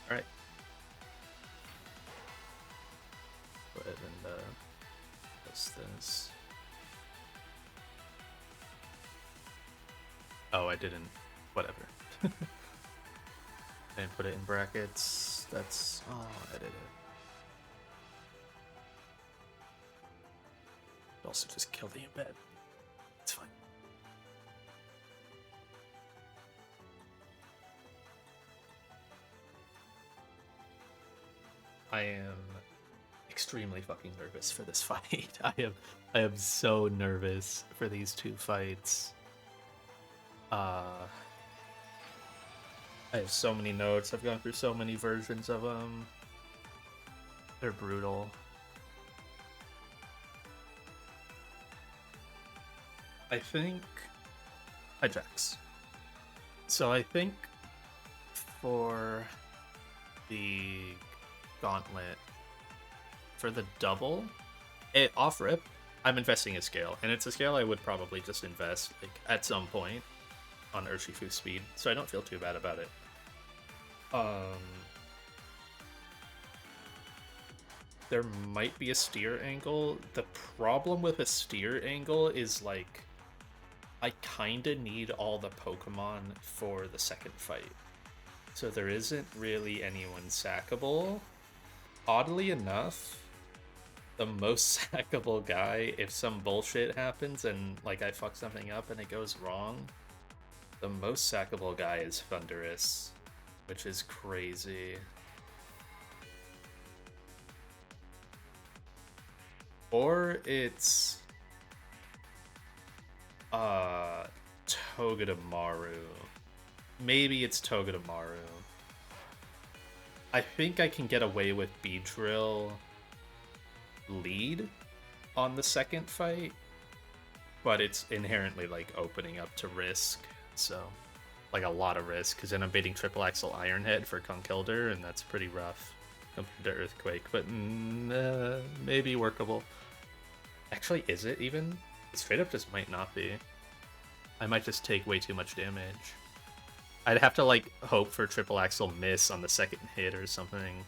All right. Go ahead and post this. Oh, I didn't. Whatever. I didn't put it in brackets. That's. Oh, I'll edit it. Also, just kill the embed. It's fine. I am extremely fucking nervous for this fight. I am so nervous for these two fights. I have so many notes. I've gone through so many versions of them. They're brutal. I think Jax. So I think for the gauntlet, for the double, off rip, I'm investing a scale, and it's a scale I would probably just invest like at some point on Urshifu speed, so I don't feel too bad about it. There might be a steer angle. The problem with a steer angle is like I kinda need all the Pokemon for the second fight. So there isn't really anyone sackable. Oddly enough, the most sackable guy, if some bullshit happens and like I fuck something up and it goes wrong, the most sackable guy is Thunderous, which is crazy. Or it's Togedemaru. Maybe it's Togedemaru. I think I can get away with Beedrill lead on the second fight, but it's inherently like opening up to risk, so like a lot of risk because then I'm baiting triple axle Ironhead for Conkeldurr, and that's pretty rough compared to Earthquake, but maybe workable. Actually, is it even? It straight up just might not be. I might just take way too much damage. I'd have to like hope for triple axle miss on the second hit or something.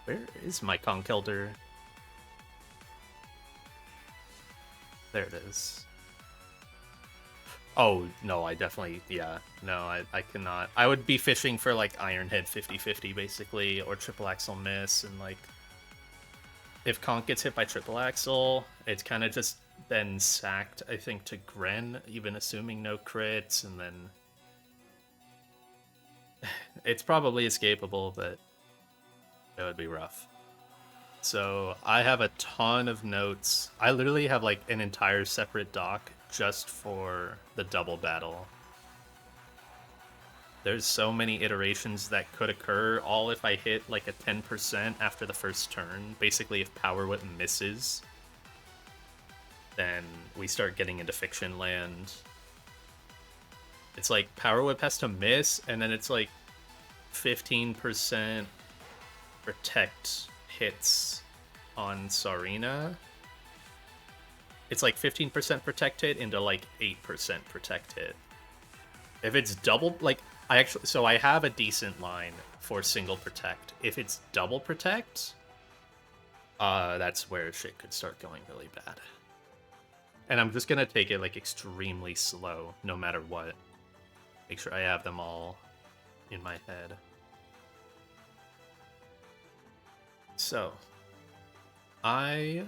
Where is my Conkeldurr? There it is. Oh, no, I definitely, yeah. No, I cannot. I would be fishing for, like, Ironhead 50-50, basically, or Triple Axle Miss, and, like, if Conk gets hit by Triple Axle, it's kind of just then sacked, I think, to Gren, even assuming no crits, and then... It's probably escapable, but it would be rough. So I have a ton of notes. I literally have, like, an entire separate doc just for the double battle. There's so many iterations that could occur, all if I hit like a 10% after the first turn. Basically, if Power Whip misses, then we start getting into fiction land. It's like Power Whip has to miss, and then it's like 15% protect hits on Sarina. It's like 15% protect hit into like 8% protect hit. If it's double, like, I have a decent line for single protect. If it's double protect, that's where shit could start going really bad. And I'm just gonna take it like extremely slow, no matter what. Make sure I have them all in my head. So, I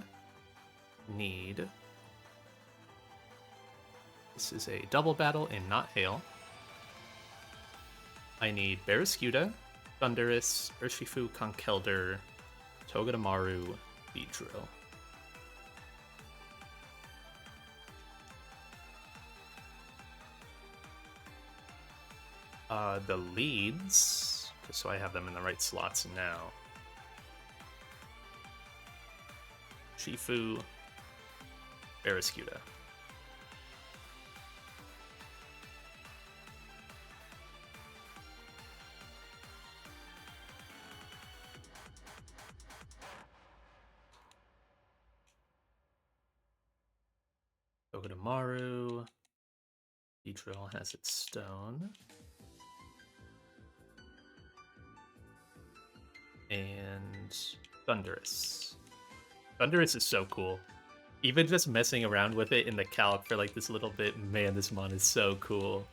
need... This is a double battle in Not Hail. I need Barraskewda, Thundurus, Urshifu, Conkeldurr, Togedemaru, Beedrill. The leads, just so I have them in the right slots now. Shifu, Barraskewda. Togedemaru, Drill has its stone. And Thunderous. Thunderous is so cool. Even just messing around with it in the calc for like this little bit, man, this mon is so cool.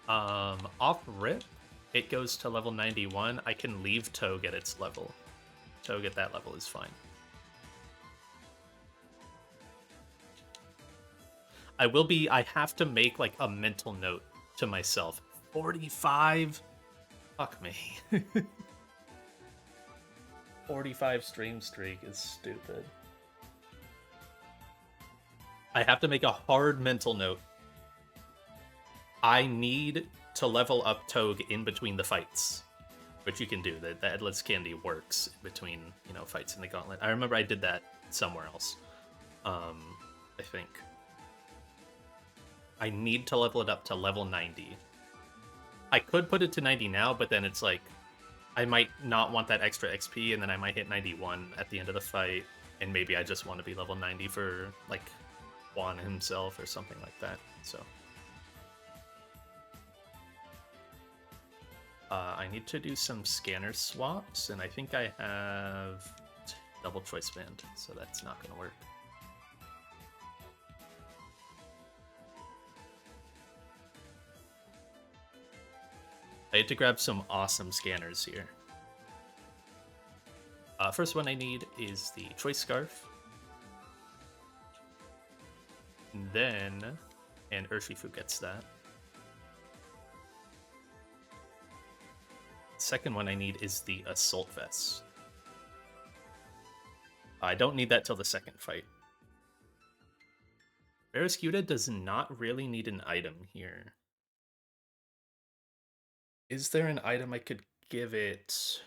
Off rip, it goes to level 91. I can leave Toge at its level. Toge at that level is fine. I have to make like a mental note to myself. 45? Fuck me. 45 stream streak is stupid. I have to make a hard mental note. I need to level up Toge in between the fights, which you can do. The Endless Candy works in between, you know, fights in the Gauntlet. I remember I did that somewhere else. I think. I need to level it up to level 90. I could put it to 90 now, but then it's like, I might not want that extra XP, and then I might hit 91 at the end of the fight, and maybe I just want to be level 90 for, like, Juan himself or something like that, so. I need to do some scanner swaps, and I think I have double choice band, so that's not going to work. I had to grab some awesome scanners here. First one I need is the Choice Scarf. And then, and Urshifu gets that. Second one I need is the Assault Vest. I don't need that till the second fight. Barraskewda does not really need an item here. Is there an item I could give it?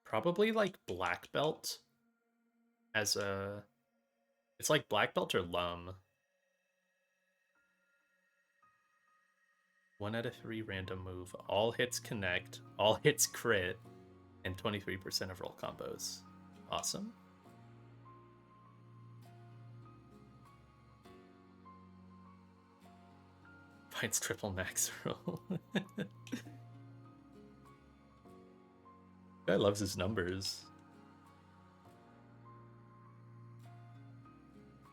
Probably like Black Belt as a... It's like Black Belt or Lum. 1 out of 3 random move. All hits connect, all hits crit, and 23% of roll combos. Awesome. Finds triple max roll. Guy loves his numbers.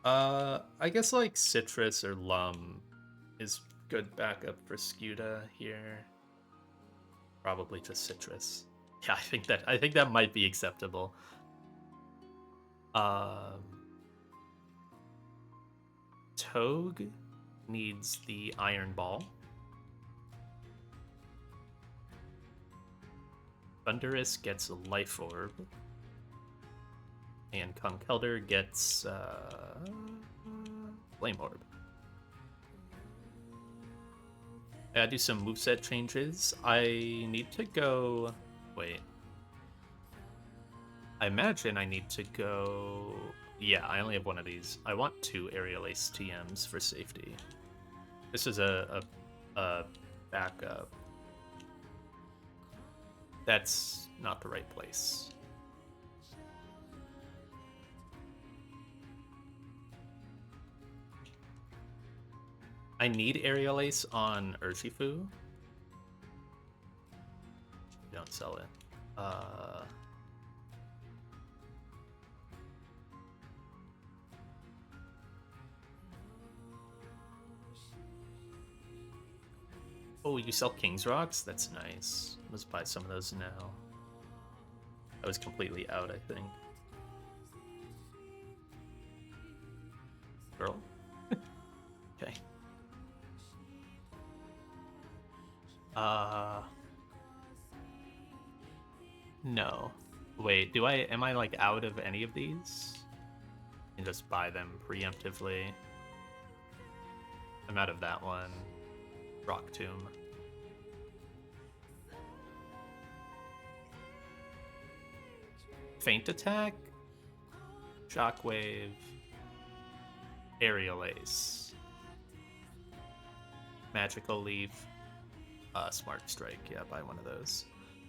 I guess like Citrus or Lum is good backup for Skewda here. Probably just Citrus. Yeah, I think that might be acceptable. Toge needs the Iron Ball. Thunderous gets a Life Orb. And Conkeldurr gets Flame Orb. I gotta do some moveset changes. I need to go... Wait. I imagine I need to go... Yeah, I only have one of these. I want 2 Aerial Ace TMs for safety. This is a backup. That's not the right place. I need Aerial Ace on Urshifu. Don't sell it. Oh, you sell King's Rocks? That's nice. Let's buy some of those now. I was completely out, I think. Girl? Okay. No. Wait, am I like out of any of these? And just buy them preemptively. I'm out of that one. Rock Tomb. Feint Attack, Shockwave, Aerial Ace, Magical Leaf, Smart Strike. Yeah, buy one of those.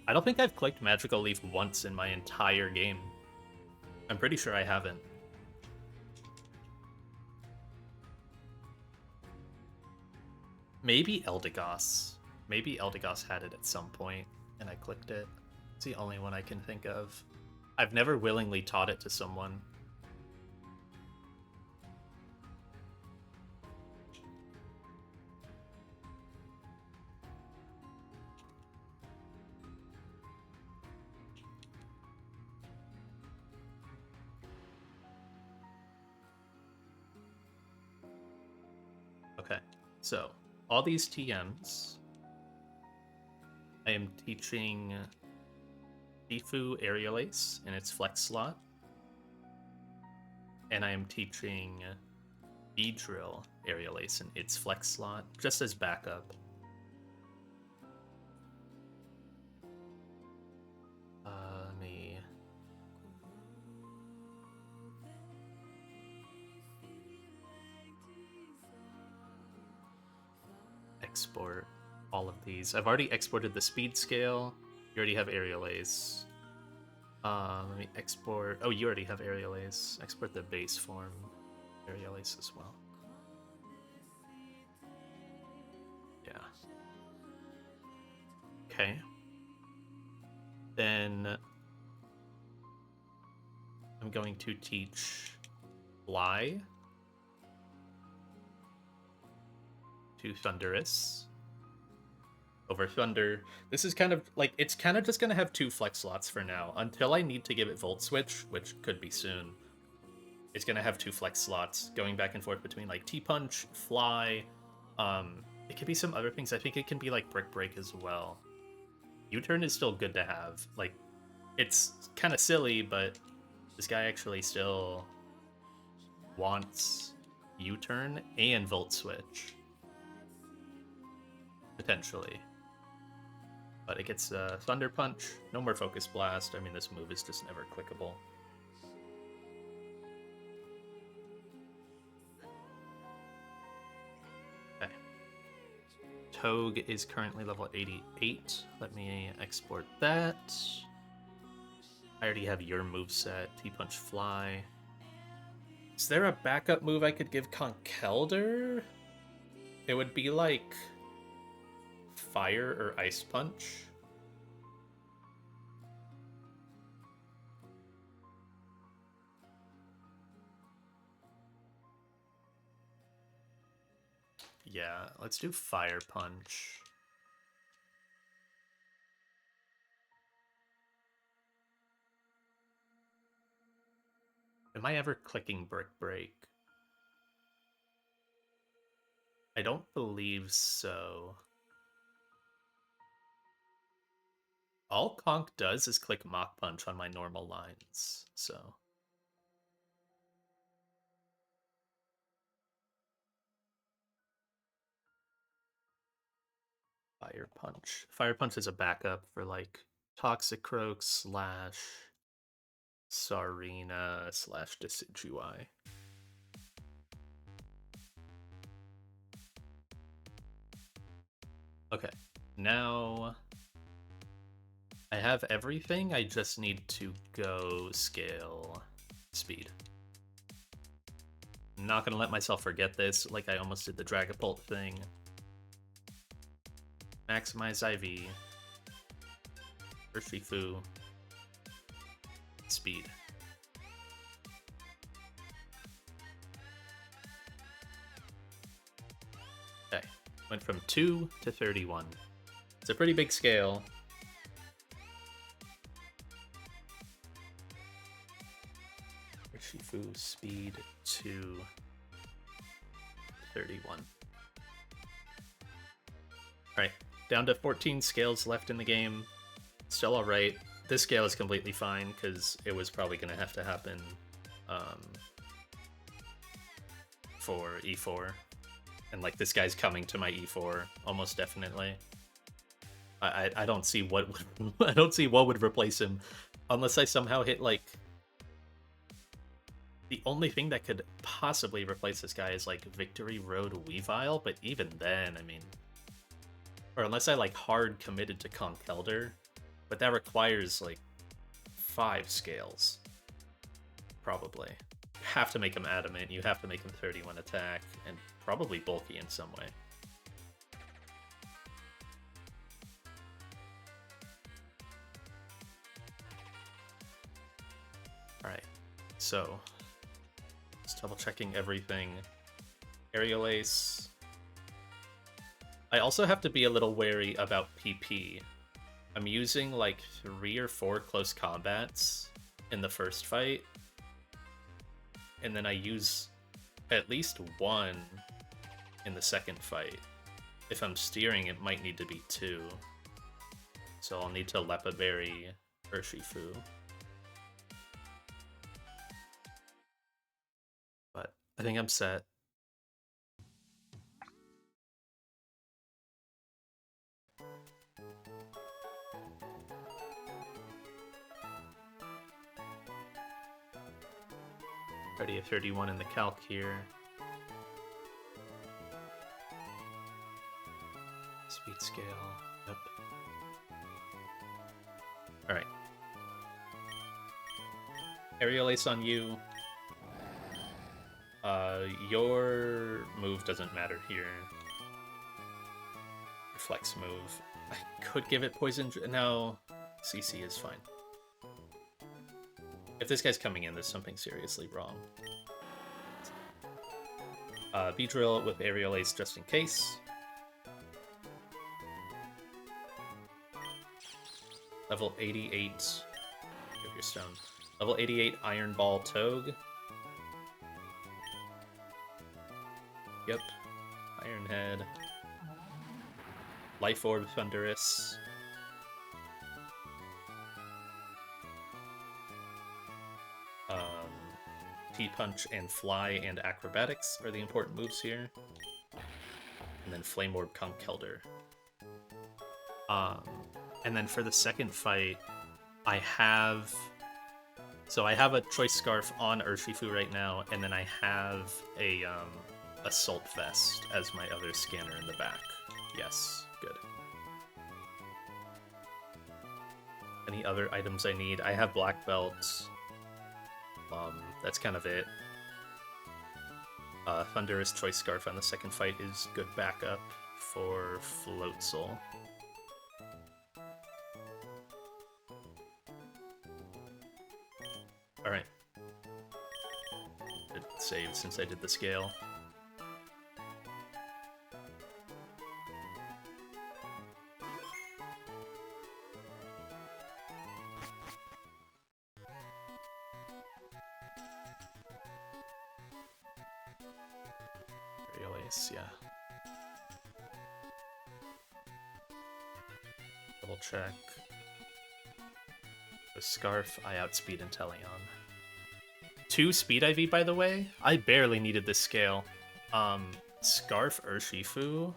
I don't think I've clicked Magical Leaf once in my entire game. I'm pretty sure I haven't. Maybe Eldegoss. Maybe Eldegoss had it at some point, and I clicked it. It's the only one I can think of. I've never willingly taught it to someone. Okay, so all these TMs, I am teaching Tifu Aerial Ace in its flex slot, and I am teaching Beedrill Aerial Ace in its flex slot, just as backup. Let me... export all of these. I've already exported the speed scale. You already have Aerial Ace. Let me export... Oh, you already have Aerial Ace. Export the base form Aerial Ace as well. Yeah. Okay. Then I'm going to teach Fly to Thunderous over Thunder. This is kind of like, it's kind of just going to have 2 flex slots for now until I need to give it Volt Switch, which could be soon. It's going to have 2 flex slots going back and forth between like T-Punch, Fly. It could be some other things. I think it can be like Brick Break as well. U-Turn is still good to have. Like, it's kind of silly, but this guy actually still wants U-Turn and Volt Switch. Potentially. But it gets Thunder Punch, no more Focus Blast. I mean, this move is just never clickable. Okay. Togue is currently level 88. Let me export that. I already have your moveset, T-Punch Fly. Is there a backup move I could give Conkeldurr? It would be like Fire or Ice Punch. Yeah, let's do Fire Punch. Am I ever clicking Brick Break? I don't believe so. All Conk does is click Mach Punch on my normal lines, so... Fire Punch. Fire Punch is a backup for like Toxicroak slash Sarina slash Decidueye. Okay, now I have everything. I just need to go scale speed. I'm not gonna let myself forget this, like I almost did the Dragapult thing. Maximize IV. Urshifu. Speed. Okay, went from 2 to 31. It's a pretty big scale. Urshifu speed to 31. Alright, down to 14 scales left in the game. Still alright. This scale is completely fine, because it was probably going to have to happen for E4. And, like, this guy's coming to my E4, almost definitely. I don't see what would, I don't see what would replace him, unless I somehow hit, like... The only thing that could possibly replace this guy is, like, Victory Road Weavile, but even then, I mean... Or unless I, like, hard committed to Conkeldurr, but that requires, like, 5 scales. Probably. You have to make him adamant, you have to make him 31 attack, and probably bulky in some way. So, just double checking everything. Aerial Ace. I also have to be a little wary about PP. I'm using like 3 or 4 close combats in the first fight, and then I use at least 1 in the second fight. If I'm steering, it might need to be 2. So I'll need to Lepa Berry Urshifu. But I think I'm set. Already a 31 in the calc here. Speed scale. Yep. Alright. Aerial Ace on you. Your move doesn't matter here. Reflex move. I could give it poison. No, CC is fine. If this guy's coming in, there's something seriously wrong. Beedrill with Aerial Ace just in case. Level 88. Give your stone. Level 88 Iron Ball Togue. Yep. Iron Head. Life Orb Thunderous. T-Punch and Fly and Acrobatics are the important moves here. And then Flame Orb Conkeldurr. And then for the second fight, I have a Choice Scarf on Urshifu right now, and then I have a Assault Vest as my other scanner in the back. Yes, good. Any other items I need? I have Black Belts. That's kind of it. Thunderous Choice Scarf on the second fight is good backup for Floatzel. Alright. Good save since I did the scale. Yeah. Double check. The Scarf, I outspeed Inteleon. 2 speed IV, by the way. I barely needed this scale. Scarf Urshifu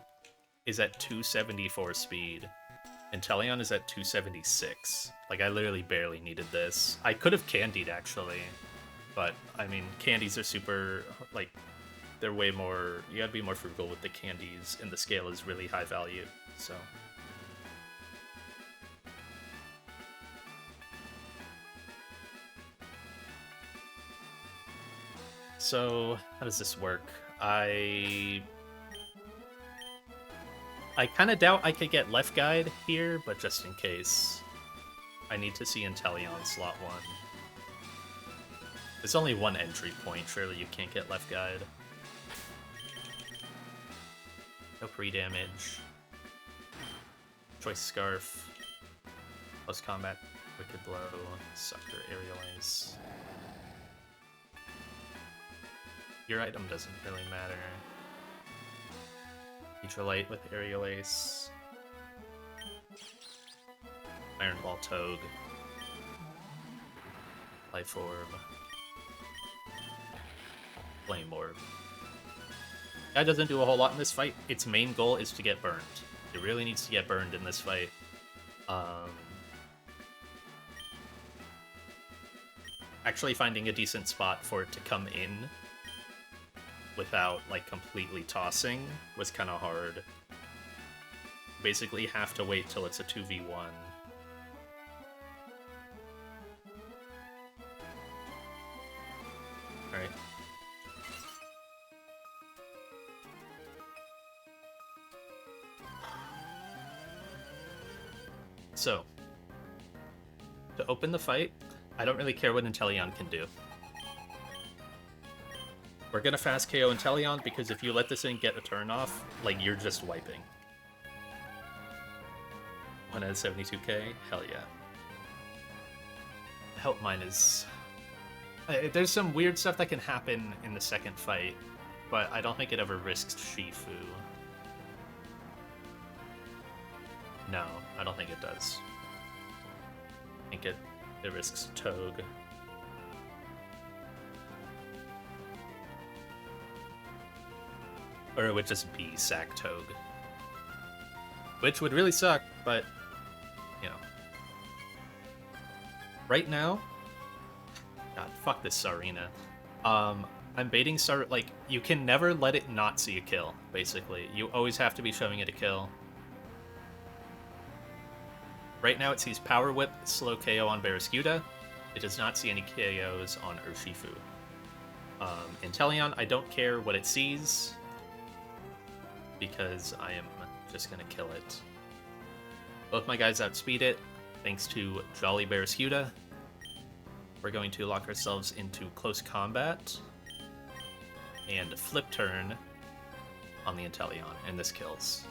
is at 274 speed. Inteleon is at 276. Like, I literally barely needed this. I could have candied, actually. But, I mean, candies are super, like, they're way more, you gotta be more frugal with the candies, and the scale is really high value, so. So, how does this work? I kind of doubt I could get Left Guide here, but just in case. I need to see Inteleon slot 1. There's only 1 entry point, surely you can't get Left Guide. No pre-damage. Choice Scarf. Close combat. Wicked Blow. Sucker. Aerial Ace. Your item doesn't really matter. Electrolyte with Aerial Ace. Iron Ball Togue. Life Orb. Flame Orb. Guy doesn't do a whole lot in this fight. Its main goal is to get burned. It really needs to get burned in this fight. Actually finding a decent spot for it to come in without, like, completely tossing was kind of hard. Basically have to wait till it's a 2v1. Alright. So, to open the fight, I don't really care what Inteleon can do. We're gonna fast KO Inteleon because if you let this thing get a turn off, like, you're just wiping. 1 out of 72k? Hell yeah. Help mine is... there's some weird stuff that can happen in the second fight, but I don't think it ever risks Shifu. No, I don't think it does. I think it risks Togue. Or it would just be sack Togue. Which would really suck, but, you know. Right now... God, fuck this Sarina. I'm baiting like, you can never let it not see a kill, basically. You always have to be showing it a kill. Right now it sees Power Whip, slow KO on Barraskewda. It does not see any KOs on Urshifu. Inteleon, I don't care what it sees, because I am just gonna kill it. Both my guys outspeed it, thanks to Jolly Barraskewda. We're going to lock ourselves into close combat and flip turn on the Inteleon, and this kills.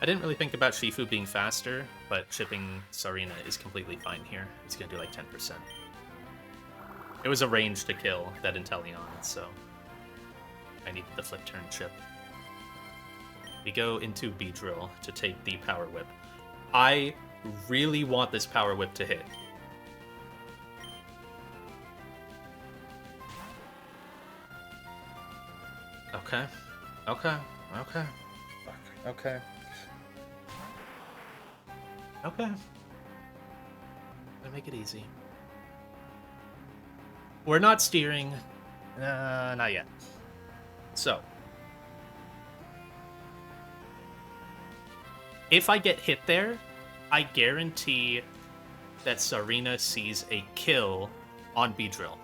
I didn't really think about Shifu being faster, but chipping Sarina is completely fine here. It's going to do like 10%. It was a range to kill that Inteleon, so I needed the flip turn chip. We go into Beedrill to take the Power Whip. I really want this Power Whip to hit. Okay. Okay. Okay. Okay. Okay. Gonna make it easy. We're not steering. Not yet. So. If I get hit there, I guarantee that Sarina sees a kill on Beedrill.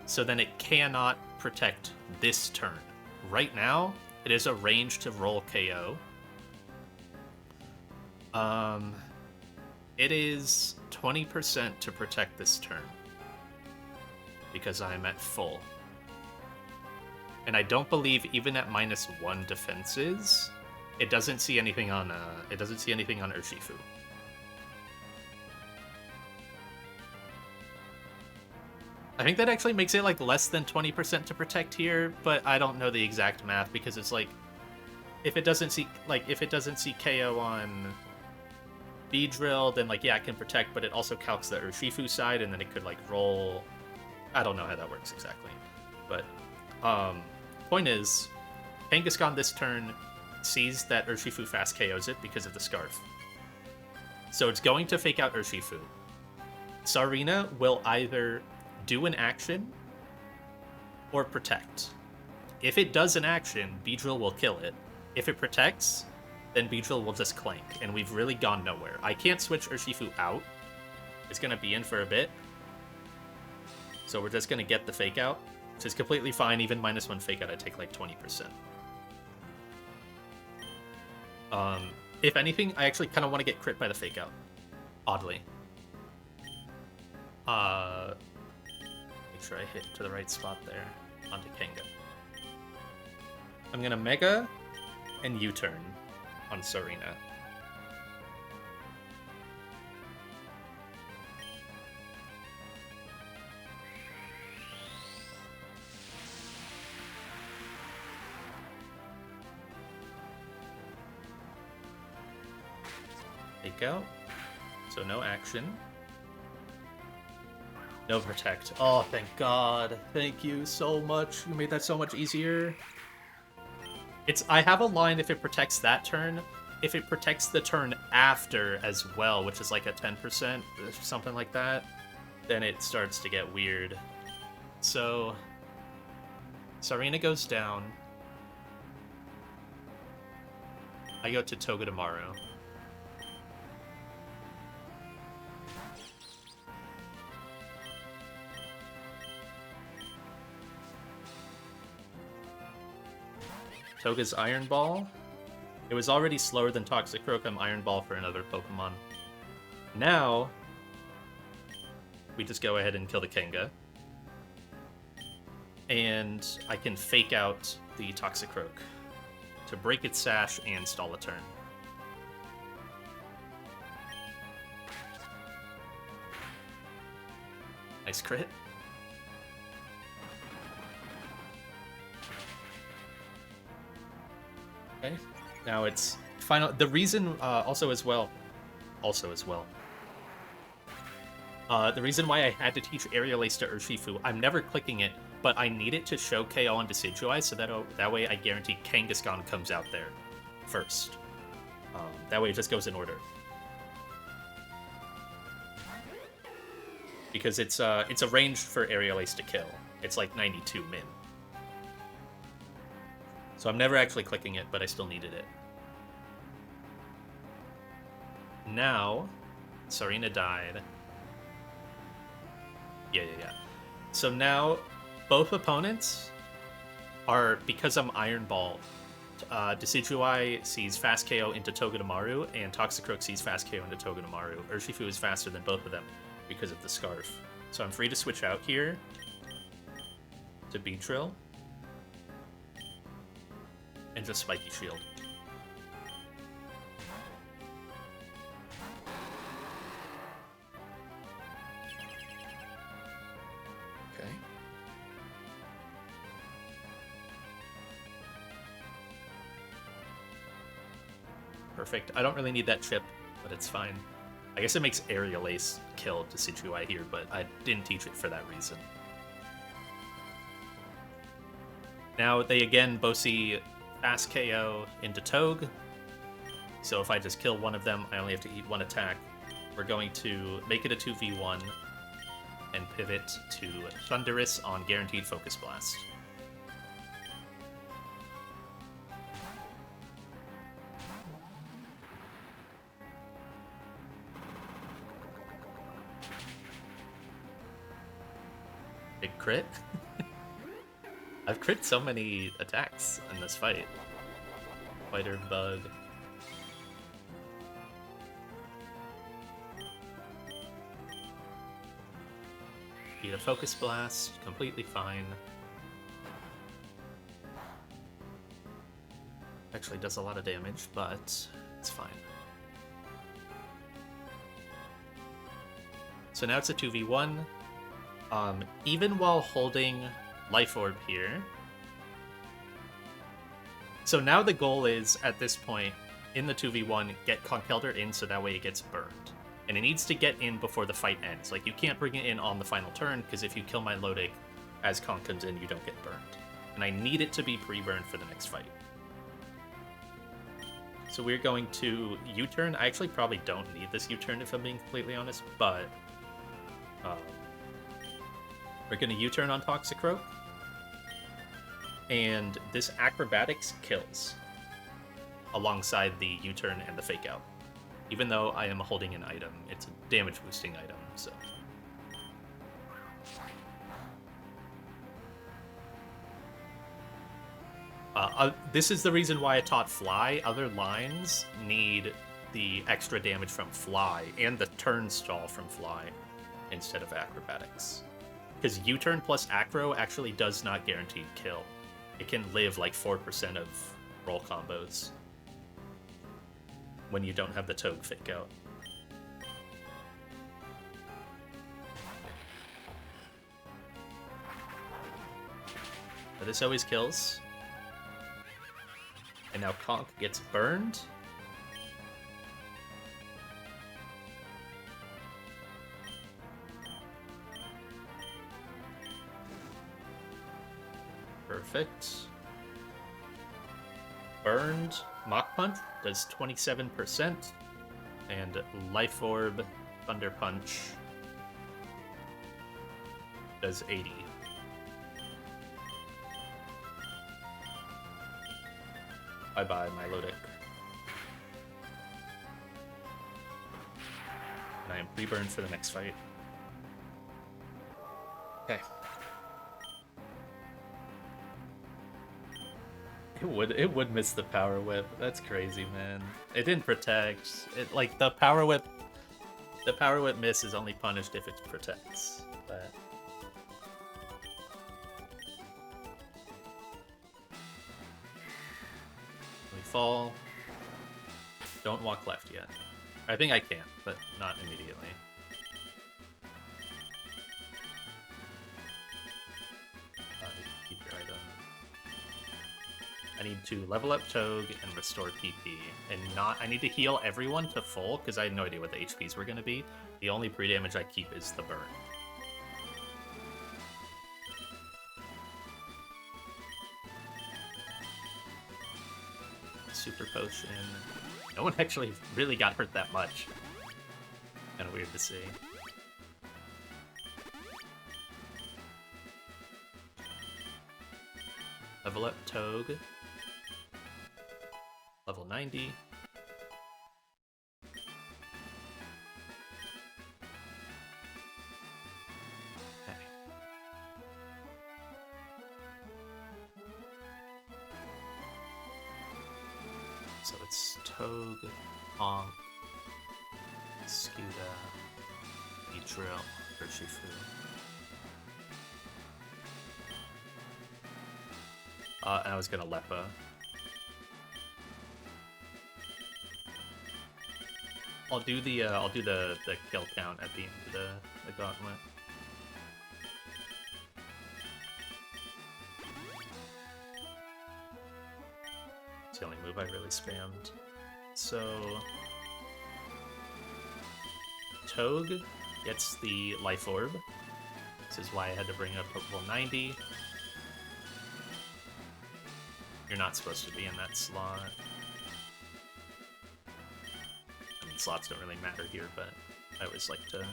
So then it cannot protect this turn. Right now, it is a range to roll KO. It is 20% to protect this turn. Because I'm at full. And I don't believe even at -1 defenses, it doesn't see anything on Urshifu. I think that actually makes it like less than 20% to protect here, but I don't know the exact math because it's like if it doesn't see KO on Beedrill, then like yeah, it can protect, but it also calcs the Urshifu side, and then it could like roll. I don't know how that works exactly, but point is, Kangaskhan this turn sees that Urshifu fast KOs it because of the Scarf, so it's going to fake out Urshifu. Sarina will either do an action or protect. If it does an action, Beedrill will kill it. If it protects, then Beedrill will just clank, and we've really gone nowhere. I can't switch Urshifu out. It's going to be in for a bit. So we're just going to get the fake out, which is completely fine. Even -1 fake out, I take like 20%. If anything, I actually kind of want to get crit by the fake out. Oddly. Make sure I hit to the right spot there onto Kanga. I'm going to Mega and U-turn on Sarina. Take out. So no action. No protect. Oh, thank God. Thank you so much. You made that so much easier. I have a line if it protects that turn. If it protects the turn after as well, which is like a 10%, something like that, then it starts to get weird. So, Sarina goes down. I go to Togedemaru. Toga's Iron Ball. It was already slower than Toxic Rock. I'm Iron Ball for another Pokemon. Now, we just go ahead and kill the Kenga. And I can fake out the Toxicroak to break its sash and stall a turn. Nice crit. Okay, now it's final. The reason also as well. The reason why I had to teach Aerial Ace to Urshifu, I'm never clicking it, but I need it to show KO on Decidueye, so that way I guarantee Kangaskhan comes out there first. That way it just goes in order. Because it's arranged for Aerial Ace to kill. It's like 92 min. So I'm never actually clicking it, but I still needed it. Now, Sarina died. Yeah. So now, both opponents are, because I'm Iron Ball, Decidueye sees Fast KO into Togedemaru, and Toxicroak sees Fast KO into Togedemaru. Urshifu is faster than both of them because of the Scarf. So I'm free to switch out here to Beatrill and just Spiky Shield. Okay. Perfect. I don't really need that chip, but it's fine. I guess it makes Aerial Ace kill Decidueye here, but I didn't teach it for that reason. Now they again both see Fast KO into Toge. So if I just kill one of them, I only have to eat one attack. We're going to make it a 2v1 and pivot to Thunderous on Guaranteed Focus Blast. Big crit. I've crit so many attacks in this fight. Spider Bug. Eat a Focus Blast, completely fine. Actually does a lot of damage, but it's fine. So now it's a 2v1. Even while holding Life Orb here. So now the goal is, at this point, in the 2v1, get Conkeldurr in so that way it gets burned. And it needs to get in before the fight ends. Like, you can't bring it in on the final turn, because if you kill my Lodic as Conk comes in, you don't get burned. And I need it to be pre-burned for the next fight. So we're going to U-turn. I actually probably don't need this U-turn if I'm being completely honest, but we're going to U-turn on Toxicroak. And this Acrobatics kills alongside the U-turn and the Fake Out. Even though I am holding an item, it's a damage boosting item, so. This is the reason why I taught Fly. Other lines need the extra damage from Fly and the turn stall from Fly instead of Acrobatics. Because U-turn plus Acro actually does not guarantee kill. It can live like 4% of roll combos when you don't have the Toge Fake Out. But this always kills. And now Conk gets burned. Perfect. Burned. Mach Punch does 27%. And Life Orb, Thunder Punch does 80. Bye-bye, my Lodic. And I am pre-burned for the next fight. Okay. It would miss the Power Whip. That's crazy, man. It didn't protect. It, like, the Power Whip The power whip miss is only punished if it protects, but... We fall. Don't walk left yet. I think I can, but not immediately. Keep your item. I need to level up Togue and restore PP. And I need to heal everyone to full, because I had no idea what the HPs were going to be. The only pre-damage I keep is the burn. Super potion. No one actually really got hurt that much. Kind of weird to see. Level up Togue. Level 90. Okay. So it's Togue, Honk, Scuda, Beatrill, Urshifu. And I was gonna Leppa. I'll do the kill count at the end of the gauntlet. It's the only move I really spammed. So Togue gets the Life Orb. This is why I had to bring up level 90. You're not supposed to be in that slot. I mean, slots don't really matter here, but I always like to...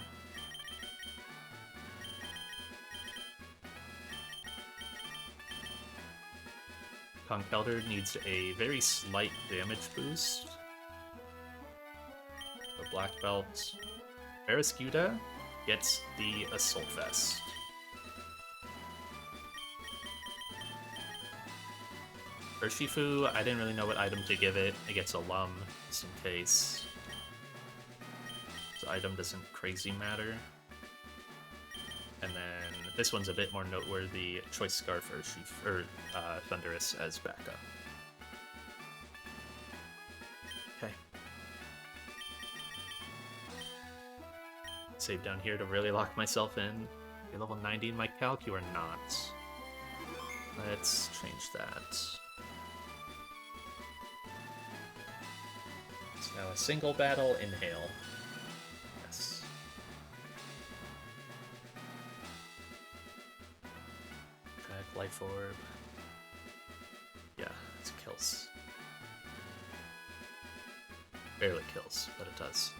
Conkeldurr needs a very slight damage boost. The Black Belt. Barraskewda gets the Assault Vest. Urshifu, I didn't really know what item to give it. It gets a Lum, just in case. The item doesn't crazy matter. And then this one's a bit more noteworthy. Choice Scarf Urshifu, or Thundurus as backup. Okay. Save down here to really lock myself in. You're level 90 in my calc, you are not. Let's change that. Now a single battle, inhale. Yes. Track, Life Orb. Yeah, it kills. Barely kills, but it does.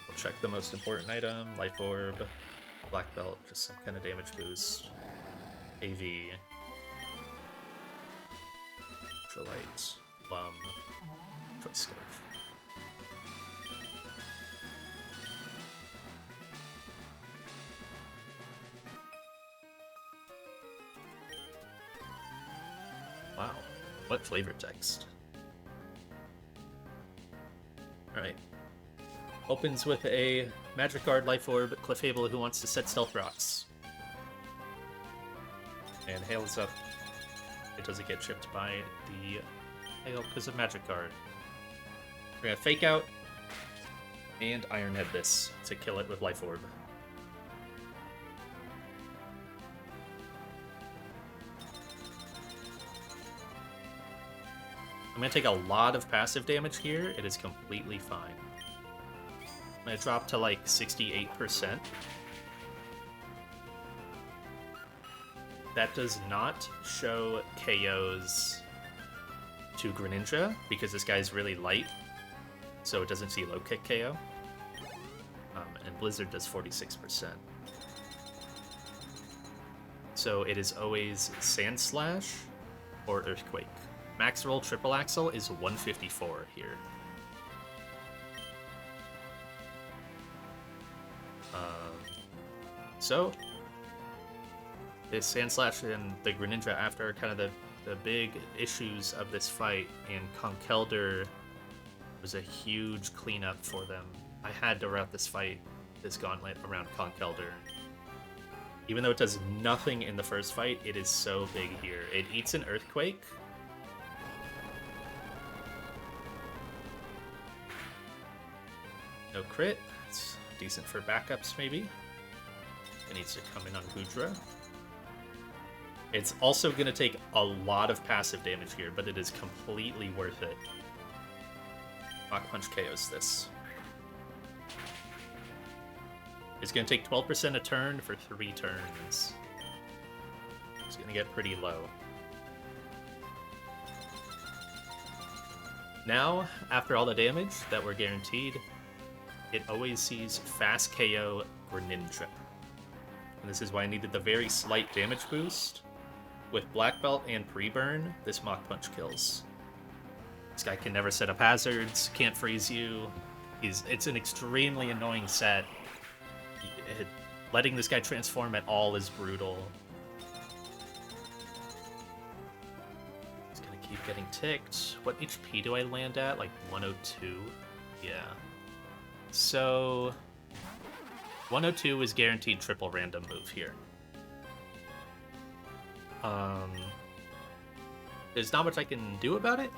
We'll check the most important item, Life Orb, Black Belt, just some kind of damage boost. AV. Light, Lum, Choice Scarf. Wow, what flavor text? Alright. Opens with a Magic Guard, Life Orb, Clefable who wants to set Stealth Rocks. And hails up. It doesn't get chipped by the hail because of Magic Guard. We're gonna Fake Out and Iron Head this to kill it with Life Orb. I'm gonna take a lot of passive damage here. It is completely fine. I'm gonna drop to like 68%. That does not show KOs to Greninja, because this guy is really light, so it doesn't see low kick KO. And Blizzard does 46%. So it is always Sand Slash or Earthquake. Max roll triple axle is 154 here. So this Sand Slash and the Greninja after are kind of the big issues of this fight, and Conkeldurr It was a huge cleanup for them. I had to route this gauntlet around Conch Elder. Even though it does nothing in the first fight, it is so big here. It eats an Earthquake. No crit. It's decent for backups, maybe. It needs to come in on Gudra. It's also going to take a lot of passive damage here, but it is completely worth it. Mach Punch KOs this. It's going to take 12% a turn for 3 turns. It's going to get pretty low. Now, after all the damage that we're guaranteed, it always sees fast KO Greninja. And this is why I needed the very slight damage boost. With Black Belt and Pre-Burn, this Mach Punch kills. This guy can never set up hazards, can't freeze you. It's an extremely annoying set. Letting this guy transform at all is brutal. He's gonna keep getting ticked. What HP do I land at? Like 102? Yeah. So 102 is guaranteed triple random move here. There's not much I can do about it.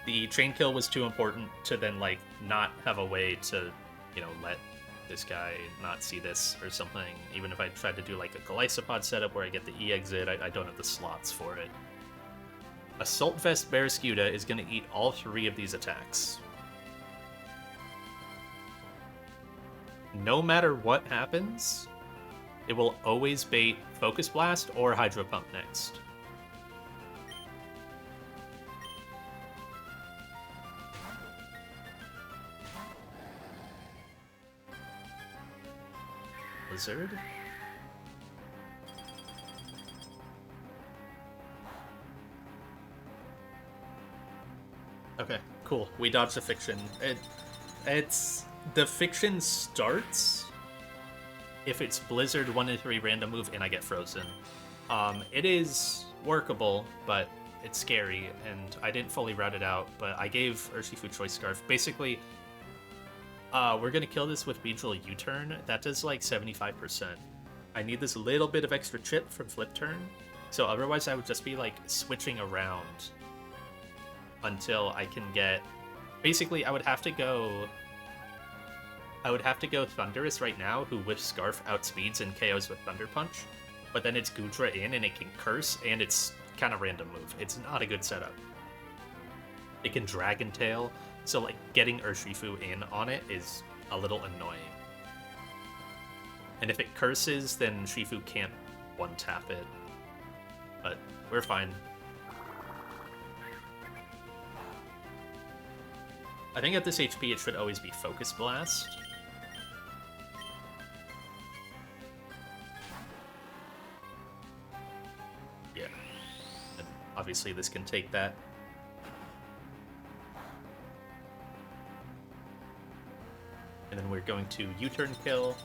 The chain kill was too important to then, like, not have a way to, you know, let this guy not see this or something. Even if I tried to do, like, a Golisopod setup where I get the E-exit, I don't have the slots for it. Assault Vest Barraskewda is going to eat all 3 of these attacks. No matter what happens, it will always bait Focus Blast or Hydro Pump next. Blizzard. Okay, cool. We dodged the Fiction. The Fiction starts if it's Blizzard 1 in 3 random move and I get frozen. It is workable, but it's scary, and I didn't fully route it out, but I gave Urshifu Choice Scarf. Basically, we're gonna kill this with Beedrill U-turn. That does like 75%. I need this little bit of extra chip from Flip Turn, so otherwise I would just be like switching around until I can get... Basically, I would have to go Thundurus right now, who with Scarf outspeeds and KOs with Thunder Punch, but then it's Gudra in and it can Curse, and it's kind of random move. It's not a good setup. It can Dragon Tail, so like getting Urshifu in on it is a little annoying. And if it curses, then Shifu can't one-tap it. But we're fine. I think at this HP it should always be Focus Blast. Yeah. And obviously this can take that. And then we're going to U-turn kill.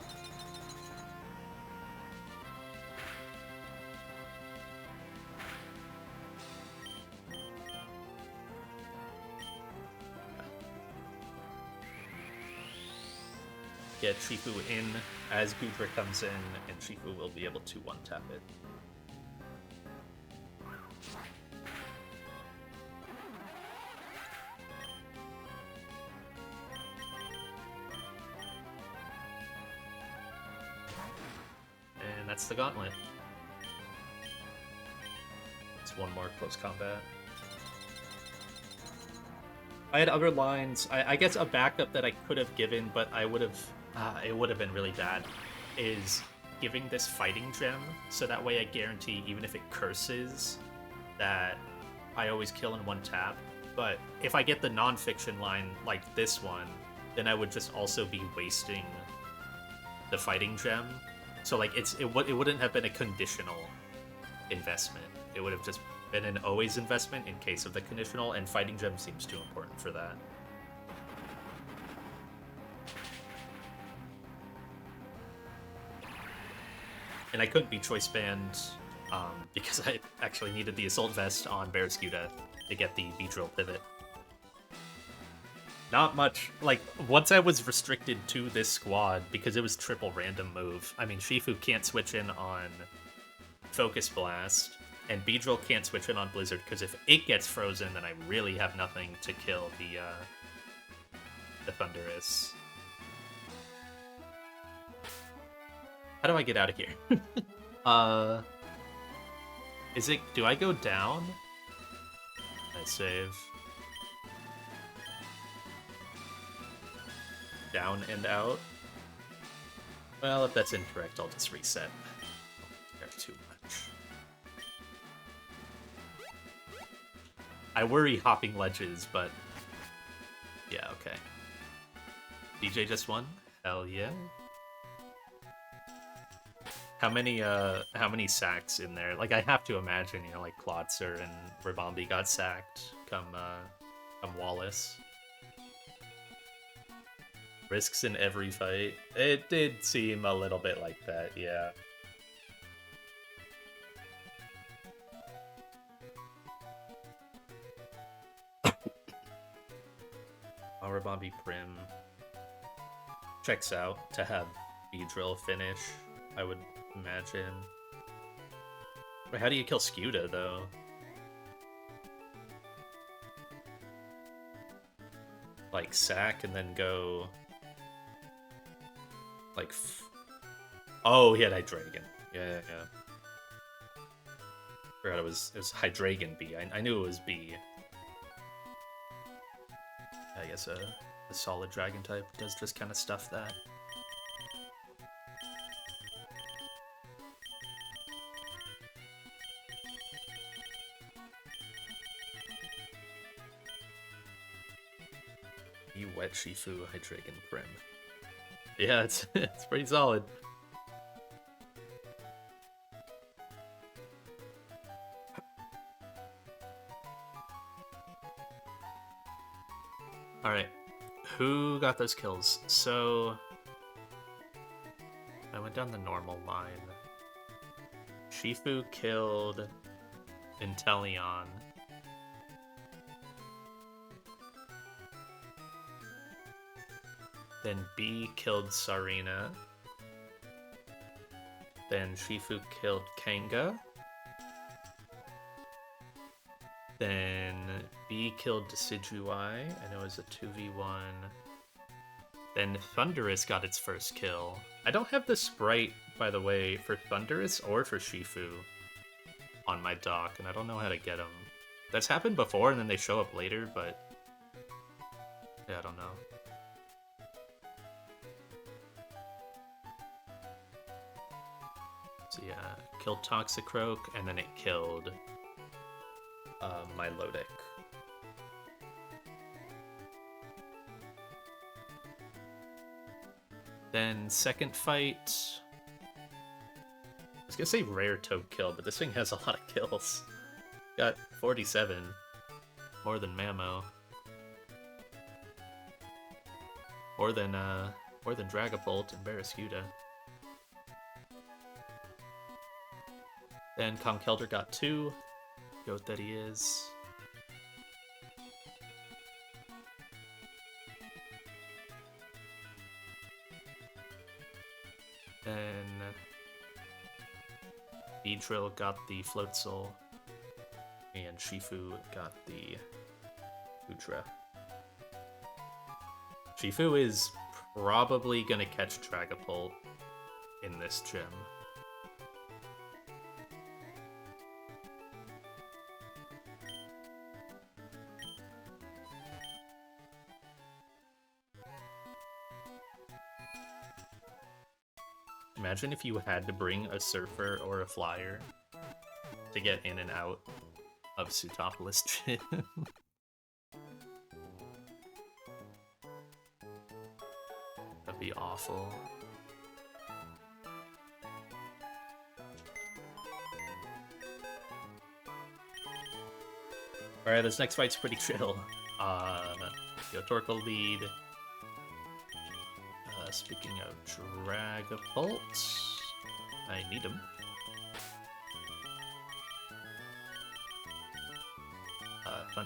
Get Shifu in as Gudra comes in, and Shifu will be able to one-tap it. And that's the gauntlet. It's one more close combat. I had other lines. I guess a backup that I could have given, but I would have... it would have been really bad, is giving this Fighting Gem, so that way I guarantee, even if it curses, that I always kill in one tap. But if I get the non-fiction line like this one, then I would just also be wasting the Fighting Gem. So like it wouldn't have been a conditional investment. It would have just been an always investment in case of the conditional, and Fighting Gem seems too important for that. And I couldn't be choice banned because I actually needed the Assault Vest on Barraskewda to get the Beedrill pivot. Not much. Like, once I was restricted to this squad, because it was triple random move, I mean, Shifu can't switch in on Focus Blast, and Beedrill can't switch in on Blizzard, because if it gets frozen, then I really have nothing to kill the Thunderous. How do I get out of here? Do I go down? I save. Down and out? Well, if that's incorrect, I'll just reset. I don't care too much. I worry hopping ledges, but... yeah, okay. DJ just won? Hell yeah. How many sacks in there? Like, I have to imagine, you know, like Klotzer and Ribombi got sacked come Wallace. Risks in every fight. It did seem a little bit like that, yeah. Ribombi Prim checks out to have Beedrill finish, I would imagine. But how do you kill Scuda, though? Like, sack and then go... like... oh, he had Hydreigon. Yeah. Forgot it was Hydreigon B. I knew it was B. I guess a solid dragon type does just kind of stuff that. You wet Shifu, Hydreigon Prim. Yeah, it's pretty solid. Alright, who got those kills? So, I went down the normal line. Shifu killed Inteleon. Then B killed Sarina. Then Shifu killed Kanga. Then B killed Decidueye, and it was a 2v1. Then Thunderous got its first kill. I don't have the sprite, by the way, for Thunderous or for Shifu on my dock, and I don't know how to get them. That's happened before, and then they show up later, but... yeah, I don't know. So yeah, killed Toxicroak, and then it killed Milotic. Then second fight, I was gonna say rare Toad kill, but this thing has a lot of kills. Got 47, more than Mamo, more than Dragapult and Barraskewda. Then Conkeldurr got 2. Goat that he is. Then Beedrill got the Float Soul. And Shifu got the Udra. Shifu is probably gonna catch Dragapult in this gym. Imagine if you had to bring a Surfer or a Flyer to get in and out of Sootopolis Gym. That'd be awful. Alright, this next fight's pretty chill. Torkoal lead. Speaking of Dragapult, I need him.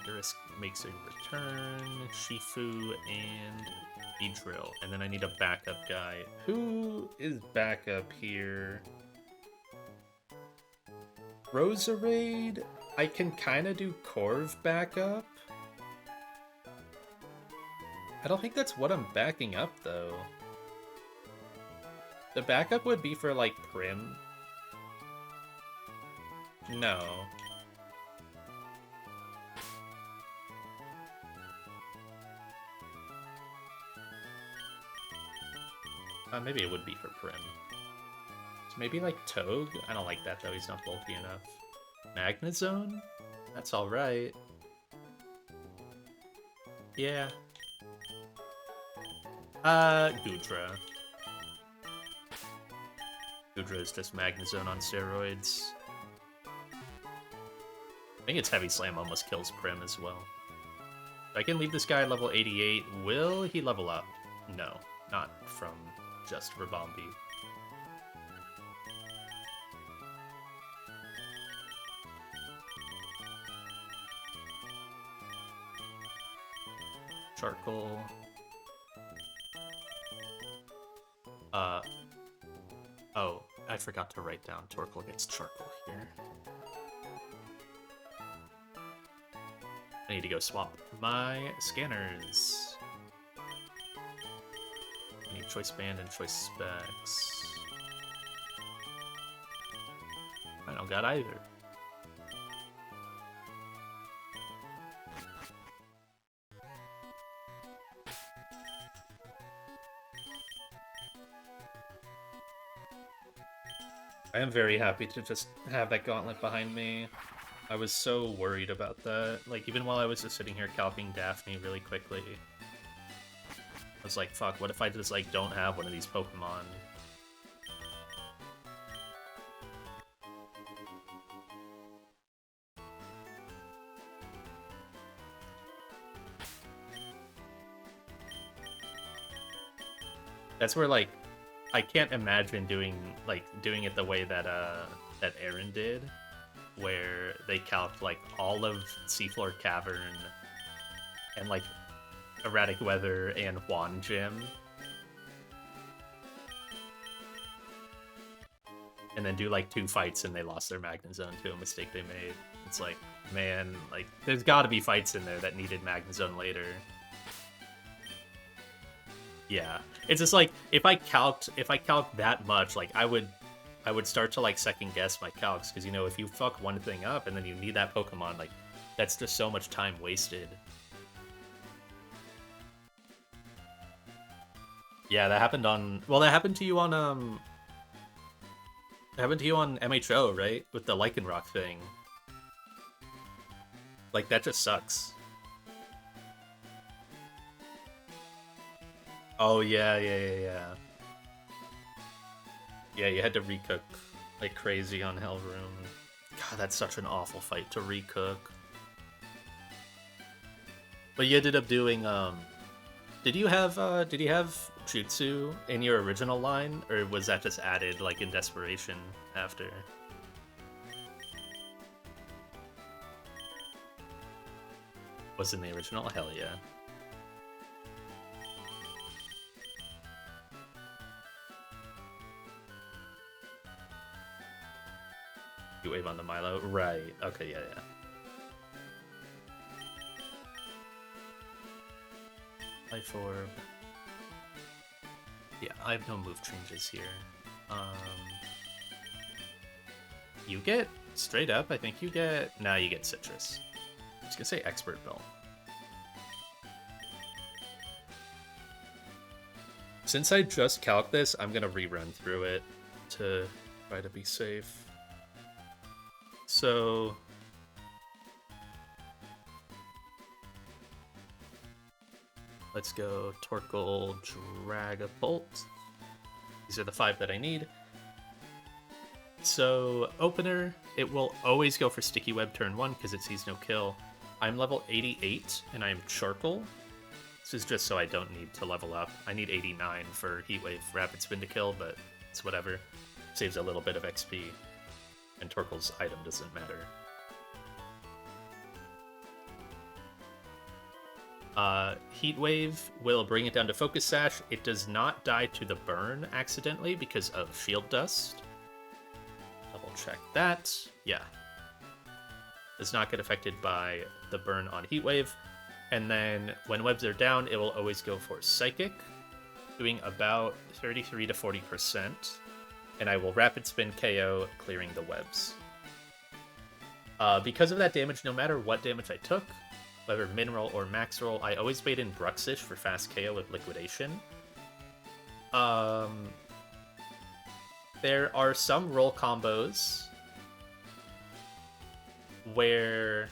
Vigorous makes a return, Shifu, and Beedrill. And then I need a backup guy. Who is backup here? Roserade? I can kind of do Corv backup. I don't think that's what I'm backing up, though. The backup would be for, like, Prim. No. Maybe it would be for Prim. So maybe, like, Togue? I don't like that, though. He's not bulky enough. Magnezone? That's alright. Yeah. Goodra. Goodra is just Magnezone on steroids. I think its Heavy Slam almost kills Prim as well. If I can leave this guy at level 88, will he level up? No, not from just Rabombi. Charcoal. Oh, I forgot to write down Torkoal gets Charcoal here. I need to go swap my scanners. I need Choice Band and Choice Specs. I don't got either. I am very happy to just have that gauntlet behind me. I was so worried about that. Like, even while I was just sitting here calcing Daphne really quickly, I was like, fuck, what if I just, like, don't have one of these Pokemon? That's where, like, I can't imagine doing it the way that that Aaron did, where they calced like all of Seafloor Cavern and like Erratic Weather and Juan Gym, and then do like 2 fights and they lost their Magnezone to a mistake they made. It's like, man, like there's got to be fights in there that needed Magnezone later. Yeah, it's just like if I calced that much, like I would start to like second guess my calcs, because you know, if you fuck one thing up and then you need that Pokemon, like that's just so much time wasted. Yeah, that happened on that happened to you on MHO, right? With the Lycanroc thing. Like that just sucks. Oh, yeah. Yeah, you had to recook like crazy on Hellroom. God, that's such an awful fight to recook. But you ended up doing, did you have Jutsu in your original line, or was that just added, like, in desperation after? Was in the original? Hell yeah. Wave on the Milo, right? Okay, yeah. Life Orb. Yeah, I have no move changes here. You get straight up. I think you get. Nah, you get Citrus. I was gonna say Expert Belt. Since I just calced this, I'm gonna rerun through it to try to be safe. So let's go Torkoal, Dragapult. These are the 5 that I need. So opener, it will always go for Sticky Web turn 1 because it sees no kill. I'm level 88 and I'm Charcoal. This is just so I don't need to level up. I need 89 for Heat Wave Rapid Spin to kill, but it's whatever. Saves a little bit of XP. And Torkoal's item doesn't matter. Heat Wave will bring it down to Focus Sash. It does not die to the burn accidentally because of Shield Dust. Double check that. Yeah. Does not get affected by the burn on Heat Wave. And then when webs are down, it will always go for Psychic, doing about 33 to 40%. And I will Rapid Spin KO, clearing the webs. Because of that damage, no matter what damage I took, whether min roll or max roll, I always bait in Bruxish for fast KO with Liquidation. There are some roll combos where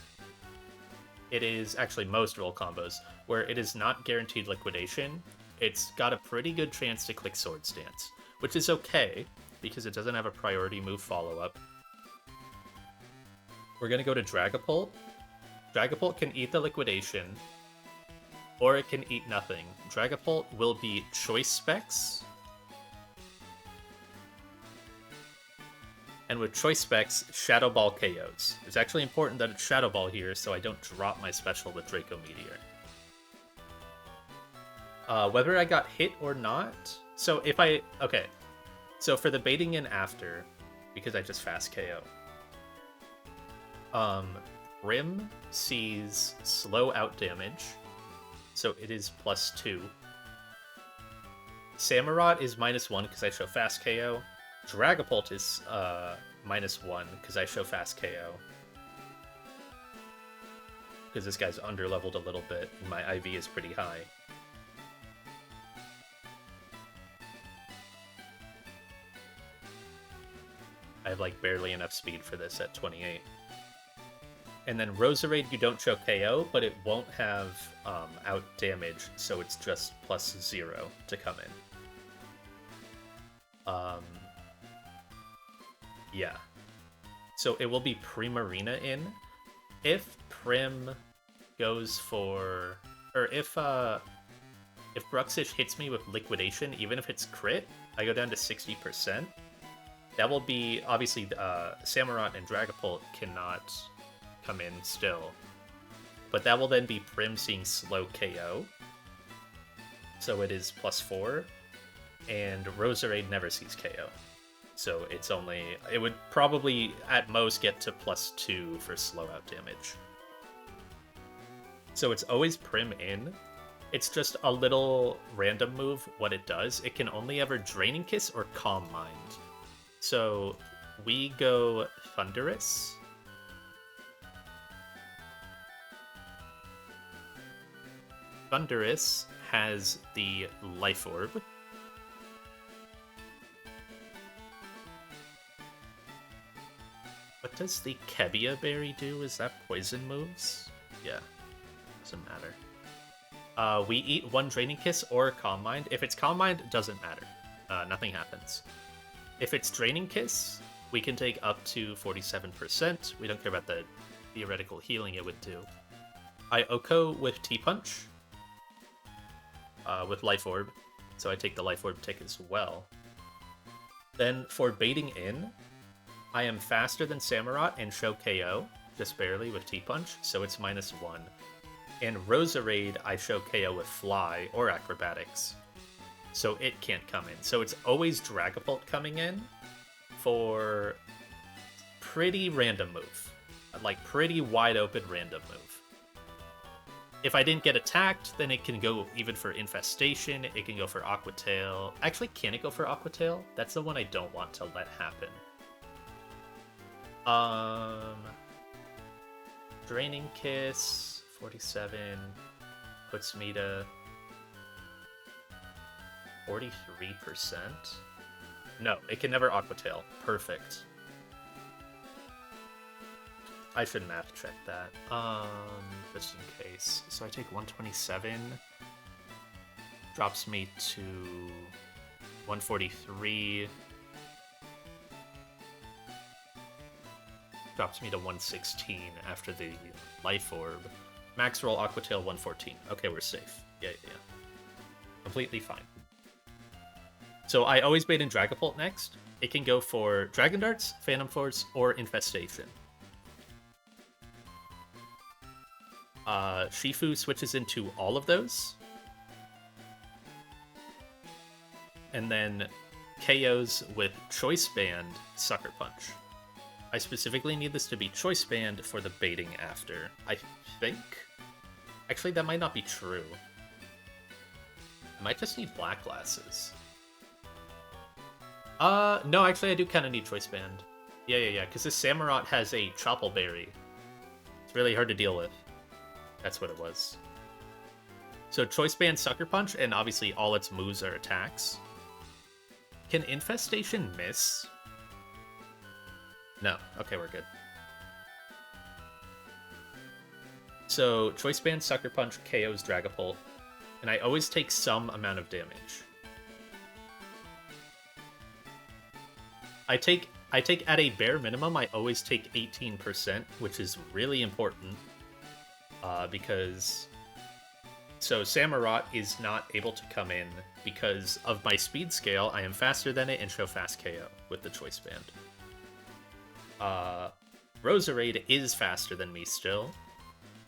it is, actually most roll combos, where it is not guaranteed Liquidation. It's got a pretty good chance to click Sword Stance, which is okay, because it doesn't have a priority move follow-up. We're going to go to Dragapult. Dragapult can eat the Liquidation, or it can eat nothing. Dragapult will be Choice Specs. And with Choice Specs, Shadow Ball KOs. It's actually important that it's Shadow Ball here, so I don't drop my special with Draco Meteor. Whether I got hit or not... So if I... Okay. So for the baiting in after, because I just fast KO... Rim sees slow out damage, so it is +2. Samurott is -1 because I show fast KO. Dragapult is -1 because I show fast KO. Because this guy's underleveled a little bit, and my IV is pretty high. I have like barely enough speed for this at 28. And then Roserade, you don't show KO, but it won't have out damage, so it's just +0 to come in. Yeah. So it will be Primarina in. If Prim goes for... Or if Bruxish hits me with Liquidation, even if it's crit, I go down to 60%. That will be... Obviously, Samurott and Dragapult cannot come in still. But that will then be Prim seeing slow KO. So it is +4. And Roserade never sees KO. So it's only... It would probably, at most, get to +2 for slow out damage. So it's always Prim in. It's just a little random move, what it does. It can only ever Draining Kiss or Calm Mind. So we go Thunderous. Thunderous has the Life Orb. What does the Kebia Berry do? Is that poison moves? Yeah, doesn't matter. We eat one Draining Kiss or Calm Mind. If it's Calm Mind, it doesn't matter. Nothing happens. If it's Draining Kiss, we can take up to 47%. We don't care about the theoretical healing it would do. I Oko with T-Punch. With Life Orb. So I take the Life Orb tick as well. Then for baiting in, I am faster than Samurott and show KO, just barely with T-Punch, so it's -1. And Roserade, I show KO with Fly or Acrobatics, so it can't come in. So it's always Dragapult coming in for pretty random move. Like, pretty wide open random move. If I didn't get attacked, then it can go even for Infestation, it can go for Aqua Tail. Actually, can it go for Aqua Tail? That's the one I don't want to let happen. Draining Kiss, 47, puts me to 43%. No, it can never Aqua Tail. Perfect. I should math check that. Just in case. So I take 127, drops me to 143. Drops me to 116 after the Life Orb. Max roll Aqua Tail 114. Okay, we're safe. Yeah. Completely fine. So I always bait in Dragapult next. It can go for Dragon Darts, Phantom Force, or Infestation. Shifu switches into all of those. And then KOs with Choice Band, Sucker Punch. I specifically need this to be Choice Band for the baiting after. I think... Actually, that might not be true. I might just need black glasses. No, actually I do kind of need Choice Band. Yeah, because this Samurott has a Choppleberry. It's really hard to deal with. That's what it was. So Choice Band, Sucker Punch, and obviously all its moves are attacks. Can Infestation miss? No. Okay, we're good. So Choice Band, Sucker Punch, KOs Dragapult, and I always take some amount of damage. I take at a bare minimum, I always take 18%, which is really important. Because... So Samurott is not able to come in because of my speed scale. I am faster than it and show fast KO with the Choice Band. Roserade is faster than me still,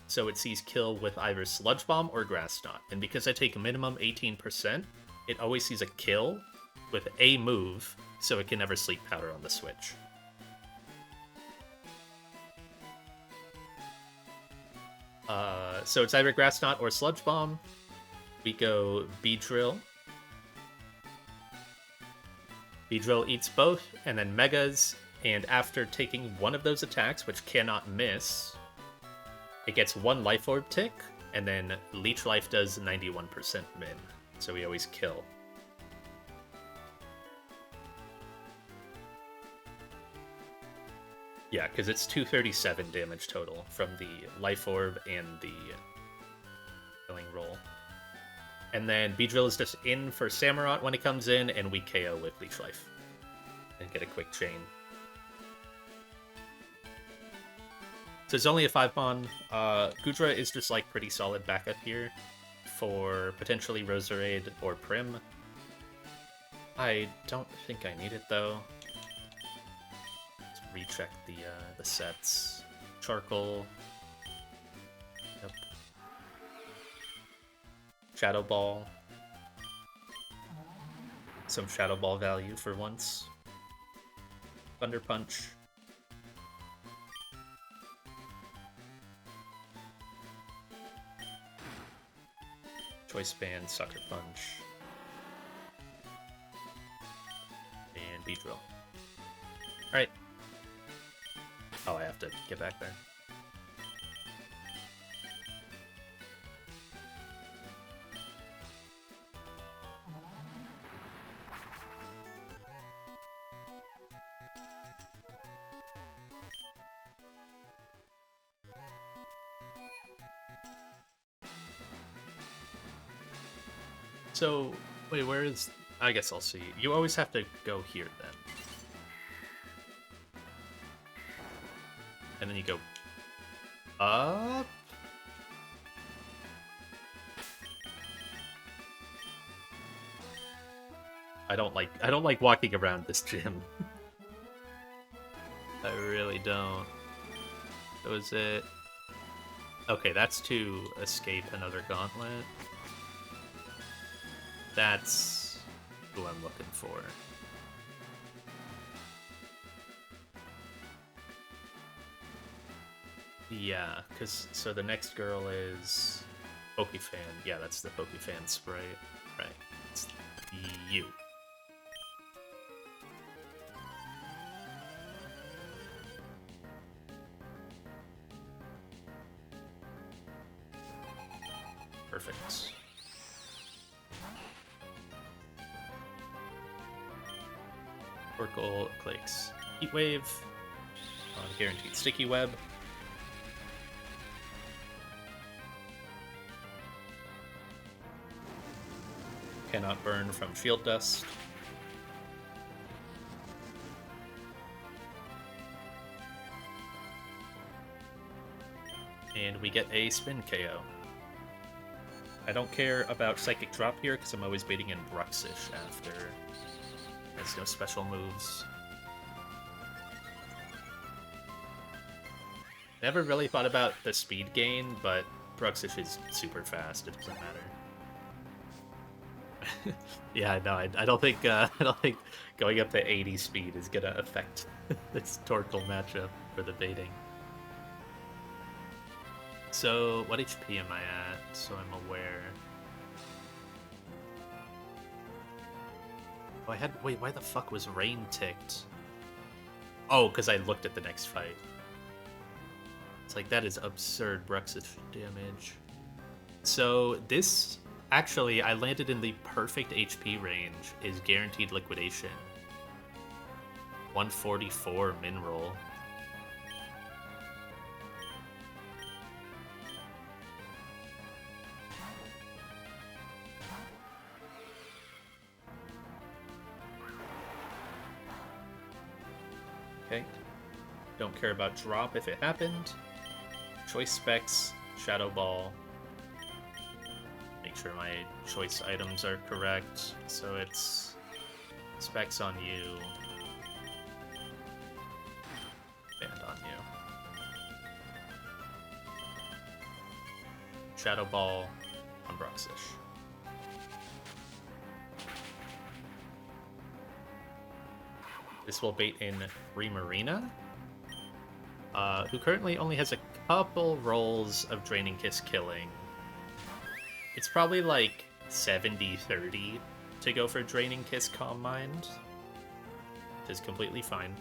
so it sees kill with either Sludge Bomb or Grass Knot. And because I take minimum 18%, it always sees a kill with a move, so it can never Sleep Powder on the switch. So it's either Grass Knot or Sludge Bomb. We go Beedrill. Beedrill eats both, and then Megas, and after taking one of those attacks, which cannot miss, it gets one Life Orb tick, and then Leech Life does 91% min, so we always kill. Yeah, because it's 237 damage total from the Life Orb and the killing roll. And then Beedrill is just in for Samurott when it comes in, and we KO with Leech Life. And get a quick chain. So it's only a 5-mon. Goodra is just like pretty solid backup here for potentially Roserade or Prim. I don't think I need it though. Let's recheck the sets. Charcoal. Yep. Shadow Ball. Some Shadow Ball value for once. Thunder Punch. Choice Band, Sucker Punch. And Beedrill. Alright. Oh, I have to get back there. So, wait, where is... I guess I'll see. You always have to go here, then. And then you go... up? I don't like walking around this gym. I really don't. So is it... Okay, that's to escape another gauntlet. That's who I'm looking for. Yeah, because so the next girl is Pokefan. Yeah, that's the Pokefan spray. Right. It's you. Perfect. Oracle clicks Heat Wave on guaranteed Sticky Web. Cannot burn from Shield Dust. And we get a Spin KO. I don't care about Psychic Drop here because I'm always baiting in Bruxish after. There's no special moves. Never really thought about the speed gain, but Bruxish is super fast. It doesn't matter. Yeah, no, I don't think I don't think going up to 80 speed is gonna affect this Torkoal matchup for the baiting. So, what HP am I at? So I'm aware. Oh, I had... Wait, why the fuck was Rain ticked? Oh, because I looked at the next fight. It's like, that is absurd Bruxish damage. So, this... Actually, I landed in the perfect HP range, is guaranteed liquidation. 144 min roll. Okay. Don't care about drop if it happened. Choice specs, Shadow Ball. Make sure my choice items are correct. So it's specs on you, and on you. Shadow Ball on Bruxish. This will bait in Remarina, who currently only has a couple rolls of Draining Kiss killing. It's probably like 70-30 to go for Draining Kiss Calm Mind. It is completely fine.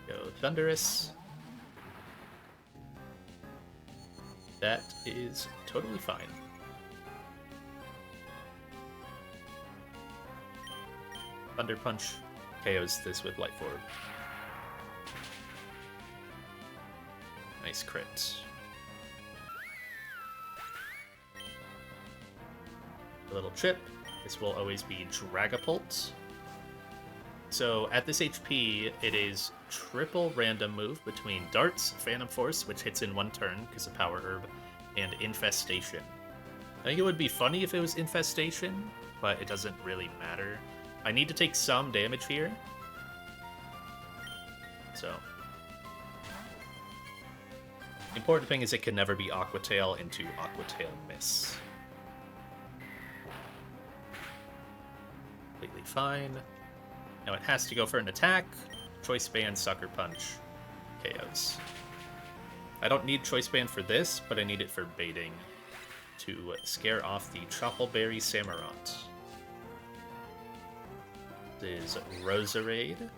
Go Thunderous. That is totally fine. Thunder Punch KOs this with Light Orb. Nice crit. A little chip. This will always be Dragapult. So at this HP, it is triple random move between Darts, Phantom Force, which hits in one turn because of Power Herb, and Infestation. I think it would be funny if it was Infestation, but it doesn't really matter. I need to take some damage here. So. The important thing is it can never be Aqua Tail into Aqua Tail Miss. Completely fine. Now it has to go for an attack. Choice Band, Sucker Punch, KOs. I don't need Choice Band for this, but I need it for baiting to scare off the Choppleberry Samurott. This is Roserade,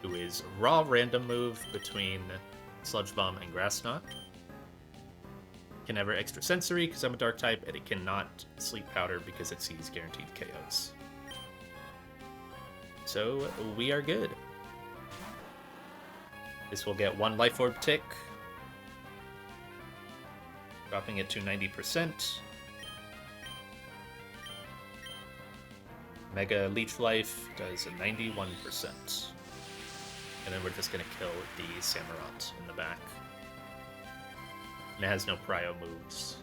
who is raw random move between Sludge Bomb and Grass Knot. Can never extrasensory because I'm a dark type, and it cannot Sleep Powder because it sees guaranteed KOs. So we are good. This will get one Life Orb tick, dropping it to 90%. Mega Leech Life does a 91%. And then we're just going to kill the Samurott in the back. And it has no prio moves.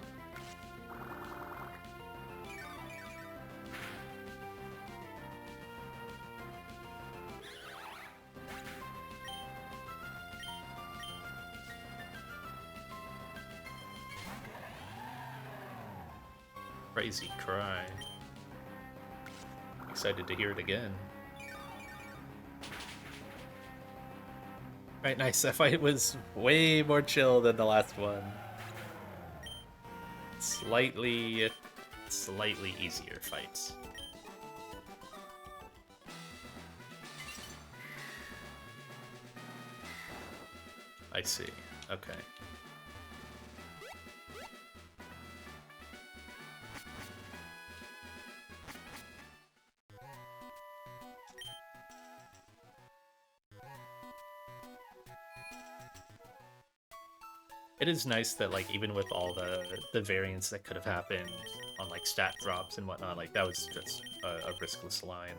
Crazy Cry. Excited to hear it again. Alright, nice. That fight was way more chill than the last one. Slightly easier fights. I see. Okay. It is nice that, like, even with all the variants that could have happened on, like, stat drops and whatnot, like, that was just a riskless line.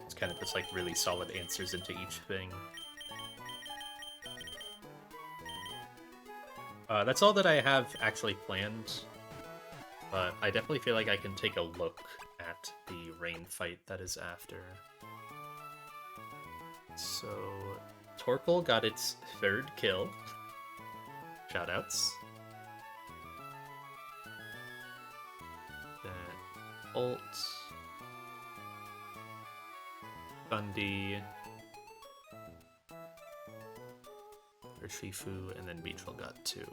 It's kind of just, like, really solid answers into each thing. That's all that I have actually planned, but I definitely feel like I can take a look at the rain fight that is after. So, Torkoal got its third kill. Shoutouts. Then ult. Bundy. Urshifu, and then Beetle got 2.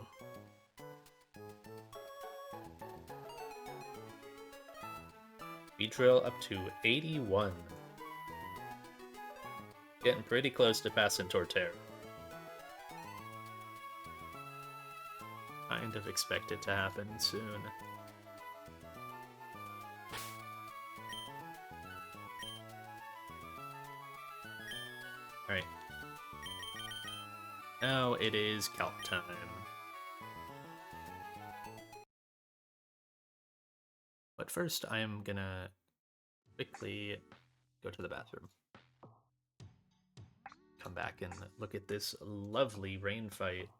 Beedrill up to 81. Getting pretty close to passing Torterra. Kind of expect it to happen soon. Alright. Now it is calc time. But first, I am gonna quickly go to the bathroom. Come back and look at this lovely rain fight.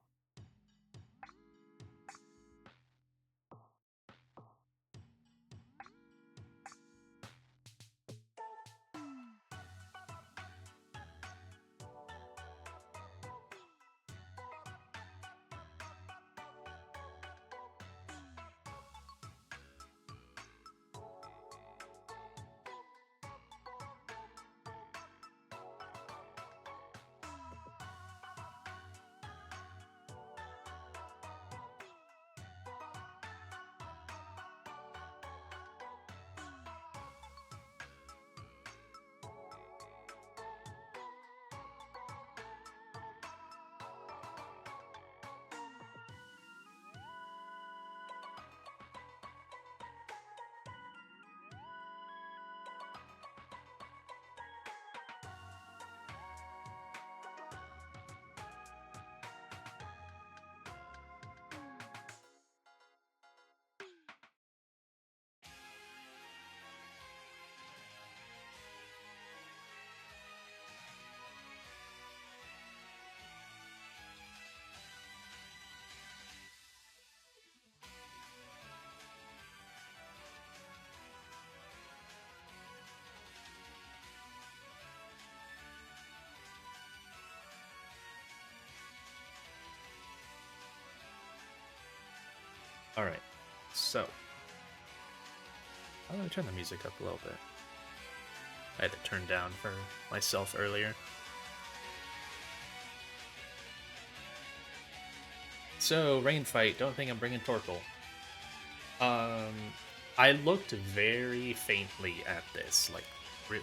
Alright, so. Let me turn the music up a little bit. I had to turn down for myself earlier. So, rain fight. Don't think I'm bringing Torkoal. I looked very faintly at this,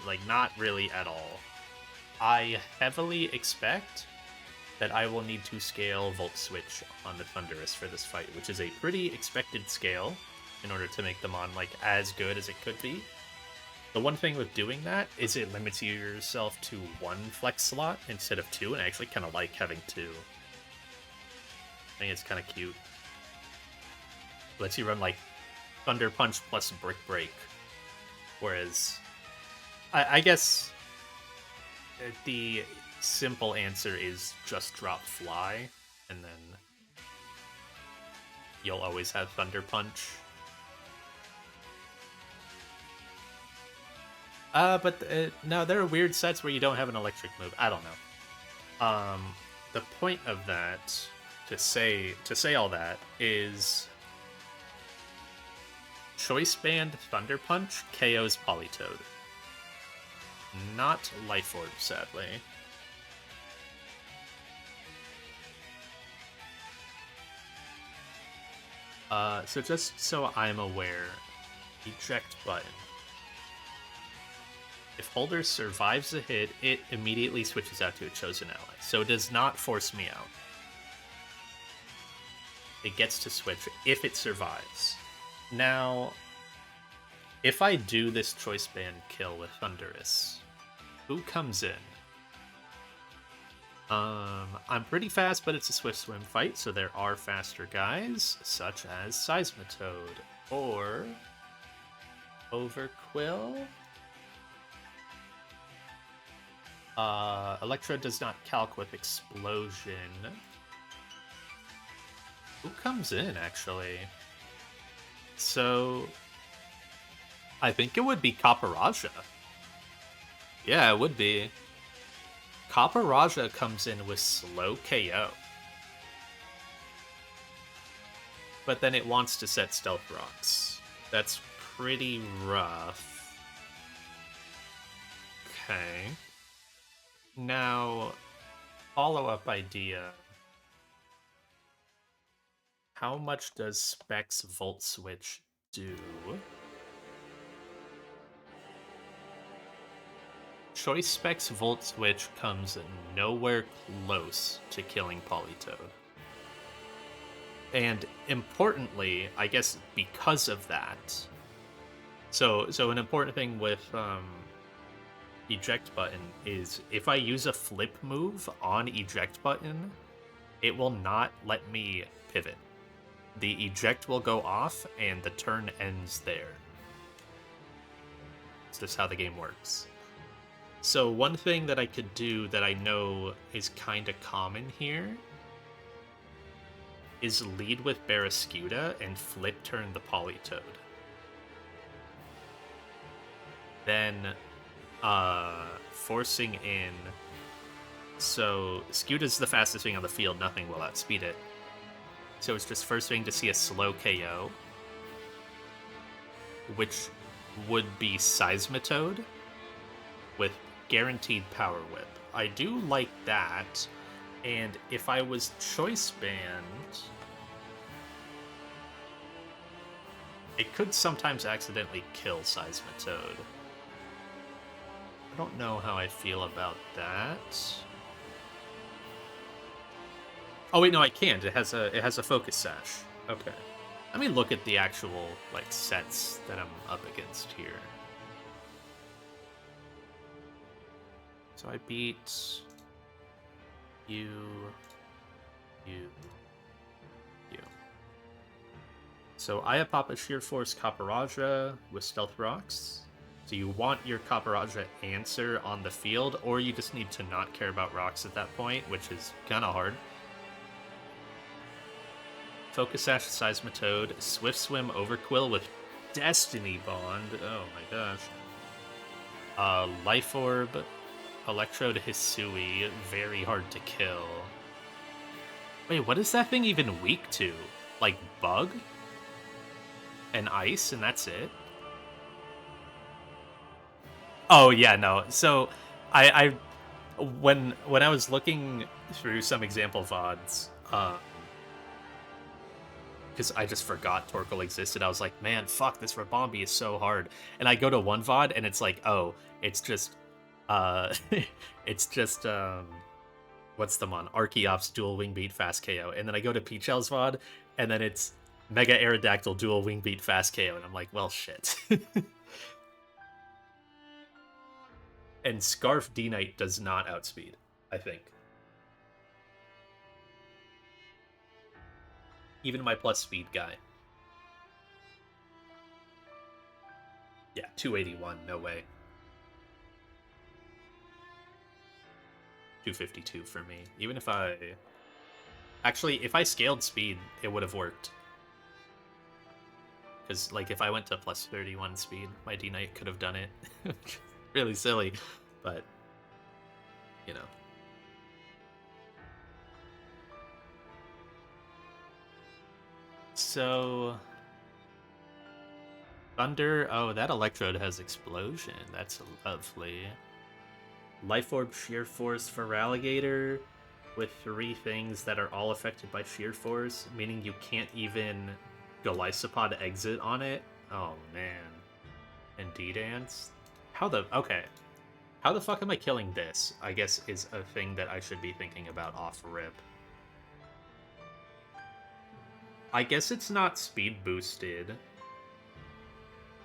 like not really at all. I heavily expect that I will need to scale Volt Switch on the Thunderous for this fight, which is a pretty expected scale in order to make the Mon like as good as it could be. The one thing with doing that is it limits yourself to 1 flex slot instead of 2, and I actually kind of like having 2. I think it's kind of cute. Lets you run like Thunder Punch plus Brick Break, whereas I guess the simple answer is just drop Fly, and then you'll always have Thunder Punch. But no, there are weird sets where you don't have an electric move. I don't know. The point of that, to say all that, is Choice Band Thunder Punch KOs Politoed. Not Life Orb, sadly. So just so I'm aware, eject button. If Holder survives a hit, it immediately switches out to a chosen ally, so it does not force me out. It gets to switch if it survives. Now, if I do this Choice Band kill with Thunderous, who comes in? I'm pretty fast, but it's a swift swim fight, so there are faster guys, such as Seismitoad or Overquill. Electro does not calc with Explosion. Who comes in, actually? So, I think it would be Kaparaja. Yeah, it would be. Kaparaja comes in with slow KO. But then it wants to set Stealth Rocks. That's pretty rough. Okay. Now, follow-up idea. How much does Specs Volt Switch do? Choice Specs Volt Switch comes nowhere close to killing Politoed. And importantly, I guess because of that, so an important thing with eject button is if I use a flip move on eject button, it will not let me pivot. The eject will go off and the turn ends there. It's just how the game works. So one thing that I could do that I know is kind of common here is lead with Barraskewda and flip turn the Politoed. Then forcing in. So Skewda's the fastest thing on the field, nothing will outspeed it. So it's just first thing to see a slow KO, which would be Seismitoad with guaranteed Power Whip. I do like that, and if I was Choice Band, it could sometimes accidentally kill Seismitoad. I don't know how I feel about that. Oh wait, no, I can't. It has a focus sash. Okay. Let me look at the actual like sets that I'm up against here. So I beat you. So Ayapapa Sheer Force Kaparaja with Stealth Rocks. So you want your Kaparaja answer on the field, or you just need to not care about rocks at that point, which is kind of hard. Focus Sash Seismitoad, Swift Swim Overquill with Destiny Bond. Oh my gosh. Life Orb, Electrode Hisui, very hard to kill. Wait, what is that thing even weak to? Like Bug? And Ice, and that's it? Oh yeah, no. So I when I was looking through some example VODs, because I just forgot Torkoal existed. I was like, man, fuck, this Rabombi is so hard. And I go to one VOD and it's like, oh, it's just it's just what's the mon? Archeops dual wing beat fast KO. And then I go to Peachell's VOD and then it's Mega Aerodactyl dual wing beat fast KO, and I'm like, well shit. And Scarf D-Knight does not outspeed, I think. Even my plus speed guy. Yeah, 281, no way. 252 for me. Even if I... Actually, if I scaled speed, it would have worked. Because, like, if I went to plus 31 speed, my D-Knight could have done it. Really silly, but, you know. So... Thunder, oh, that Electrode has Explosion. That's lovely. Life Orb Sheer Force for Alligator with 3 things that are all affected by Sheer Force, meaning you can't even Golisopod exit on it. Oh, man. And D-Dance? How the... Okay. How the fuck am I killing this? I guess is a thing that I should be thinking about off rip. I guess it's not speed boosted.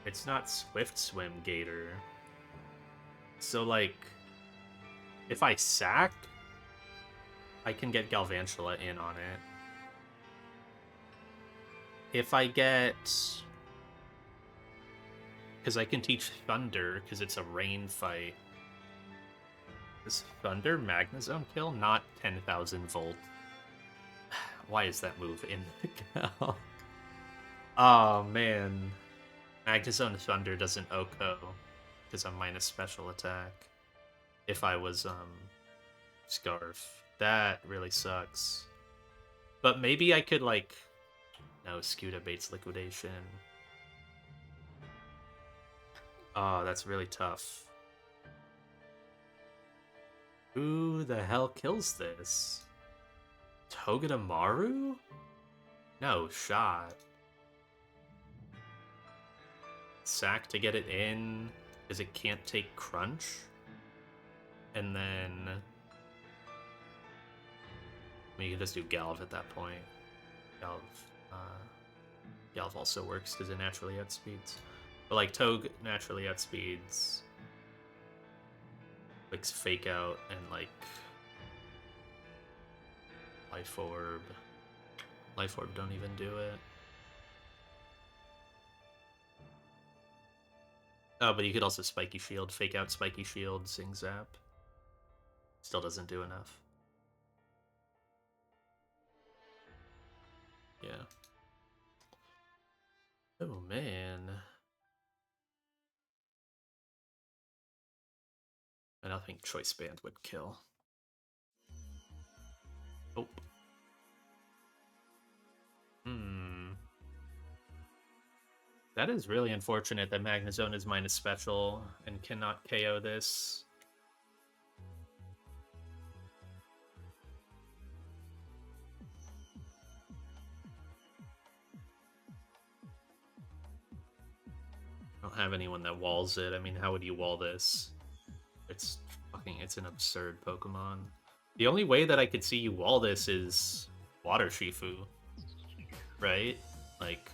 It's not Swift Swim Gator. So, like, if I sack, I can get Galvantula in on it. If I get... Because I can teach Thunder, because it's a rain fight. Is Thunder Magnezone kill? Not 10,000 volt. Why is that move in the cal? Oh, man. Magnezone Thunder doesn't OHKO, because I'm minus special attack. If I was, Scarf. That really sucks. But maybe I could, like... No, Scuda baits liquidation. Oh, that's really tough. Who the hell kills this? Togedemaru? No shot. Sack to get it in, because it can't take crunch. And then... I mean, you can just do Galv at that point. Galv also works because it naturally outspeeds. But like Toge naturally outspeeds. Clicks Fake Out and like Life Orb. Life Orb don't even do it. Oh, but you could also Spiky Shield, Fake Out Spiky Shield, Zing Zap. Still doesn't do enough. Yeah. Oh, man. I don't think Choice Band would kill. Oh. That is really unfortunate that Magnezone is minus special and cannot KO this. I don't have anyone that walls it. I mean, how would you wall this? It's an absurd Pokemon. The only way that I could see you wall this is Water Shifu, right? Like...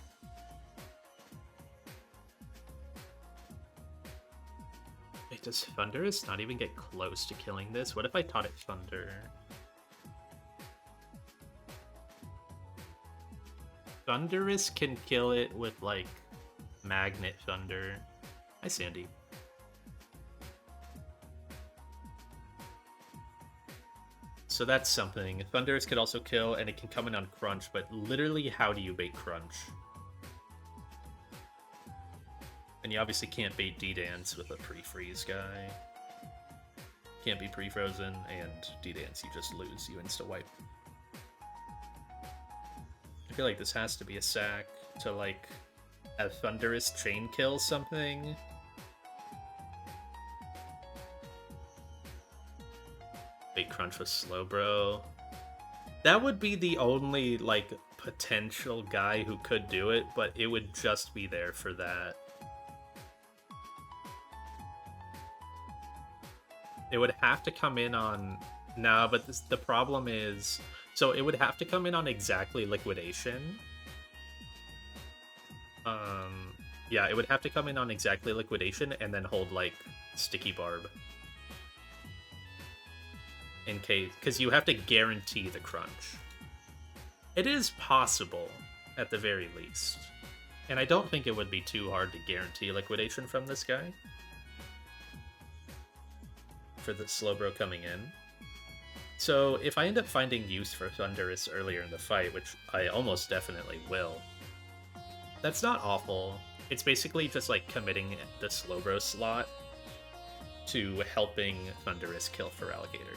Wait, does Thundurus not even get close to killing this? What if I taught it Thunder? Thundurus can kill it with, like, Magnet Thunder. Hi, Sandy. So that's something. Thundurus could also kill, and it can come in on Crunch, but literally, how do you bait Crunch? And you obviously can't bait D-Dance with a pre-freeze guy. Can't be pre-frozen, and D-Dance, you just lose. You insta-wipe. I feel like this has to be a sack to, like, have Thundurus chain kill something. Bait Crunch with Slowbro. That would be the only, like, potential guy who could do it, but it would just be there for that. It would have to come in on... No, but the problem is... So it would have to come in on exactly Liquidation. Yeah, it would have to come in on exactly Liquidation and then hold, like, Sticky Barb. In case... Because you have to guarantee the crunch. It is possible, at the very least. And I don't think it would be too hard to guarantee Liquidation from this guy. For the Slowbro coming in. So if I end up finding use for Thundurus earlier in the fight, which I almost definitely will, that's not awful. It's basically just like committing the Slowbro slot to helping Thundurus kill Feraligatr.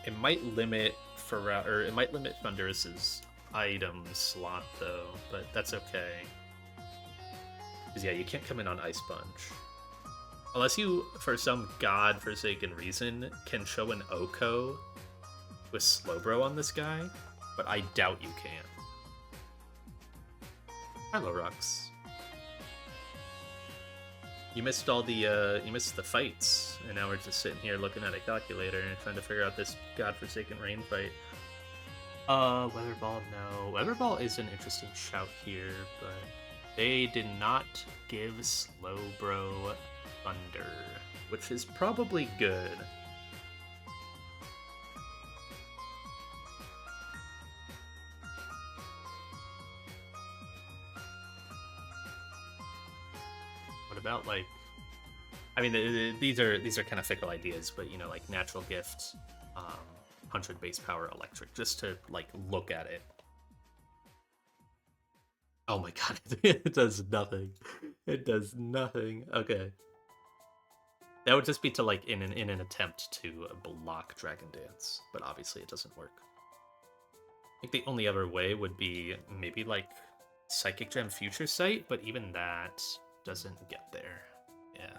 It might limit it might limit Thundurus's item slot though, but that's okay. Because yeah, you can't come in on Ice Punch. Unless you, for some godforsaken reason, can show an Oko with Slowbro on this guy, but I doubt you can. Hello, Rux. You missed all the, you missed the fights, and now we're just sitting here looking at a calculator and trying to figure out this godforsaken rain fight. Weather Ball, no. Weather Ball is an interesting shout here, but they did not give Slowbro Thunder, which is probably good. What about, like, I mean, these are kind of fickle ideas, but you know, like Natural Gift, 100 base power electric, just to like look at it. Oh my god, it does nothing. It does nothing. Okay. That would just be to like in an attempt to block Dragon Dance, but obviously it doesn't work. I think the only other way would be maybe like Psychic Gem Future Sight, but even that doesn't get there. Yeah.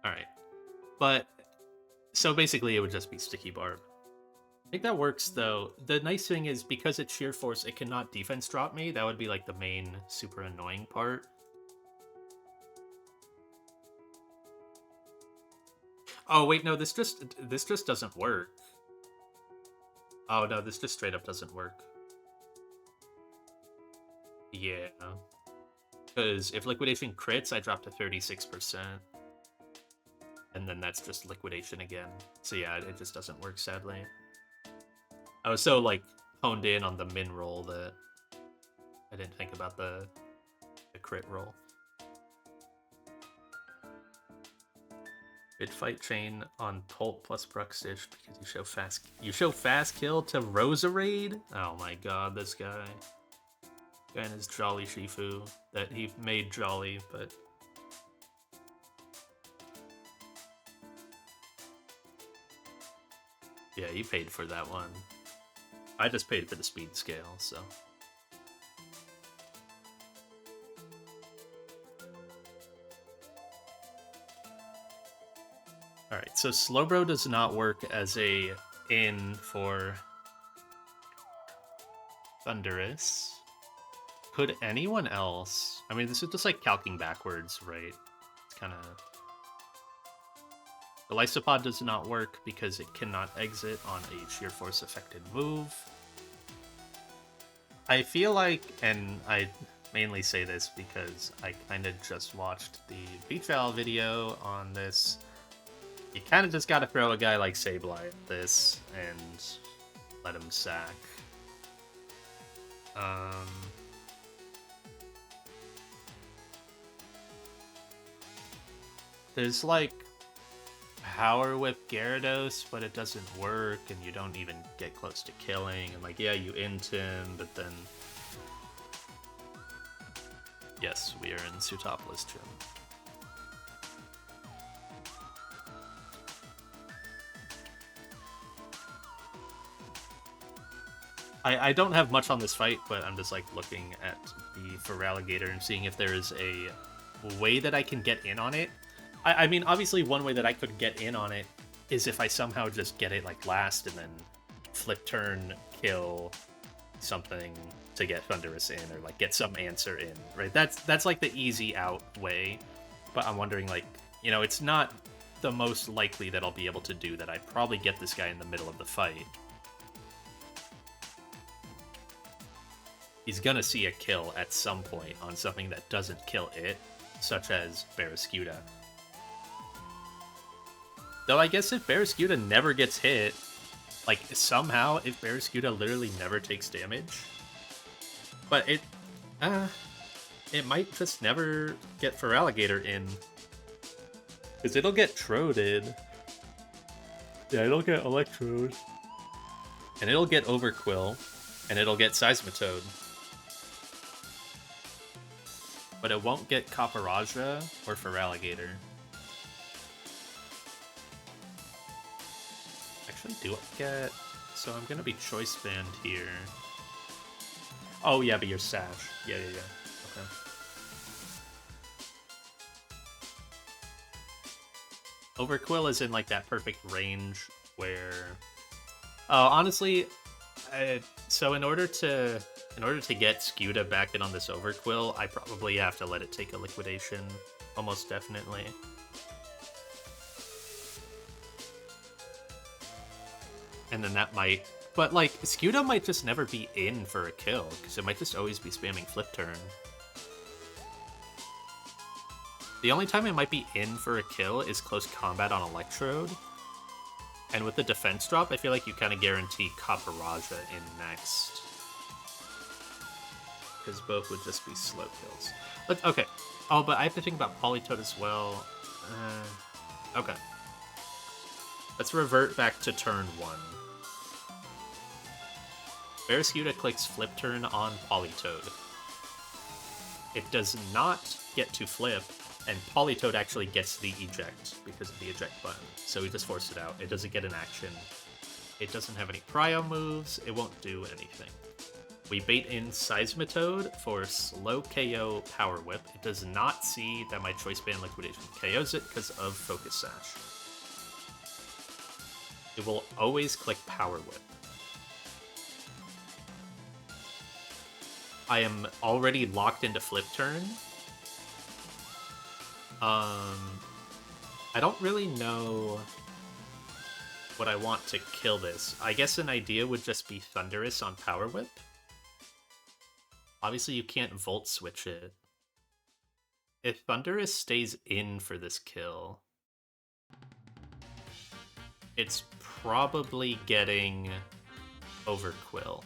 Alright. But, so basically it would just be Sticky Barb. I think that works, though. The nice thing is, because it's Sheer Force, it cannot defense drop me. That would be, like, the main super annoying part. Oh, wait, no, this just doesn't work. Oh, no, this just straight up doesn't work. Yeah. Because if Liquidation crits, I drop to 36%. And then that's just Liquidation again. So yeah, it just doesn't work, sadly. I was so, like, honed in on the min roll that I didn't think about the crit roll. Bid fight chain on Tolt plus Bruxish because you show fast kill to Roserade? Oh my god, this guy. Guy and his Jolly Shifu that he made Jolly, but yeah, you paid for that one. I just paid for the speed scale, so. Alright, so Slowbro does not work as a in for Thunderous. Could anyone else? I mean, this is just like calcing backwards, right? It's kind of... The Lysopod does not work because it cannot exit on a Sheer Force affected move. I feel like, and I mainly say this because I kind of just watched the Beach Owl video on this, you kind of just got to throw a guy like Sableye at this and let him sack. There's like Power Whip Gyarados, but it doesn't work, and you don't even get close to killing. And like, yeah, you int him, but then... Yes, we are in Sootopolis Gym. I don't have much on this fight, but I'm just like looking at the Feraligatr and seeing if there is a way that I can get in on it. I mean, obviously one way that I could get in on it is if I somehow just get it like last and then flip turn, kill something to get Thunderous in, or like get some answer in, right? That's like the easy out way. But I'm wondering, like, you know, it's not the most likely that I'll be able to do that. I'd probably get this guy in the middle of the fight. He's gonna see a kill at some point on something that doesn't kill it, such as Barraskewda. Though I guess if Barraskewda never gets hit, like somehow if Barraskewda literally never takes damage, but it might just never get Feraligatr in, because it'll get Troded. Yeah, it'll get Electrode, and it'll get Overquill, and it'll get Seismitoad. But it won't get Copperajah or Feraligatr. Actually, do I get... So I'm gonna be Choice Band here. Oh yeah, but you're Sash. Yeah. Okay. Overquill is in like that perfect range where... honestly, so in order to get Skewda back in on this Overquill, I probably have to let it take a Liquidation, almost definitely. And then that might... But, like, Skewda might just never be in for a kill, because it might just always be spamming Flip Turn. The only time it might be in for a kill is close combat on Electrode. And with the defense drop, I feel like you kind of guarantee Copperajah in next. Because both would just be slow kills. But, okay. Oh, but I have to think about Politoed as well. Okay. Let's revert back to turn 1. Barraskewda clicks Flip Turn on Politoed. It does not get to flip, and Politoed actually gets the eject because of the eject button. So we just force it out. It doesn't get an action. It doesn't have any prio moves. It won't do anything. We bait in Seismitoad for slow KO Power Whip. It does not see that my Choice Band Liquidation KOs it because of Focus Sash. It will always click Power Whip. I am already locked into Flip Turn. I don't really know what I want to kill this. I guess an idea would just be Thunderous on Power Whip. Obviously, you can't Volt Switch it. If Thunderous stays in for this kill, it's probably getting Overquill.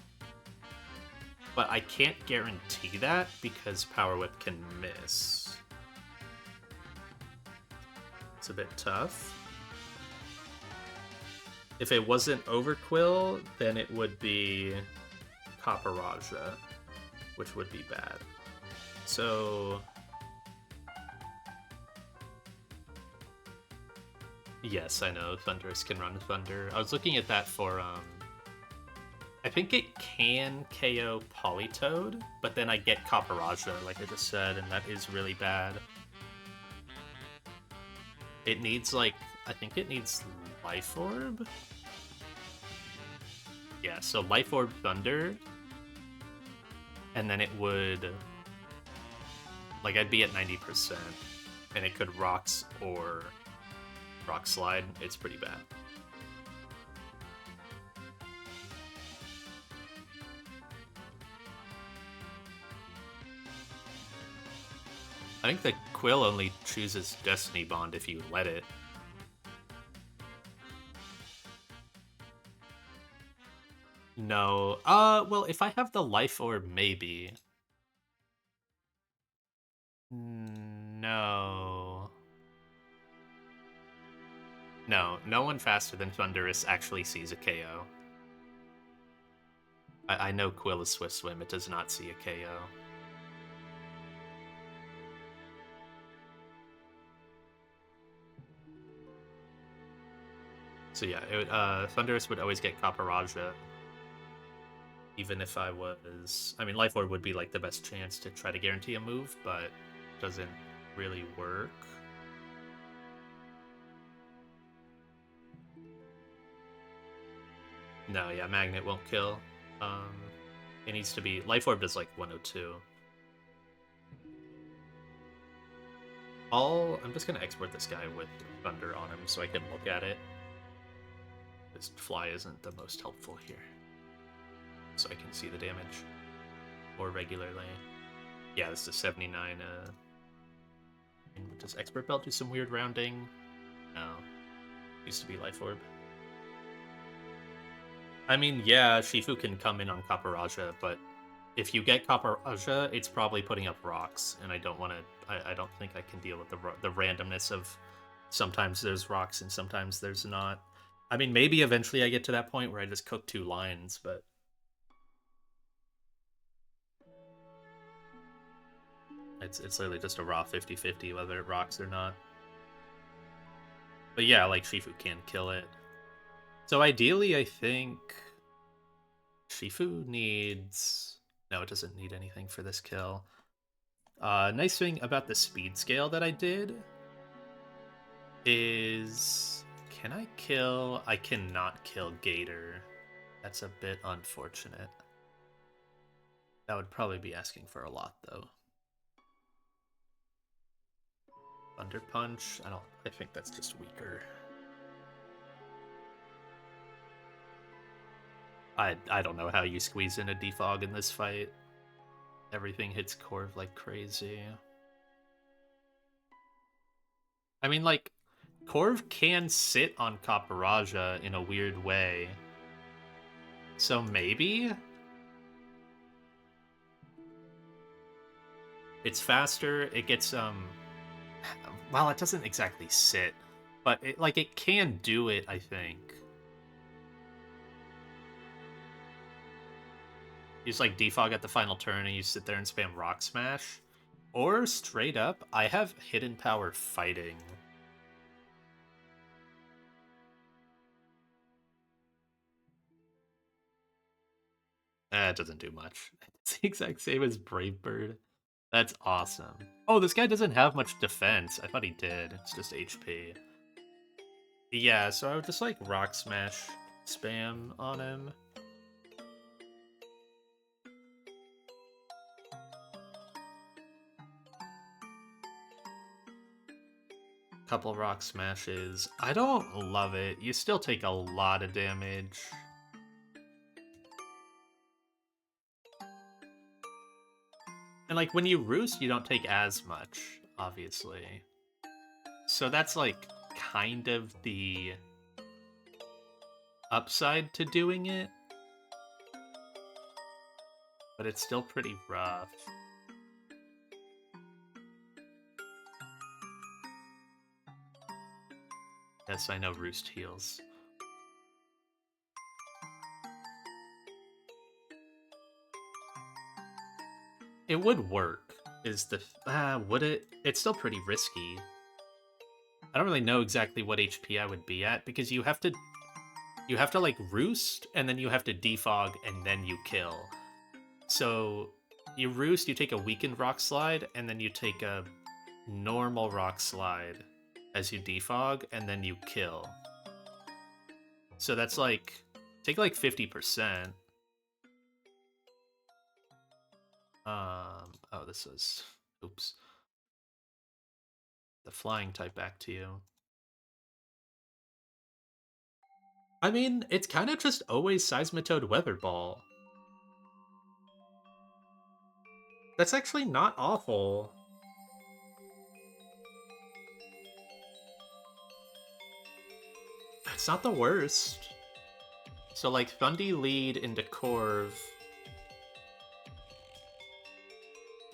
But I can't guarantee that because Power Whip can miss. It's a bit tough. If it wasn't Overquill, then it would be Copperajah, which would be bad. So yes, I know Thunderous can run Thunder. I was looking at that for I think it can KO Politoed, but then I get Copperajah, like I just said, and that is really bad. It needs, like, I think it needs Life Orb? Yeah, so Life Orb Thunder, and then it would, like, I'd be at 90%, and it could Rocks or Rock Slide. It's pretty bad. I think the Quill only chooses Destiny Bond if you let it. No. Well, if I have the Life Orb, maybe. No. No one faster than Thunderous actually sees a KO. I know Quill is Swift Swim, it does not see a KO. So yeah, Thunderous would always get Copperajah. Even if I was... I mean, Life Orb would be like the best chance to try to guarantee a move, but doesn't really work. No, yeah, Magnet won't kill. It needs to be... Life Orb does like 102. I'm just going to export this guy with Thunder on him so I can look at it. This fly isn't the most helpful here. So I can see the damage more regularly. Yeah, this is 79. Does Expert Belt do some weird rounding? No. Used to be Life Orb. I mean, yeah, Shifu can come in on Copperajah, but if you get Copperajah, it's probably putting up rocks, and I don't want to... I don't think I can deal with the randomness of sometimes there's rocks and sometimes there's not. I mean, maybe eventually I get to that point where I just cook 2 lines, but... It's literally just a raw 50-50 whether it rocks or not. But yeah, like, Shifu can kill it. So ideally, I think... Shifu needs... No, it doesn't need anything for this kill. Nice thing about the speed scale that I did is... Can I kill... I cannot kill Gator. That's a bit unfortunate. That would probably be asking for a lot, though. Thunder Punch? I think that's just weaker. I don't know how you squeeze in a defog in this fight. Everything hits Corv like crazy. I mean, like, Corv can sit on Copperajah in a weird way. So maybe? It's faster, it gets, well, it doesn't exactly sit, but it can do it, I think. You just like defog at the final turn and you sit there and spam Rock Smash. Or straight up, I have Hidden Power Fighting. It doesn't do much. It's the exact same as Brave Bird. That's awesome. Oh, this guy doesn't have much defense. I thought he did. It's just HP. Yeah, so I would just like Rock Smash spam on him. Couple Rock Smashes. I don't love it. You still take a lot of damage. And like when you roost, you don't take as much, obviously. So that's like kind of the upside to doing it. But it's still pretty rough. Yes, I know Roost heals. It would work, is the... would it? It's still pretty risky. I don't really know exactly what HP I would be at, because you have to like roost, and then you have to defog, and then you kill. So you roost, you take a weakened rock slide, and then you take a normal rock slide as you defog, and then you kill. So that's like, take like 50%. Oh, this is, oops. The flying type back to you. I mean, it's kind of just always Seismitoad Weather Ball. That's actually not awful. That's not the worst. So like Fundy lead into Corv.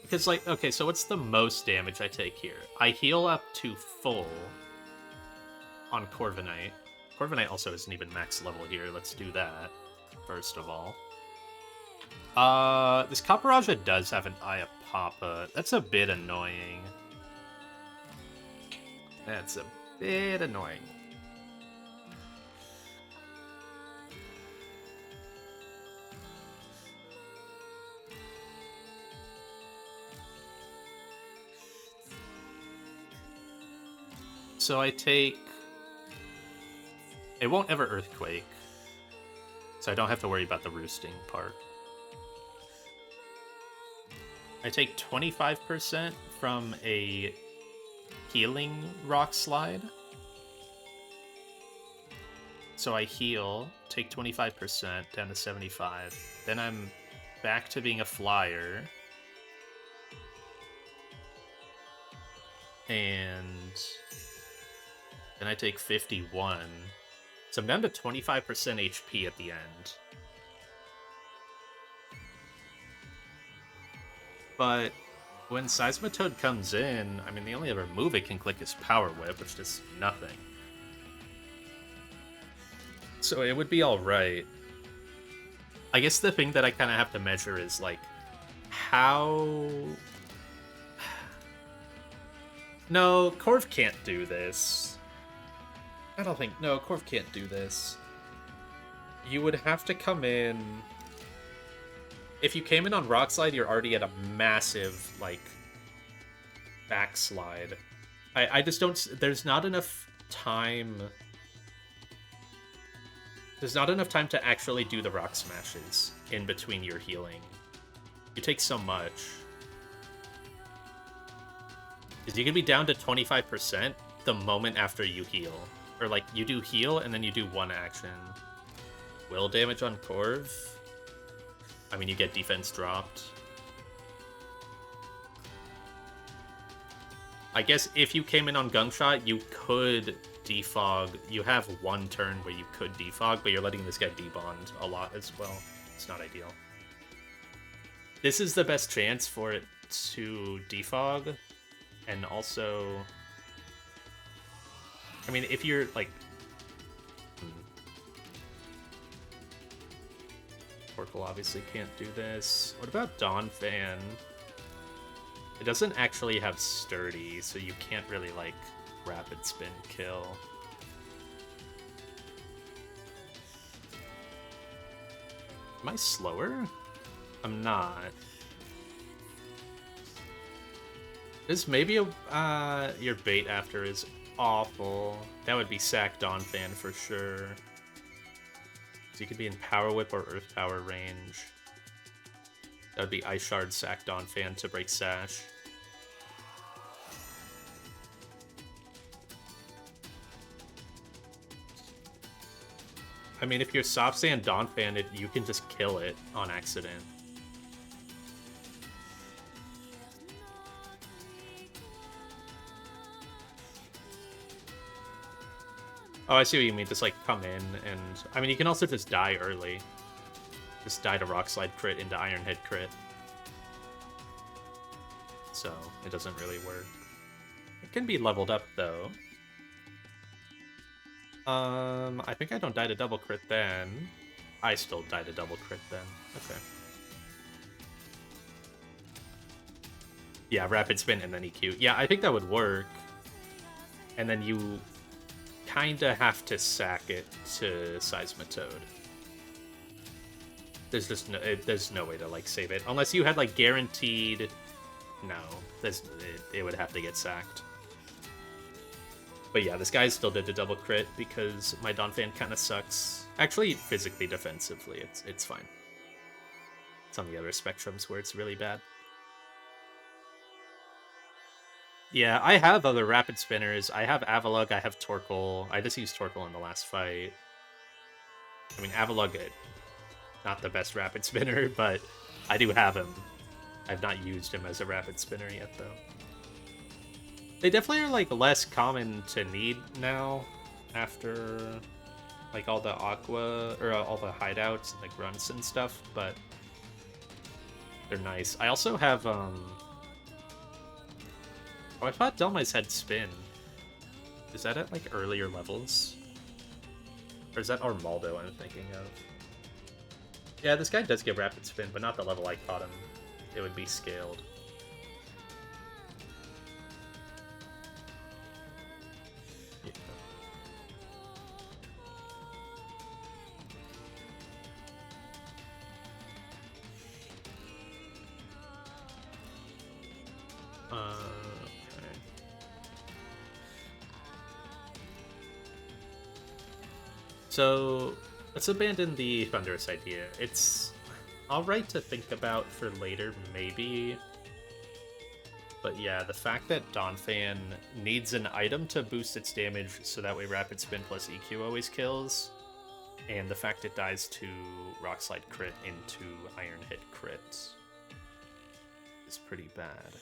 Because like, okay, so what's the most damage I take here? I heal up to full on Corviknight. Corviknight also isn't even max level here. Let's do that, first of all. This Kaparaja does have an Eye of Papa. That's a bit annoying. That's a bit annoying. So I take... It won't ever Earthquake, so I don't have to worry about the roosting part. I take 25% from a healing rock slide. So I heal, take 25% down to 75. Then I'm back to being a flyer. And then I take 51. So I'm down to 25% HP at the end. But when Seismitoad comes in, I mean, the only other move it can click is Power Whip, which does nothing. So it would be alright. I guess the thing that I kind of have to measure is, like, how... No, Corv can't do this. I don't think... No, Corv can't do this. You would have to come in... If you came in on Rock Slide, you're already at a massive, like, backslide. I just don't... There's not enough time... There's not enough time to actually do the Rock Smashes in between your healing. You take so much. Because you can be down to 25% the moment after you heal. Or, like, you do heal, and then you do one action. Will damage on Corv? I mean, you get defense dropped. I guess if you came in on Gungshot, you could defog. You have one turn where you could defog, but you're letting this guy debond a lot as well. It's not ideal. This is the best chance for it to defog, and also... I mean, if you're, like... Torkoal obviously can't do this. What about Donphan? It doesn't actually have Sturdy, so you can't really, like, Rapid Spin kill. Am I slower? I'm not. This maybe your bait after is awful. That would be Sack Donphan for sure. So you could be in Power Whip or Earth Power range. That would be Ice Shard, Sack Donphan to break Sash. I mean, if you're Soft Sand Donphan, you can just kill it on accident. Oh, I see what you mean. Just, like, come in and... I mean, you can also just die early. Just die to Rock Slide crit into Iron Head crit. So, it doesn't really work. It can be leveled up, though. I think I don't die to double crit then. I still die to double crit then. Okay. Yeah, Rapid Spin and then EQ. Yeah, I think that would work. And then you kinda have to sack it to Seismitoad. There's just no, there's no way to, like, save it. Unless you had, like, guaranteed... No, it would have to get sacked. But yeah, this guy still did the double crit because my Donphan kind of sucks. Actually, physically, defensively, it's fine. It's on the other spectrums where it's really bad. Yeah, I have other Rapid Spinners. I have Avalugg, I have Torkoal. I just used Torkoal in the last fight. I mean, Avalugg, not the best Rapid Spinner, but I do have him. I've not used him as a Rapid Spinner yet, though. They definitely are, like, less common to need now after, like, all the Aqua, or all the hideouts and the grunts and stuff, but they're nice. I also have, Oh, I thought Delmice had Spin. Is that at, like, earlier levels? Or is that Armaldo I'm thinking of? Yeah, this guy does get Rapid Spin, but not the level I caught him. It would be scaled. Yeah. Okay. So, let's abandon the Thunderous idea. It's alright to think about for later, maybe. But yeah, the fact that Donphan needs an item to boost its damage so that way Rapid Spin plus EQ always kills, and the fact it dies to Rock Slide crit into Iron Hit crit is pretty bad.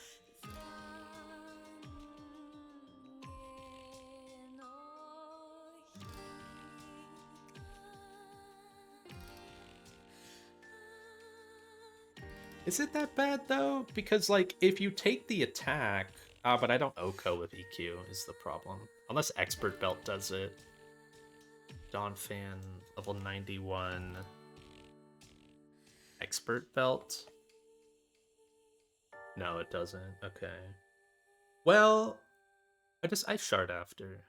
Is it that bad, though? Because, like, if you take the attack... but I don't OHKO with EQ is the problem. Unless Expert Belt does it. Donphan, level 91. Expert Belt? No, it doesn't. Okay. Well, I shard after.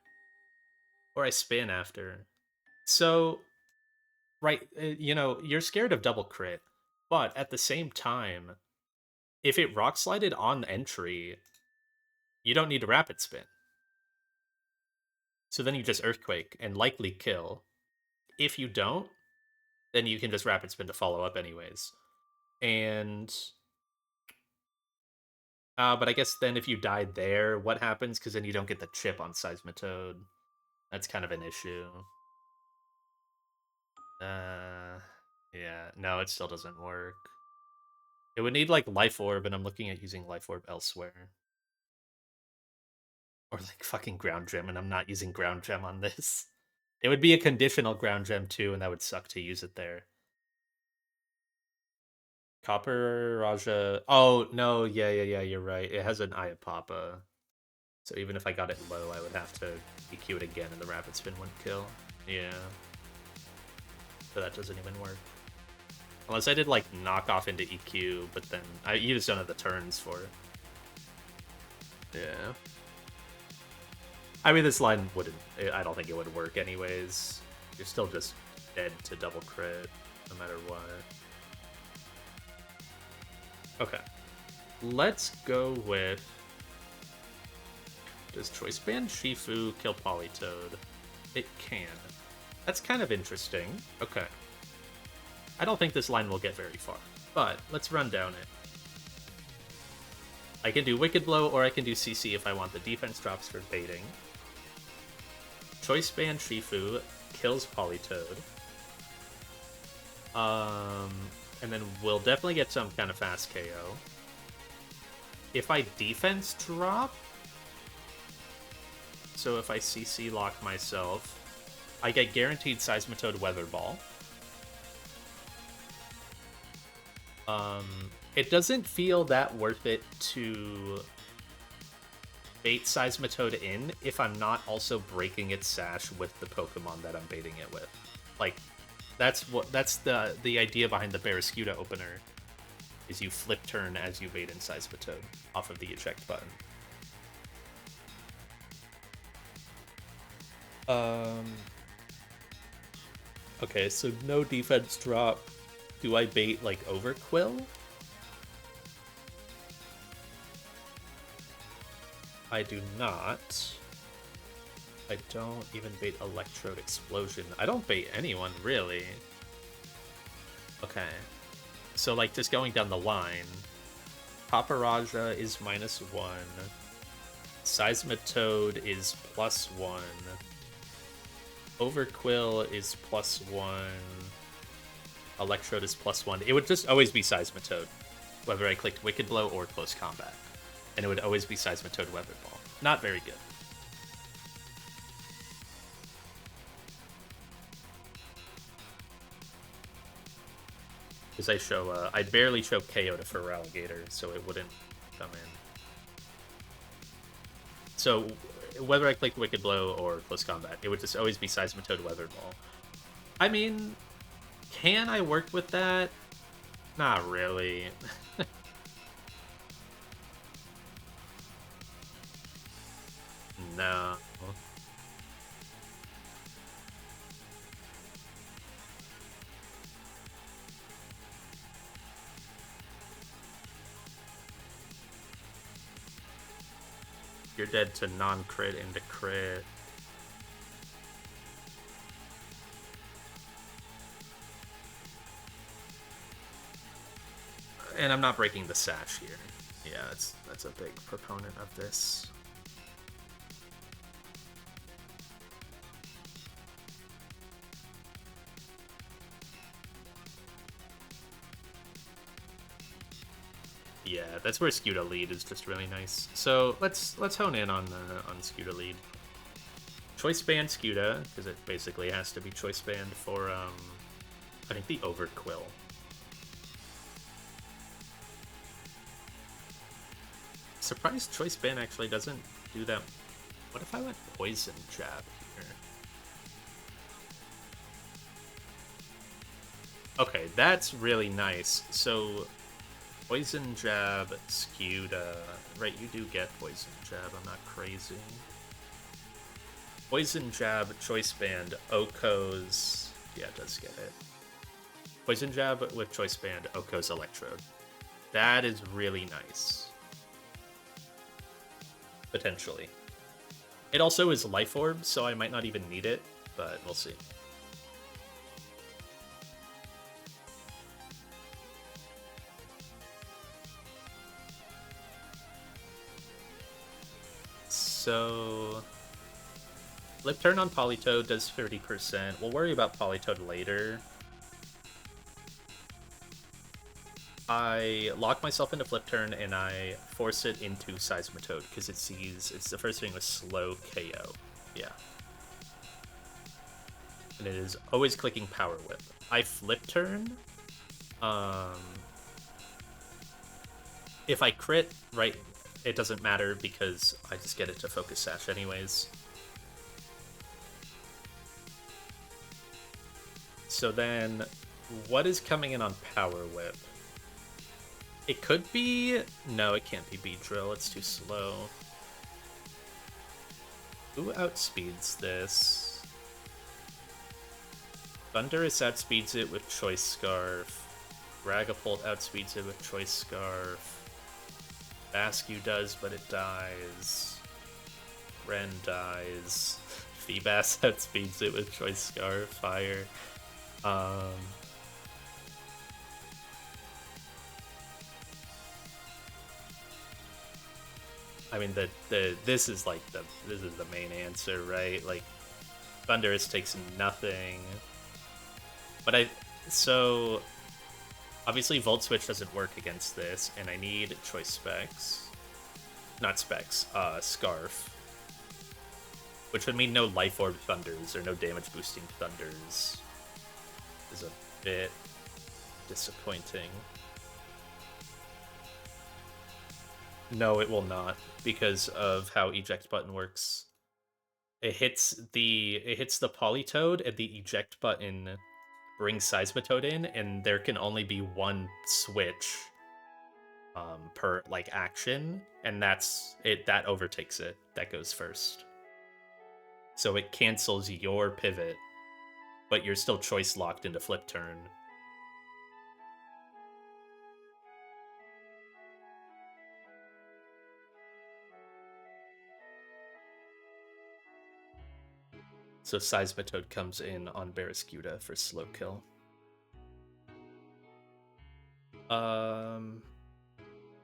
Or I spin after. So, right, you know, you're scared of double crit. But at the same time, if it rock slided on entry, you don't need a Rapid Spin. So then you just Earthquake and likely kill. If you don't, then you can just Rapid Spin to follow up anyways. And... but I guess then if you died there, what happens? Because then you don't get the chip on Seismitoad. That's kind of an issue. Yeah. No, it still doesn't work. It would need, like, Life Orb, and I'm looking at using Life Orb elsewhere. Or, like, fucking Ground Gem, and I'm not using Ground Gem on this. It would be a conditional Ground Gem, too, and that would suck to use it there. Copper, Raja... Oh, no, yeah, you're right. It has an Ayapapa. So even if I got it low, I would have to EQ it again, and the Rapid Spin wouldn't kill. Yeah. So that doesn't even work. Unless I did, like, knock off into EQ, but then you just don't have the turns for it. Yeah. I mean, this line wouldn't... I don't think it would work anyways. You're still just dead to double crit, no matter what. Okay. Let's go with... Does Choice Band Shifu kill Politoed? It can. That's kind of interesting. Okay. I don't think this line will get very far, but let's run down it. I can do Wicked Blow, or I can do CC if I want the defense drops for baiting. Choice Band Shifu kills Politoed. And then we'll definitely get some kind of fast KO. If I defense drop, so if I CC lock myself, I get guaranteed Seismitoad Weather Ball. It doesn't feel that worth it to bait Seismitoad in if I'm not also breaking its sash with the Pokemon that I'm baiting it with. Like, that's the idea behind the Barraskewda opener, is you flip turn as you bait in Seismitoad off of the eject button. Okay, so no defense drop. Do I bait, like, Overquill? I do not. I don't even bait Electrode Explosion. I don't bait anyone, really. Okay. So, like, just going down the line. Paparaja is -1. Seismitoad is +1. Overquill is +1. Electrode is +1. It would just always be Seismitoad, whether I clicked Wicked Blow or Close Combat. And it would always be Seismitoad Weather Ball. Not very good. Because I barely show KO to Feraligatr, so it wouldn't come in. So, whether I clicked Wicked Blow or Close Combat, it would just always be Seismitoad Weather Ball. I mean, can I work with that? Not really. No. You're dead to non-crit into crit. And I'm not breaking the sash here. Yeah, that's a big proponent of this. Yeah, that's where Scooter lead is just really nice. So let's hone in on Scooter lead. Choice band Scooter, because it basically has to be choice band for I think the Overquill. Surprised choice band actually doesn't do that. What if I went poison jab here? Okay, that's really nice. So poison jab, Scooter. Right, you do get poison jab. I'm not crazy. Poison jab, choice band, Oko's. Yeah, it does get it. Poison jab with choice band, Oko's Electrode. That is really nice. Potentially. It also is Life Orb, so I might not even need it, but we'll see. So flip turn on Politoed does 30%. We'll worry about Politoed later. I lock myself into flip turn and I force it into Seismitoad because it sees it's the first thing with slow KO. Yeah. And it is always clicking Power Whip. I flip turn. If I crit, right, it doesn't matter because I just get it to focus sash anyways. So then What is coming in on Power Whip? It could be... No, it can't be Beat Drill. It's too slow. Who outspeeds this? Thunderous outspeeds it with Choice Scarf. Ragapult outspeeds it with Choice Scarf. Bascu does, but it dies. Ren dies. Feebas outspeeds it with Choice Scarf. Fire. I mean, this is like this is the main answer, right? Like, Thunderous takes nothing. But so obviously Volt Switch doesn't work against this, and I need Choice Specs. Not Specs, Scarf. Which would mean no Life Orb Thunders or no damage boosting Thunders. Is a bit disappointing. No, it will not, because of how eject button works. It hits the Polytoad, and the eject button brings Seismitoad in, and there can only be one switch per like action, and that's it. That overtakes it. That goes first. So it cancels your pivot, but you're still choice locked into flip turn. So Seismitoad comes in on Barraskewda for slow kill.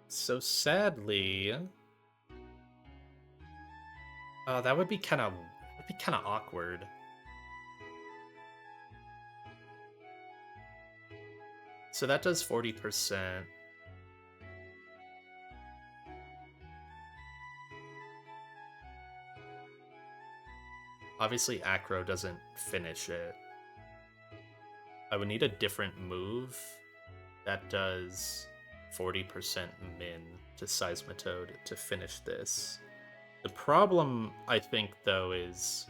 So sadly, that would be kind of awkward. So that does 40%. Obviously, Acro doesn't finish it. I would need a different move that does 40% min to Seismitoad to finish this. The problem, I think, though, is...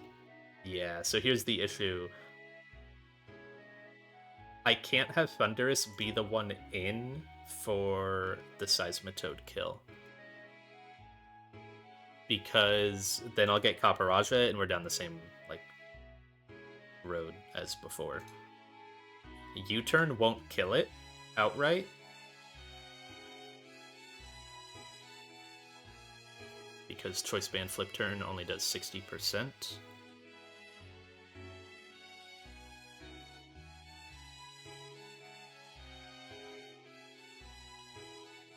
Yeah, so here's the issue. I can't have Thundurus be the one in for the Seismitoad kill. Because then I'll get Caparajah and we're down the same, like, road as before. U-turn won't kill it outright. Because Choice Band Flip Turn only does 60%.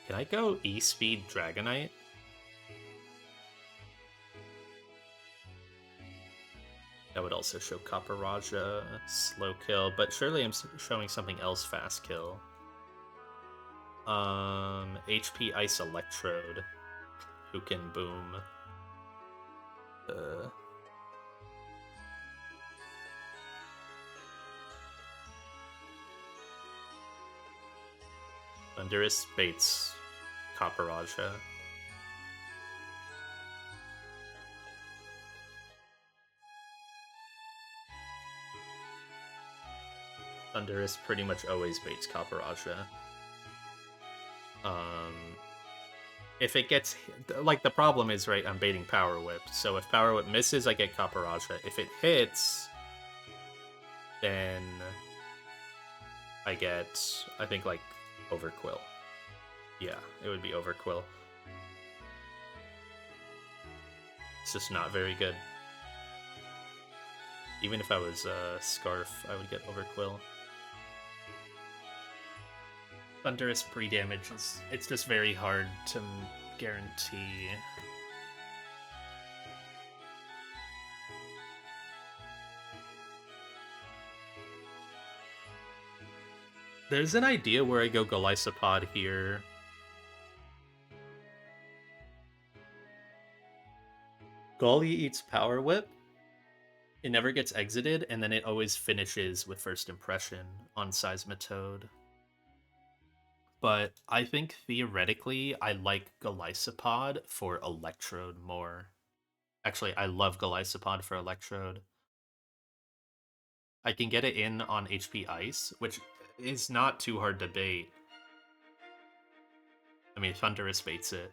Can I go E-Speed Dragonite? That would also show Caparajah, slow kill, but surely I'm showing something else fast kill. HP Ice Electrode, who can boom. Thunderous baits Caparajah. Thunderous pretty much always baits Caparajah. If it gets... Like, the problem is, right, I'm baiting Power Whip. So if Power Whip misses, I get Caparajah. If it hits, then I get, I think, like, Overquill. Yeah, it would be Overquill. It's just not very good. Even if I was Scarf, I would get Overquill. Thunderous pre-damage is... It's just very hard to guarantee. There's an idea where I go Golisopod here. Golly eats Power Whip. It never gets exited, and then it always finishes with First Impression on Seismitoad. But I think theoretically I like Golisopod for Electrode more. Actually, I love Golisopod for Electrode. I can get it in on HP Ice, which is not too hard to bait. I mean, Thunderous baits it.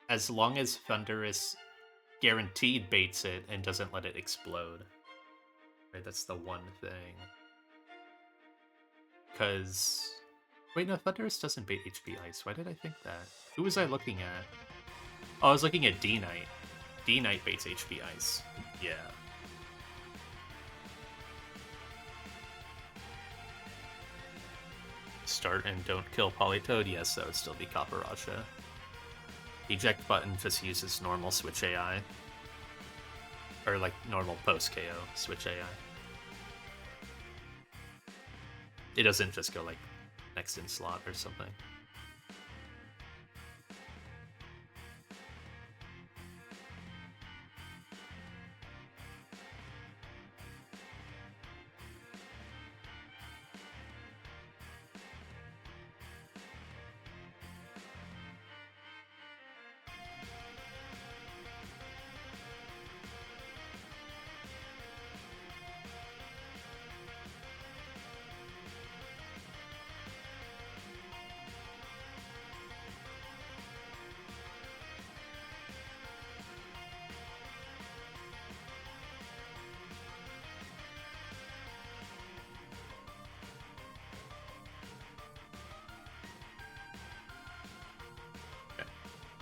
As long as Thunderous guaranteed baits it and doesn't let it explode. Right, that's the one thing. Because... Wait, no, Thunderous doesn't bait HP Ice. Why did I think that? Who was I looking at? Oh, I was looking at D-Knight. D-Knight baits HP Ice. Yeah. Start and don't kill Politoed? Yes, that would still be Kaparaja. Eject button just uses normal switch AI. Or like normal post KO switch AI. It doesn't just go like next in slot or something.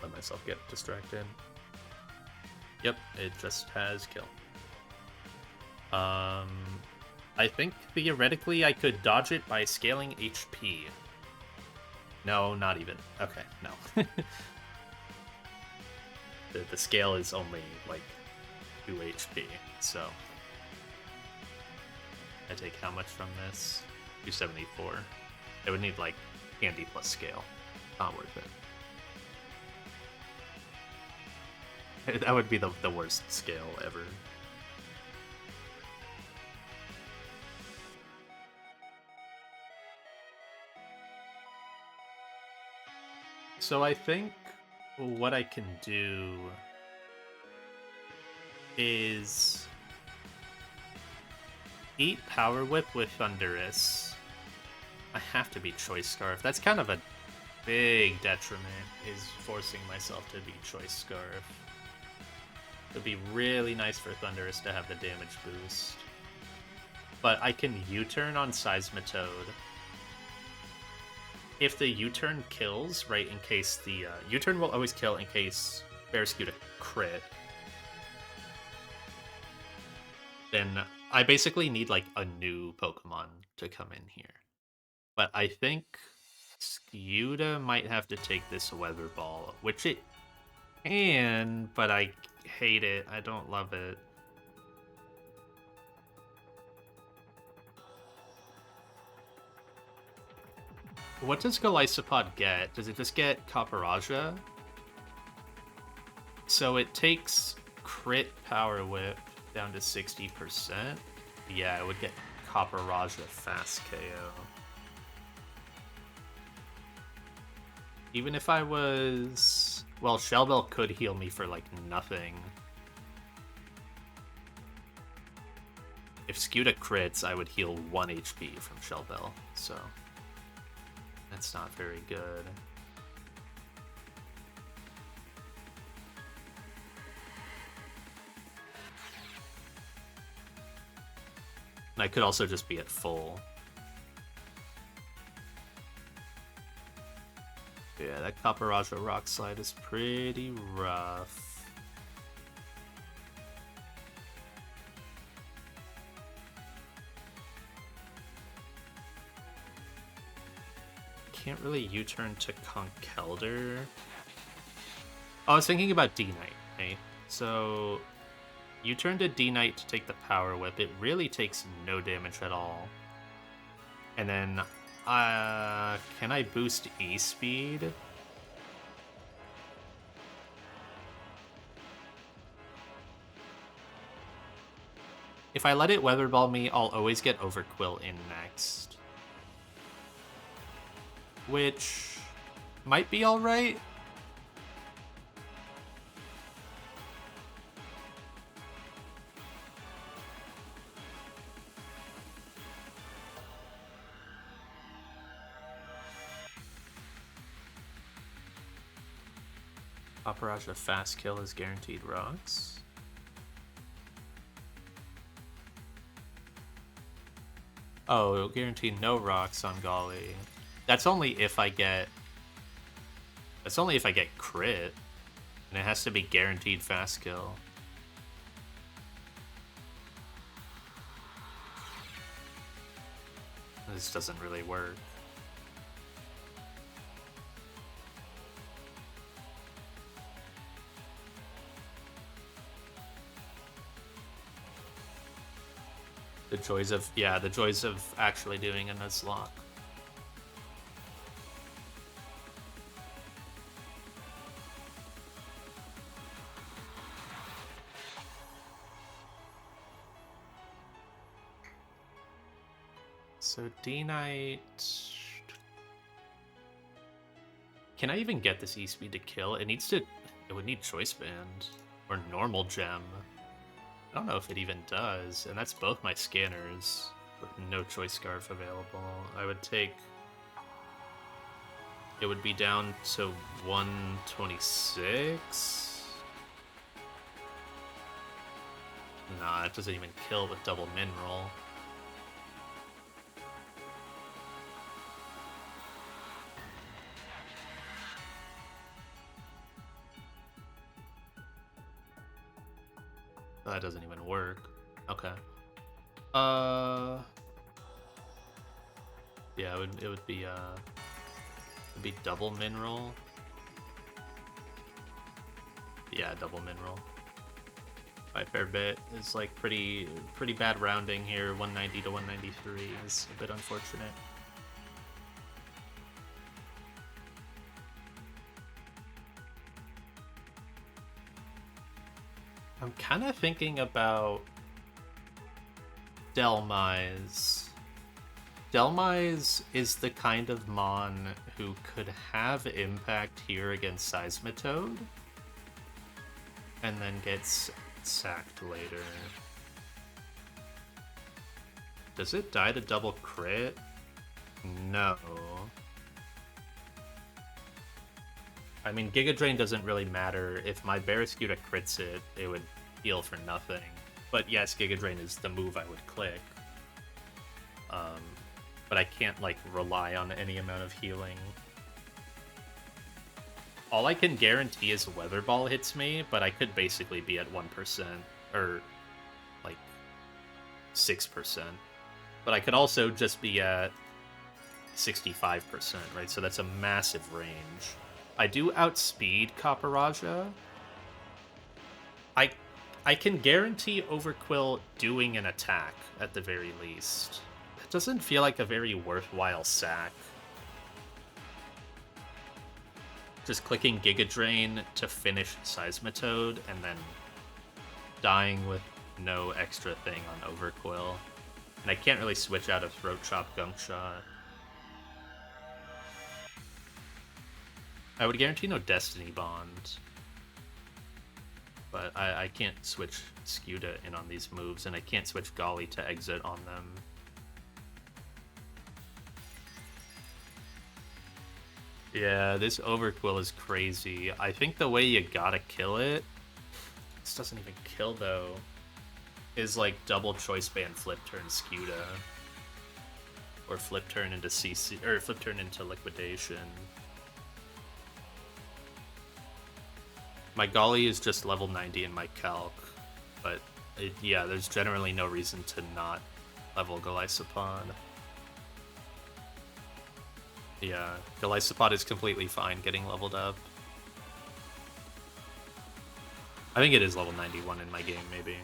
Let myself get distracted. Yep, it just has kill. I think theoretically I could dodge it by scaling HP. No, not even. Okay, no. the scale is only like 2 HP, so I take how much from this? 274. It would need like candy plus scale. Not worth it. That would be the worst scale ever. So I think what I can do is eat Power Whip with Thunderous. I have to be Choice Scarf. That's kind of a big detriment, is forcing myself to be Choice Scarf. It would be really nice for Thunderous to have the damage boost. But I can U-turn on Seismitoad. If the U-turn kills, right, in case the... U-turn will always kill in case Barraskewda crit. Then I basically need, like, a new Pokemon to come in here. But I think Skewda might have to take this Weather Ball, which it can, but I hate it. I don't love it. What does Golisopod get? Does it just get Kaparaja? So it takes crit Power Whip down to 60%. Yeah, it would get Kaparaja fast KO. Even if I was... Well, Shell Bell could heal me for, like, nothing. If Skewda crits, I would heal 1 HP from Shell Bell, so... That's not very good. And I could also just be at full. Yeah, that Kaparaja Rock Slide is pretty rough. Can't really U-turn to Conkeldurr. Oh, I was thinking about D-Knight, right? So, U-turn to D-Knight to take the Power Whip. It really takes no damage at all. And then, can I boost E-Speed? If I let it Weather Ball me, I'll always get Overquill in next. Which might be alright. Paparaja fast kill is guaranteed rocks. Oh, guaranteed no rocks on Golly. That's only if I get... That's only if I get crit. And it has to be guaranteed fast kill. This doesn't really work. The joys of, yeah, the joys of actually doing a Nuzlocke. So D-Knight... Can I even get this E-Speed to kill? It needs to... It would need Choice Band. Or Normal Gem. I don't know if it even does. And that's both my scanners. With no Choice Scarf available. I would take... It would be down to 126? Nah, it doesn't even kill with double mineral. That doesn't even work. Okay. Yeah, it would be double mineral. Yeah, double mineral. By a fair bit. It's like pretty bad rounding here. 190 to 193 is a bit unfortunate. I'm kind of thinking about Delmise. Delmise is the kind of Mon who could have impact here against Seismitoad, and then gets sacked later. Does it die to double crit? No. I mean, Giga Drain doesn't really matter. If my Barraskewda crits it, it would heal for nothing. But yes, Giga Drain is the move I would click. But I can't, like, rely on any amount of healing. All I can guarantee is Weather Ball hits me, but I could basically be at 1%, or, like, 6%. But I could also just be at 65%, right? So that's a massive range. I do outspeed Paparaja. I can guarantee Overquill doing an attack, at the very least. That doesn't feel like a very worthwhile sack. Just clicking Giga Drain to finish Seismitoad, and then dying with no extra thing on Overquill. And I can't really switch out of Throat Chop Gunk Shot. I would guarantee no Destiny Bond. But I can't switch Skewda in on these moves, and I can't switch Golly to exit on them. Yeah, this Overquill is crazy. I think the way you gotta kill it... This doesn't even kill, though. Is like double Choice Band Flip Turn Skewda. Or Flip Turn into CC... Or Flip Turn into Liquidation. My Golly is just level 90 in my Calc, but yeah, there's generally no reason to not level Golisopod. Yeah, Golisopod is completely fine getting leveled up. I think it is level 91 in my game, maybe.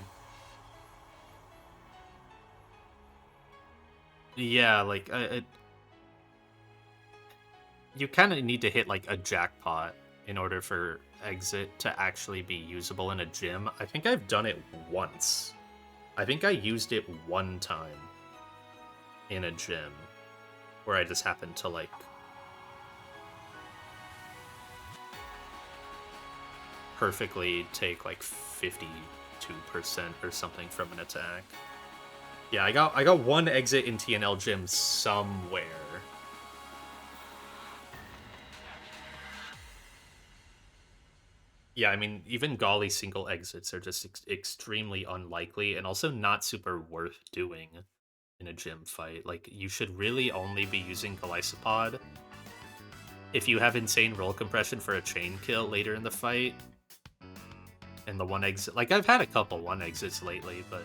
Yeah, like, you kind of need to hit, like, a jackpot in order for exit to actually be usable in a gym. I think I've done it once. I think I used it one time in a gym where I just happened to, like, perfectly take, like, 52% or something from an attack. Yeah, I got one exit in TNL gym somewhere. Yeah, I mean, even Golly single exits are just extremely unlikely and also not super worth doing in a gym fight. Like, you should really only be using Galisopod if you have insane roll compression for a chain kill later in the fight. And the one exit, like, I've had a couple one exits lately, but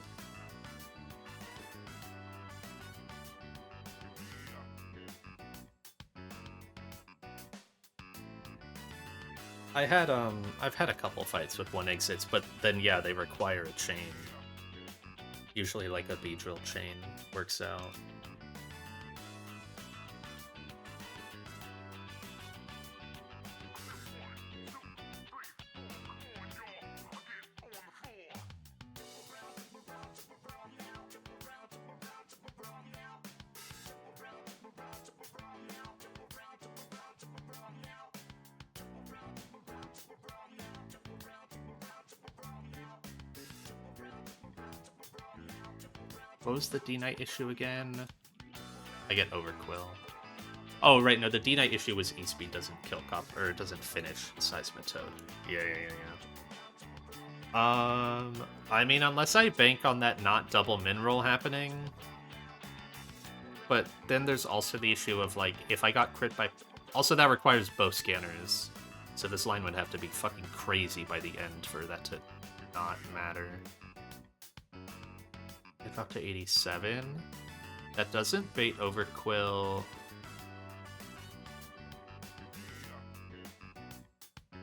I've had a couple fights with one exits, but then yeah, they require a chain. Usually like a Beedrill chain works out. What was the D-Knight issue again? I get Overquill. Oh, right, no, the D-Knight issue was E-Speed doesn't kill or doesn't finish Seismitoad. Yeah. I mean, unless I bank on that not double min roll happening. But then there's also the issue of, like, if I got crit by... Also, that requires both scanners. So this line would have to be fucking crazy by the end for that to not matter. It dropped to 87. That doesn't bait Overquill.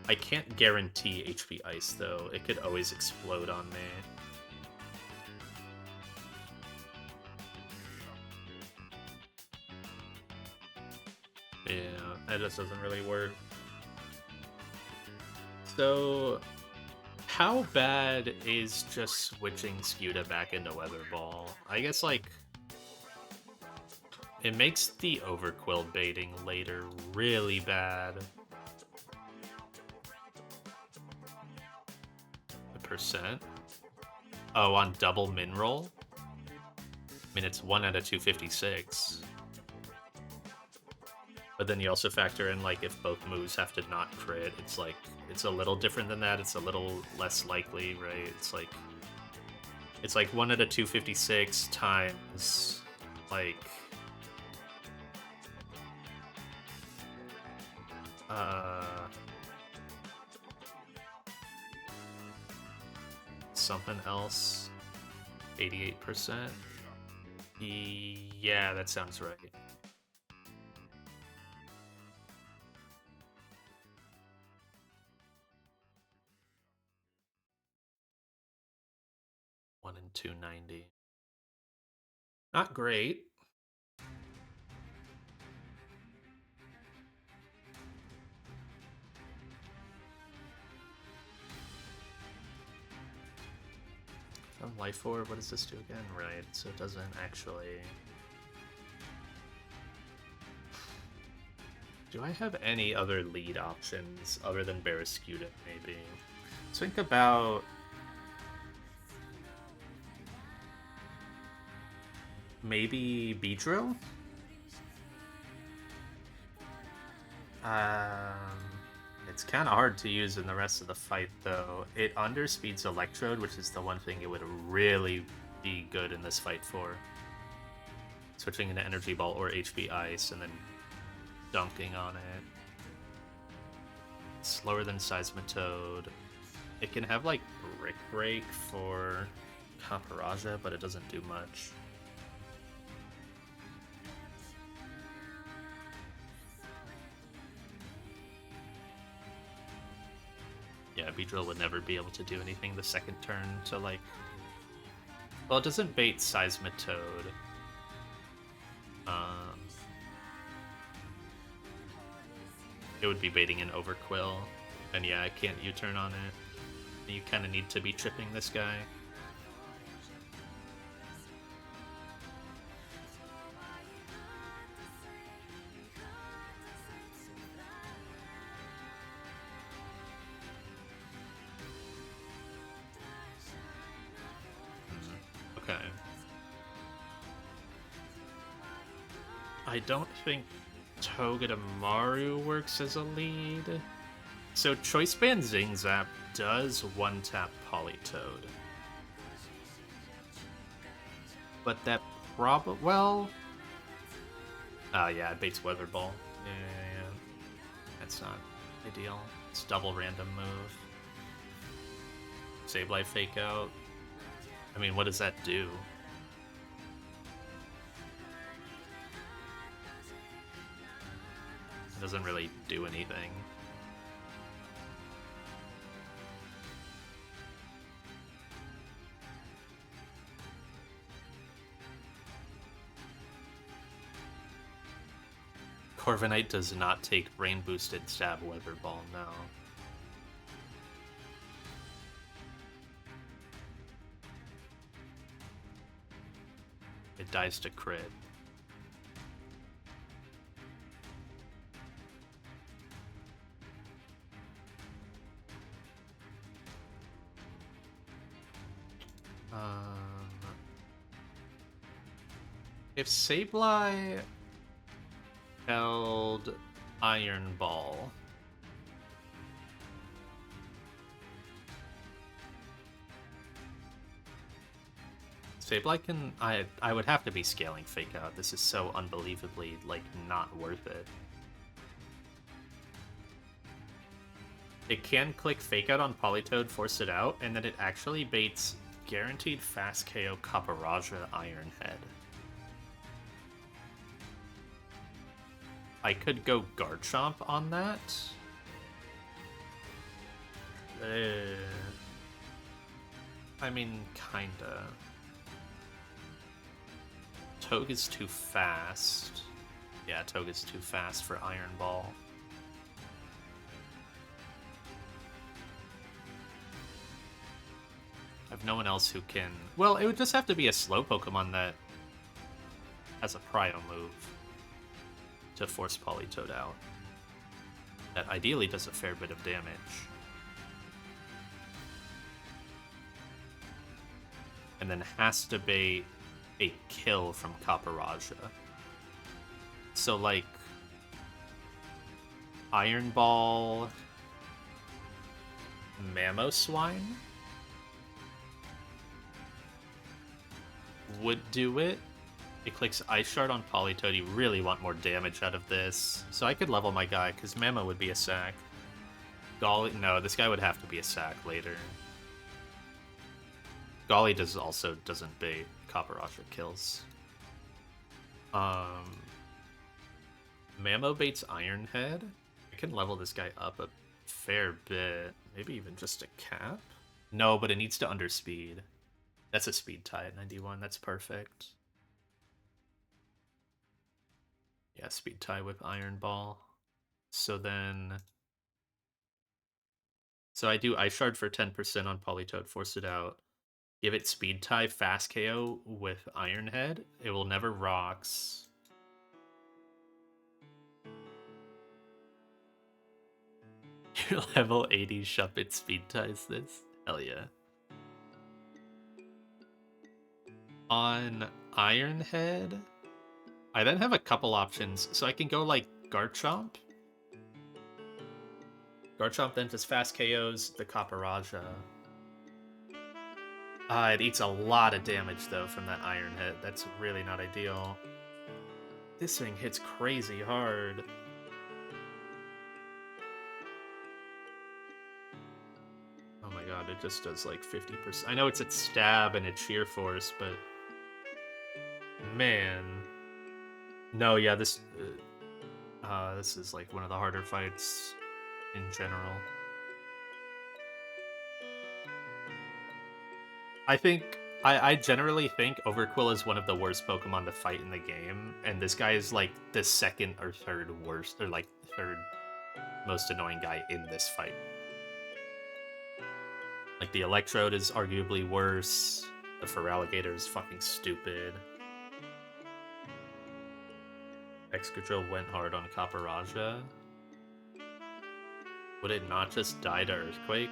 I can't guarantee HP Ice, though. It could always explode on me. Yeah, that just doesn't really work. So, how bad is just switching Skuta back into Weather Ball? I guess, like, it makes the Overquill baiting later really bad. The percent? Oh, on double min roll? I mean, it's 1 out of 256. But then you also factor in, like, if both moves have to not crit, it's like, it's a little different than that. It's a little less likely, right? It's like 1 out of 256 times, like, something else, 88%. Yeah, that sounds right. One in 290. Not great. From Life Orb, what does this do again? Right, so it doesn't actually... Do I have any other lead options other than Barraskewda, maybe? Let's think about... Maybe Beedrill? It's kind of hard to use in the rest of the fight, though. It underspeeds Electrode, which is the one thing it would really be good in this fight for. Switching into Energy Ball or HP Ice, and then dunking on it. Slower than Seismitoad. It can have, like, Brick Break for Kaparaja, but it doesn't do much. Yeah, Beedrill would never be able to do anything the second turn to, like... Well, it doesn't bait Seismitoad. It would be baiting an Overquill. And yeah, I can't U-turn on it. You kind of need to be tripping this guy. Okay. I don't think Togedemaru works as a lead. So Choice Band Zing Zap does one-tap Politoed. But that well... yeah, it baits Weather Ball. Yeah. That's not ideal. It's double random move. Sableye Fake Out. I mean, what does that do? It doesn't really do anything. Corviknight does not take Rain Boosted Stab Weather Ball, no. It dies to crit. If Sableye held Iron Ball, Sableye can... I would have to be scaling Fake Out. This is so unbelievably, like, not worth it. It can click Fake Out on Politoed, force it out, and then it actually baits guaranteed fast KO Kaparaja Iron Head. I could go Garchomp on that. I mean, kinda. Toge's too fast. Yeah, Toge's too fast for Iron Ball. I have no one else who can... Well, it would just have to be a slow Pokemon that has a Prio move to force Politoed out. That ideally does a fair bit of damage. And then has to be a kill from Kaparaja. So, like, Iron Ball, Mamoswine would do it. It clicks Ice Shard on Politoed. You really want more damage out of this. So I could level my guy, because Mamo would be a sack. Golly, no, this guy would have to be a sack later. Golly doesn't bait Kaparaja kills. Mamo baits Iron Head. I can level this guy up a fair bit. Maybe even just a cap? No, but it needs to underspeed. That's a speed tie at 91. That's perfect. Yeah, speed tie with Iron Ball. So I do Ice Shard for 10% on Politoed, force it out. Give it speed tie, fast KO with Iron Head. It will never rocks. Your level 80 Shuppet speed ties this? Hell yeah. On Iron Head, I then have a couple options. So I can go like Garchomp. Garchomp then just fast KOs the Kaparaja. It eats a lot of damage though from that Iron Head. That's really not ideal. This thing hits crazy hard. Oh my god, it just does like 50%. I know it's at stab and at sheer force, but man. No, yeah, this is like one of the harder fights in general. I generally think Overqwil is one of the worst Pokemon to fight in the game, and this guy is like the second or third worst, or like third most annoying guy in this fight. Like the Electrode is arguably worse. The Feraligatr is fucking stupid. Excadrill went hard on Kaparaja. Would it not just die to Earthquake?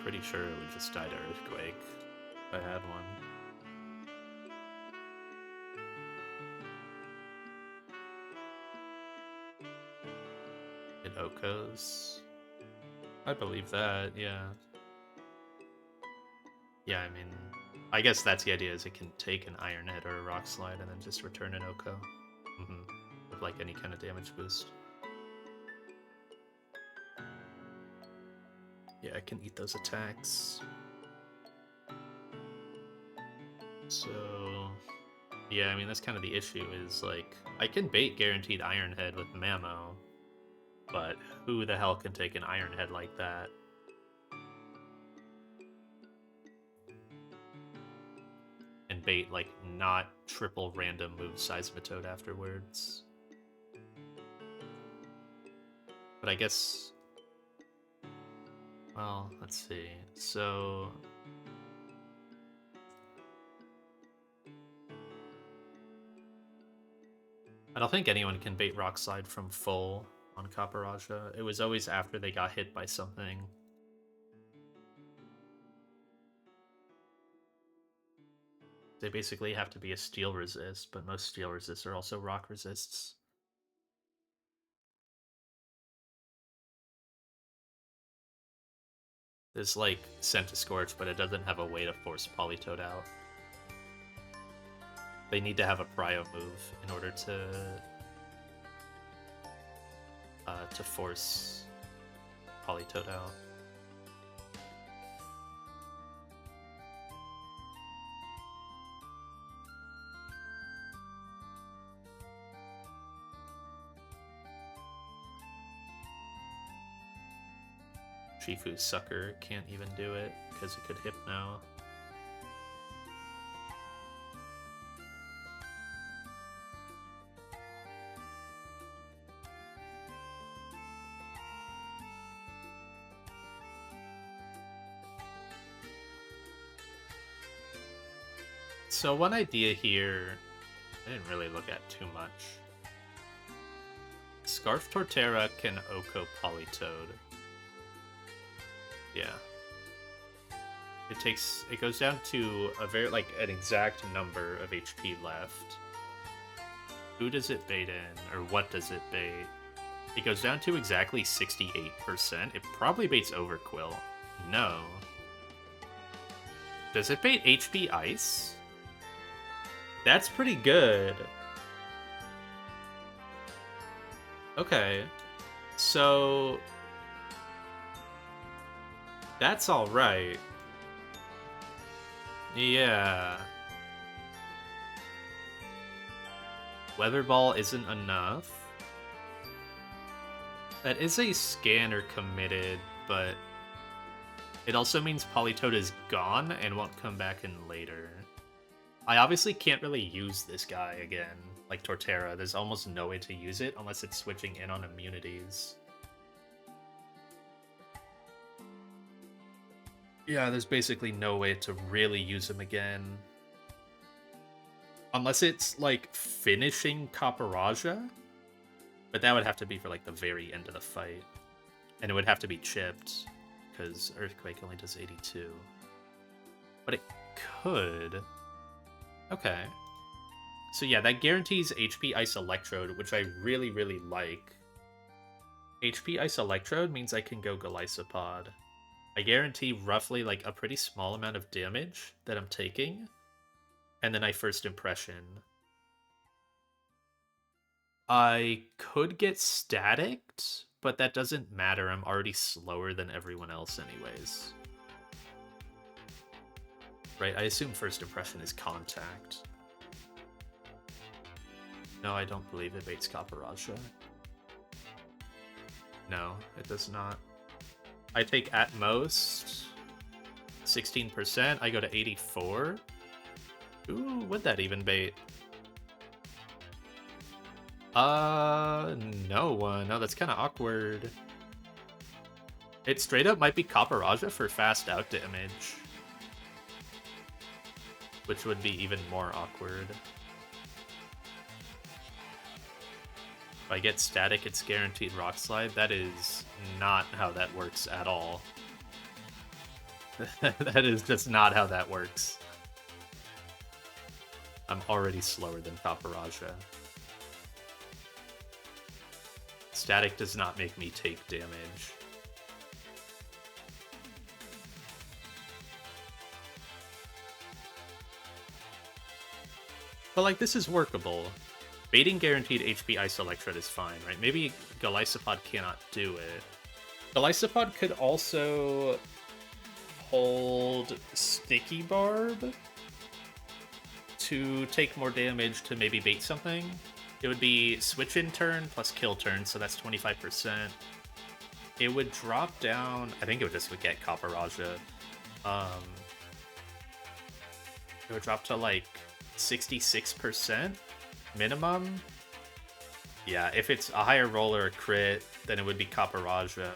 Pretty sure it would just die to Earthquake if I had one. Okos. I believe that, yeah. Yeah, I mean, I guess that's the idea, is it can take an Iron Head or a Rock Slide and then just return an Oko. With like any kind of damage boost. Yeah, I can eat those attacks. So, yeah, I mean, that's kind of the issue, is like, I can bait guaranteed Iron Head with Mamo, but who the hell can take an Iron Head like that? And bait, like, not triple random move Seismitoad afterwards. But I guess... Well, let's see. So... I don't think anyone can bait Rock Slide from full on Kaparaja. It was always after they got hit by something. They basically have to be a steel resist, but most steel resists are also rock resists. There's like Scorch, but it doesn't have a way to force Politoed out. They need to have a prio move in order to force Politoed out. Shifu's Sucker can't even do it because it could Hypno. So one idea here, I didn't really look at too much. Scarf Torterra can Oko Politoed. Yeah. It goes down to a very, like, an exact number of HP left. Who does it bait in, or what does it bait? It goes down to exactly 68%. It probably baits Overquill. No. Does it bait HP Ice? That's pretty good. Okay. So... that's alright. Yeah. Weather Ball isn't enough. That is a scanner committed, but it also means Politoed is gone and won't come back in later. I obviously can't really use this guy again, like Torterra. There's almost no way to use it unless it's switching in on immunities. Yeah, there's basically no way to really use him again. Unless it's, like, finishing Kaparaja. But that would have to be for, like, the very end of the fight. And it would have to be chipped, because Earthquake only does 82. But it could... Okay. So yeah, that guarantees HP Ice Electrode, which I really, really like. HP Ice Electrode means I can go Golisopod. I guarantee roughly, like, a pretty small amount of damage that I'm taking. And then I First Impression. I could get staticked, but that doesn't matter. I'm already slower than everyone else anyways. Right, I assume First Impression is Contact. No, I don't believe it baits Kaparaja. No, it does not. I take at most 16%. I go to 84. Ooh, would that even bait? No, that's kind of awkward. It straight up might be Kaparaja for fast out damage, which would be even more awkward. If I get static, it's guaranteed Rock Slide. That is not how that works at all. That is just not how that works. I'm already slower than Kaparaja. static does not make me take damage. But, like, this is workable. Baiting guaranteed HP Ice Electrode is fine, right? Maybe Golisopod cannot do it. Golisopod could also hold Sticky Barb to take more damage to maybe bait something. It would be switch in turn plus kill turn, so that's 25%. It would drop down. I think it would just get Copper Raja. It would drop to like 66% minimum. Yeah, if it's a higher roll or a crit, then it would be Copper Raja.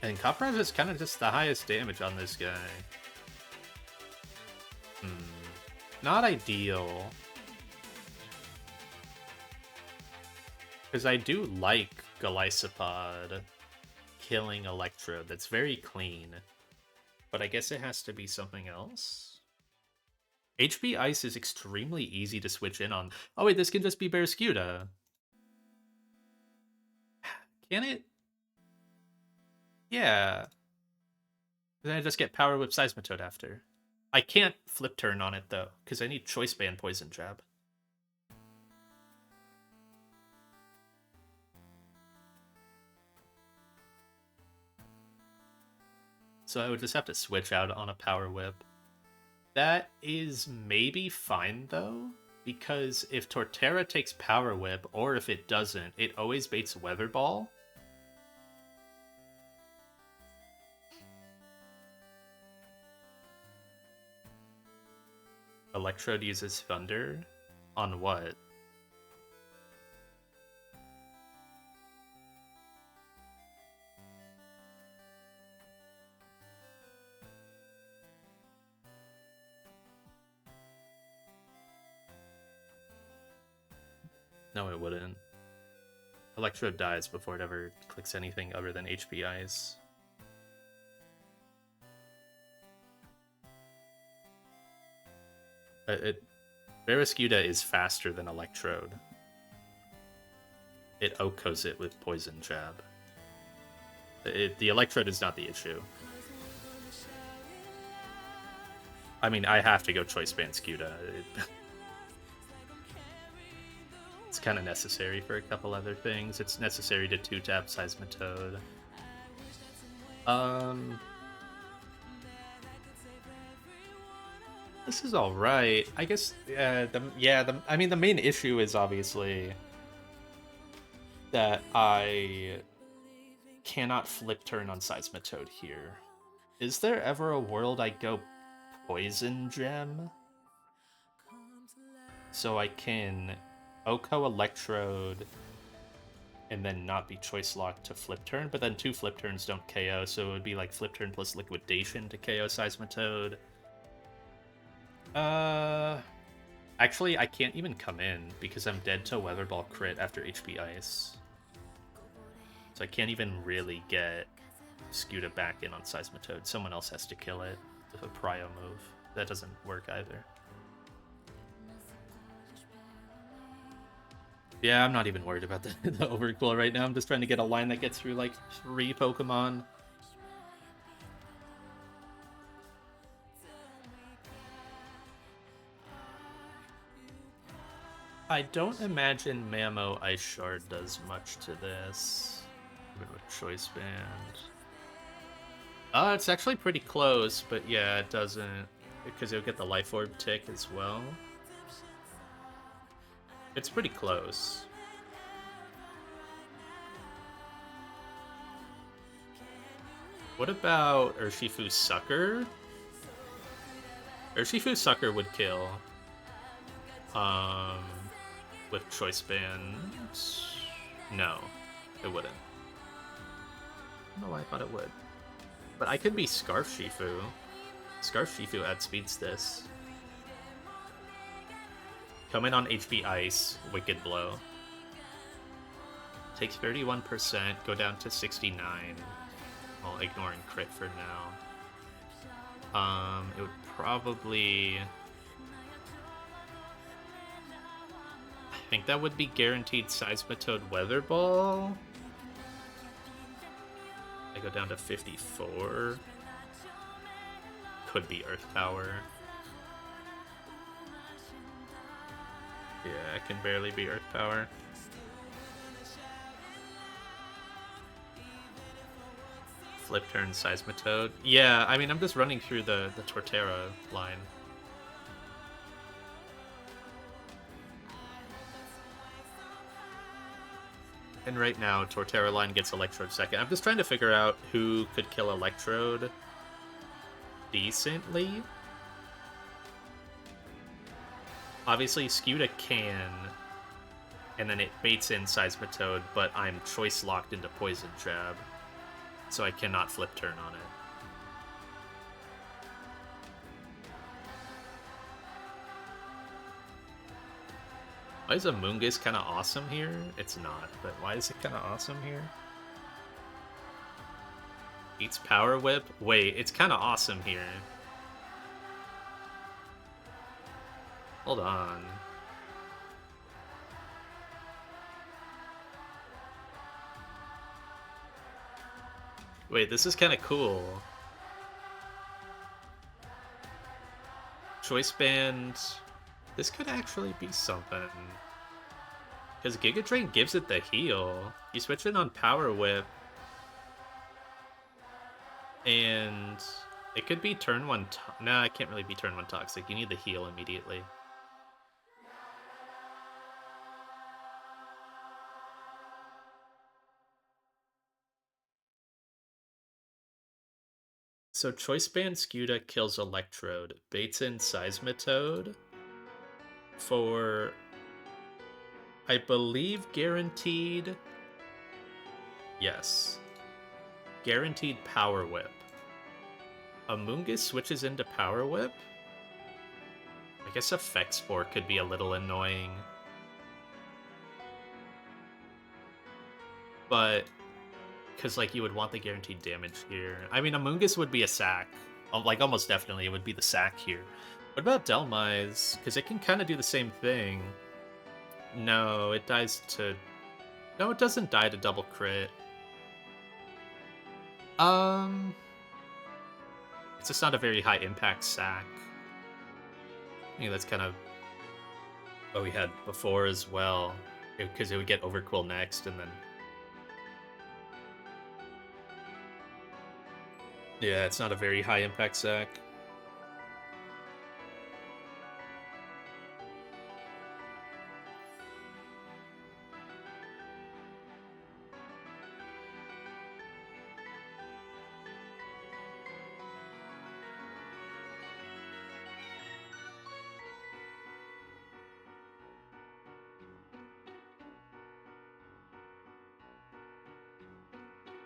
And Copper Raja is kind of just the highest damage on this guy. Not ideal. Because I do like Golisopod killing Electrode. That's very clean. But I guess it has to be something else. HP Ice is extremely easy to switch in on. Oh wait, this can just be Barraskewda. Can it? Yeah. Then I just get Power Whip Seismitoad after. I can't flip turn on it though, because I need Choice Band Poison Jab. So I would just have to switch out on a Power Whip. That is maybe fine though, because if Torterra takes Power Whip, or if it doesn't, it always baits Weather Ball. Electrode uses Thunder? On what? No, it wouldn't. Electrode dies before it ever clicks anything other than HP Ice. Barraskewda is faster than Electrode. It OHKOs it with Poison Jab. The Electrode is not the issue. I mean, I have to go Choice Band Skewda. It's kind of necessary for a couple other things. It's necessary to 2-tap Seismitoad. This is all right. I guess. I mean, the main issue is obviously that I cannot flip turn on Seismitoad here. Is there ever a world I go Poison Gem so I can OHKO Electrode and then not be choice locked to flip turn? But then 2 flip turns don't KO, so it would be like flip turn plus liquidation to KO Seismitoad. Actually, I can't even come in because I'm dead to Weather Ball crit after HP Ice. So I can't even really get Skewda back in on Seismitoad. Someone else has to kill it with a Prio move. That doesn't work either. Yeah, I'm not even worried about the overcool right now. I'm just trying to get a line that gets through like 3 Pokemon. I don't imagine Mammo Ice Shard does much to this. Even with Choice Band. It's actually pretty close, but yeah, it doesn't. Because you'll get the Life Orb tick as well. It's pretty close. What about Urshifu's Sucker? Urshifu's Sucker would kill. With Choice Band... No, it wouldn't. I don't know why I thought it would. But I could be Scarf Shifu. Scarf Shifu outspeeds this. Come in on HP Ice, Wicked Blow. Takes 31%, go down to 69. While ignoring crit for now. It would probably... I think that would be guaranteed Seismitoad Weather Ball. I go down to 54. Could be Earth Power. Yeah, it can barely be Earth Power. Flip turn Seismitoad. Yeah, I mean, I'm just running through the Torterra line. And right now, Torterra line gets Electrode second. I'm just trying to figure out who could kill Electrode decently. Obviously, Scuda can, and then it baits in Seismitoad, but I'm choice locked into Poison Jab, so I cannot flip turn on it. Why is Amoonguss kind of awesome here? It's not, but why is it kind of awesome here? Beats Power Whip? Wait, it's kind of awesome here. Hold on. Wait, this is kind of cool. Choice Band... This could actually be something. Because Giga Drain gives it the heal. You switch it on Power Whip. And it could be turn 1... Nah, it can't really be turn 1 Toxic. You need the heal immediately. So Choice Band Scuda kills Electrode. Baits in Seismitoad. For... I believe guaranteed... Yes. Guaranteed Power Whip. Amoonguss switches into Power Whip? I guess Effect Spore could be a little annoying. But... Because, like, you would want the guaranteed damage here. I mean, Amoonguss would be a sack. Like, almost definitely it would be the sack here. What about Delmise? Because it can kind of do the same thing. No, it dies to... No, it doesn't die to double crit. It's just not a very high impact sack. I think that's kind of what we had before as well. Because it would get Overquill next, and then... Yeah, it's not a very high impact sack.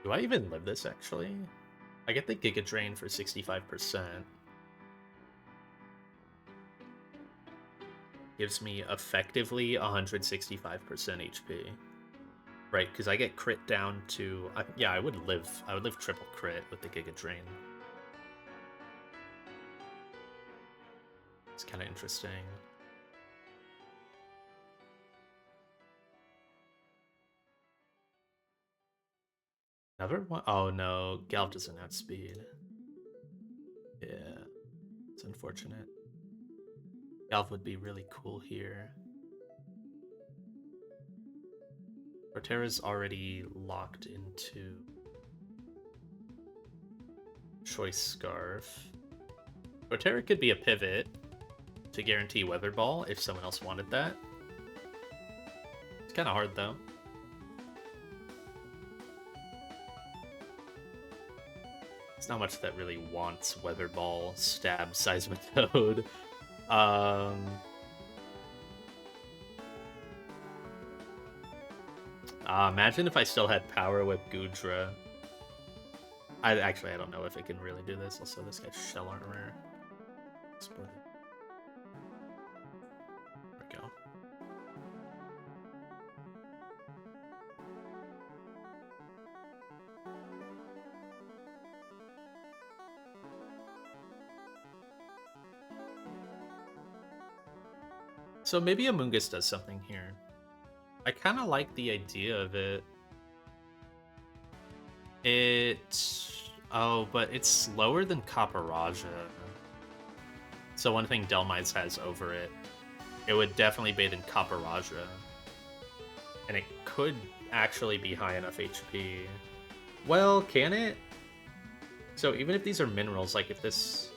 Do I even live this, actually? I get the Giga Drain for 65%. Gives me effectively 165% HP. Right, because I get crit down to... yeah, I would live triple crit with the Giga Drain. It's kind of interesting. Another one? Oh no, Galv doesn't have speed. Yeah, it's unfortunate. Galv would be really cool here. Torterra's already locked into Choice Scarf. Torterra could be a pivot to guarantee Weather Ball if someone else wanted that. It's kind of hard though. It's not much that really wants Weather Ball, stab Seismitoad. Imagine if I still had Power Whip Goodra. I don't know if it can really do this. Also, this guy's Shell Armor. Exploded. There we go. So maybe Amoonguss does something here. I kind of like the idea of it. Oh, but it's slower than Caparaja. So one thing Delmise has over it, it would definitely bait in Caparaja. And it could actually be high enough HP. Well, can it? So even if these are minerals, like if this...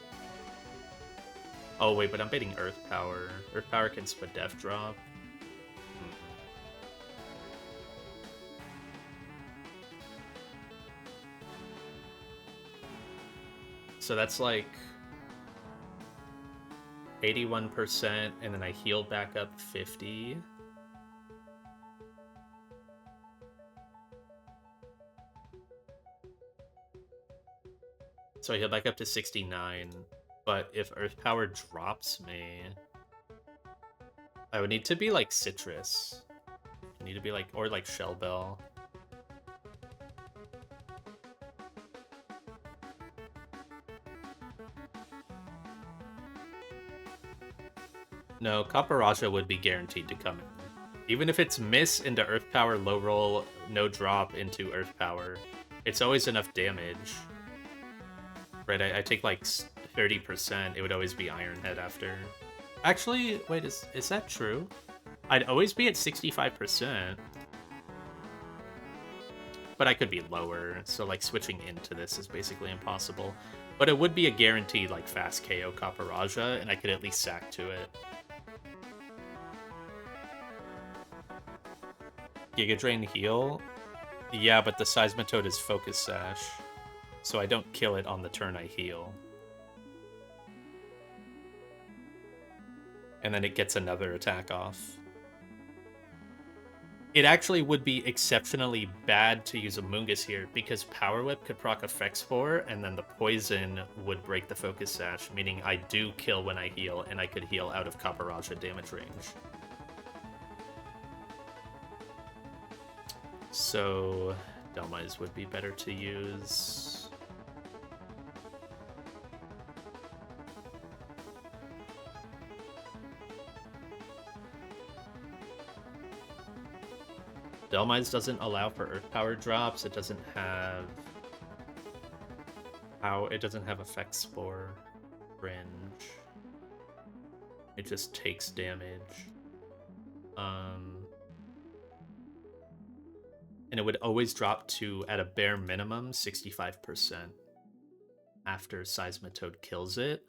Oh wait, but I'm baiting Earth Power. Earth Power can Spadef drop. So that's like 81%, and then I heal back up 50. So I heal back up to 69. But if Earth Power drops me, I would need to be like Citrus. I need to be like, or like Shell Bell. No, Caparaja would be guaranteed to come in. Even if it's miss into Earth Power, low roll, no drop into Earth Power, it's always enough damage. Right, I take like 30%, it would always be Iron Head after. Actually, wait, is that true? I'd always be at 65%. But I could be lower, so like switching into this is basically impossible. But it would be a guaranteed like fast KO Caparaja, and I could at least sack to it. Giga Drain heal? Yeah, but the Seismitoad is Focus Sash, so I don't kill it on the turn I heal. And then it gets another attack off. It actually would be exceptionally bad to use Amoonguss here, because Power Whip could proc Effect Spore, and then the poison would break the Focus Sash, meaning I do kill when I heal, and I could heal out of Caparaja damage range. So, Delmise would be better to use. Delmise doesn't allow for Earth Power drops. It doesn't have it doesn't have Effect Spore range. It just takes damage. And it would always drop to, at a bare minimum, 65% after Seismitoad kills it.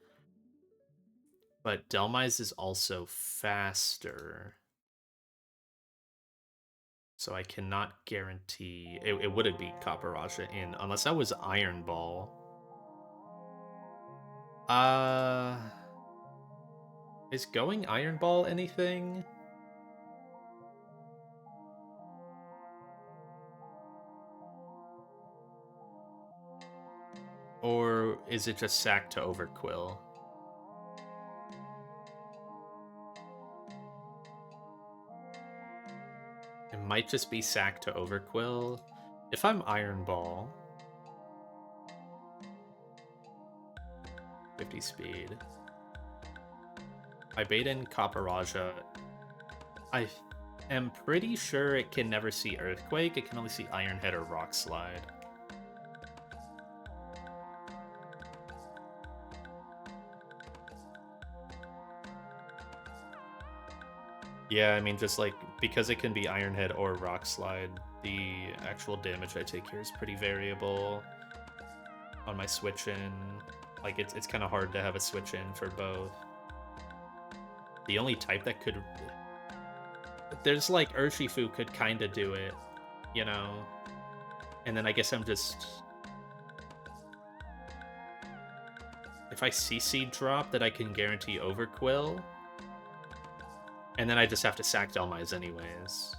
But Delmise is also faster. So I cannot guarantee... It wouldn't be Caparaja in, unless that was Iron Ball. Is going Iron Ball anything? Or is it just sack to Overquill? It might just be sack to Overquill. If I'm Iron Ball... 50 speed. I bait in Caparaja. I am pretty sure it can never see Earthquake. It can only see Iron Head or Rock Slide. Yeah, I mean, just like, because it can be Iron Head or Rock Slide, the actual damage I take here is pretty variable on my switch-in. Like, it's kind of hard to have a switch-in for both. The only type that could... There's, like, Urshifu could kind of do it, you know? And then I guess I'm just... If I CC drop that I can guarantee Overquill... And then I just have to sack Delmise anyways.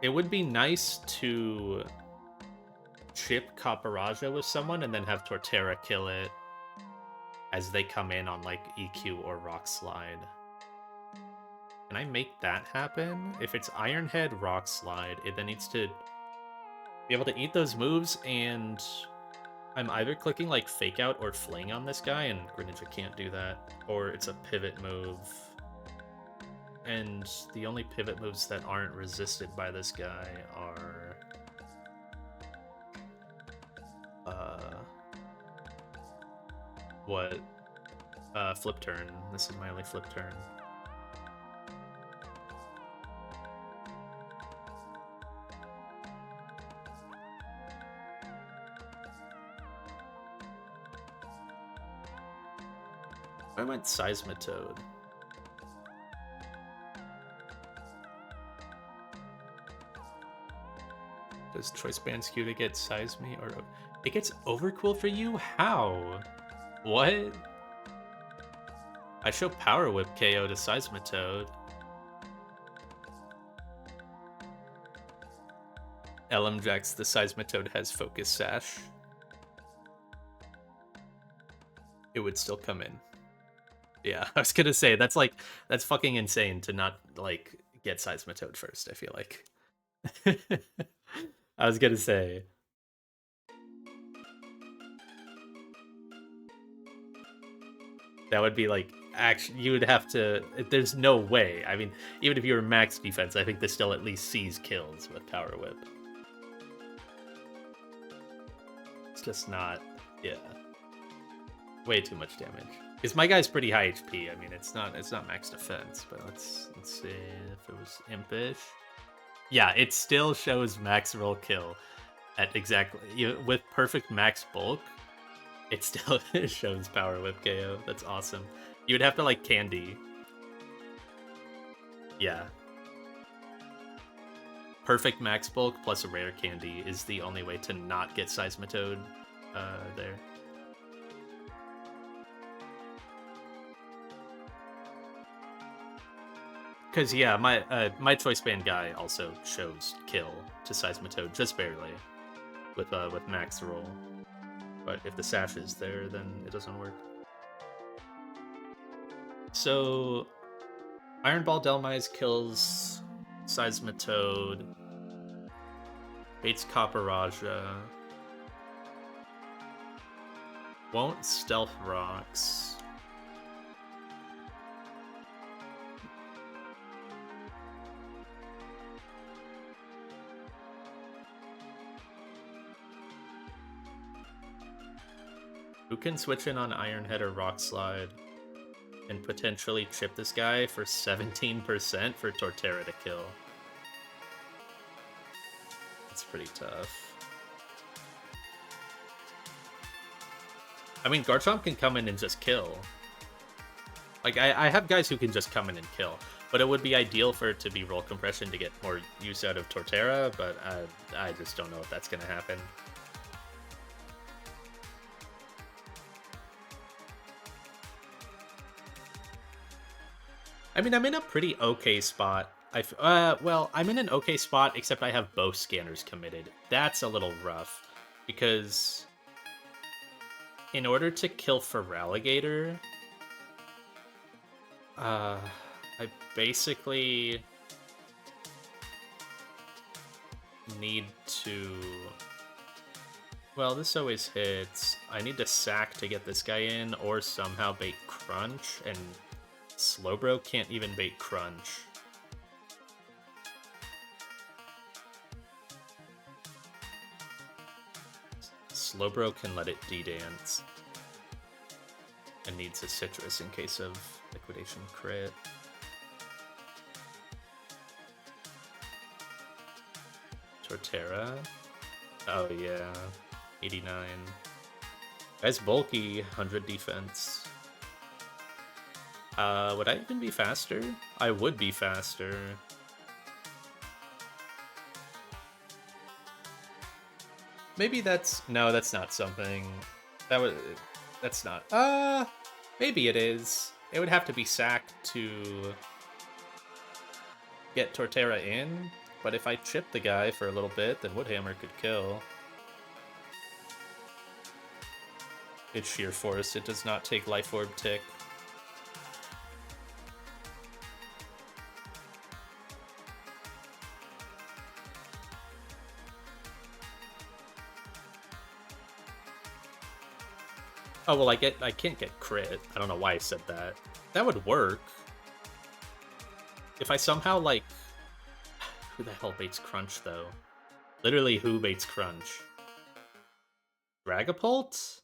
It would be nice to chip Caparaja with someone and then have Torterra kill it as they come in on like EQ or Rock Slide. Can I make that happen? If it's Iron Head, Rock Slide, it then needs to be able to eat those moves, and I'm either clicking like Fake Out or Fling on this guy, and Greninja can't do that, or it's a pivot move. And the only pivot moves that aren't resisted by this guy are what? Flip turn. This is my only flip turn. I went Seismitoad. Does Choice Band skew to get Seisme or it gets Overcool for you? How? What? I show Power Whip KO to Seismitoad. LMJax, the Seismitoad has Focus Sash. It would still come in. Yeah, I was gonna say, that's fucking insane to not, like, get Seismitoad first, I feel like. I was gonna say. That would be like, actually, you would have to, there's no way. I mean, even if you were max defense, I think this still at least sees kills with Power Whip. It's just not, yeah. Way too much damage. Because my guy's pretty high HP. I mean, it's not max defense, but let's see if it was impish. Yeah, it still shows max roll kill at exactly, with perfect max bulk. It still shows Power Whip KO. That's awesome. You would have to, like, candy. Yeah. Perfect max bulk plus a rare candy is the only way to not get Seismitoad there. Because, yeah, my Choice Band guy also shows kill to Seismitoad, just barely, with max roll. But if the sash is there, then it doesn't work. So, Iron Ball Delmise kills Seismitoad, baits Copperaja, won't Stealth Rocks. Who can switch in on Iron Head or Rock Slide and potentially chip this guy for 17% for Torterra to kill? It's pretty tough. I mean, Garchomp can come in and just kill. Like, I have guys who can just come in and kill, but it would be ideal for it to be roll compression to get more use out of Torterra, but I just don't know if that's going to happen. I mean, I'm in a pretty okay spot. Well, I'm in an okay spot, except I have both scanners committed. That's a little rough, because in order to kill Feraligatr, I basically need to... Well, this always hits. I need to sack to get this guy in, or somehow bait Crunch, and Slowbro can't even bait Crunch. Slowbro can let it D-dance. And needs a Citrus in case of Liquidation crit. Torterra? Oh yeah, 89. Guy's bulky, 100 defense. Would I even be faster? I would be faster. Maybe that's... No, that's not something... That's not... maybe it is. It would have to be sacked to get Torterra in, but if I chip the guy for a little bit, then Woodhammer could kill. It's Sheer Force. It does not take Life Orb Tick. Oh, well, I can't get crit. I don't know why I said that. That would work. If I somehow, like... Who the hell baits Crunch, though? Literally, who baits Crunch? Dragapult?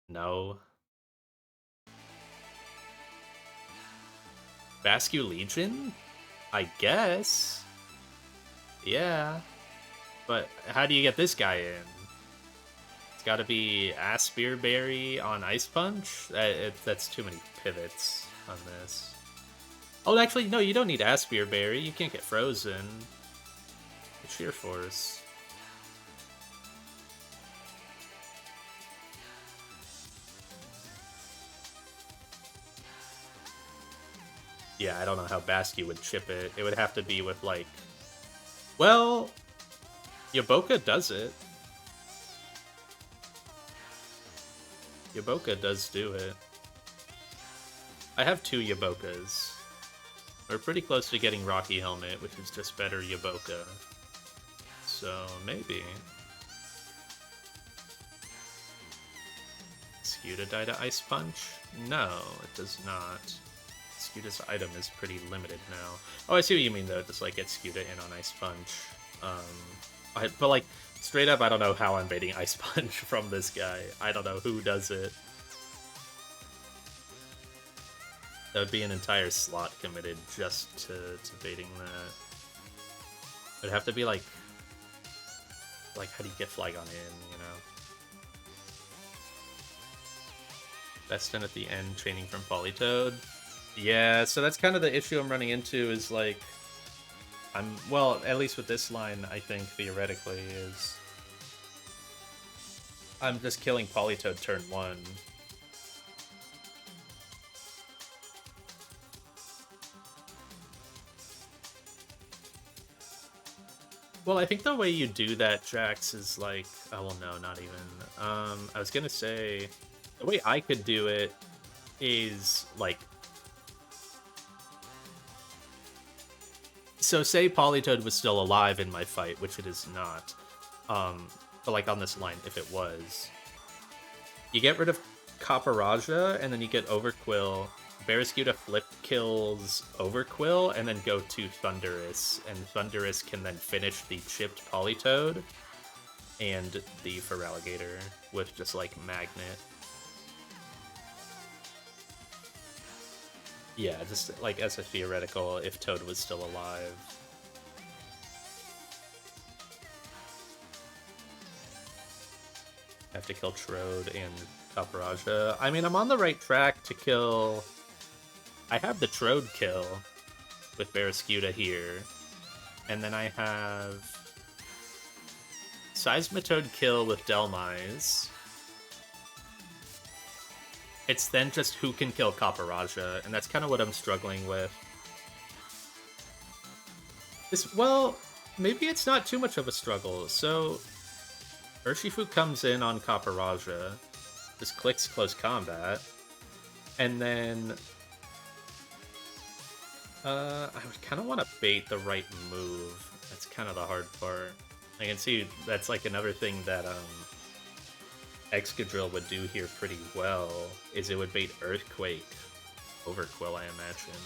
No. Bascu Legion? I guess. Yeah. But how do you get this guy in? It's gotta be Aspir Berry on Ice Punch? That's too many pivots on this. Oh, actually, no, you don't need Aspir Berry. You can't get frozen. Sheer Force. Yeah, I don't know how Bascu would chip it. It would have to be with, like... Well, Yaboka does it. Yaboka does do it. I have 2 Yabokas. We're pretty close to getting Rocky Helmet, which is just better Yaboka. So, maybe. Scuda die to Ice Punch? No, it does not. Scuda's item is pretty limited now. Oh, I see what you mean, though. Just, like, get Scuda in on Ice Punch. But, like, straight up, I don't know how I'm baiting Ice Punch from this guy. I don't know who does it. That would be an entire slot committed just to baiting that. It'd have to be, like, how do you get Flygon in, you know? Best in at the end, training from Politoed. Yeah, so that's kind of the issue I'm running into is, like, well, at least with this line, I think, theoretically, is I'm just killing Politoed turn 1. Well, I think the way you do that, Jax, is like... Oh, well, no, not even. I was gonna say... The way I could do it is, like... So, say Politoed was still alive in my fight, which it is not. But, like, on this line, if it was... You get rid of Copperajah, and then you get Overquill. Barrascuda flip kills Overquill, and then go to Thundurus, and Thundurus can then finish the chipped Politoed and the Feraligatr with just, like, Magnet. Yeah, just, like, as a theoretical, if Toad was still alive. I have to kill Trode and Copperajah. I mean, I'm on the right track to kill... I have the Trode kill with Barrascuda here. And then I have Seismitoad kill with Delmise. It's then just who can kill Copperajah, and that's kind of what I'm struggling with. Well, maybe it's not too much of a struggle. So, Urshifu comes in on Copperajah, just clicks close combat, and then... I would kind of want to bait the right move. That's kind of the hard part. I can see that's like another thing that Excadrill would do here pretty well, is it would bait Earthquake Overquill, I imagine.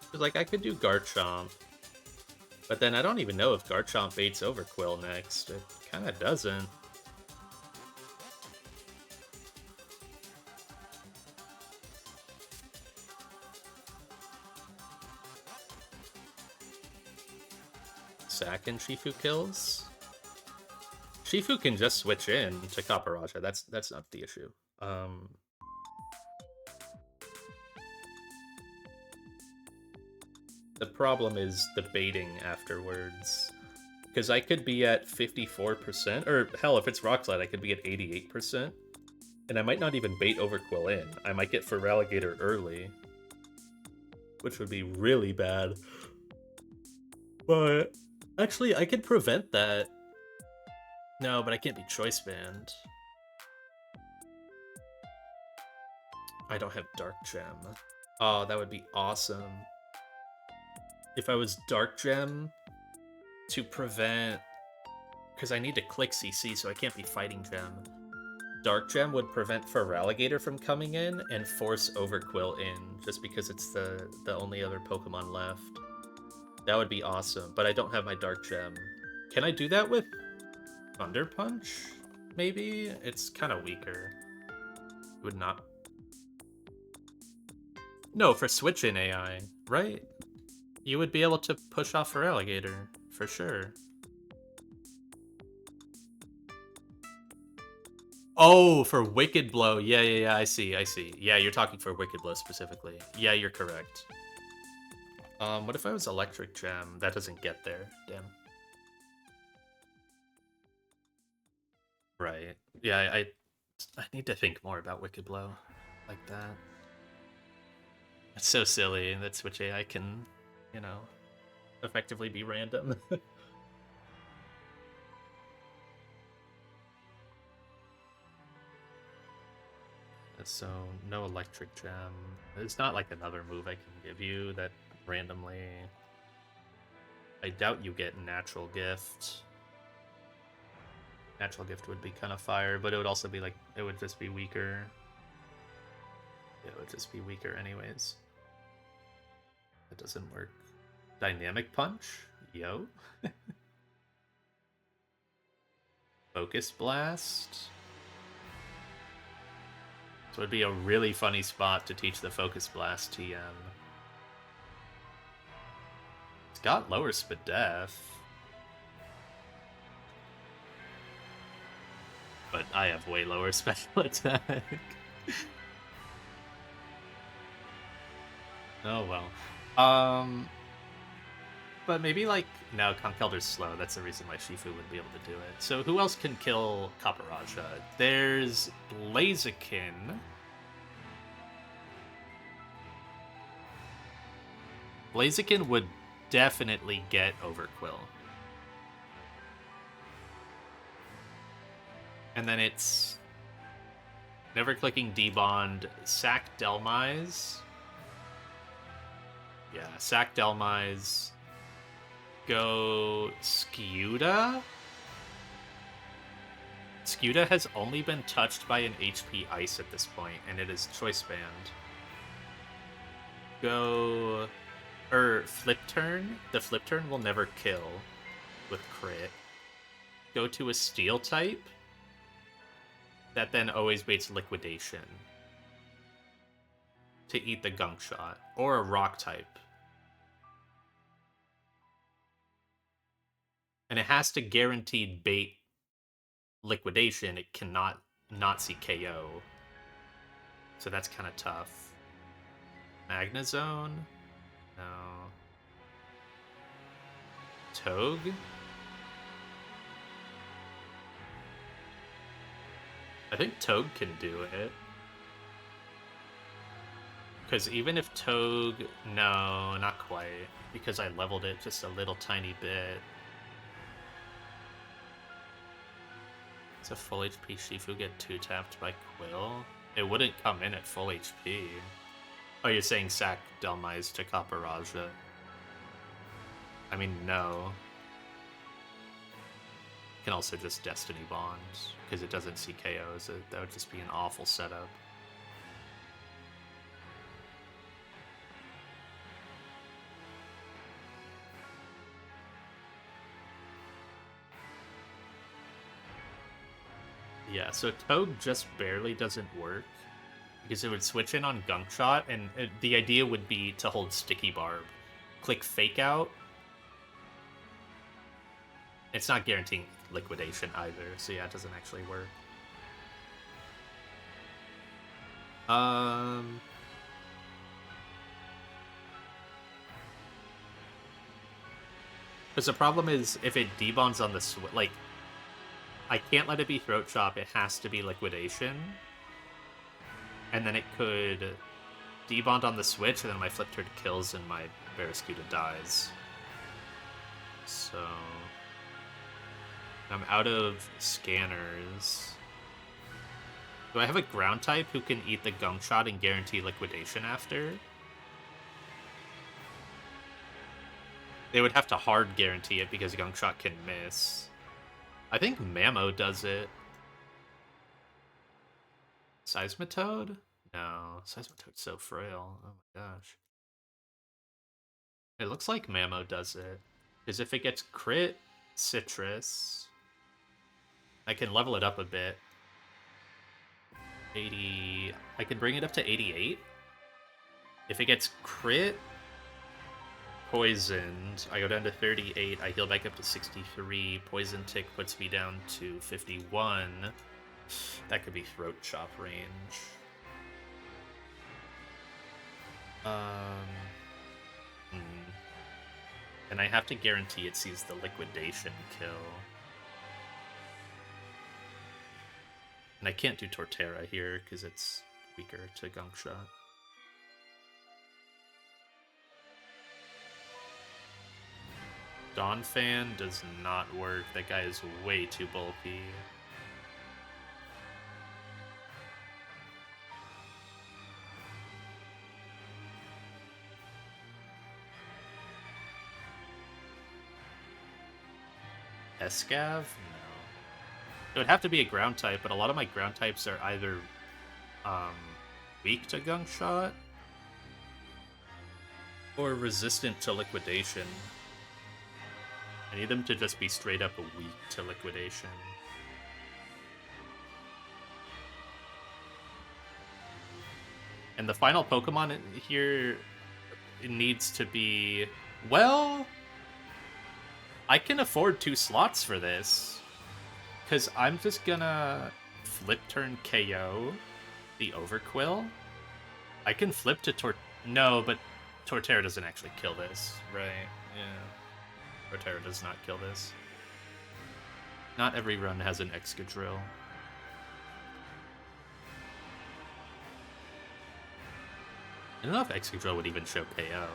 Because, like, I could do Garchomp. But then I don't even know if Garchomp baits Overquill next. It kind of doesn't. Sack and Shifu kills? Shifu can just switch in to Copperajah. That's not the issue. The problem is the baiting afterwards. Because I could be at 54%, or hell, if it's Rock Slide, I could be at 88%. And I might not even bait Overquill in. I might get Feraligatr early. Which would be really bad. But actually, I could prevent that. No, but I can't be Choice Band. I don't have Dark Gem. Oh, that would be awesome. If I was Dark Gem to prevent, because I need to click CC, so I can't be Fighting Gem. Dark Gem would prevent Feraligatr from coming in and force Overquill in, just because it's the only other Pokemon left. That would be awesome, but I don't have my Dark Gem. Can I do that with Thunder Punch? Maybe? It's kind of weaker. It would not... No, for Switch in AI, right? You would be able to push off Feraligatr, for sure. Oh, for Wicked Blow. Yeah, I see. Yeah, you're talking for Wicked Blow specifically. Yeah, you're correct. What if I was Electric Gem? That doesn't get there. Damn. Right. Yeah, I need to think more about Wicked Blow like that. It's so silly that Switch AI can, you know, effectively be random. So, no Electric Gem. It's not like another move I can give you that randomly... I doubt you get Natural Gift. Natural Gift would be kind of fire, but it would also be like... It would just be weaker. It would just be weaker anyways. It doesn't work. Dynamic Punch? Yo. Focus Blast? So it'd be a really funny spot to teach the Focus Blast TM. It's got lower Spadef. But I have way lower special attack. Oh well. But maybe like... No, Conkeldur's slow. That's the reason why Shifu would be able to do it. So who else can kill Kaparaja? There's Blaziken. Blaziken would definitely get Overquill. And then it's... Never clicking Debond, Sack Delmise. Yeah, Sack Delmise. Go Scuda? Scuda has only been touched by an HP Ice at this point, and it is Choice Band. Go... Flip Turn? The Flip Turn will never kill with crit. Go to a Steel type. That then always baits Liquidation. To eat the Gunk Shot. Or a Rock type. And it has to guaranteed bait Liquidation. It cannot not see KO. So that's kind of tough. Magnezone? No. Togue? I think Togue can do it. Because even if Togue... No, not quite. Because I leveled it just a little tiny bit. Does a full HP Shifu get 2-tapped by Quill? It wouldn't come in at full HP. Oh, you're saying Sack Delmise to Kaparaja. I mean, no. You can also just Destiny Bond, because it doesn't see KOs. That would just be an awful setup. Yeah, so Togue just barely doesn't work. Because it would switch in on Gunk Shot, and the idea would be to hold Sticky Barb. Click Fake Out. It's not guaranteeing Liquidation either, so yeah, it doesn't actually work. Because the problem is, if it debonds on the switch, like, I can't let it be Throat Chop, it has to be Liquidation. And then it could debond on the switch, and then my Flip Turn kills and my Barraskewda dies. So... I'm out of scanners. Do I have a ground type who can eat the Gunk Shot and guarantee Liquidation after? They would have to hard guarantee it because Gunk Shot can miss. I think Mammo does it. Seismitoad? No, Seismitoad's so frail. Oh my gosh. It looks like Mammo does it. Because if it gets crit Citrus, I can level it up a bit. 80... I can bring it up to 88. If it gets crit poisoned, I go down to 38. I heal back up to 63. Poison Tick puts me down to 51. That could be Throat Chop range. And I have to guarantee it sees the Liquidation kill. And I can't do Torterra here because it's weaker to Gunk Shot. Donphan does not work. That guy is way too bulky. Escav? No. It would have to be a ground type, but a lot of my ground types are either weak to Gunk Shot or resistant to Liquidation. I need them to just be straight up weak to Liquidation. And the final Pokemon here needs to be... Well, I can afford 2 slots for this. Because I'm just gonna flip turn KO the Overquill. I can flip to No, but Torterra doesn't actually kill this, right? Yeah. Torterra does not kill this. Not every run has an Excadrill. I don't know if Excadrill would even show KO.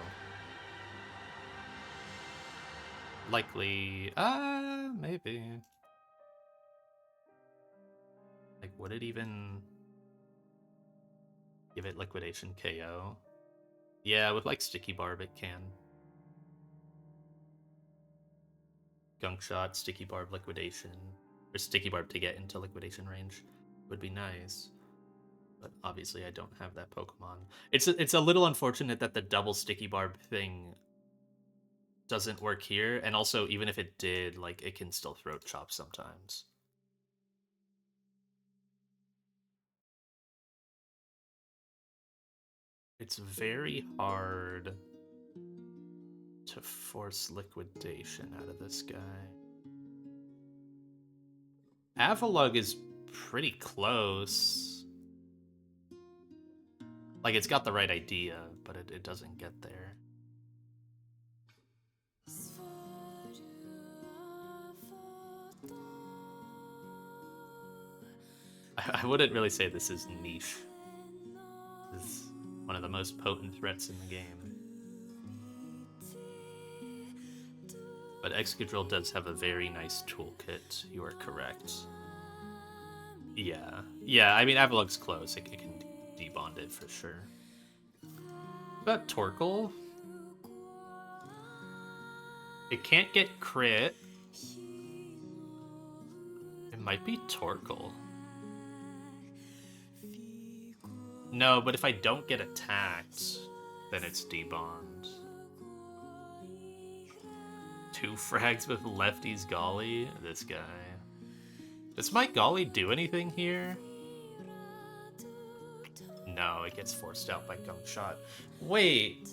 Likely... maybe. Like, would it even give it Liquidation KO? Yeah, with, like, Sticky Barb it can. Gunk Shot, Sticky Barb, Liquidation. Or Sticky Barb to get into Liquidation range would be nice. But obviously I don't have that Pokemon. It's a little unfortunate that the double Sticky Barb thing doesn't work here, and also, even if it did, like, it can still Throat Chop sometimes. It's very hard to force Liquidation out of this guy. Avalugg is pretty close. Like, it's got the right idea, but it doesn't get there. I wouldn't really say this is niche. This is one of the most potent threats in the game. But Excadrill does have a very nice toolkit, you are correct. Yeah. Yeah, I mean, Avalugg's close. It can debond it for sure. But Torkoal? It can't get crit. It might be Torkoal. No, but if I don't get attacked, then it's debond. 2 frags with Lefty's Golly? This guy. Does my Golly do anything here? No, it gets forced out by Gunk Shot. Wait.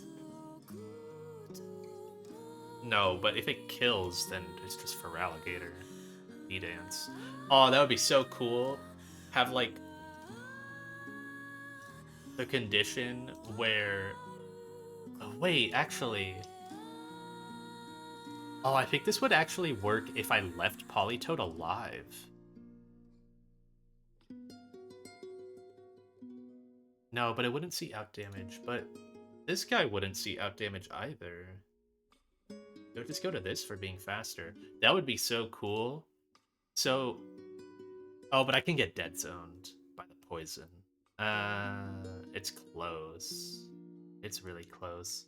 No, but if it kills, then it's just for Alligator. E-Dance. Oh, that would be so cool. Have, like, the condition where... Oh, wait, actually... Oh, I think this would actually work if I left Politoed alive. No, but it wouldn't see out damage, but this guy wouldn't see out damage either. It would just go to this for being faster. That would be so cool. So... Oh, but I can get dead zoned by the poison. It's close. It's really close.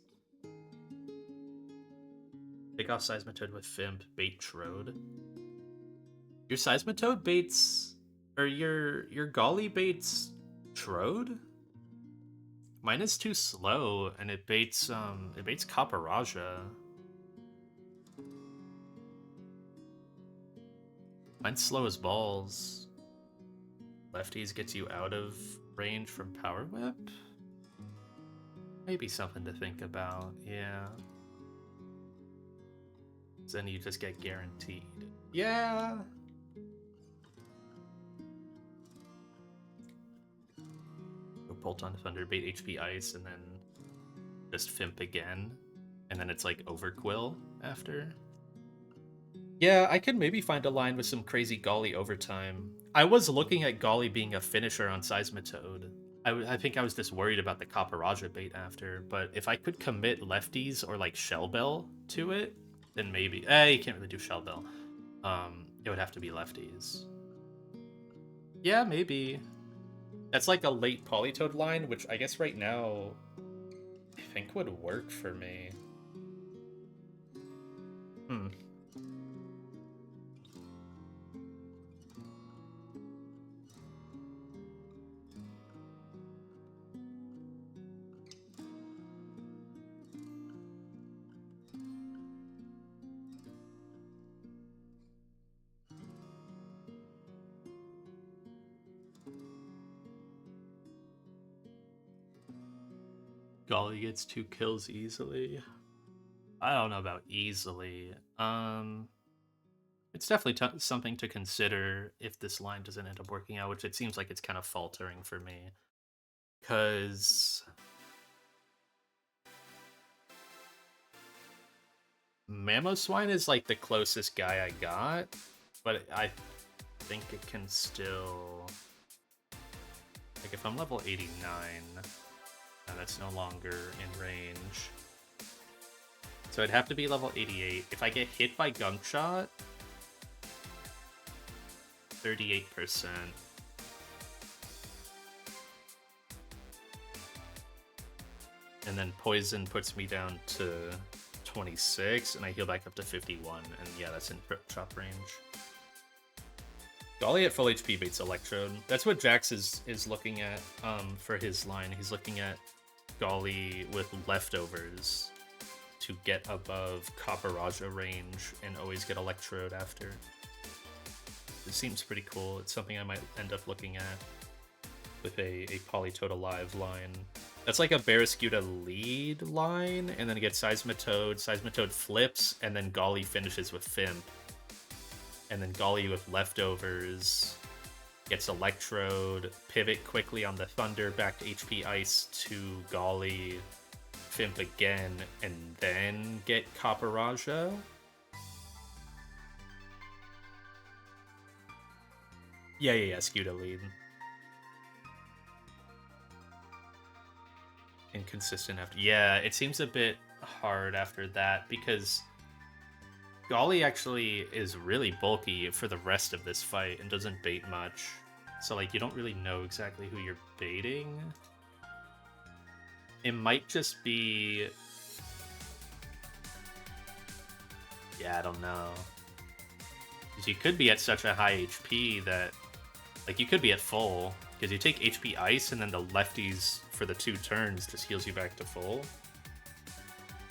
Take off Seismitoad with Fimp, bait Trode. Your Seismitoad baits, or your Golly baits Trode? Mine is too slow, and it baits Kaparaja. Mine's slow as balls. Lefties gets you out of range from Power Whip? Maybe something to think about, yeah. Then you just get guaranteed. Yeah! Go Bolt on Thunder, bait HP Ice, and then just Fimp again. And then it's like Overquill after. Yeah, I could maybe find a line with some crazy Golly overtime. I was looking at Golly being a finisher on Seismitoad. I think I was just worried about the Kaparaja bait after, but if I could commit lefties or like Shell Bell to it, then maybe. You can't really do Shell Bell. It would have to be lefties. Yeah, maybe. That's like a late Polytoad line, which I guess right now I think would work for me. Golly gets 2 kills easily. I don't know about easily. It's definitely something to consider if this line doesn't end up working out, which it seems like it's kind of faltering for me. Because Mamoswine is like the closest guy I got, but I think it can still... Like if I'm level 89, that's no longer in range. So I'd have to be level 88. If I get hit by Gunk Shot, 38%. And then Poison puts me down to 26, and I heal back up to 51. And yeah, that's in Crit Chop range. Golly at full HP baits Electrode. That's what Jax is looking at for his line. He's looking at Golly with leftovers to get above Kaparaja range and always get Electrode after. It seems pretty cool. It's something I might end up looking at with a Polytoad Alive line. That's like a Barraskewda lead line, and then it gets Seismitoad. Seismitoad flips, and then Golly finishes with Fimp. And then Golly with leftovers gets Electrode, pivot quickly on the Thunder, back to HP Ice to Golly, Fimp again, and then get Kaparaja. Yeah, Skewda lead. Inconsistent after. Yeah, it seems a bit hard after that because Golly actually is really bulky for the rest of this fight and doesn't bait much. So, like, you don't really know exactly who you're baiting. It might just be... Yeah, I don't know. Because you could be at such a high HP that... Like, you could be at full. Because you take HP Ice and then the lefties for the 2 turns just heals you back to full.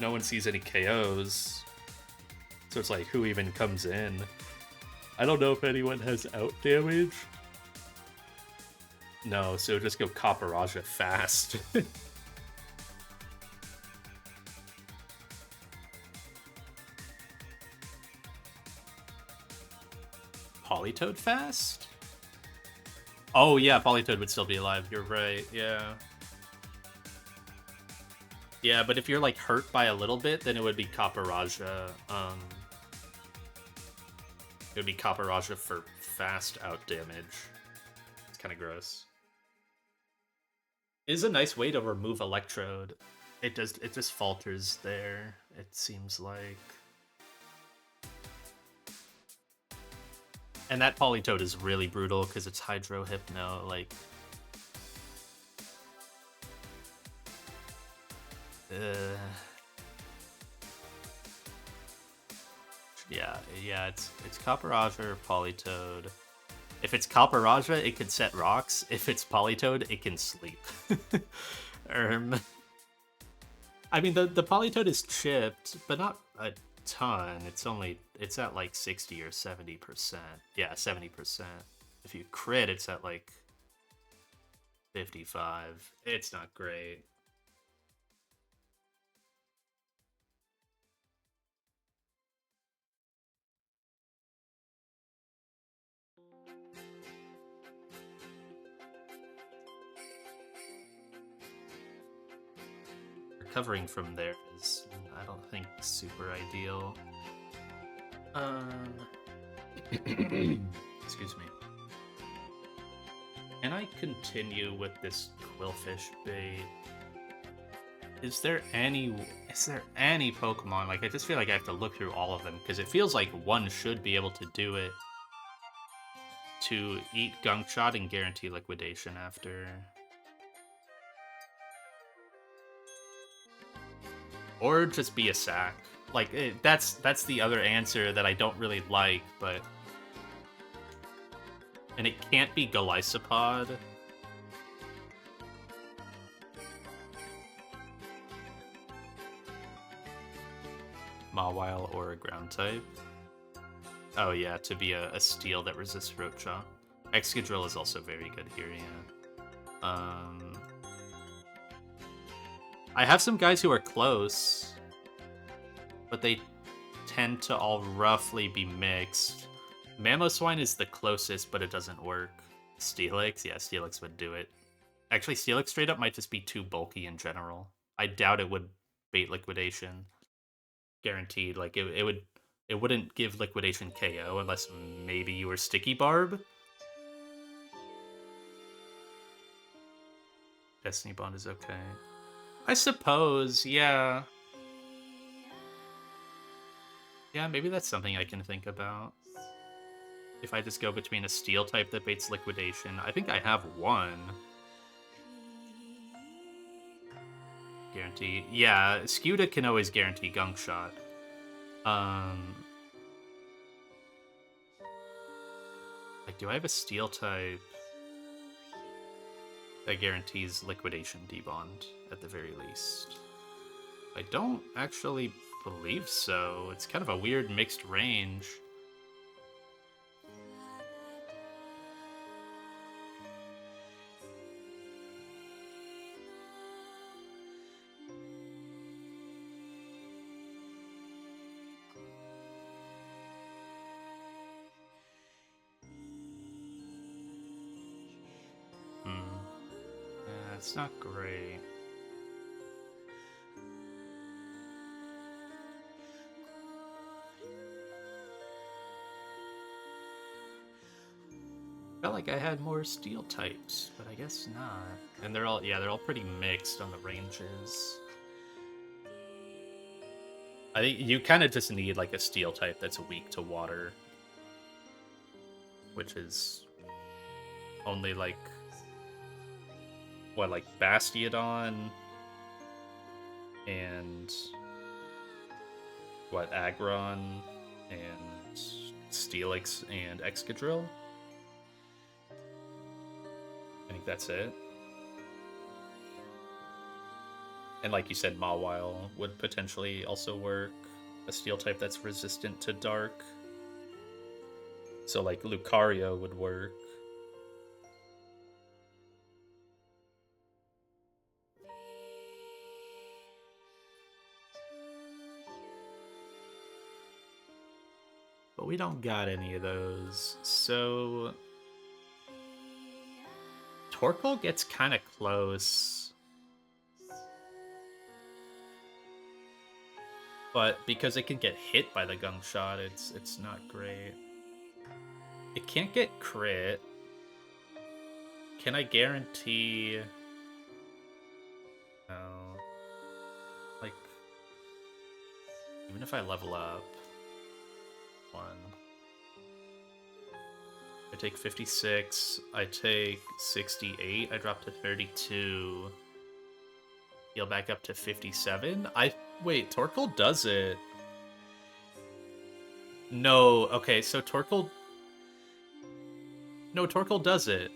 No one sees any KOs. So it's like, who even comes in? I don't know if anyone has out damage. No, so just go Kaparaja fast. Polytoad fast? Oh yeah, Polytoad would still be alive. You're right, yeah. Yeah, but if you're like hurt by a little bit, then it would be Kaparaja. It would be Kaparaja for fast out damage. It's kind of gross. It is a nice way to remove Electrode. It just falters there, it seems like. And that Polytoad is really brutal because it's Hydro Hypno, like... Yeah, it's Copperajah or Politoed. If it's Copperajah, it can set rocks. If it's Politoed, it can sleep. um, I mean, the Politoed is chipped, but not a ton. It's at like 60 or 70%. Yeah, 70%. If you crit, it's at like 55. It's not great. Recovering from there is, I don't think, super ideal. Excuse me. Can I continue with this Quillfish bait? Is there any Pokemon? Like, I just feel like I have to look through all of them because it feels like one should be able to do it. To eat Gunk Shot and guarantee liquidation after. Or just be a sack. Like, that's the other answer that I don't really like, but... And it can't be Golisopod. Mawile or a ground type. Oh yeah, to be a steel that resists Roach-Jaw. Excadrill is also very good here, yeah. I have some guys who are close, but they tend to all roughly be mixed. Mamoswine is the closest, but it doesn't work. Steelix? Yeah, Steelix would do it. Actually, Steelix straight up might just be too bulky in general. I doubt it would bait liquidation. Guaranteed. Like, it wouldn't give liquidation KO unless maybe you were Sticky Barb. Destiny Bond is okay. I suppose, yeah. Yeah, maybe that's something I can think about. If I just go between a steel type that baits liquidation. I think I have one. Guarantee. Yeah, Scuda can always guarantee Gunk Shot. Like, do I have a steel type that guarantees liquidation debond at the very least? I don't actually believe so. It's kind of a weird mixed range. It's not great. Felt like I had more steel types, but I guess not. And they're all pretty mixed on the ranges. I think you kind of just need like a steel type that's weak to water, which is only like what, like Bastiodon and what, Aggron and Steelix and Excadrill. I think that's it. And like you said, Mawile would potentially also work. A steel type that's resistant to dark. So like Lucario would work. But we don't got any of those. So Torkoal gets kind of close. But because it can get hit by the Gunk Shot, it's not great. It can't get crit. Can I guarantee... No. Like, even if I level up... I take 56, I take 68, I drop to 32, heal back up to 57. Wait, Torkoal does it. No, okay, so Torkoal... No, Torkoal does it.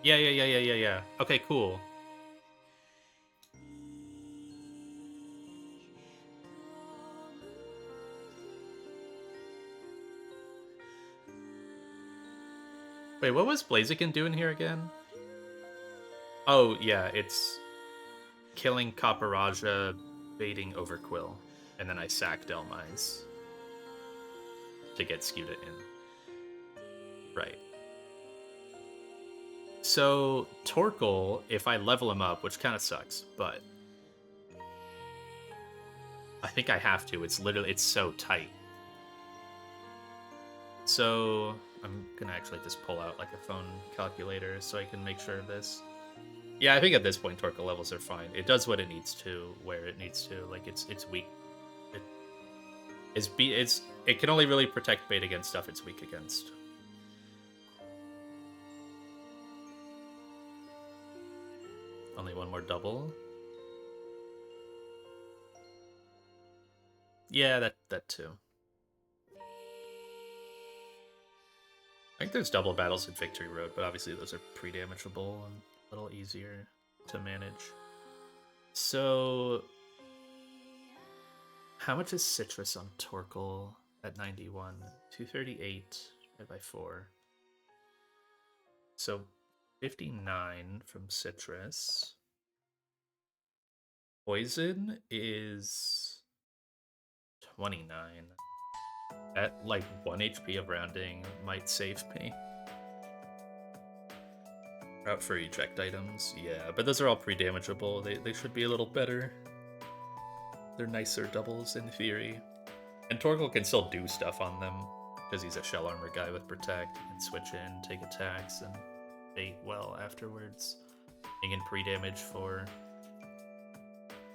Yeah. Okay, cool. Wait, what was Blaziken doing here again? Oh, yeah, it's killing Copperajah, baiting Overquill, and then I sack Delmise to get Scuda in. Right. So, Torkoal, if I level him up, which kind of sucks, but I think I have to. It's so tight. So, I'm gonna actually just pull out like a phone calculator so I can make sure of this. Yeah, I think at this point Torkoal levels are fine. It does what it needs to, where it needs to. Like it's weak. It can only really protect bait against stuff it's weak against. Only one more double. Yeah, that too. I think there's double battles in Victory Road, but obviously those are pre-damageable and a little easier to manage. So, how much is Citrus on Torkoal at 91? 238 divided by 4. So, 59 from Citrus. Poison is 29. At like 1 HP of rounding might save me. Route for eject items, yeah, but those are all pre-damageable. They should be a little better. They're nicer doubles in theory. And Torkoal can still do stuff on them, because he's a shell armor guy with protect. He can switch in, take attacks, and bait well afterwards. Being in pre-damage for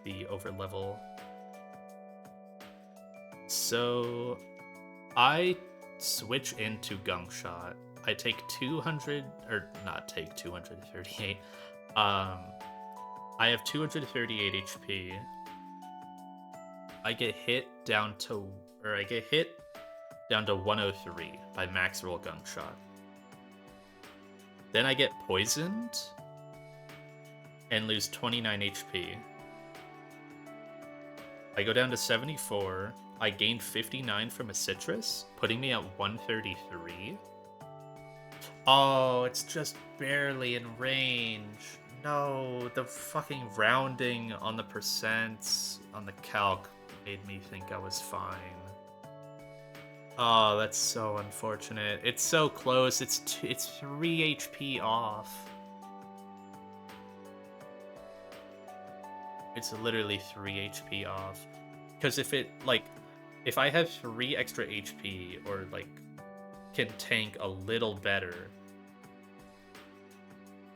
the overlevel. So I switch into Gunk Shot. I take 200, or not take 238. I have 238 HP. I get hit down to 103 by max roll Gunk Shot. Then I get poisoned and lose 29 HP. I go down to 74. I gain 59 from a Citrus, putting me at 133. Oh, it's just barely in range. No, the fucking rounding on the percents on the calc made me think I was fine. Oh, that's so unfortunate. It's so close. It's 3 HP off. It's literally 3 HP off. Because if I have 3 extra HP or like can tank a little better,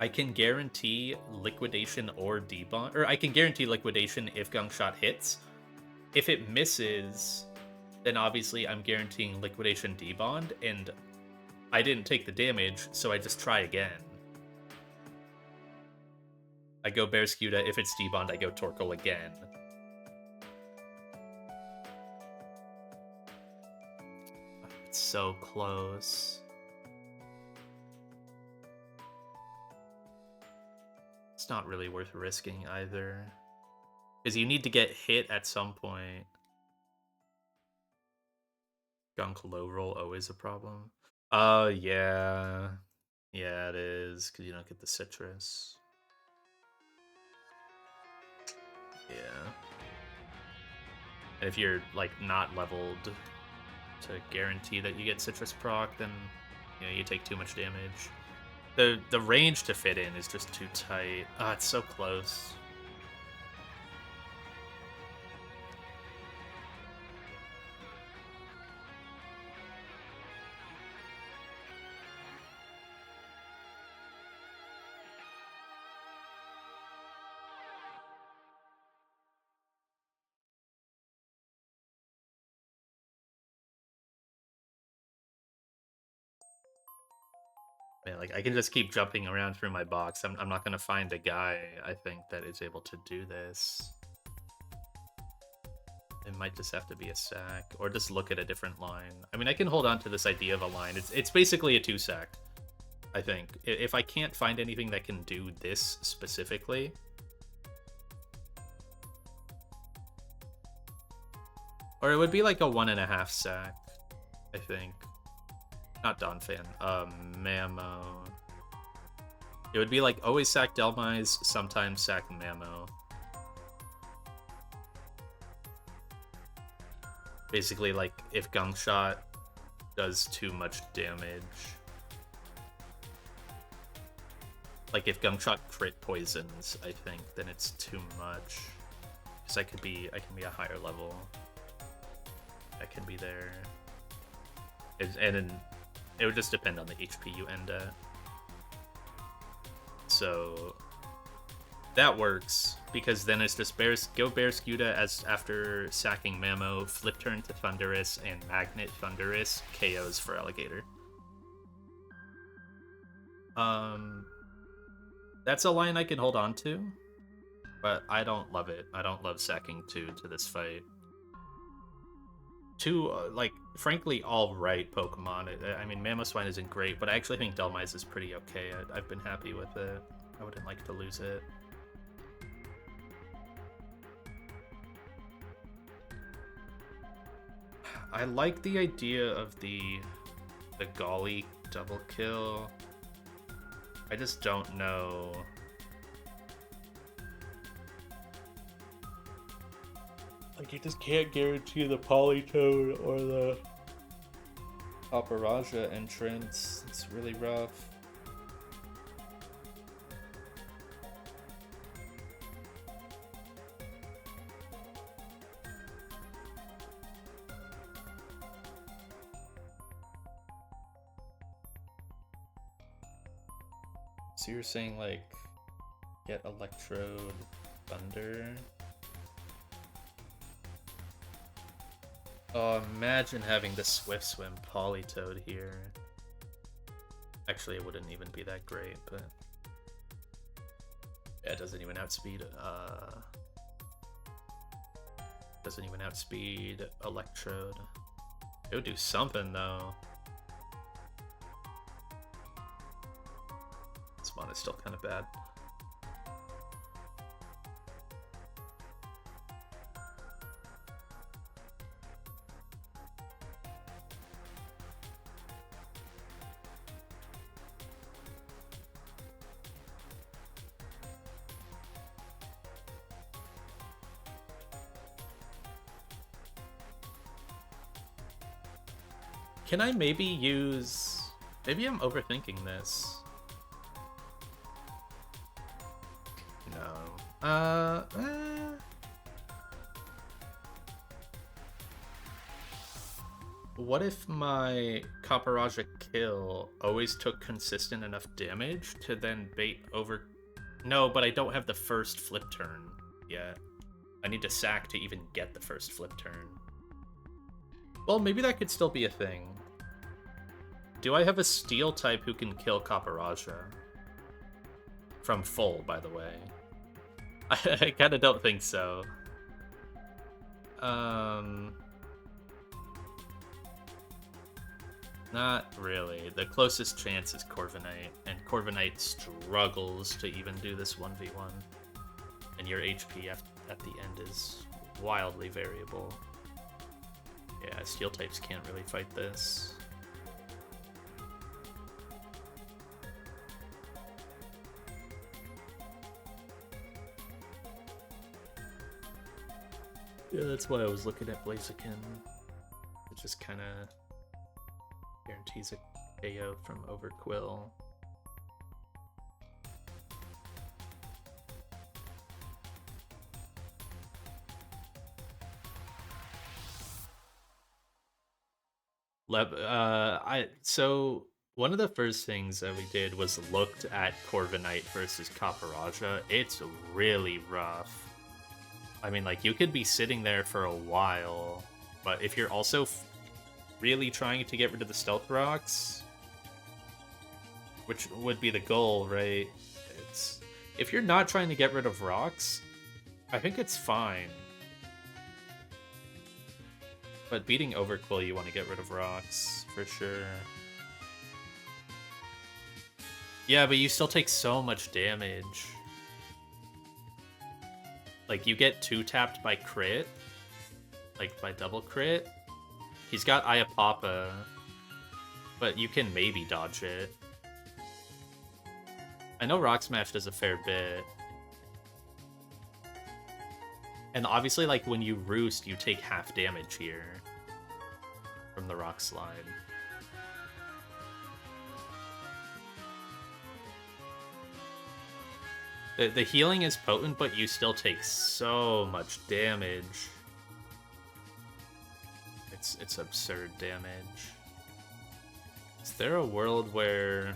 I can guarantee liquidation or debond, or I can guarantee liquidation if Gunk Shot hits. If it misses, then obviously I'm guaranteeing liquidation debond, and I didn't take the damage, so I just try again. I go Bear Scuda. If it's debond, I go Torkoal again. It's so close. It's not really worth risking either. Because you need to get hit at some point. Gunk low roll always a problem. Yeah. Yeah, it is, because you don't get the Citrus. Yeah. And if you're, like, not leveled to guarantee that you get Citrus proc, then, you know, you take too much damage. The range to fit in is just too tight. Ah, it's so close. Man, like, I can just keep jumping around through my box. I'm not going to find a guy, I think, that is able to do this. might just have to be a sack, or just look at a different line. I mean, I can hold on to this idea of a line. It's basically a 2-sack, I think. If I can't find anything that can do this specifically, or it would be like a 1.5 sack, I think. Not Donphan, Mamo. It would be like always sack Delmise, sometimes sack Mamo. Basically, like, if Gunk Shot does too much damage. Like, if Gunk Shot crit poisons, I think, then it's too much. Because I can be a higher level. I can be there. And then it would just depend on the HP you end at. So that works, because then it's just go Bearscuda as after sacking Mamo, flip turn to Thundurus, and Magnet Thundurus KOs for Alligator. That's a line I can hold on to, but I don't love it. I don't love sacking 2 to this fight. 2, like, frankly, alright Pokemon. I mean, Mamoswine isn't great, but I actually think Delmise is pretty okay. I've been happy with it. I wouldn't like to lose it. I like the idea of the Golly double kill. I just don't know. Like, you just can't guarantee the Politoed or the Paparaja entrance. It's really rough. So you're saying, like, get Electrode, Thunder? Oh, imagine having the Swift Swim Politoed here. Actually, it wouldn't even be that great, but... yeah, it doesn't even outspeed, doesn't even outspeed Electrode. It would do something, though. This mod is still kind of bad. Can I maybe use... maybe I'm overthinking this. No. What if my Paparaja kill always took consistent enough damage to then bait over... no, but I don't have the first flip turn yet. I need to sack to even get the first flip turn. Well, maybe that could still be a thing. Do I have a Steel type who can kill Paparaja? From full, by the way. I kind of don't think so. Not really. The closest chance is Corviknight, and Corviknight struggles to even do this 1v1. And your HP at the end is wildly variable. Yeah, Steel types can't really fight this. Yeah, that's why I was looking at Blaziken. It just kind of guarantees a KO from Overquill. So one of the first things that we did was looked at Corviknight versus Paparaja. It's really rough. I mean, like, you could be sitting there for a while, but if you're also really trying to get rid of the Stealth Rocks, which would be the goal, right? If you're not trying to get rid of rocks, I think it's fine. But beating Overquill, you want to get rid of rocks, for sure. Yeah, but you still take so much damage. Like, you get 2-tapped by crit. Like, by double crit. He's got Ayapapa, but you can maybe dodge it. I know Rock Smash does a fair bit. And obviously, like, when you roost, you take half damage here from the Rock Slide. The healing is potent, but you still take so much damage. It's absurd damage. Is there a world where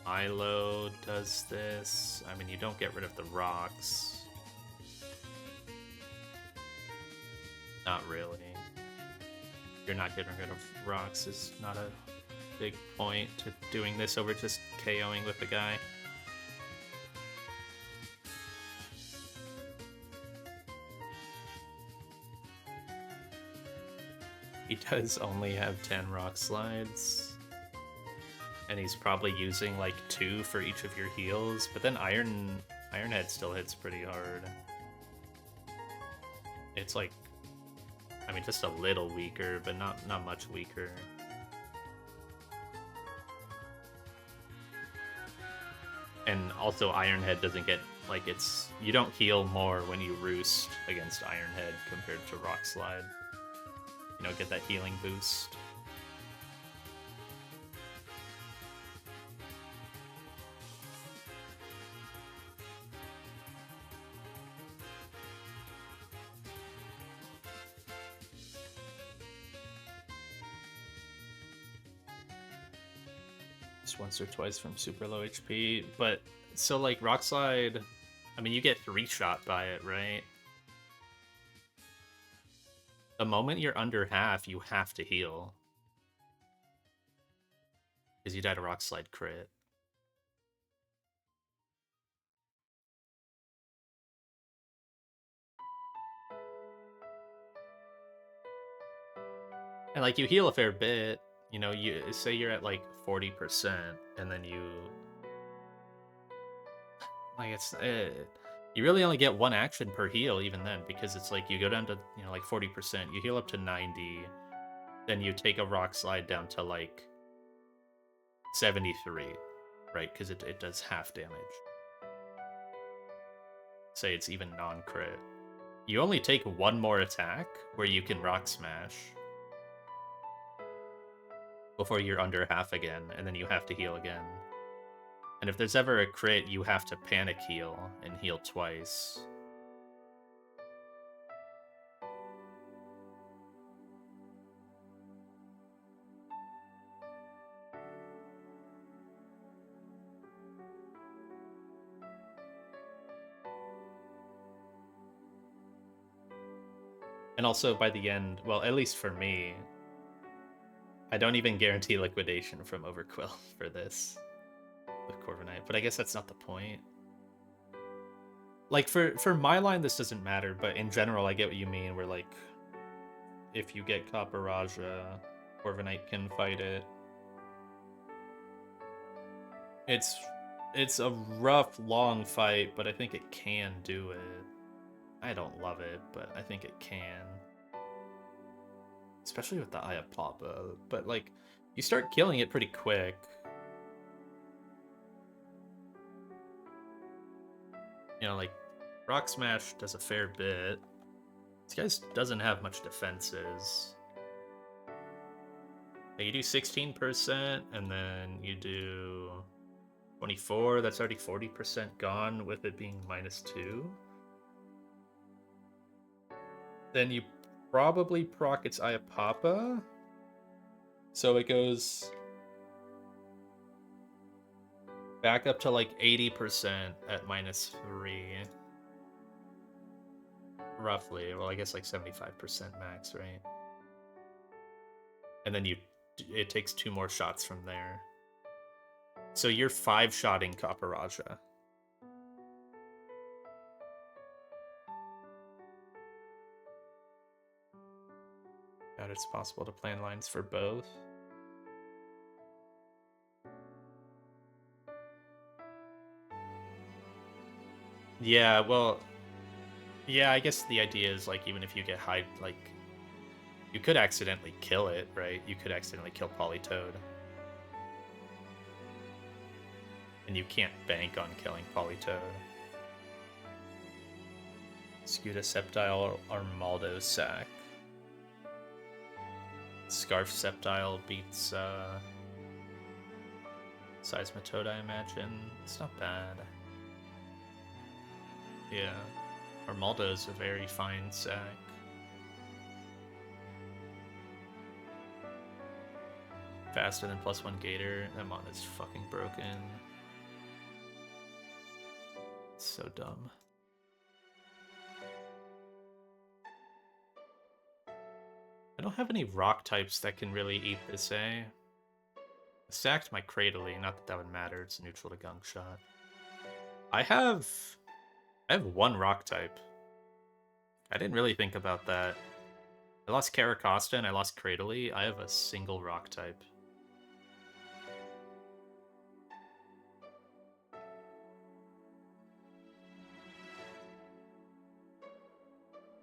Milo does this? I mean, you don't get rid of the rocks. Not really. You're not getting rid of rocks is not a big point to doing this over just KOing with the guy. He does only have 10 rock slides. And he's probably using like 2 for each of your heals, but then Ironhead still hits pretty hard. It's like, I mean, just a little weaker, but not much weaker. And also Ironhead doesn't get, like, you don't heal more when you roost against Ironhead compared to Rock Slide. You know, get that healing boost. Just once or twice from super low HP, but so like Rock Slide, I mean, you get 3-shot by it, right? The moment you're under half, you have to heal. Because you died a Rock Slide crit. And like, you heal a fair bit. You know, you say you're at like 40%, and then you... Like, it's... you really only get 1 action per heal even then, because it's like you go down to, you know, like 40%, you heal up to 90, then you take a Rock Slide down to like 73, right? Because it does half damage. Say it's even non-crit. You only take 1 more attack where you can Rock Smash before you're under half again, and then you have to heal again. And if there's ever a crit, you have to panic heal and heal twice. And also by the end, well, at least for me, I don't even guarantee liquidation from Overquill for this with Corviknight, but I guess that's not the point. Like, for my line, this doesn't matter, but in general, I get what you mean, where, like, if you get Kaparaja, Corviknight can fight it. It's a rough, long fight, but I think it can do it. I don't love it, but I think it can. Especially with the Ayapapa, but, like, you start killing it pretty quick. You know, like, Rock Smash does a fair bit. This guy doesn't have much defenses. You do 16%, and then you do 24. That's already 40% gone with it being -2. Then you probably proc its Ayapapa. So it goes back up to like 80% at -3. Roughly. Well, I guess like 75% max, right? And then it takes 2 more shots from there. So you're 5-shotting Kaparaja. doubt it's possible to plan lines for both. Yeah, well, yeah, I guess the idea is like even if you get high, like you could accidentally kill it, right? You could accidentally kill Polytoad. And you can't bank on killing Polytoad. Scutiseptile Armaldo Sac. Scarf Septile beats Seismitoad, I imagine. It's not bad. Yeah. Armaldo's a very fine sac. Faster than +1 Gator. That mon is fucking broken. It's so dumb. I don't have any rock types that can really eat this, eh? I sacked my Cradily, not that that would matter, it's neutral to Gunk Shot. I have one rock type. I didn't really think about that. I lost Caracosta and I lost Cradily. I have a single rock type.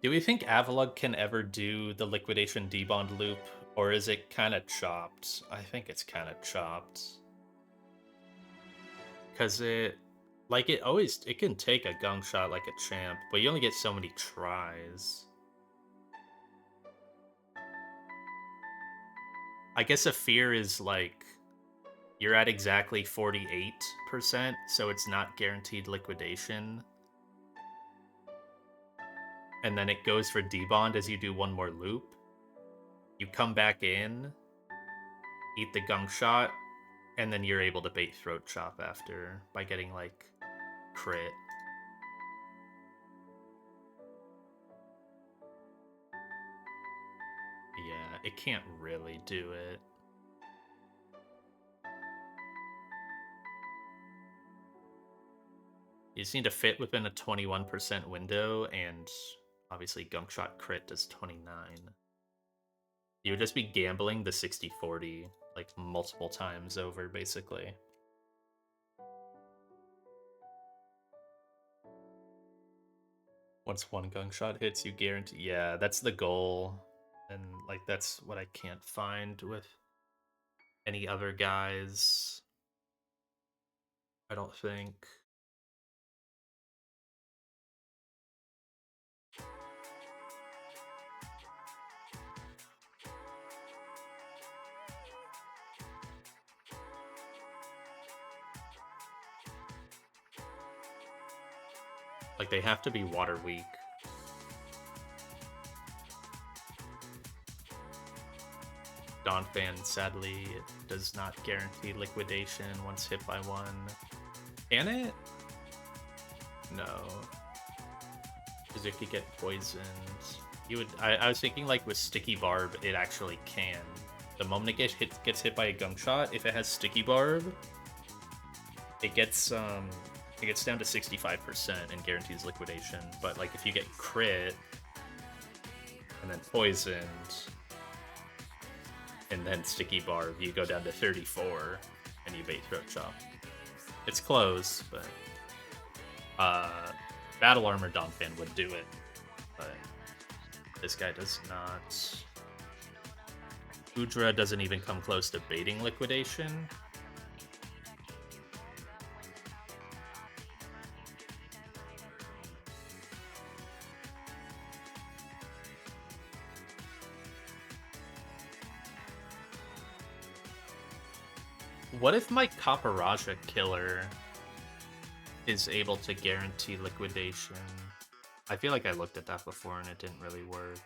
Do we think Avalugg can ever do the Liquidation Debond loop, or is it kind of chopped? I think it's kind of chopped. Because it can take a Gunk Shot like a champ, but you only get so many tries. I guess a fear is like, you're at exactly 48%, so it's not guaranteed liquidation. And then it goes for debond as you do one more loop. You come back in, eat the Gunk Shot, and then you're able to bait Throat Chop after by getting like crit. Yeah, it can't really do it. You just need to fit within a 21% window, and obviously Gunk Shot crit does 29. You would just be gambling the 60-40 like multiple times over, basically. Once one Gunk Shot hits, you guarantee. Yeah, that's the goal. And like that's what I can't find with any other guys. I don't think. Like they have to be water weak. Donphan sadly does not guarantee liquidation once hit by one. Can it? No. Because it could get poisoned. You would. I was thinking like with Sticky Barb, it actually can. The moment it gets hit by a Gunk Shot, if it has Sticky Barb, it gets down to 65% and guarantees liquidation. But like if you get crit and then poisoned and then Sticky Barb, you go down to 34 and you bait Throat Chop. It's close, but Battle Armor Donphan would do it, but this guy does not. Udra doesn't even come close to baiting liquidation. What if my Kaparaja killer is able to guarantee liquidation? I feel like I looked at that before and it didn't really work.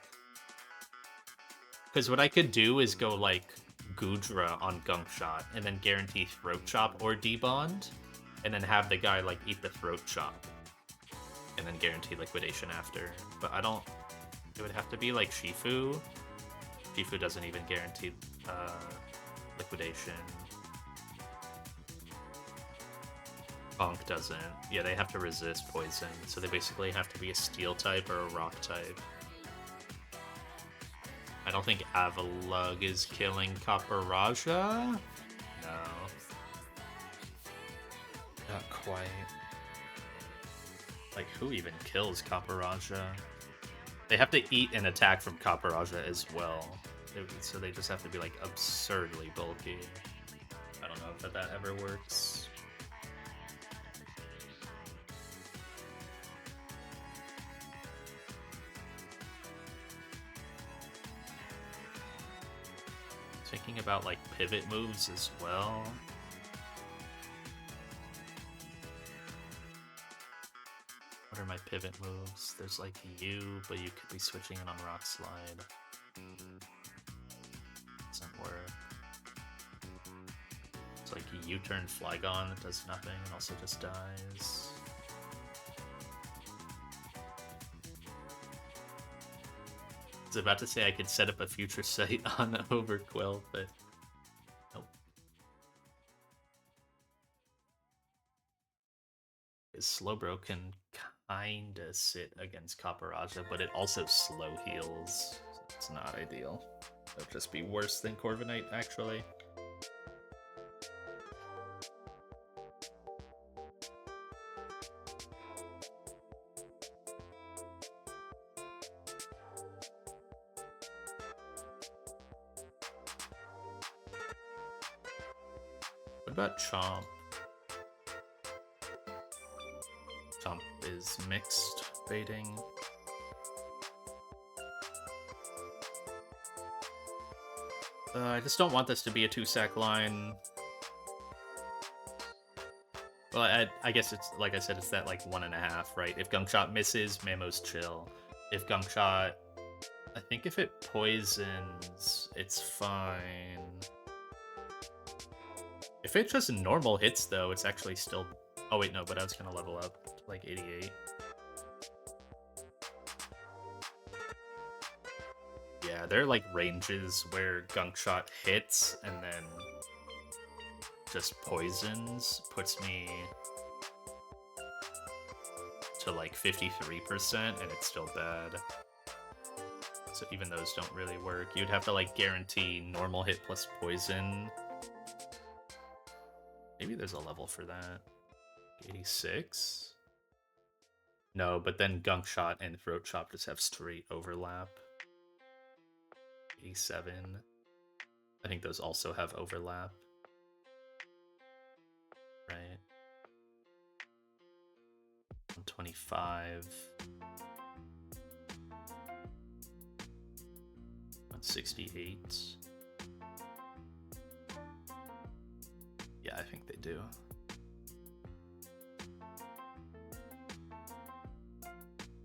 Because what I could do is go like Gudra on Gunk Shot and then guarantee Throat Chop or Debond, and then have the guy like eat the Throat Chop and then guarantee liquidation after. But I don't. It would have to be like Shifu. Shifu doesn't even guarantee liquidation. Bonk doesn't. Yeah, they have to resist poison, so they basically have to be a steel type or a rock type. don't think Avalug is killing Kaparaja. No. Not quite. Like, who even kills Kaparaja? They have to eat an attack from Kaparaja as well. So they just have to be, like, absurdly bulky. I don't know if that ever works. Thinking about, like, pivot moves as well. What are my pivot moves? There's, like, U, but you could be switching it on Rock Slide. Doesn't work. It's like a U-turn Flygon that does nothing and also just dies. I was about to say I could set up a future sight on Overquill, but nope. His Slowbro can kinda sit against Kaparaja, but it also slow heals, so it's not ideal. It'll just be worse than Corviknight, actually. What about Chomp? Chomp is mixed baiting. I just don't want this to be a 2-sack line. Well, I guess it's, like I said, it's that, like, 1.5, right? If Gunk Shot misses, Mamo's chill. If Gunk Shot... I think if it poisons, it's fine. If it just normal hits, though, it's actually still... Oh, wait, no, but I was gonna level up to, like, 88. Yeah, there are, like, ranges where Gunk Shot hits and then just poisons, puts me to, like, 53%, and it's still bad. So even those don't really work. You'd have to, like, guarantee normal hit plus poison. Maybe there's a level for that. 86? No, but then Gunk Shot and Throat Chop just have straight overlap. 87. I think those also have overlap. Right. 125. 168. Yeah, I think they do.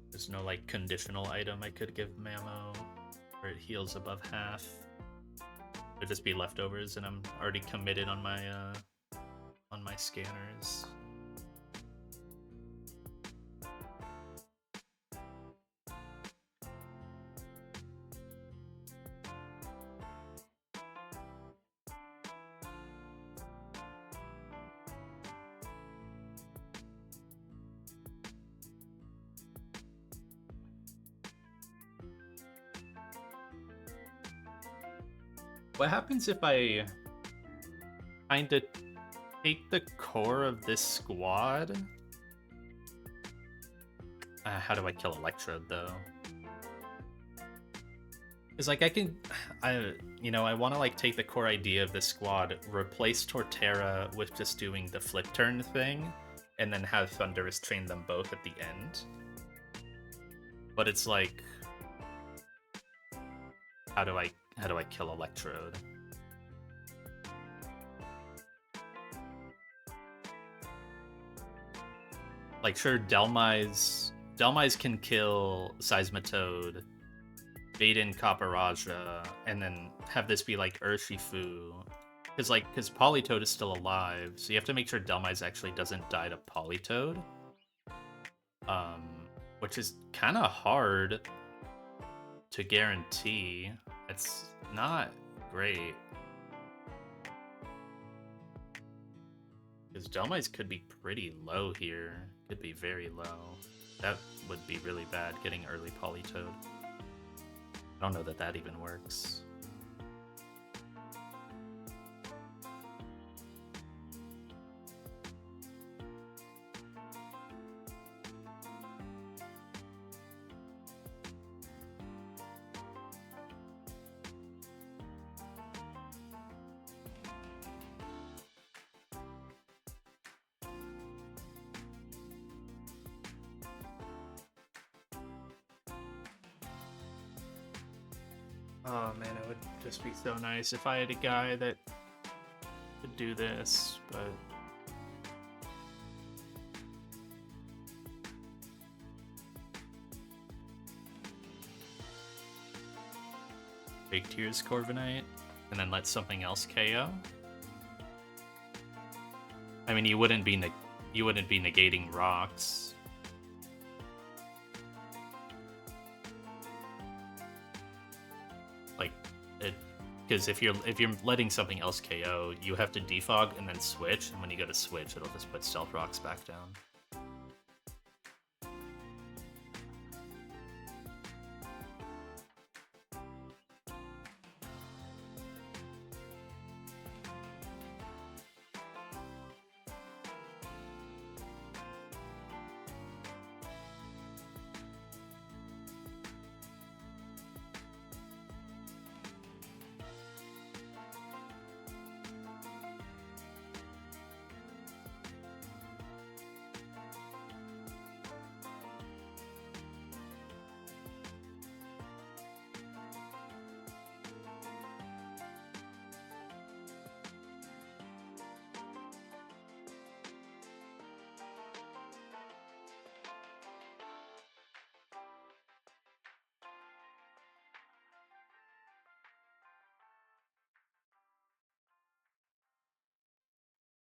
There's no, like, conditional item I could give Mamo where it heals above half. It'd just be leftovers, and I'm already committed on my scanners. What happens if I kind of take the core of this squad? How do I kill Electrode, though? Because, like, I want to, like, take the core idea of this squad, replace Torterra with just doing the flip turn thing, and then have Thundurus train them both at the end. But it's like, how do I kill Electrode? Like, sure, Delmise can kill Seismitoad, bait in Kaparaja, and then have this be like Urshifu. Because Politoed is still alive, so you have to make sure Delmise actually doesn't die to Politoed. Which is kind of hard to guarantee. It's not great. Because Delmise could be pretty low here. Could be very low. That would be really bad, getting early Politoed. I don't know that that even works. Oh man, it would just be so nice if I had a guy that could do this, but Big Tears Corviknight, and then let something else KO. I mean, you wouldn't be negating rocks. Like it, because if you're letting something else KO, you have to defog and then switch, and when you go to switch, it'll just put stealth rocks back down.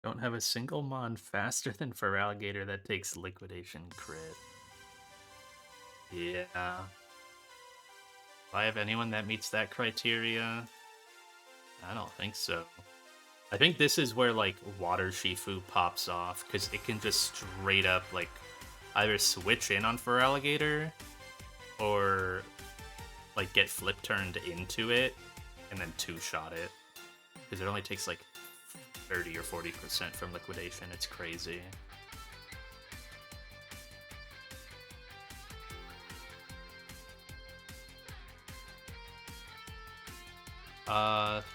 Don't have a single mon faster than Feraligatr that takes Liquidation crit. Yeah. Do I have anyone that meets that criteria? I don't think so. I think this is where, like, Water Shifu pops off, because it can just straight up, like, either switch in on Feraligatr, or, like, get flip turned into it, and then two-shot it. Because it only takes, like, 30 or 40% from liquidation. It's crazy.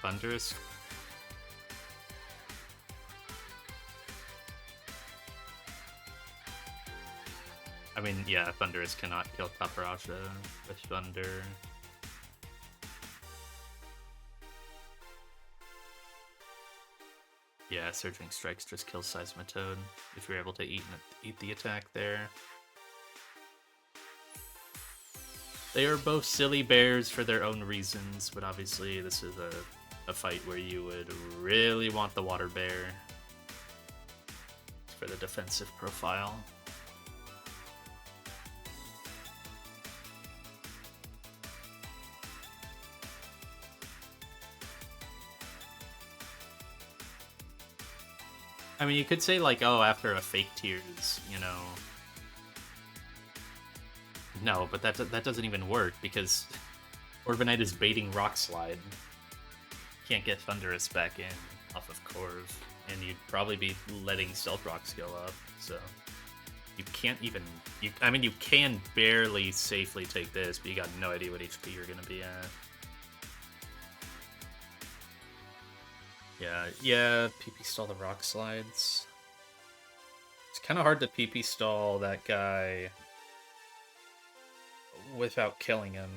Thunderous. I mean, yeah, Thunderous cannot kill Taparaja with Thunder. Yeah, Surging Strikes just kills Seismitoad if you're able to eat the attack there. They are both silly bears for their own reasons, but obviously this is a fight where you would really want the water bear for the defensive profile. I mean, you could say, like, oh, after a fake tears, you know. No, but that doesn't even work, because Corviknight is baiting Rock Slide. Can't get Thunderous back in off of Corv, and you'd probably be letting Stealth Rocks go up, so you can't even... I mean, you can barely safely take this, but you got no idea what HP you're gonna be at. Yeah, PP stall the Rock Slides. It's kind of hard to PP stall that guy without killing him.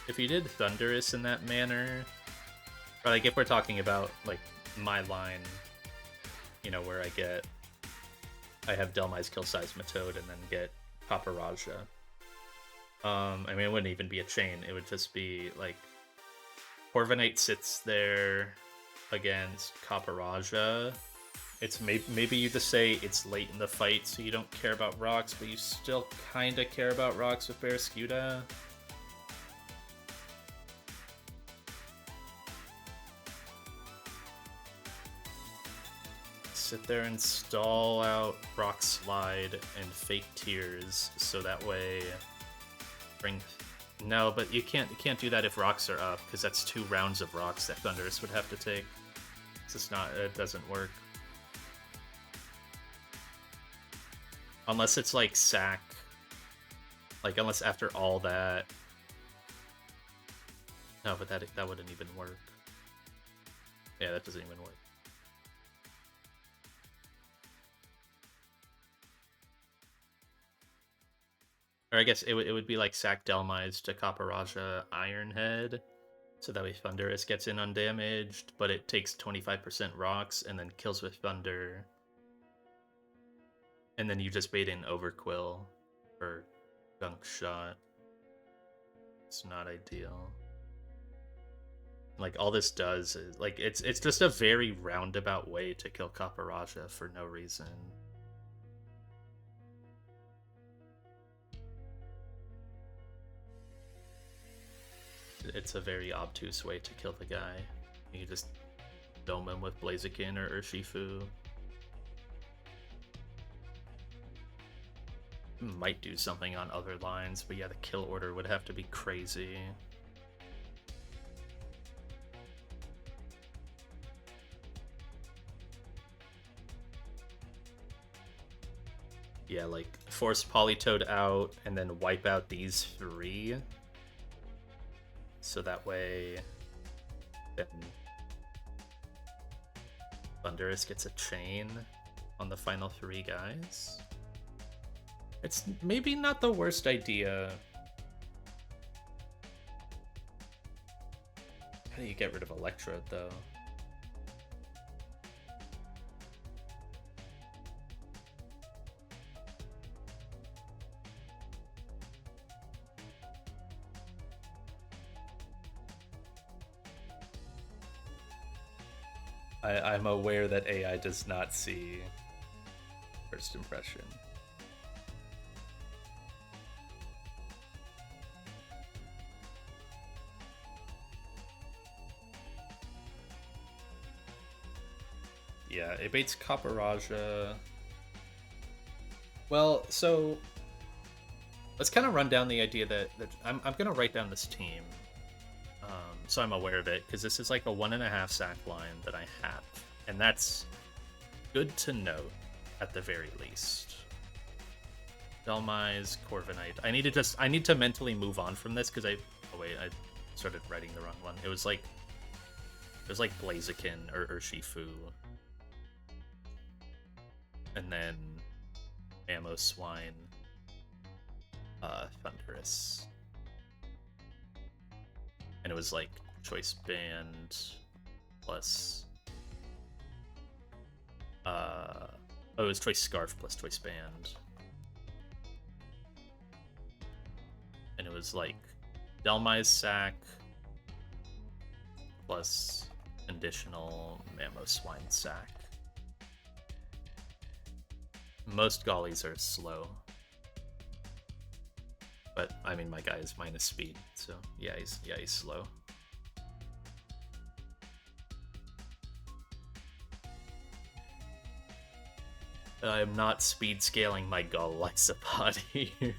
If you did Thunderous in that manner, or like if we're talking about like my line, you know, where I have Delmise kill Seismitoad and then get Paparaja. I mean, it wouldn't even be a chain. It would just be like Corviknight sits there against Kaparaja. It's maybe you just say it's late in the fight, so you don't care about rocks, but you still kind of care about rocks with Barraskewda. Sit there and stall out Rock Slide and Fake Tears, so that way bring. No, but you can't do that if rocks are up, because that's 2 rounds of rocks that Thunderous would have to take. It's just not. It doesn't work. Unless it's like sack. Like, unless after all that. No, but that wouldn't even work. Yeah, that doesn't even work. Or I guess it would be like sack Delmise to Kaparaja Ironhead. So that way Thunderous gets in undamaged, but it takes 25% rocks and then kills with Thunder. And then you just bait in Overquill for Gunk Shot. It's not ideal. Like, all this does is, like, it's just a very roundabout way to kill Kaparaja for no reason. It's a very obtuse way to kill the guy. You just dome him with Blaziken or Urshifu. Might do something on other lines, but yeah, the kill order would have to be crazy. Yeah, like force Politoed out and then wipe out these 3. So that way then Thunderous gets a chain on the final 3 guys. It's maybe not the worst idea. How do you get rid of Electrode, though? I'm aware that AI does not see first impression. Yeah, it baits Kaparaja. Well, so let's kind of run down the idea that I'm going to write down this team. So I'm aware of it, because this is like a 1.5 sack line that I have. And that's good to note, at the very least. Delmise, Corviknight. I need to mentally move on from this, because I started writing the wrong one. It was like Blaziken or Urshifu. And then Mamoswine, Thunderous. And it was like Choice Band plus it was Choice Scarf plus Choice Band. And it was like Delmise Sack plus conditional Mamoswine Sack. Most Gollies are slow. But I mean, my guy is minus speed, so yeah, he's slow. I am not speed scaling my Golisopod here.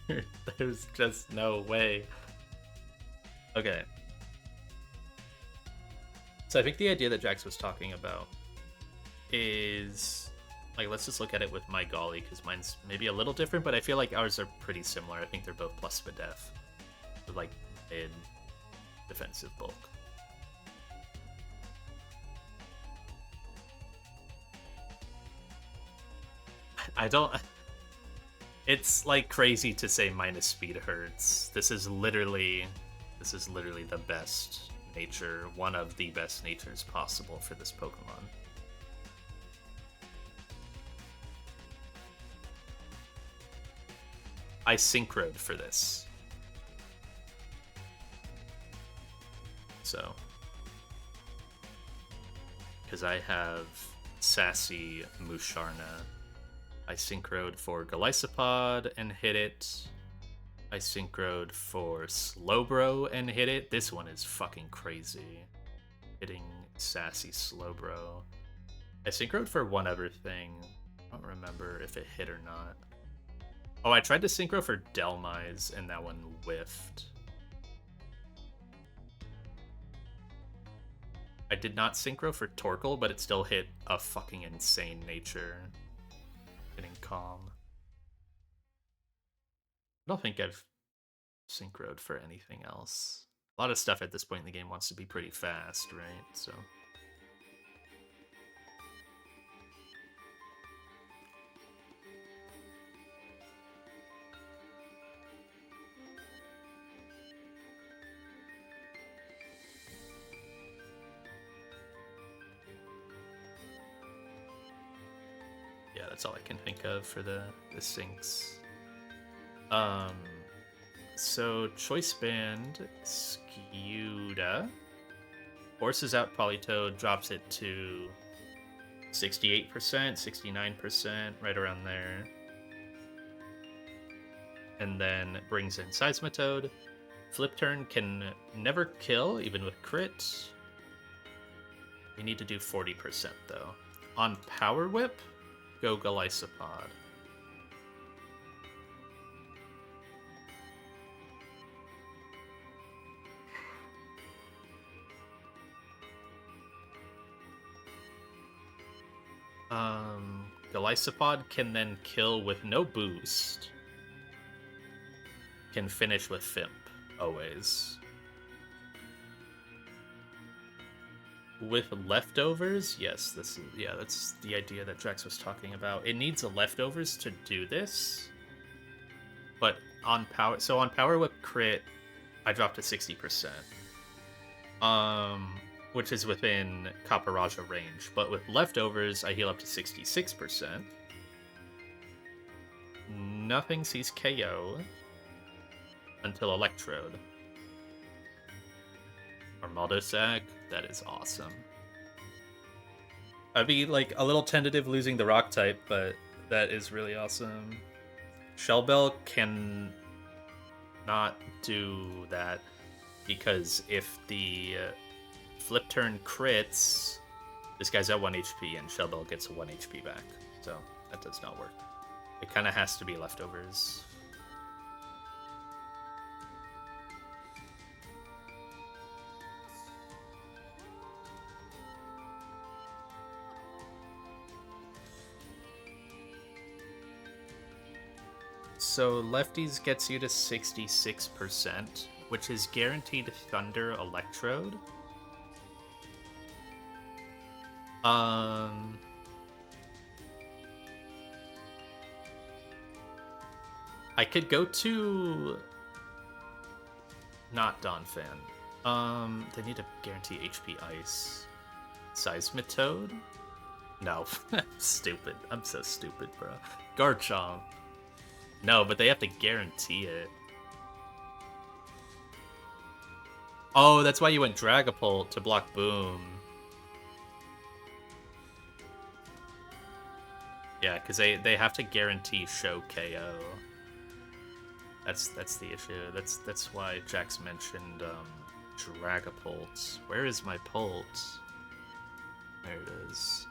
There's just no way. Okay. So I think the idea that Jax was talking about is, like, let's just look at it with my Golly, because mine's maybe a little different, but I feel like ours are pretty similar. I think they're both plus Spadef, with like mid defensive bulk. I don't. It's like crazy to say minus speed hurts. This is literally the best nature, one of the best natures possible for this Pokemon. I synchroed for this. so. Because I have Sassy Musharna. I synchroed for Golisopod and hit it. I synchroed for Slowbro and hit it. This one is fucking crazy. Hitting Sassy Slowbro. I synchroed for one other thing. I don't remember if it hit or not. Oh, I tried to synchro for Delmise and that one whiffed. I did not synchro for Torkoal, but it still hit a fucking insane nature. Hitting Calm. I don't think I've synchroed for anything else. A lot of stuff at this point in the game wants to be pretty fast, right? So. Yeah, that's all I can think of for the syncs. So Choice Band, Skuda, forces out Politoed, drops it to 68%, 69%, right around there. And then brings in Seismitoad. Flip Turn can never kill, even with crit. We need to do 40% though. On Power Whip, go Golisopod. Golisopod can then kill with no boost. Can finish with Fimp, always. With leftovers, yes, that's the idea that Drex was talking about. It needs a leftovers to do this. But on Power Whip crit, I dropped to 60%. Which is within Kaparaja range. But with leftovers, I heal up to 66%. Nothing sees KO until Electrode. Armaldo Sack, that is awesome. I'd be like a little tentative losing the rock type, but that is really awesome. Shellbell can not do that because if the Flip Turn crits, this guy's at 1 HP and Shellbell gets 1 HP back. So that does not work. It kind of has to be leftovers. So Lefties gets you to 66%, which is guaranteed Thunder Electrode. I could go to not Donphan. They need to guarantee HP Ice. Seismitoad? No, stupid. I'm so stupid, bro. Garchomp. No, but they have to guarantee it. Oh, that's why you went Dragapult to block Boom. Yeah, because they have to guarantee show KO. That's the issue. That's why Jax mentioned Dragapult. Where is my Pult? There it is.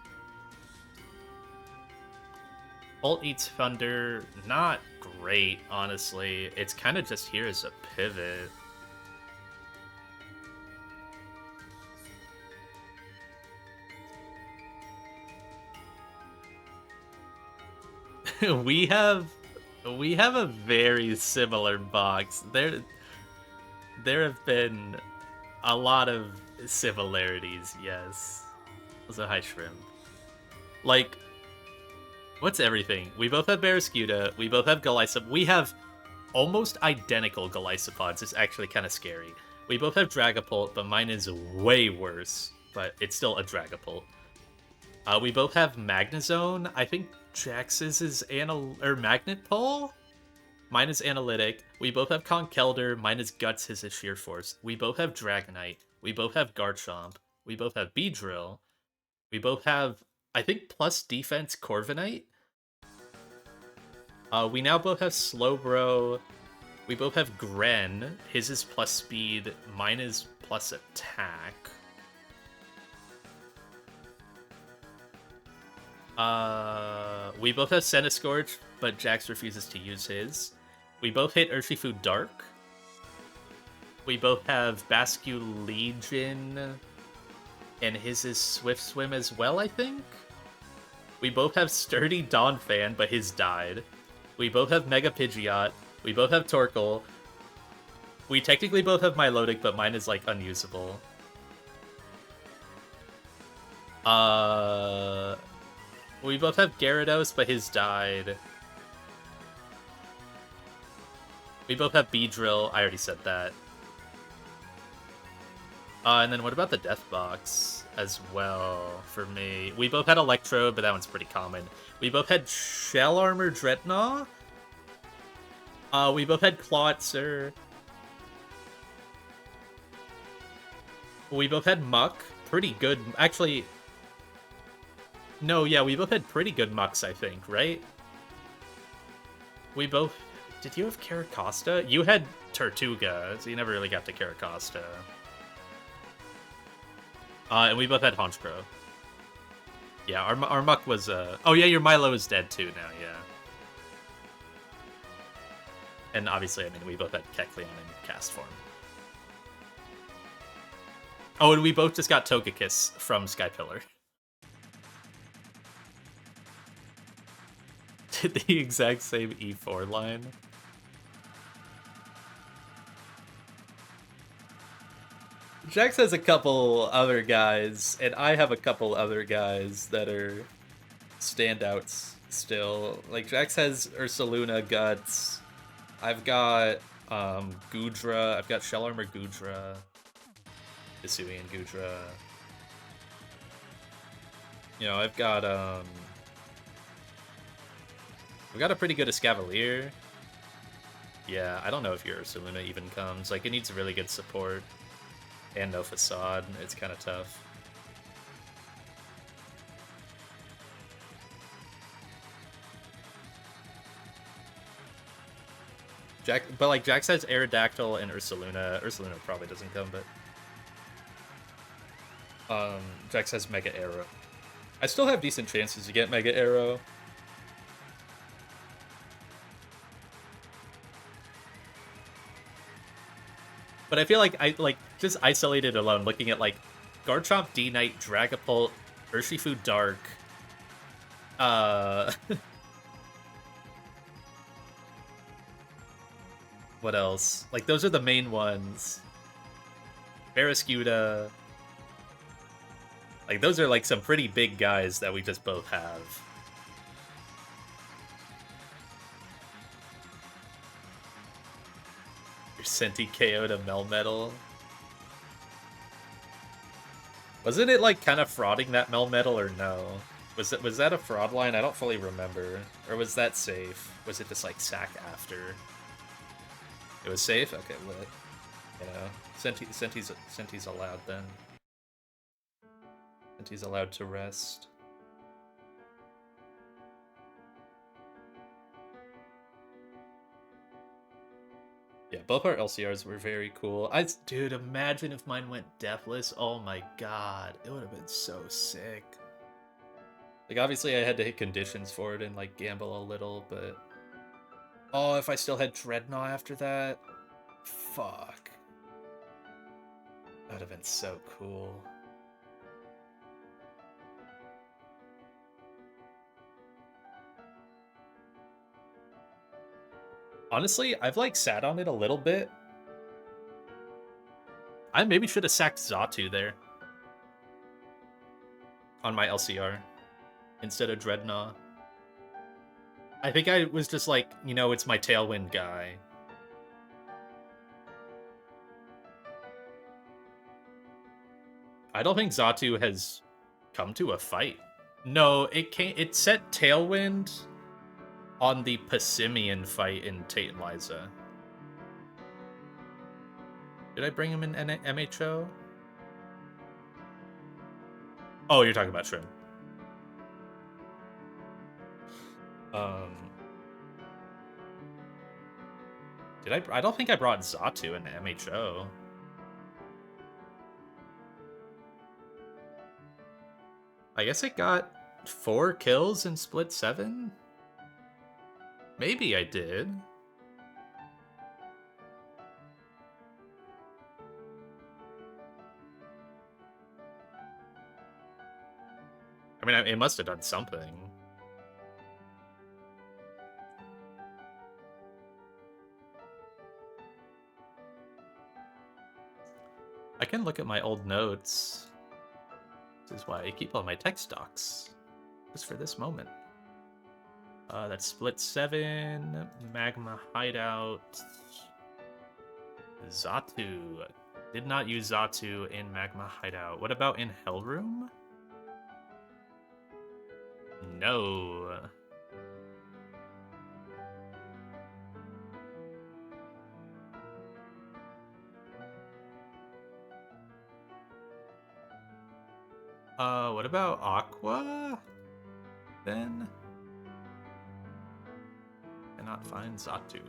Ult eats Thunder, not great, honestly. It's kind of just here as a pivot. we have a very similar box. There have been a lot of similarities, yes. Also, hi Shrimp. Like, what's everything? We both have Barraskewda, we both have Golisopod. We have almost identical Golisopods. It's actually kind of scary. We both have Dragapult, but mine is way worse. But it's still a Dragapult. We both have Magnezone. I think Jax's is Magnet Pull? Mine is Analytic. We both have Conkeldurr. Mine is Guts, his is Sheer Force. We both have Dragonite. We both have Garchomp. We both have Beedrill. We both have, I think, plus defense Corviknight. We now both have Slowbro. We both have Gren. His is plus speed. Mine is plus attack. We both have Centiskorch, but Jax refuses to use his. We both hit Urshifu Dark. We both have Basculegion, and his is Swift Swim as well, I think? We both have Sturdy Donphan, but his died. We both have Mega Pidgeot. We both have Torkoal. We technically both have Milotic, but mine is, like, unusable. We both have Gyarados, but his died. We both have Beedrill. I already said that. And then what about the Death Box as well for me? We both had Electrode, but that one's pretty common. We both had Shell Armor Dreadnought. We both had Clawitzer. We both had Muck. Pretty good. Actually, no, yeah, we both had pretty good Mucks, I think, right? We both... Did you have Caracosta? You had Tortuga, so you never really got to Caracosta. And we both had Honchkrow. Yeah, our Muck was... Oh, yeah, your Milo is dead, too, now, yeah. And obviously, I mean, we both had Kecleon in cast form. Oh, and we both just got Togekiss from Skypillar. Did the exact same E4 line. Jax has a couple other guys, and I have a couple other guys that are standouts still. Like, Jax has Ursaluna, Guts. I've got Goodra. I've got Shell Armor Goodra. Hisuian Goodra. You know, I've got we got a pretty good Escavalier. Yeah, I don't know if your Ursaluna even comes. Like, it needs really good support. And no Facade. It's kind of tough. But like, Jax has Aerodactyl and Ursaluna. Ursaluna probably doesn't come, but... Jax has Mega Arrow. I still have decent chances to get Mega Arrow. But I feel like just isolated alone, looking at like Garchomp, D-Knight, Dragapult, Urshifu Dark, what else? Like, those are the main ones. Barraskewda. Like, those are like some pretty big guys that we just both have. Your Senti KO to Melmetal. Wasn't it like kind of frauding that Melmetal or no? Was that a fraud line? I don't fully remember. Or was that safe? Was it just like sack after? It was safe? Okay, lit. You know, Senti's allowed then. Senti's allowed to rest. Yeah, both our LCRs were very cool. Dude, imagine if mine went deathless. Oh my god, it would have been so sick. Like, obviously I had to hit conditions for it and like gamble a little, but... Oh, if I still had Dreadnought after that? Fuck. That would have been so cool. Honestly, I've like sat on it a little bit. I maybe should have sacked Xatu there. On my LCR. Instead of Dreadnought. I think I was just like, you know, it's my Tailwind guy. I don't think Xatu has come to a fight. No, it set Tailwind on the Passimian fight in Tate and Liza. Did I bring him in MHO? Oh, you're talking about Shrimp. Um, did I? I don't think I brought Zatu in MHO. I guess it got 4 kills in split 7? Maybe I did. I mean, it must have done something. I can look at my old notes. This is why I keep all my text docs. Just for this moment. That's split 7, Magma Hideout, Zatu. Did not use Zatu in Magma Hideout. What about in Hellroom? No. What about Aqua? Then? Cannot find Zatu.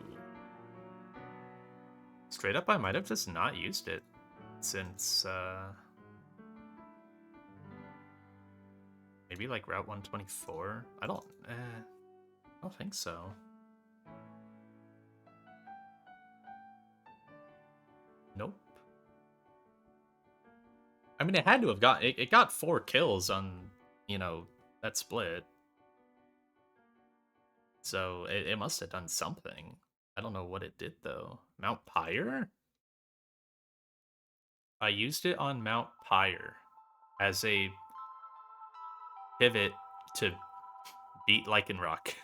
Straight up, I might have just not used it since, maybe like Route 124? I don't think so. Nope. I mean, it had to have got... It got 4 kills on, you know, that split. So it must have done something. I don't know what it did, though. Mount Pyre? I used it on Mount Pyre as a pivot to beat Lycanroc.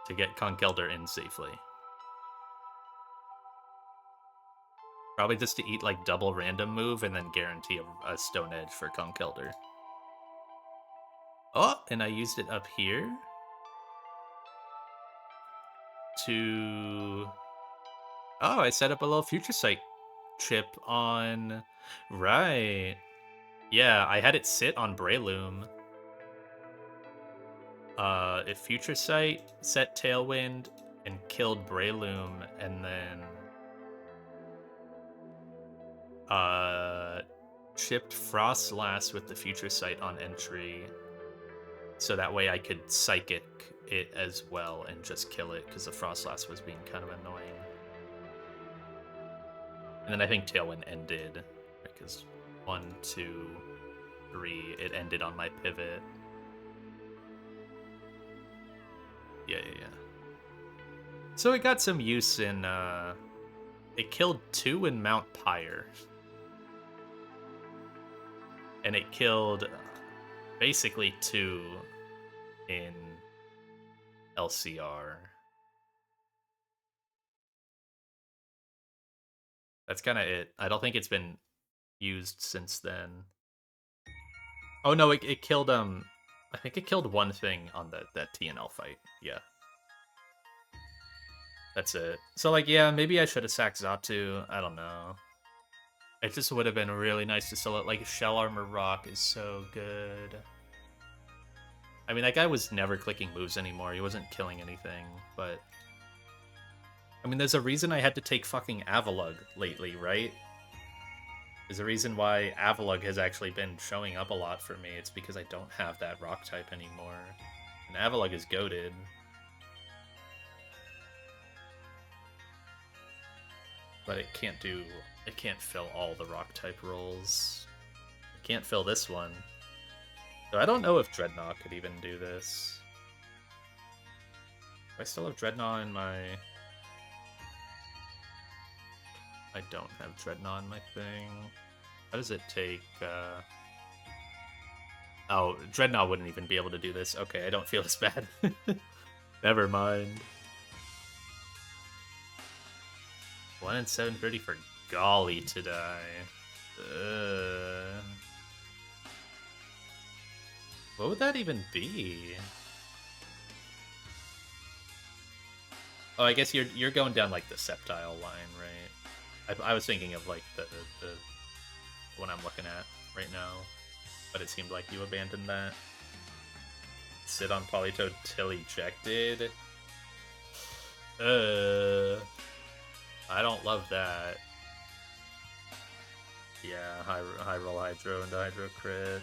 To get Conkeldurr in safely. Probably just to eat like double random move and then guarantee a Stone Edge for Conkeldurr. Oh, and I used it up here to... Oh, I set up a little Future Sight chip on... Right. Yeah, I had it sit on Breloom. If Future Sight set Tailwind and killed Breloom, and then chipped Frostlass with the Future Sight on entry, so that way I could Psychic it as well and just kill it, because the Frostlass was being kind of annoying. And then I think Tailwind ended, because 1, 2, 3, it ended on my pivot. Yeah. So it got some use in, it killed 2 in Mount Pyre. And it killed basically 2 in LCR. That's kind of it. I don't think it's been used since then. Oh no, it killed, I think it killed 1 thing on that TNL fight. Yeah. That's it. So, like, yeah, maybe I should have sacked Zatu. I don't know. It just would have been really nice to sell it. Like, Shell Armor Rock is so good. I mean, that guy was never clicking moves anymore. He wasn't killing anything, but... I mean, there's a reason I had to take fucking Avalugg lately, right? There's a reason why Avalugg has actually been showing up a lot for me. It's because I don't have that rock type anymore. And Avalugg is goated. But it can't fill all the rock type roles. It can't fill this one. So I don't know if Dreadnought could even do this. Do I still have Dreadnought in my... I don't have Dreadnought in my thing. How does it take, Oh, Dreadnought wouldn't even be able to do this. Okay, I don't feel as bad. Never mind. 1 in 730 for Golly to die. What would that even be? Oh, I guess you're going down like the Sceptile line, right? I was thinking of like the the one I'm looking at right now. But it seemed like you abandoned that. Sit on Polytoad till ejected. I don't love that. Yeah, high roll Hydro into Hydro crit.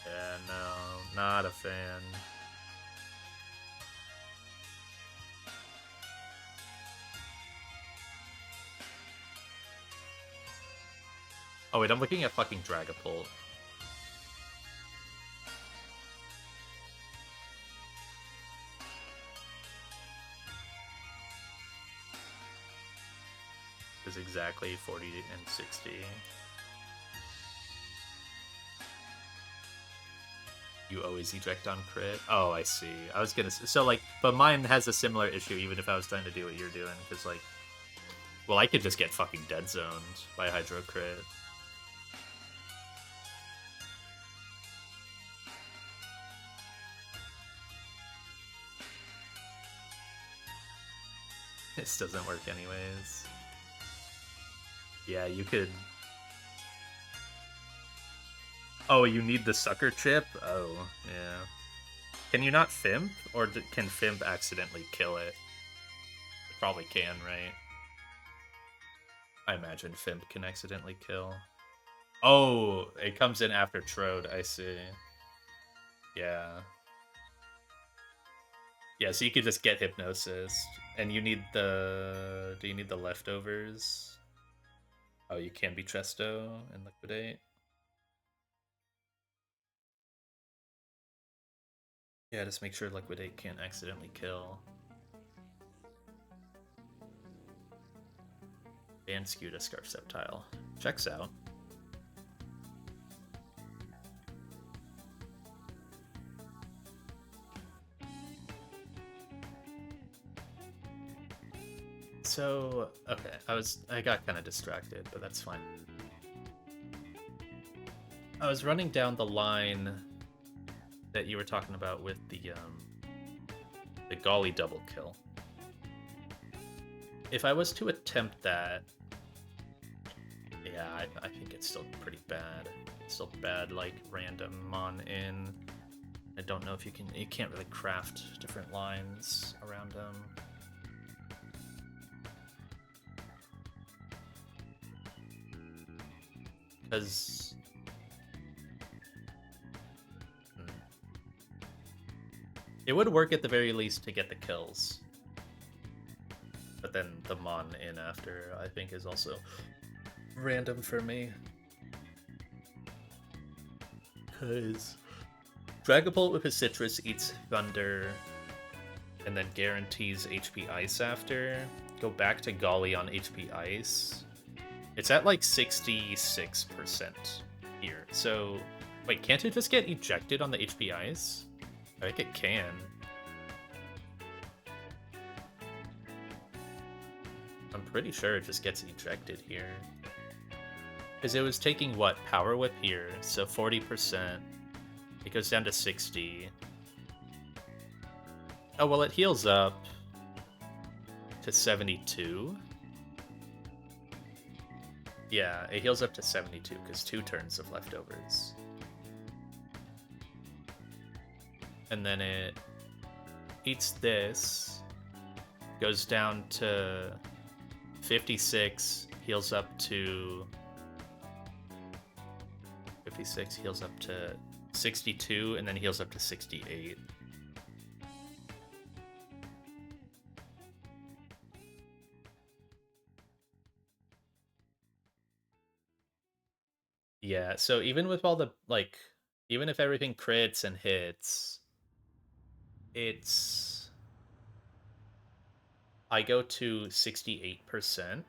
Yeah, no, not a fan. Oh wait, I'm looking at fucking Dragapult. Is exactly 40 and 60. You always eject on crit. Oh, I see. I was gonna so like, but mine has a similar issue even if I was trying to do what you're doing, because like, well, I could just get fucking dead zoned by Hydro crit. This doesn't work anyways. Yeah, you could. Oh, you need the sucker chip? Oh, yeah. Can you not Fimp? Or can Fimp accidentally kill it? It probably can, right? I imagine Fimp can accidentally kill. Oh, it comes in after Trode, I see. Yeah. Yeah, so you could just get Hypnosis. And you need the... Do you need the leftovers? Oh, you can be Tresto and Liquidate. Yeah, just make sure Liquidate can't accidentally kill. And Skew to Scarf Sceptile. Checks out. So, okay, I got kind of distracted, but that's fine. I was running down the line that you were talking about with the Golly double kill. If I was to attempt that, yeah, I think it's still pretty bad. It's still bad, like random mon in. I don't know if you can't really craft different lines around them. Because it would work at the very least to get the kills. But then the mon in after, I think, is also random for me. Because Dragapult with his Citrus eats Thunder and then guarantees HP Ice after. Go back to Golly on HP Ice. It's at like 66% here. So, wait, can't it just get ejected on the HP Ice? I think it can. I'm pretty sure it just gets ejected here. Because it was taking, what, Power Whip here, so 40%. It goes down to 60. Oh, well, it heals up to 72. Yeah, it heals up to 72 because 2 turns of leftovers. And then it eats this, goes down to 56, heals up to 56, heals up to 62, and then heals up to 68. Yeah, so even with all the, like, even if everything crits and hits, it's... I go to 68%.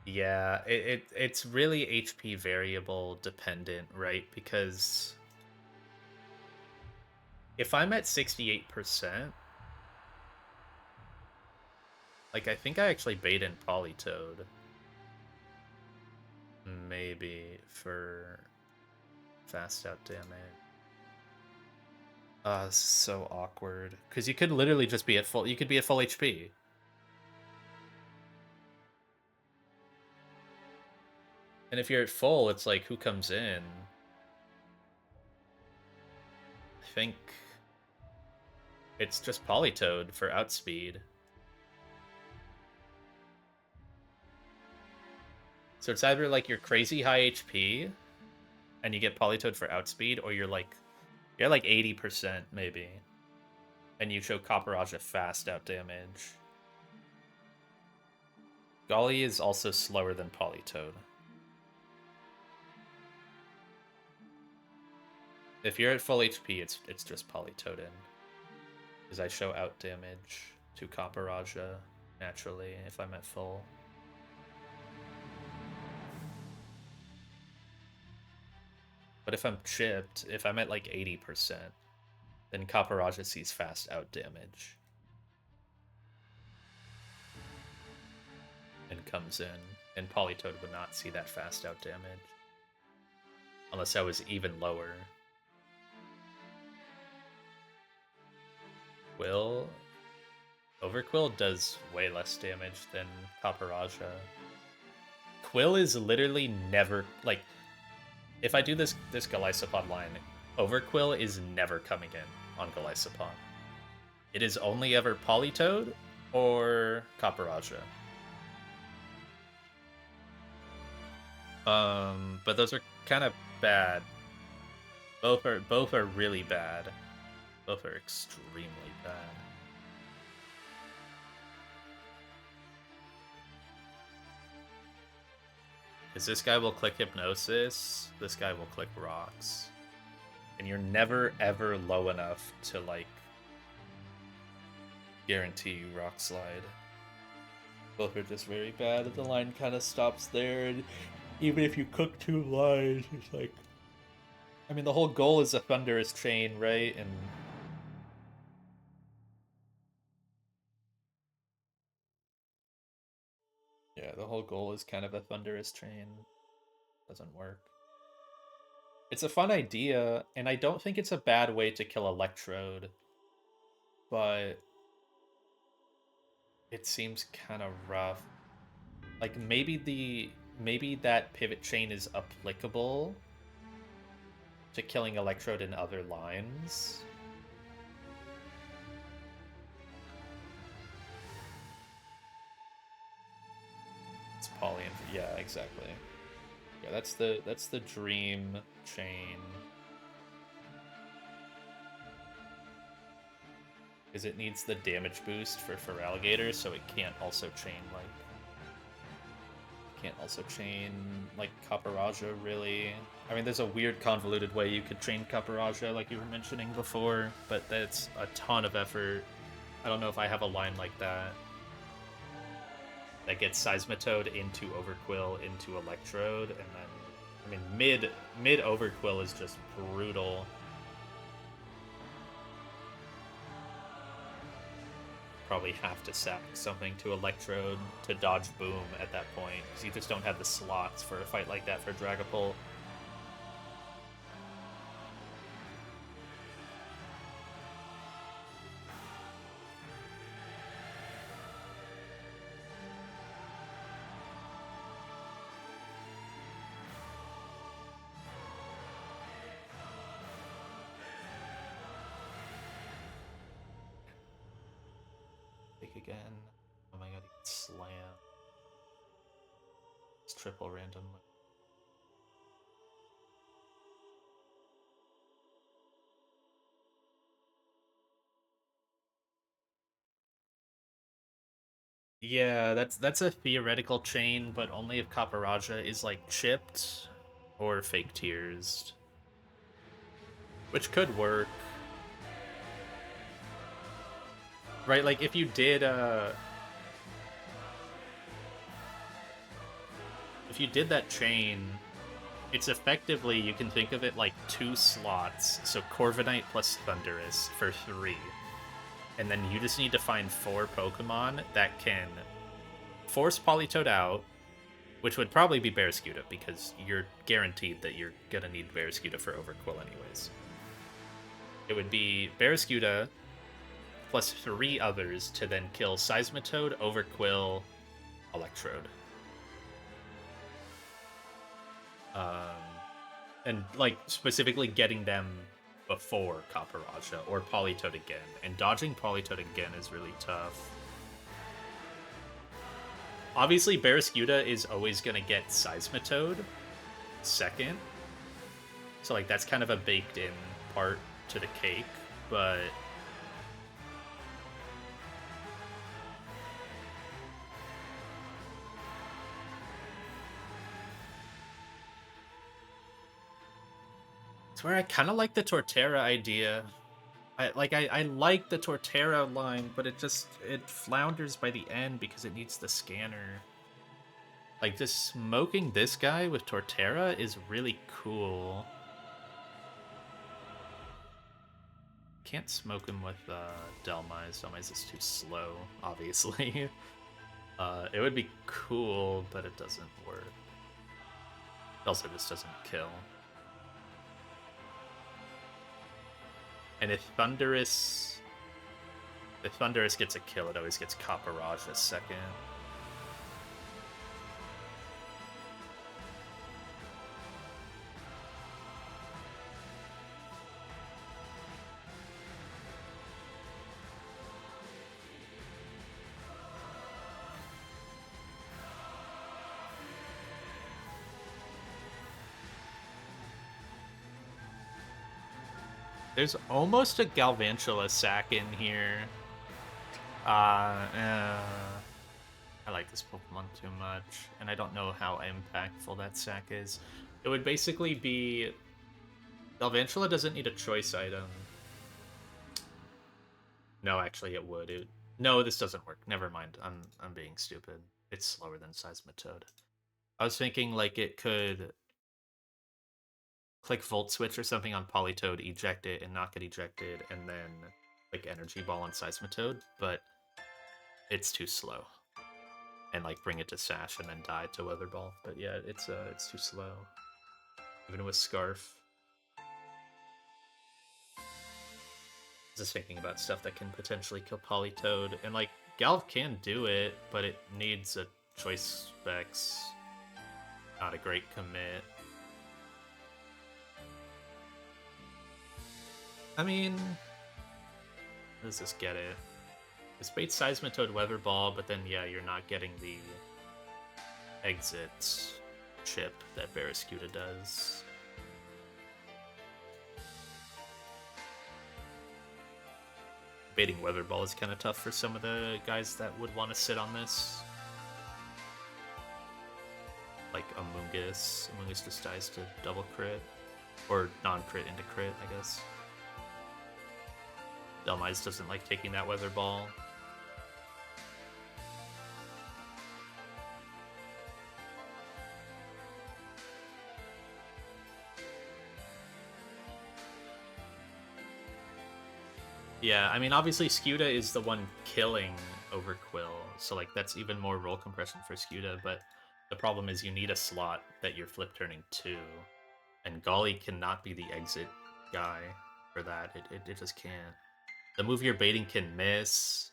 Yeah, it's really HP variable dependent, right? Because if I'm at 68%, like, I think I actually bait in Polytoad. Maybe for fast out damage. So awkward. Because you could literally just be at full. You could be at full HP. And if you're at full, it's like, who comes in? I think it's just Politoed for outspeed. So it's either like you're crazy high HP and you get Politoed for outspeed, or you're like 80% maybe. And you show Copperaja fast out damage. Golly is also slower than Politoed. If you're at full HP, it's just Politoed in. Because I show out damage to Copperaja naturally if I'm at full. But if I'm chipped, if I'm at like 80%, then Copperaja sees fast out damage. And comes in. And Politoed would not see that fast out damage. Unless I was even lower. Quill? Overquill does way less damage than Copperaja. Quill is literally never, like, if I do this Golisopod line, Overquill is never coming in on Golisopod. It is only ever Politoed or Copperaja. But those are kind of bad. Both are really bad. Both are extremely bad. Because this guy will click Hypnosis, this guy will click Rocks. And you're never ever low enough to, like, guarantee you Rock Slide. Both are just very bad. The line kind of stops there, and even if you cook 2 lines, it's like... I mean, the whole goal is a Thunderous Chain, right? And... yeah, the whole goal is kind of a Thunderous Chain. Doesn't work. It's a fun idea, and I don't think it's a bad way to kill Electrode. But... it seems kind of rough. Like, maybe that pivot chain is applicable to killing Electrode in other lines. It's poly, yeah, exactly. Yeah, that's the dream chain. Because it needs the damage boost for Feraligatr, so it can't also chain like Copperaja, really. I mean, there's a weird convoluted way you could chain Copperaja, like you were mentioning before, but that's a ton of effort. I don't know if I have a line like that gets Seismitoad into Overquill into Electrode, and then, I mean, mid Overquill is just brutal. Probably have to sack something to Electrode to dodge Boom at that point, because you just don't have the slots for a fight like that for Dragapult. Again. Oh my god, he gets slammed. It's triple random. Yeah, that's a theoretical chain, but only if Copperaja is, like, chipped or fake tears. Which could work. Right, like, if you did that chain, it's effectively, you can think of it like 2 slots, so Corviknight plus Thundurus for 3. And then you just need to find 4 Pokemon that can force Politoed out, which would probably be Barraskewda, because you're guaranteed that you're gonna need Barraskewda for Overquill anyways. It would be Barraskewda plus 3 others to then kill Seismitoad, Overquill, Electrode. And like specifically getting them before Copperajah or Politoed again. And dodging Politoed again is really tough. Obviously, Barraskewda is always going to get Seismitoad second. So, like, that's kind of a baked-in part to the cake, but... It's where I kind of like the Torterra idea. I like the Torterra line, but it flounders by the end because it needs the scanner. Like, just smoking this guy with Torterra is really cool. Can't smoke him with Delmise. Delmise is too slow, obviously. It would be cool, but it doesn't work. It also just doesn't kill. And if Thundurus gets a kill, it always gets Copperajah second. There's almost a Galvantula sack in here. I like this Pokemon too much, and I don't know how impactful that sack is. It would basically be... Galvantula doesn't need a choice item. No, actually it would. No, this doesn't work. Never mind. I'm being stupid. It's slower than Seismitoad. I was thinking like it could click Volt Switch or something on Politoed, eject it, and not get ejected, and then like Energy Ball on Seismitoad, but it's too slow. And like bring it to Sash and then die to Weather Ball. But yeah, it's too slow. Even with Scarf. Just thinking about stuff that can potentially kill Politoed, and like Galv can do it, but it needs a choice specs. Not a great commit. I mean, does this get it? It's bait Seismitoad Weather Ball, but then yeah, you're not getting the exit chip that Barraskewda does. Baiting Weather Ball is kind of tough for some of the guys that would want to sit on this. Like Amoonguss. Amoonguss just dies to double crit. Or non-crit into crit, I guess. Delmise doesn't like taking that Weather Ball. Yeah, I mean, obviously Scuda is the one killing Overquill, so like that's even more roll compression for Scuda, but the problem is you need a slot that you're flip turning to, and Golly cannot be the exit guy for that. It just can't. The move you're baiting can miss.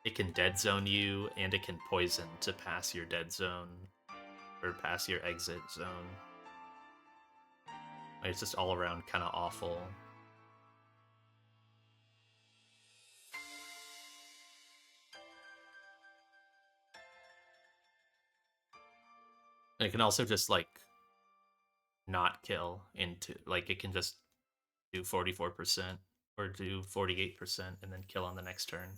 It can dead zone you, and it can poison to pass your dead zone, or pass your exit zone. It's just all around kind of awful. And it can also just like not kill into, like it can just do 44% or do 48% and then kill on the next turn.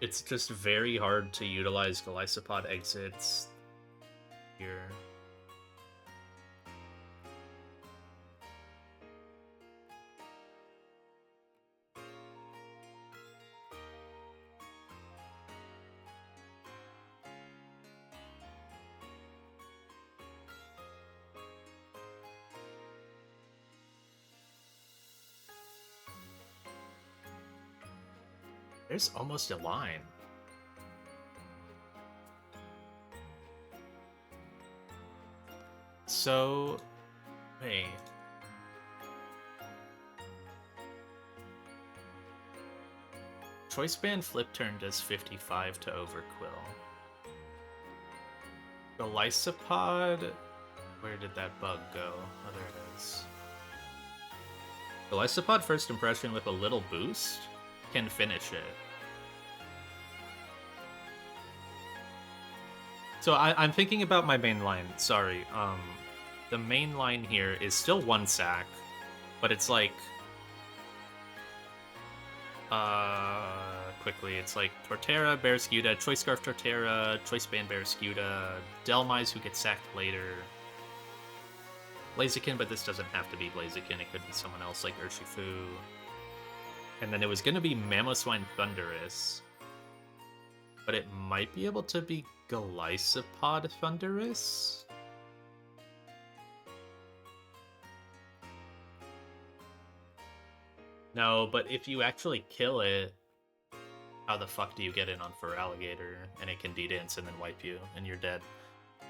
It's just very hard to utilize Golisopod exits here. There's almost a line. So, wait. Choice Band Flip Turn does 55 to Overquill. The Lysopod... Where did that bug go? Oh, there it is. The Lysopod First Impression with a little boost can finish it. So I'm thinking about my main line. Sorry. The main line here is still 1 sack, but it's like... quickly, it's like Torterra, Barrascuda, Choice Scarf Torterra, Choice Band Barrascuda, Delmise, who gets sacked later, Blaziken, but this doesn't have to be Blaziken, it could be someone else like Urshifu. And then it was gonna be Mamoswine Thundurus, but it might be able to be Golisopod Thundurus? No, but if you actually kill it, how the fuck do you get in on Feraligatr? And it can D-Dance and then wipe you, and you're dead.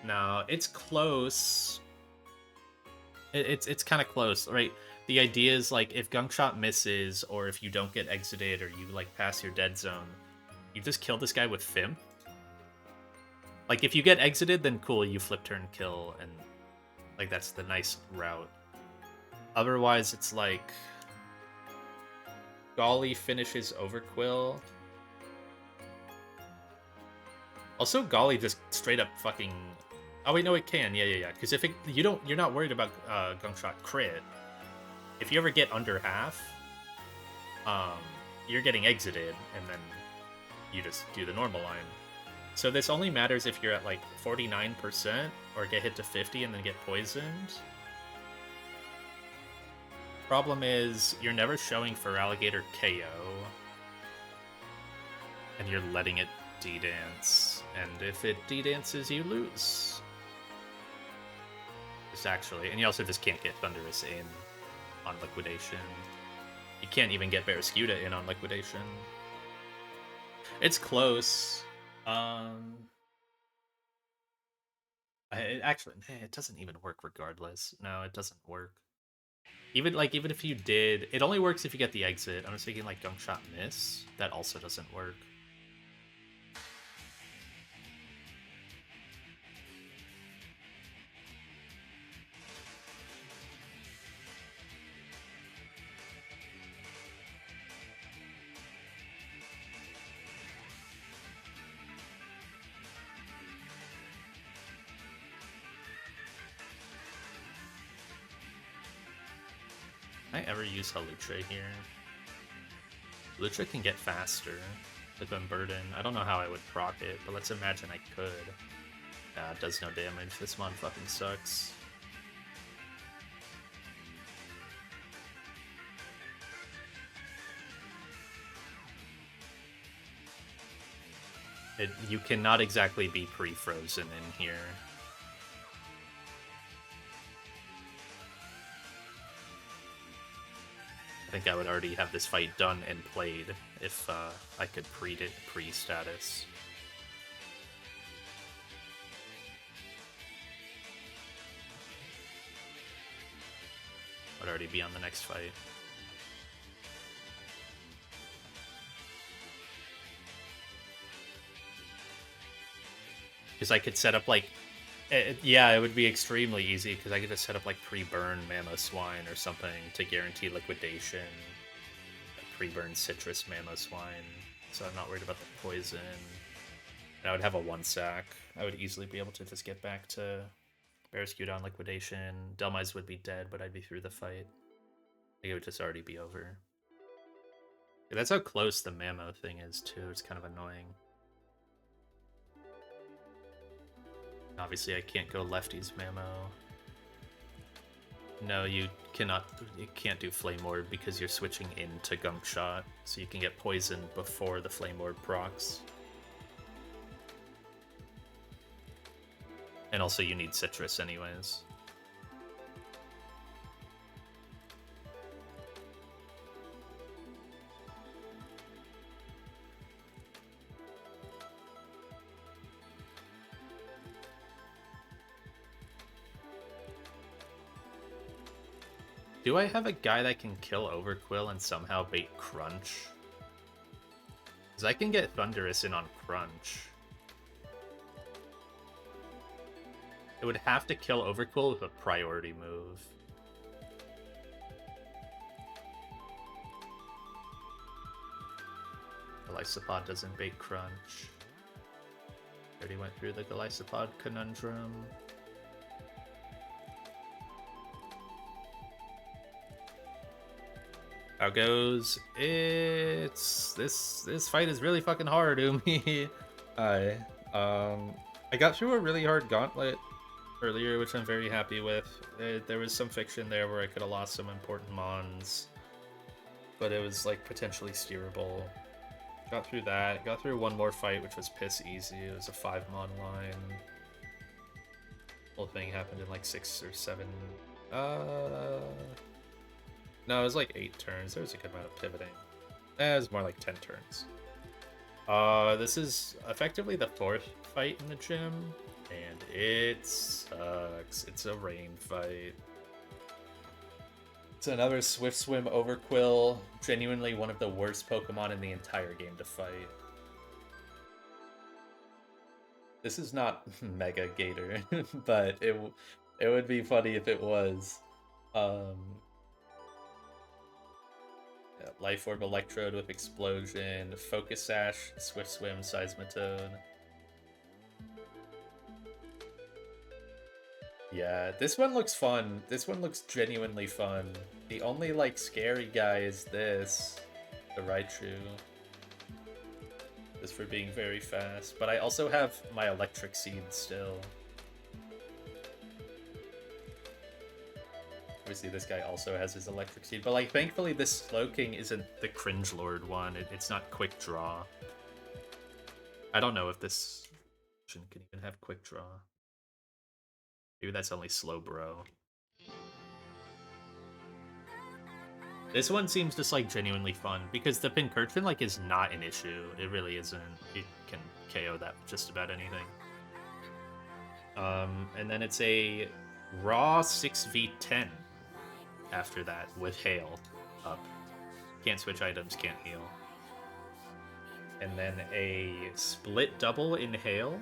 No, it's close. It's kind of close, right? The idea is, like, if Gunk Shot misses, or if you don't get exited, or you, like, pass your dead zone, you just kill this guy with Fimp. Like, if you get exited, then cool, you flip turn kill, and, like, that's the nice route. Otherwise, it's like... Golly finishes Overquill. Also, Golly just straight up fucking... Oh wait, no, it can. Yeah. Because if you're not worried about Gunk Shot crit. If you ever get under half, you're getting exited, and then you just do the normal line. So this only matters if you're at like 49% or get hit to 50 and then get poisoned. Problem is, you're never showing Feraligatr KO, and you're letting it D-Dance, and if it D-Dances, you lose. Just actually, and you also just can't get Thundurus in on Liquidation. You can't even get Barrascuda in on Liquidation. It's close. It doesn't even work regardless. No, it doesn't work. Even if you did, it only works if you get the exit. I'm just thinking like Gunk Shot miss. That also doesn't work. Can I ever use Halucha here? Halucha can get faster with Unburden. I don't know how I would proc it, but let's imagine I could. It does no damage. This mon fucking sucks. You cannot exactly be pre-frozen in here. I think I would already have this fight done and played if I could pre-status. Would already be on the next fight. Because I could set up like... yeah, it would be extremely easy because I could just set up like pre-burn Mamoswine or something to guarantee liquidation. Like pre-burn Citrus Mamoswine, so I'm not worried about the poison. And I would have a 1-sack. I would easily be able to just get back to Barrascuda on liquidation. Delmise would be dead, but I'd be through the fight. I think it would just already be over. Yeah, that's how close the Mamo thing is too. It's kind of annoying. Obviously, I can't go lefties Mamo. No, you cannot. You can't do Flame Orb because you're switching into Gunk Shot, so you can get poisoned before the Flame Orb procs. And also, you need Citrus anyways. Do I have a guy that can kill Overquill and somehow bait Crunch? Because I can get Thunderous in on Crunch. It would have to kill Overquill with a priority move. Golisopod doesn't bait Crunch. Already went through the Golisopod conundrum. How goes? It's this fight is really fucking hard, Umi. Hi. I got through a really hard gauntlet earlier, which I'm very happy with. There was some fiction there where I could have lost some important mons, but it was like potentially steerable. Got through that. Got through one more fight, which was piss easy. It was a 5-mon line. Whole thing happened in like 6 or 7. No, it was like 8 turns. There was a good amount of pivoting. It was more like 10 turns. This is effectively the 4th fight in the gym, and it sucks. It's a rain fight. It's another Swift Swim Overquill. Genuinely one of the worst Pokemon in the entire game to fight. This is not Mega Gator, but it would be funny if it was. Yeah, Life Orb Electrode with Explosion, Focus Sash, Swift Swim, Seismitoad. Yeah, this one looks fun. This one looks genuinely fun. The only, like, scary guy is this. The Raichu. Just for being very fast. But I also have my Electric Seed still. Obviously, this guy also has his Electric Seed. But, like, thankfully, this Slowking isn't the Cringelord one. It's not Quick Draw. I don't know if this can even have Quick Draw. Maybe that's only Slow Bro. This one seems just like genuinely fun because the Pincurchin like is not an issue. It really isn't. It can KO that with just about anything. And then it's a raw 6v10 after that with Hail up. Can't switch items, can't heal. And then a split double in Hail,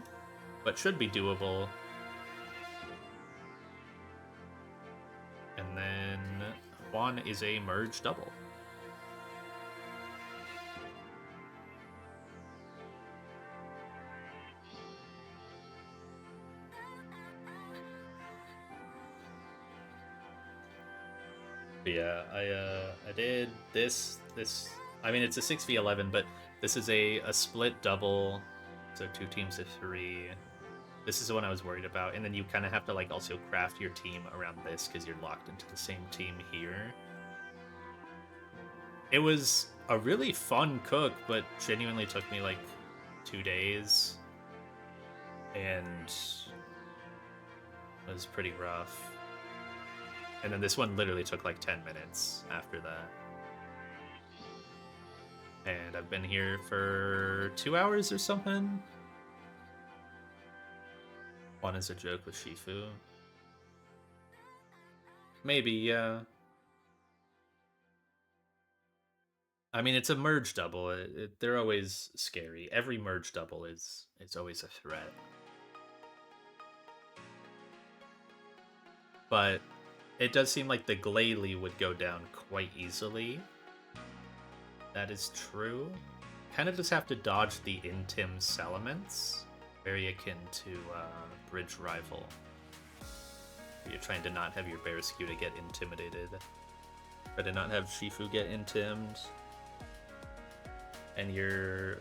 but should be doable. And then one is a merge double. But yeah, I did this. I mean, it's a 6v11, but this is a split double, so 2 teams of 3. This is the one I was worried about, and then you kind of have to like also craft your team around this because you're locked into the same team here. It was a really fun cook, but genuinely took me like 2 days, and it was pretty rough. And then this one literally took like 10 minutes after that. And I've been here for 2 hours or something. One is a joke with Shifu. Maybe, yeah. I mean, it's a merge double. They're always scary. Every merge double is always a threat. But it does seem like the Glalie would go down quite easily. That is true. Kind of just have to dodge the Intim Salamence. Very akin to Bridge Rival. You're trying to not have your Berescu to get intimidated. Try to not have Shifu get intimed. And you're...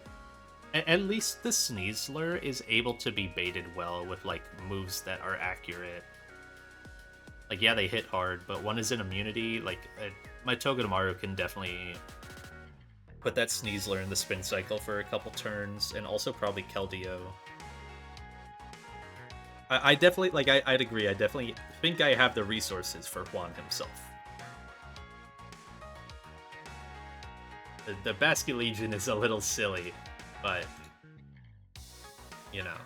At least the Sneasler is able to be baited well with like moves that are accurate. Like, yeah, they hit hard, but one is an immunity. Like, my Togedemaru can definitely put that Sneasler in the spin cycle for a couple turns, and also probably Keldeo. I definitely, like, I'd agree. I definitely think I have the resources for Juan himself. The Basculegion is a little silly, but, you know.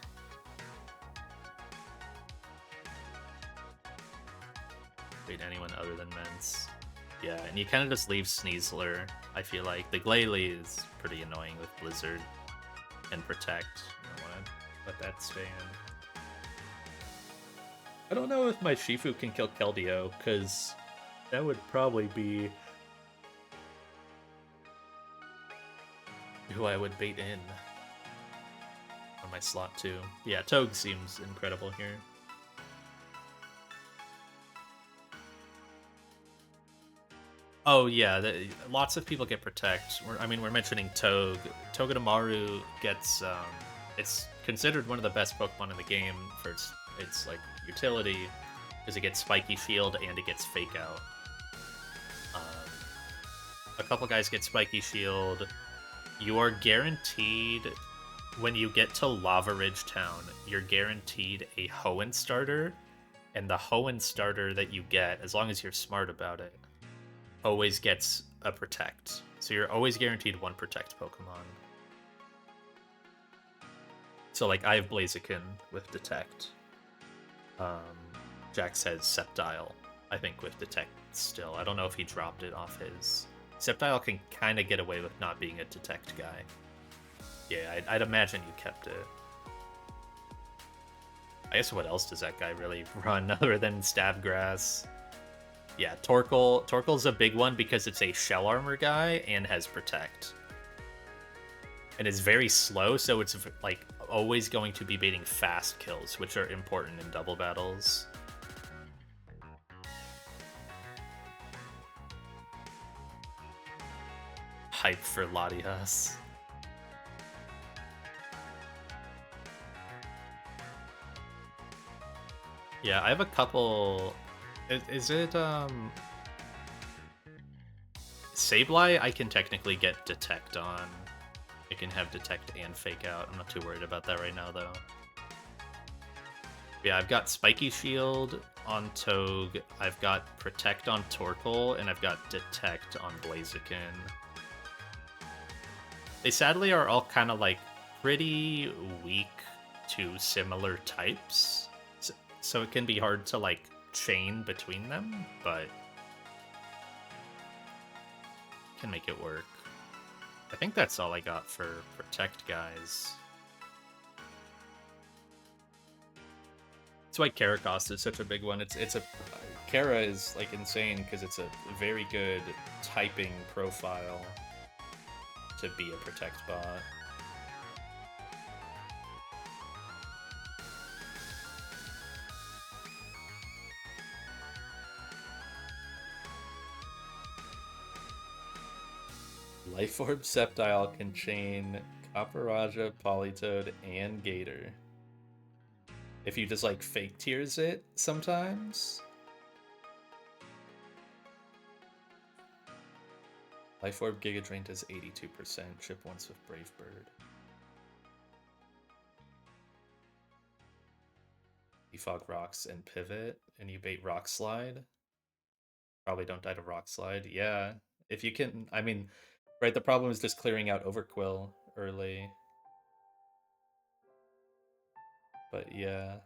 Beat anyone other than Mence. Yeah, and you kind of just leave Sneasler. I feel like the Glalie is pretty annoying with Blizzard and Protect. I want to let that stay in. I don't know if my Shifu can kill Keldeo, because that would probably be who I would bait in on my slot 2. Yeah, Togue seems incredible here. Oh yeah, lots of people get Protect. We're mentioning Togue. Togedemaru gets it's considered one of the best Pokemon in the game for its like utility, because it gets Spiky Shield and it gets Fake Out. A couple guys get Spiky Shield. You are guaranteed, when you get to Lava Ridge Town, you're guaranteed a Hoenn starter, and the Hoenn starter that you get, as long as you're smart about it, always gets a Protect. So you're always guaranteed one Protect Pokemon. So like I have Blaziken with Detect. Jack says Sceptile, I think, with Detect still. I don't know if he dropped it off his. Sceptile can kind of get away with not being a Detect guy. Yeah, I'd imagine you kept it. I guess what else does that guy really run other than Stabgrass? Yeah, Torkoal. Torkoal's a big one because it's a Shell Armor guy and has Protect. And is very slow, so it's like always going to be baiting fast kills, which are important in double battles. Hype for Latias. Yeah, I have a couple. Is it Sableye? I can technically get Detect on. I can have Detect and Fake Out. I'm not too worried about that right now, though. Yeah, I've got Spiky Shield on Togue. I've got Protect on Torkoal, and I've got Detect on Blaziken. They sadly are all kind of like pretty weak to similar types, so it can be hard to like chain between them, but can make it work. I think that's all I got for Protect guys. That's why Karakos is such a big one. It's a Kara is like insane because it's a very good typing profile to be a Protect bot. Life Orb Sceptile can chain Copperajah, Politoed, and Gator. If you just like fake tears it sometimes. Life Orb Giga Drain does 82%. Chip once with Brave Bird. Defog Rocks and Pivot, and you bait Rock Slide. Probably don't die to Rock Slide. Yeah, if you can. I mean, right, the problem is just clearing out Overquill early. But yeah.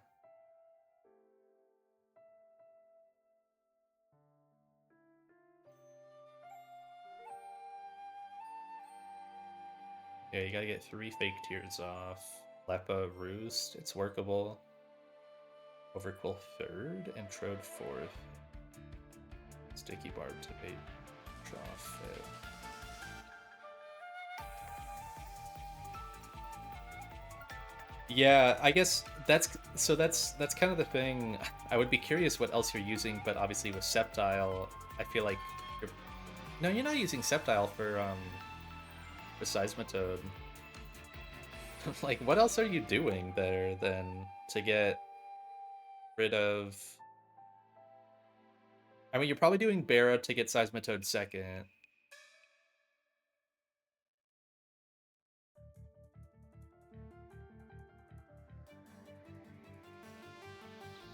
Yeah, you gotta get 3 fake tears off. Lepa Roost, it's workable. Overquill 3rd and Trode 4th. Sticky Barb to bait draw 5th. Yeah, I guess that's kind of the thing. I would be curious what else you're using, but obviously with Sceptile, I feel like you're not using Sceptile for Seismitoad. Like, what else are you doing there then to get rid of? I mean, you're probably doing Barra to get Seismitoad second.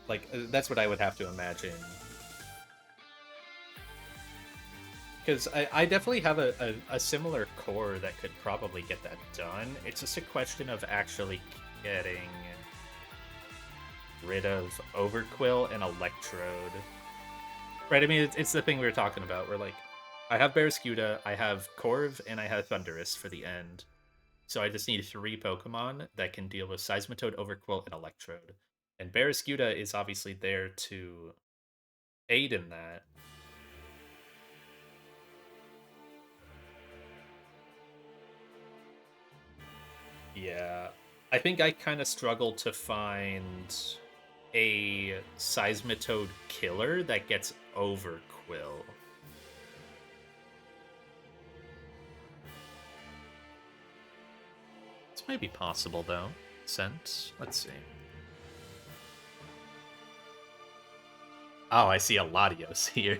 Like, that's what I would have to imagine. Because I definitely have a similar core that could probably get that done. It's just a question of actually getting rid of Overquill and Electrode. Right, I mean, it's the thing we were talking about. Where like, I have Barraskewda, I have Corv, and I have Thundurus for the end. So I just need 3 Pokemon that can deal with Seismitoad, Overqwil, and Electrode. And Barraskewda is obviously there to aid in that. Yeah. I think I kind of struggle to find a Seismitoad killer that gets Overqwil. This might be possible, though. Scent? Let's see. Oh, I see a Latios here.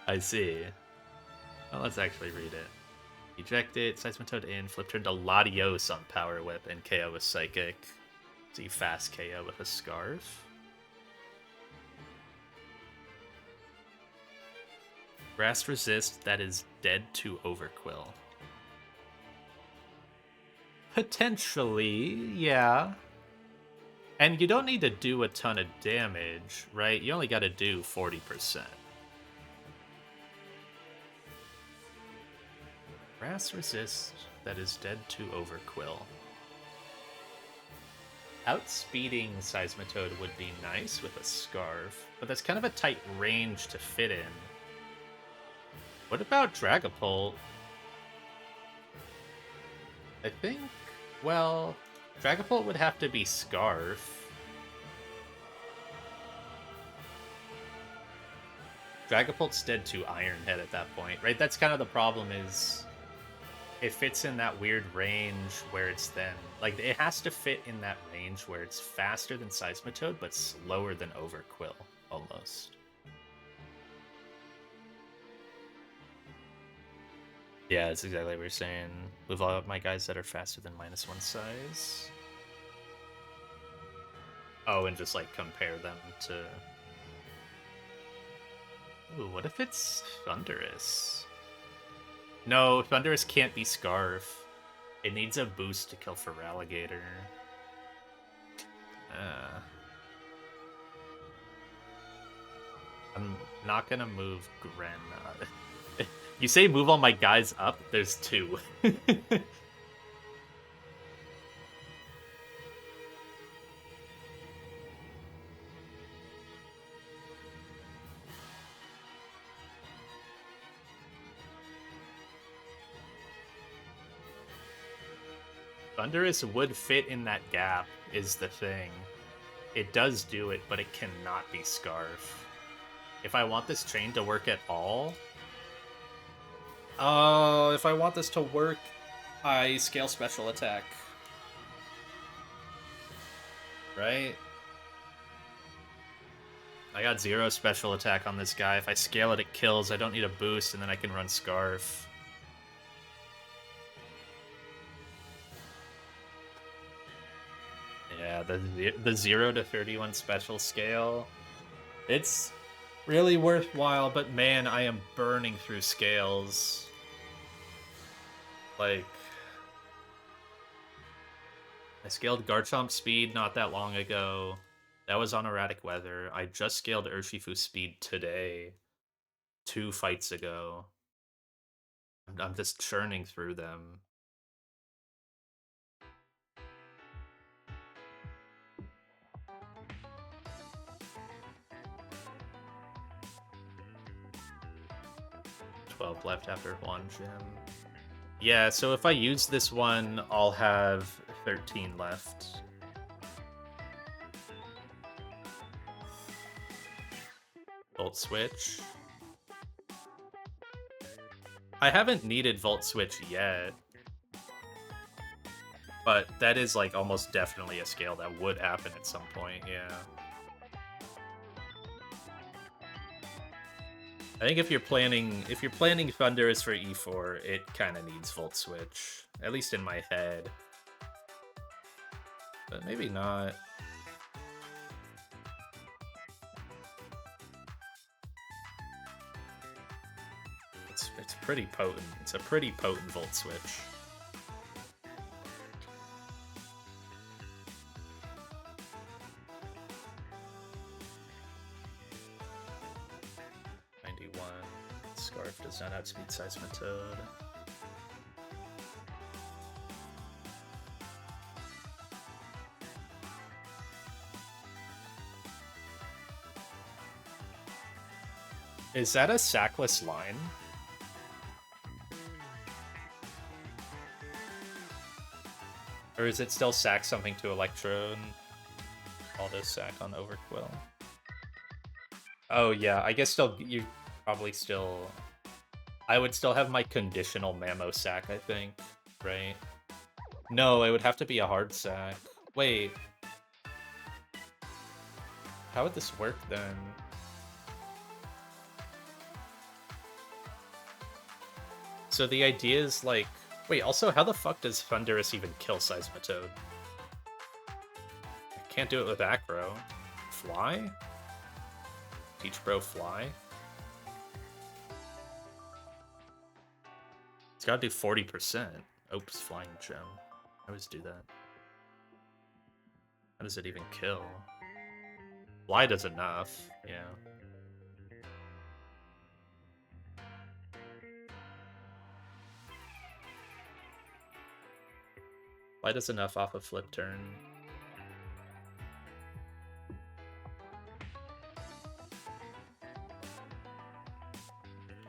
I see. Well, let's actually read it. Eject it, Seismitoad in, flip turn to Latios on Power Whip, and KO with Psychic. So you fast KO with a Scarf. Grass Resist that is dead to Overqwil. Potentially, yeah. And you don't need to do a ton of damage, right? You only got to do 40%. Grass Resist that is dead to Overqwil. Outspeeding Seismitoad would be nice with a Scarf, but that's kind of a tight range to fit in. What about Dragapult? I think, well, Dragapult would have to be Scarf. Dragapult's dead to Iron Head at that point, right? That's kind of the problem is it fits in that weird range where it's then like it has to fit in that range where it's faster than Seismitoad but slower than Overqwil almost. Yeah, that's exactly what we're saying. With all of my guys that are faster than -1 size. Oh, and just like compare them to. Ooh, what if it's Thundurus? No, Thundurus can't be Scarf. It needs a boost to kill Feraligatr. I'm not gonna move Gren. You say move all my guys up? There's 2. Thundurus would fit in that gap, is the thing. It does do it, but it cannot be Scarf. If I want this chain to work at all... Oh, if I want this to work, I scale special attack. Right? I got 0 special attack on this guy. If I scale it, it kills. I don't need a boost, and then I can run Scarf. Yeah, the 0 to 31 special scale. It's really worthwhile, but man, I am burning through scales. Like, I scaled Garchomp speed not that long ago. That was on erratic weather. I just scaled Urshifu's speed today, 2 fights ago. I'm just churning through them. Left after 1 gym. Yeah, so if I use this one, I'll have 13 left. Volt Switch. I haven't needed Volt Switch yet. But that is like almost definitely a scale that would happen at some point, yeah. I think if you're planning Thundurus for E4, it kind of needs Volt Switch, at least in my head. But maybe not. It's pretty potent. It's a pretty potent Volt Switch. Scarf does not outspeed Seismitoad. Is that a sackless line? Or is it still sack something to Electro and all this sack on Overquill? Oh yeah, I guess still you probably still... I would still have my conditional Mammo sack, I think, right? No, it would have to be a hard sack. Wait. How would this work then? So the idea is like... Wait, also, how the fuck does Thundurus even kill Seismitoad? I can't do it with Acro. Fly? Teach Bro Fly? It's gotta do 40%. Oops, Flying Gem. I always do that. How does it even kill? Fly does enough, yeah. Fly does enough off a flip turn.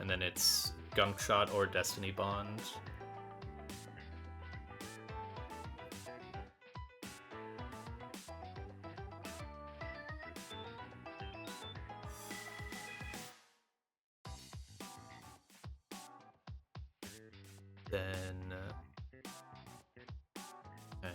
And then it's Gunk Shot or Destiny Bond. Then... okay.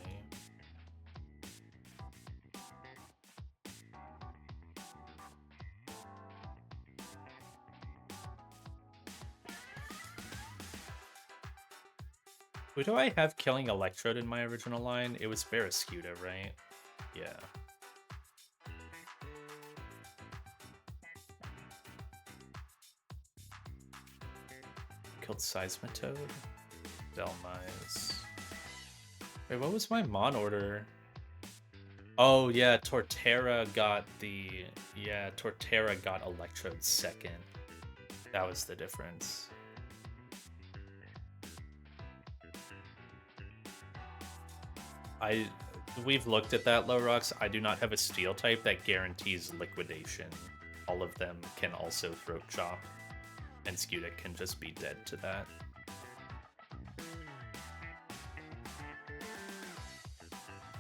Who do I have killing Electrode in my original line? It was Barrascuda, right? Yeah. Killed Seismitoad? Delmise. Wait, what was my Mon order? Oh, yeah, Torterra got the... Yeah, Torterra got Electrode second. That was the difference. We've looked at that, Lowrox. I do not have a steel type that guarantees liquidation. All of them can also throat chop, and Scudic can just be dead to that.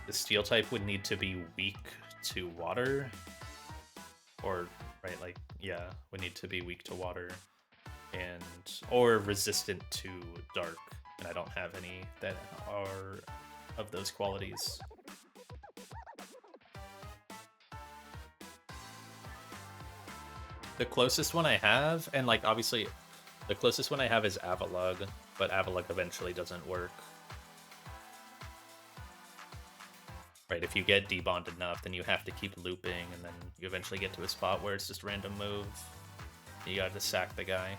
The steel type would need to be weak to water, or right, like yeah, would need to be weak to water, and or resistant to dark. And I don't have any that are of those qualities. The closest one I have, and like obviously the closest one I have is Avalugg, but Avalugg eventually doesn't work. Right, if you get debond enough, then you have to keep looping, and then you eventually get to a spot where it's just random move. You gotta sack the guy.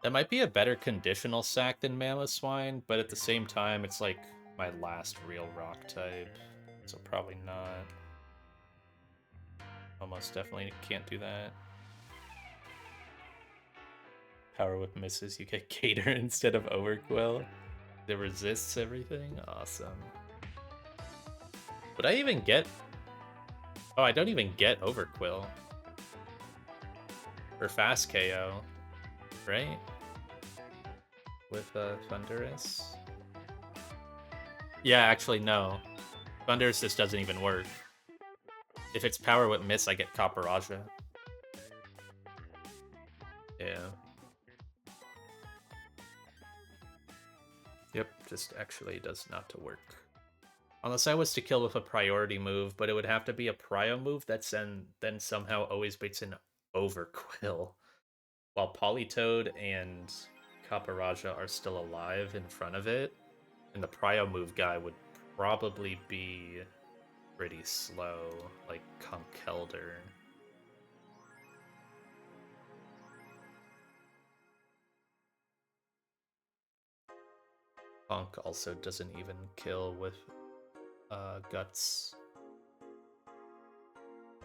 That might be a better conditional sack than Mamoswine, but at the same time, it's like my last real rock type, so probably not. Almost definitely can't do that. Power Whip misses, you get Gator instead of Overquill. It resists everything? Awesome. Would I even get... Oh, I don't even get Overquill. For fast KO, right? With Thundurus? Yeah, actually, no. Thundurus just doesn't even work. If it's Power Whip miss, I get Caparajah. Yeah. Yep, just actually does not work. Unless I was to kill with a priority move, but it would have to be a prio move that's then somehow always baits in Overquill. While Politoed and Caparajah are still alive in front of it, and the prio move guy would probably be pretty slow, like Conkeldurr. Punk also doesn't even kill with Guts.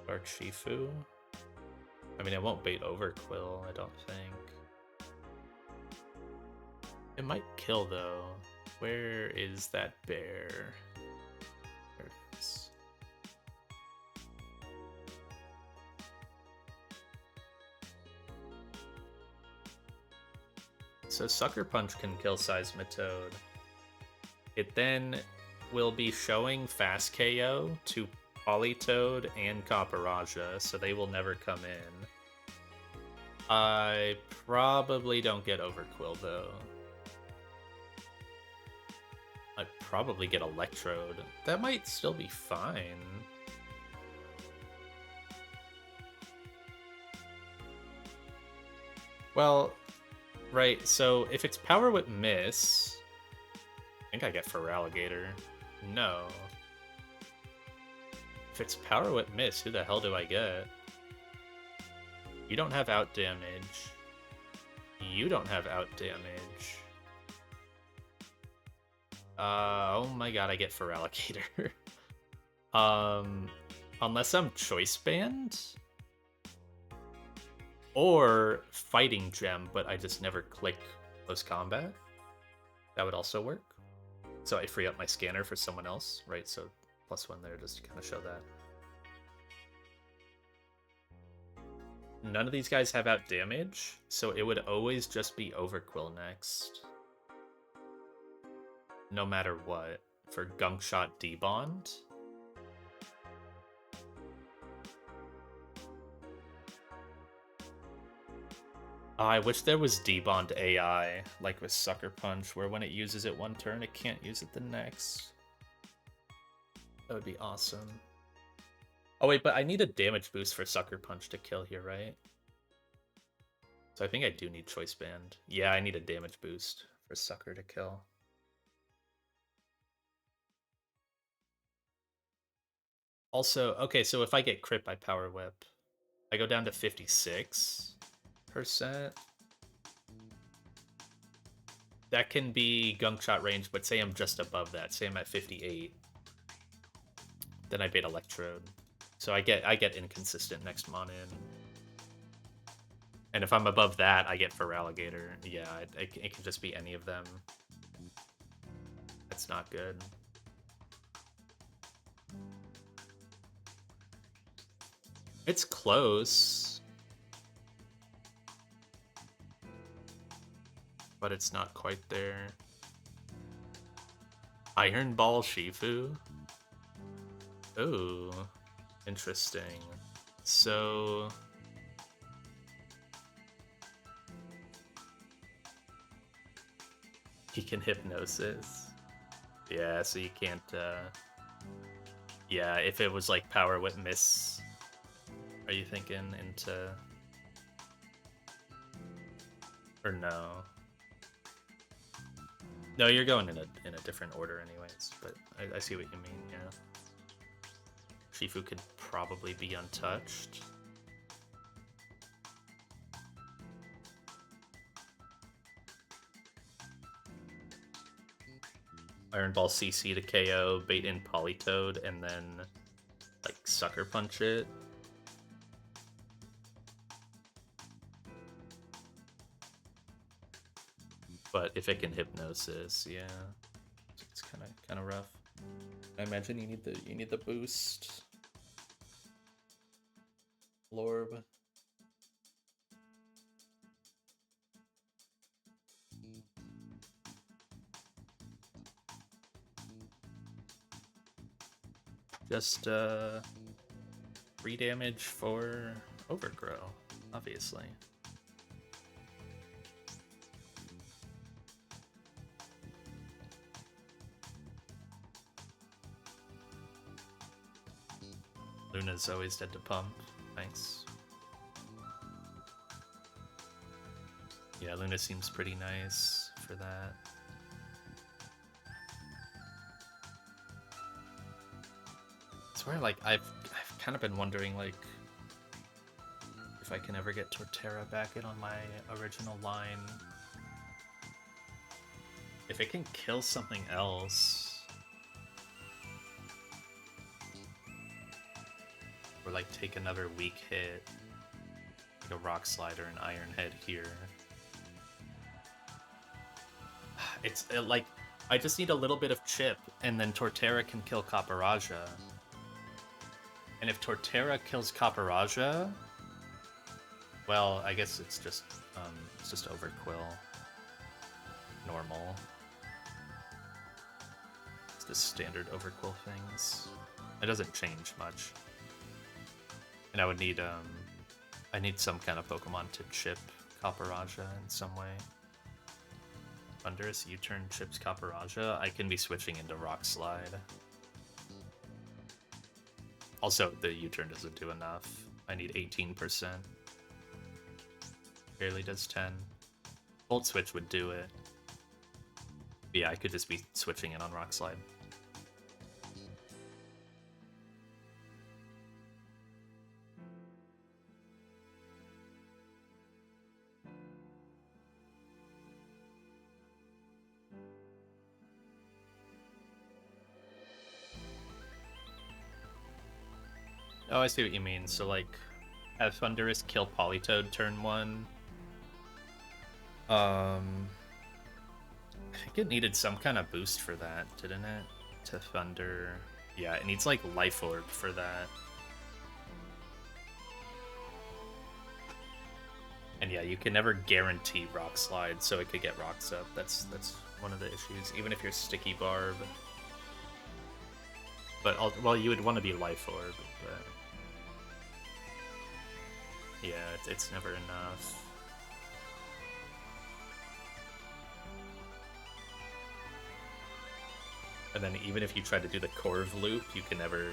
Dark Shifu. I mean, it won't bait Overquill, I don't think. It might kill, though. Where is that bear? There it is. So Sucker Punch can kill Seismitoad. It then will be showing Fast KO to Politoad and Copperaja, so they will never come in. I probably don't get Overquill, though. I'd probably get Electrode. That might still be fine. Well, right, so if it's Power Whip Miss, I think I get Feraligatr. No. If it's Power Whip Miss, who the hell do I get? You don't have out damage. You don't have out damage. Oh my god, I get Feraligatr. Unless I'm Choice Band? Or Fighting Gem, but I just never click close combat. That would also work. So I free up my scanner for someone else, right? So +1 there just to kind of show that. None of these guys have out damage, so it would always just be Overquill next. No matter what. For Gunk Shot D-Bond. I wish there was D-Bond AI, like with Sucker Punch, where when it uses it one turn, it can't use it the next. That would be awesome. Oh wait, but I need a damage boost for Sucker Punch to kill here, right? So I think I do need Choice Band. Yeah, I need a damage boost for Sucker to kill. Also, okay, so if I get crit by Power Whip, I go down to 56%. That can be Gunk Shot range, but say I'm just above that. Say I'm at 58. Then I bait Electrode. So I get inconsistent next mon in. And if I'm above that, I get Feraligatr. Yeah, it can just be any of them. That's not good. It's close. But it's not quite there. Iron Ball Shifu? Ooh, interesting. So... he can Hypnosis. Yeah, so you can't, yeah, if it was like Power Whip Miss, are you thinking into... or no? No, you're going in a different order anyways, but I see what you mean, yeah. Shifu could probably be untouched. Iron Ball CC to KO, bait in Politoad, and then like Sucker Punch it. But if it can Hypnosis, yeah, it's kind of rough. I imagine you need the boost. Lorb. Just 3 damage for Overgrow, obviously. Luna's always dead to pump. Nice. Yeah, Luna seems pretty nice for that. It's where like I've kind of been wondering like if I can ever get Torterra back in on my original line. If it can kill something else. Or like take another weak hit, like a Rock Slide or an Iron Head here. It's like I just need a little bit of chip, and then Torterra can kill Caparajah. And if Torterra kills Caparajah, well, I guess it's just Overquill. Normal. It's the standard Overquill things. It doesn't change much. And I would need I need some kind of Pokemon to chip Caparajah in some way. Thunderous U-turn chips Caparajah. I can be switching into Rock Slide. Also, the U-turn doesn't do enough. I need 18%. Barely does 10. Volt Switch would do it. But yeah, I could just be switching in on Rock Slide. Oh, I see what you mean. So, like, have Thunderous kill Politoed turn 1. I think it needed some kind of boost for that, didn't it? To Thunder. Yeah, it needs, like, Life Orb for that. And yeah, you can never guarantee Rock Slide, so it could get Rocks up. That's one of the issues, even if you're Sticky Barb. But, well, you would want to be Life Orb, but... yeah, it's never enough. And then even if you try to do the Corv loop, you can never...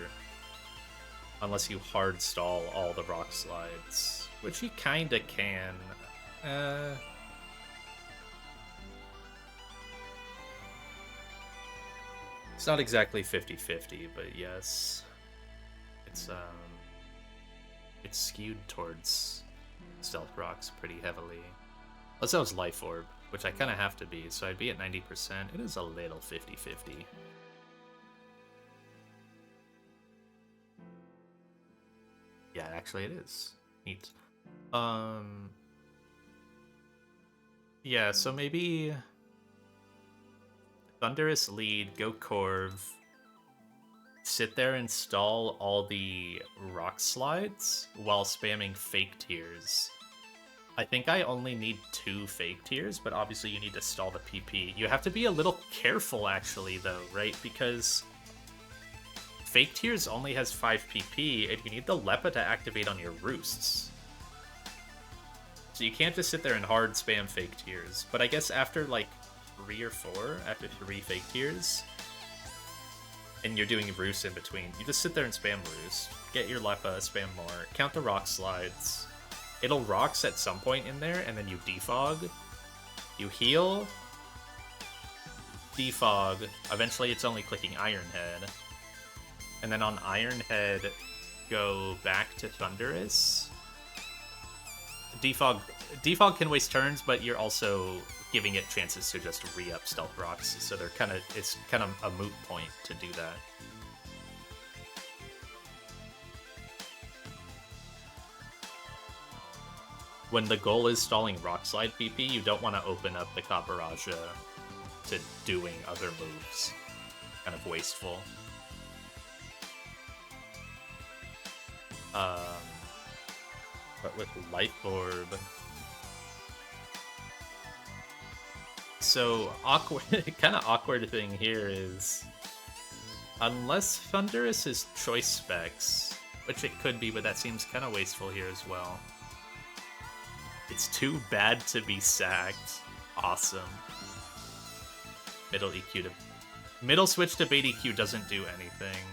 unless you hard stall all the Rock Slides. Which you kinda can. It's not exactly 50-50, but yes. It's skewed towards Stealth Rocks pretty heavily. Unless that was Life Orb, which I kind of have to be, so I'd be at 90%. It is a little 50-50. Yeah, actually it is. Neat. Yeah, so maybe... Thunderous lead, go Corv, sit there and stall all the Rock Slides while spamming Fake Tears. I think I only need 2 Fake Tears, but obviously you need to stall the PP. You have to be a little careful, actually, though, right? Because Fake Tears only has 5 PP, and you need the Leppa to activate on your Roosts. So you can't just sit there and hard spam Fake Tears. But I guess after, like, 3 or 4, after 3 Fake Tears, and you're doing Roost in between, you just sit there and spam Roost, get your Leppa, spam more, count the Rock Slides. It'll Rocks at some point in there, and then you defog, you heal, defog, eventually it's only clicking Iron Head, and then on Iron Head, go back to Thunderous. Defog can waste turns, but you're also giving it chances to just re-up Stealth Rocks, so it's kind of a moot point to do that. When the goal is stalling Rock Slide PP, you don't want to open up the Caparajah to doing other moves. Kind of wasteful. But with Life Orb... So, kind of awkward thing here is... unless Thunderous is Choice Specs, which it could be, but that seems kind of wasteful here as well. It's too bad to be sacked. Awesome. Middle EQ to... middle switch to bait EQ doesn't do anything.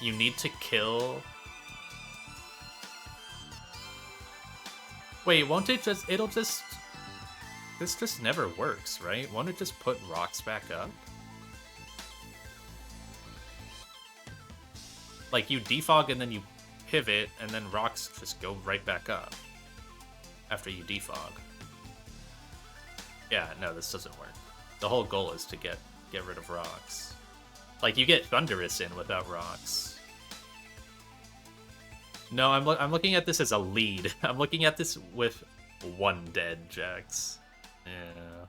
You need to kill... wait, won't it just... it'll just... this just never works, right? Won't it just put Rocks back up? Like, you defog and then you pivot, and then Rocks just go right back up after you defog. Yeah, no, this doesn't work. The whole goal is to get rid of Rocks. Like, you get Thunderous in without Rocks. No, I'm looking at this as a lead. I'm looking at this with one dead, Jax. Yeah.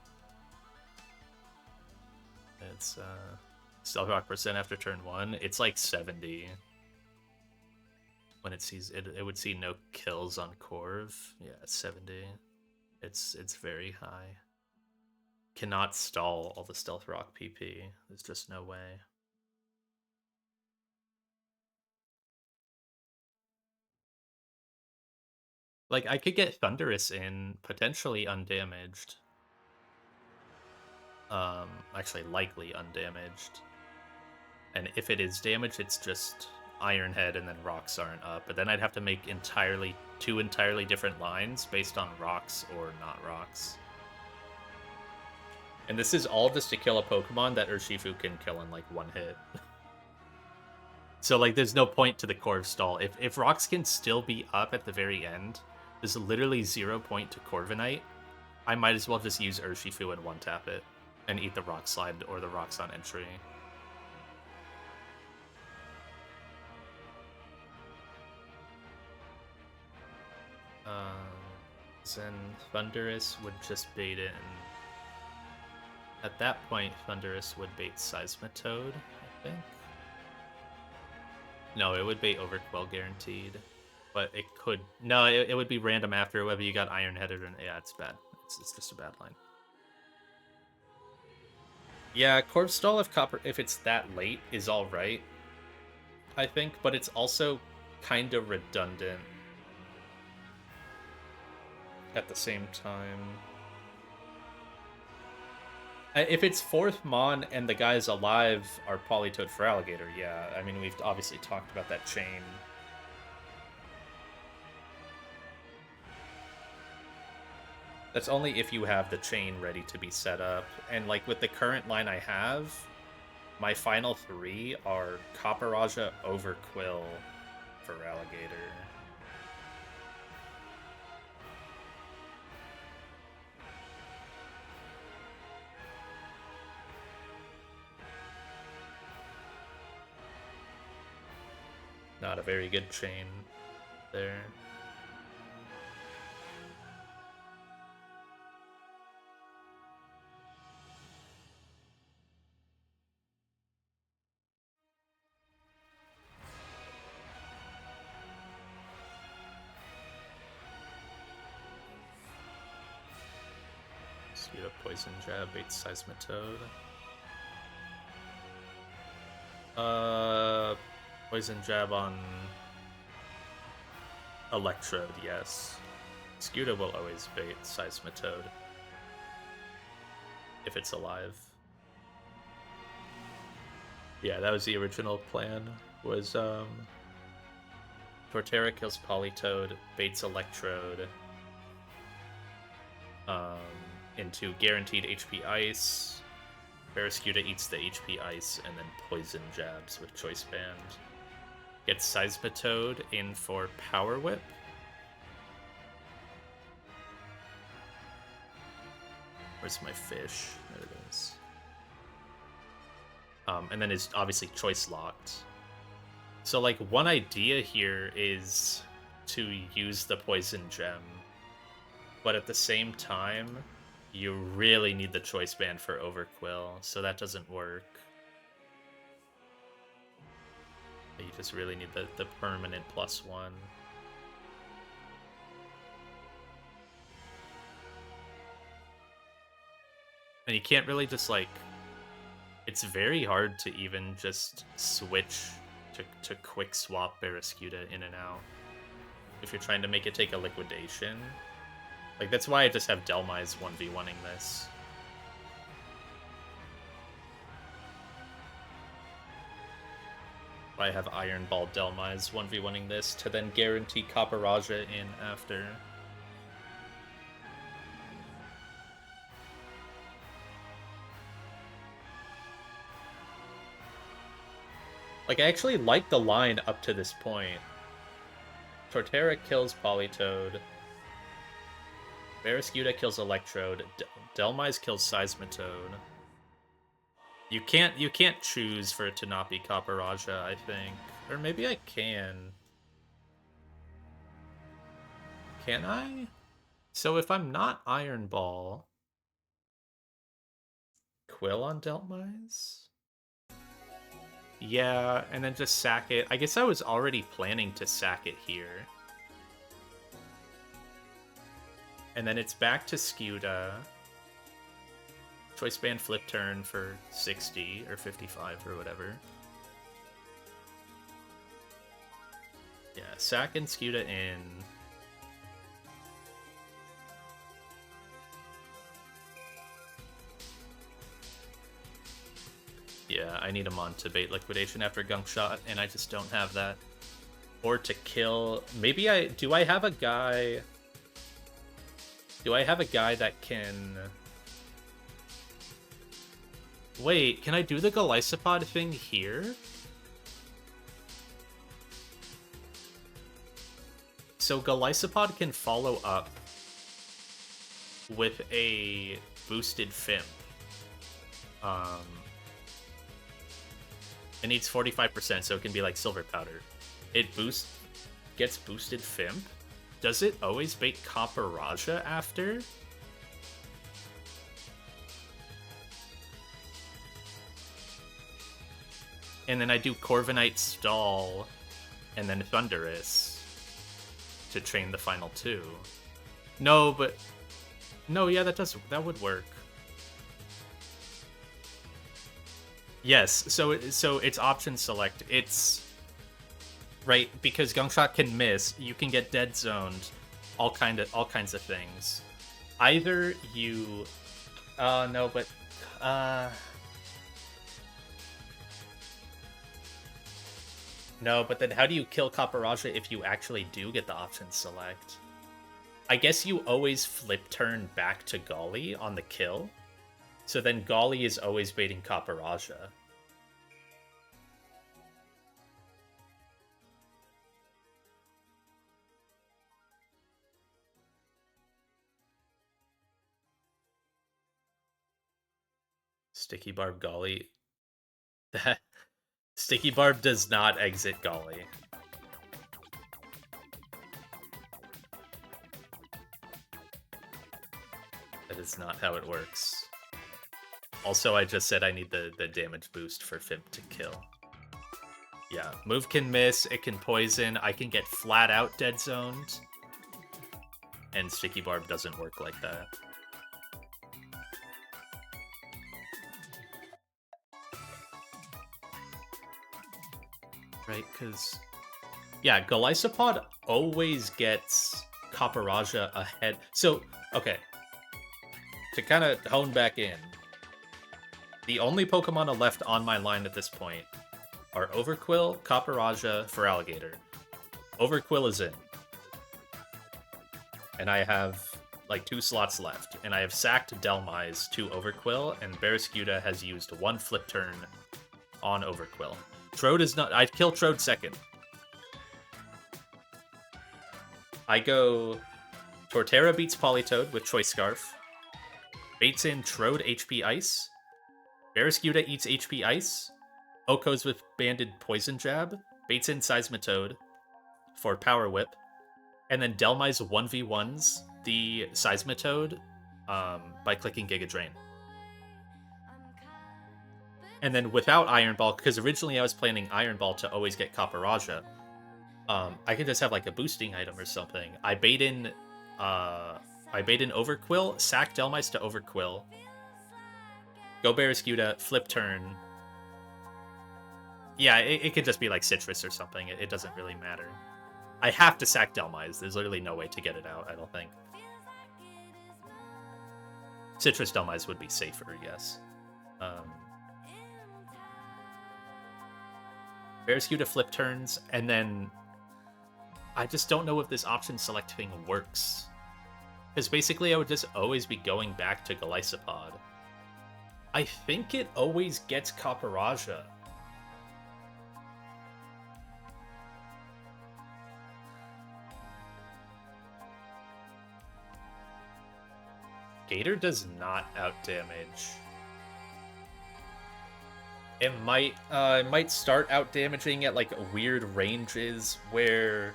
It's stealth rock percent after turn 1. It's like 70. When it sees it would see no kills on Corv. Yeah, 70. It's very high. Cannot stall all the stealth rock PP. There's just no way. Like, I could get Thunderous in, potentially undamaged. Actually, likely undamaged. And if it is damaged, it's just Iron Head and then rocks aren't up. But then I'd have to make two entirely different lines based on rocks or not rocks. And this is all just to kill a Pokemon that Urshifu can kill in like one hit. So like there's no point to the Corv stall. If rocks can still be up at the very end, there's literally 0 point to Corviknight. I might as well just use Urshifu and one tap it and eat the rock slide or the rocks on entry. Then Thunderous would just bait it, and at that point Thunderous would bait Seismitoad, I think. No, it would bait Overquill guaranteed. But it could... No, it would be random after whether you got Iron-Headed or... Yeah, it's bad. It's just a bad line. Yeah, Corv Stall if it's that late is alright, I think, but it's also kind of redundant at the same time. If it's 4th Mon and the guys alive are Politoed for Alligator, yeah. I mean, we've obviously talked about that chain. That's only if you have the chain ready to be set up. And like with the current line I have, my final 3 are Copperaja, Overquill for Alligator. Not a very good chain there. Speed up Poison Jab, baits Seismitoad. Poison Jab on Electrode, yes. Scuda will always bait Seismitoad if it's alive. Yeah, that was the original plan. Was Torterra kills Politoad, baits Electrode into guaranteed HP Ice. Barraskewda eats the HP Ice and then Poison Jabs with Choice Band. Gets Seismitoad in for Power Whip. Where's my fish? There it is. And then is obviously Choice Locked. So like one idea here is to use the Poison Gem, but at the same time, you really need the Choice Band for Overquill, so that doesn't work. You just really need the permanent +1. And you can't really just, like... It's very hard to even just switch to quick swap Barraskewda in and out if you're trying to make it take a liquidation. Like, that's why I just have Delmise 1v1ing this. I have Iron Ball Delmise 1v1ing this to then guarantee Copperaja in after. Like, I actually like the line up to this point. Torterra kills Politoad. Barraskewda kills Electrode. Delmise kills Seismitoad. You can't choose for it to not be Copperaja, I think. Or maybe I can. Can I? So if I'm not Iron Ball, Quill on Deltmise? Yeah, and then just sack it. I guess I was already planning to sack it here. And then it's back to Skuta. Choice band flip turn for 60 or 55 or whatever. Yeah, sack and Skuta in. Yeah, I need him on to bait liquidation after Gunk Shot, and I just don't have that. Or to kill. Maybe I. Do I have a guy. Do I have a guy that can. Wait, can I do the Golisopod thing here? So Golisopod can follow up with a boosted Fimp. It needs 45%, so it can be like Silver Powder. It gets boosted Fimp. Does it always bait Copper-Raja after? And then I do Corviknight Stall, and then Thunderous to chain the final two. No, but no, yeah, that would work. Yes, so it's option select. It's right because Gunk Shot can miss. You can get dead zoned, all kinds of things. Either you, no, but no, but then how do you kill Copper-Raja if you actually do get the option select? I guess you always flip turn back to Golly on the kill. So then Golly is always baiting Copper-Raja. Sticky Barb Golly. That Sticky Barb does not exit Golly. That is not how it works. Also, I just said I need the damage boost for Fimp to kill. Yeah, move can miss, it can poison, I can get flat out dead zoned. And Sticky Barb doesn't work like that. Right, because... yeah, Golisopod always gets Copper-Raja ahead. So, okay. To kind of hone back in, the only Pokemon left on my line at this point are Overquill, Copper-Raja, Feraligatr. Overquill is in. And I have like 2 slots left. And I have sacked Delmise to Overquill, and Barrascuda has used 1 flip turn on Overquill. Trode is not... I'd kill Trode second. I go... Torterra beats Politoed with Choice Scarf. Baits in Trode HP Ice. Barrascuda eats HP Ice. Oko's with Banded Poison Jab. Baits in Seismitoad for Power Whip. And then Delmise 1v1s the Seismitoad by clicking Giga Drain. And then without Iron Ball, because originally I was planning Iron Ball to always get Copper-Raja, I could just have like a boosting item or something. I bait in Overquill, sack Delmise to Overquill, go Barrascuda, flip turn. Yeah, it could just be like Citrus or something. It doesn't really matter. I have to sack Delmise. There's literally no way to get it out, I don't think. Citrus Delmise would be safer, yes. Barrascuda flip turns, and then I just don't know if this option select thing works. Because basically I would just always be going back to Golisopod. I think it always gets Copper-Raja. Gator does not outdamage. It might start outdamaging at like weird ranges where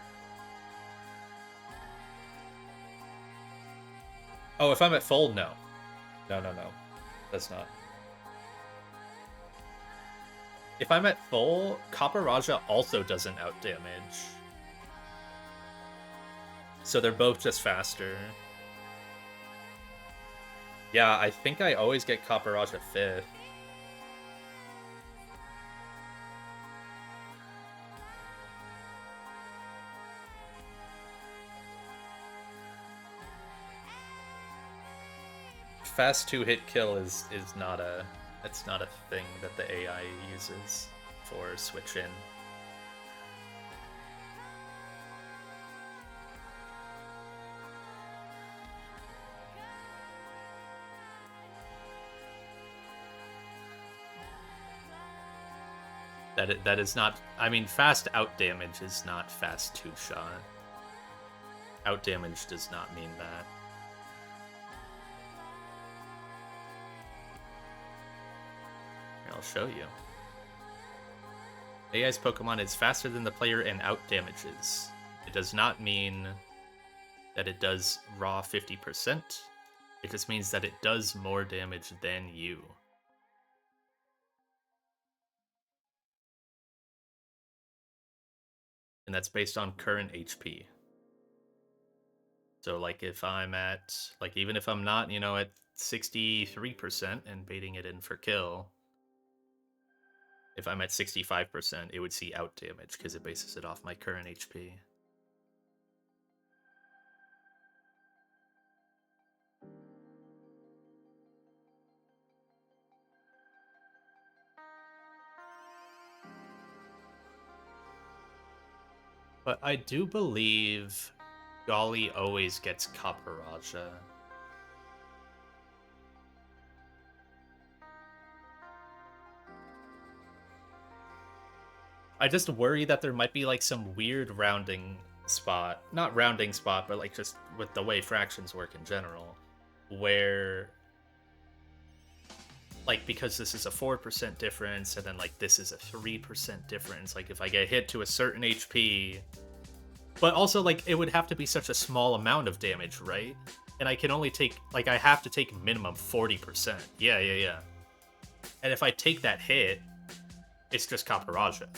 Oh, if I'm at full, no. No. That's not. If I'm at full, Copper Raja also doesn't outdamage. So they're both just faster. Yeah, I think I always get Copper Raja 5th. Fast 2-hit kill is not a thing that the AI uses for switch in. That is not. I mean, fast out damage is not fast 2-shot. Out damage does not mean that. Here, I'll show you. AI's Pokemon is faster than the player and out damages. It does not mean that it does raw 50%. It just means that it does more damage than you. And that's based on current HP. So, like, if I'm at, like, even if I'm not, you know, at 63% and baiting it in for kill, if I'm at 65%, it would see out damage because it bases it off my current HP. But I do believe Golly always gets Copper Raja. I just worry that there might be like some weird rounding spot. Not rounding spot, but like just with the way fractions work in general. Where, like, because this is a 4% difference and then like this is a 3% difference, like if I get hit to a certain HP, but also like it would have to be such a small amount of damage, right? And I can only take, like, I have to take minimum 40%. Yeah. And if I take that hit, it's just Copper Raja.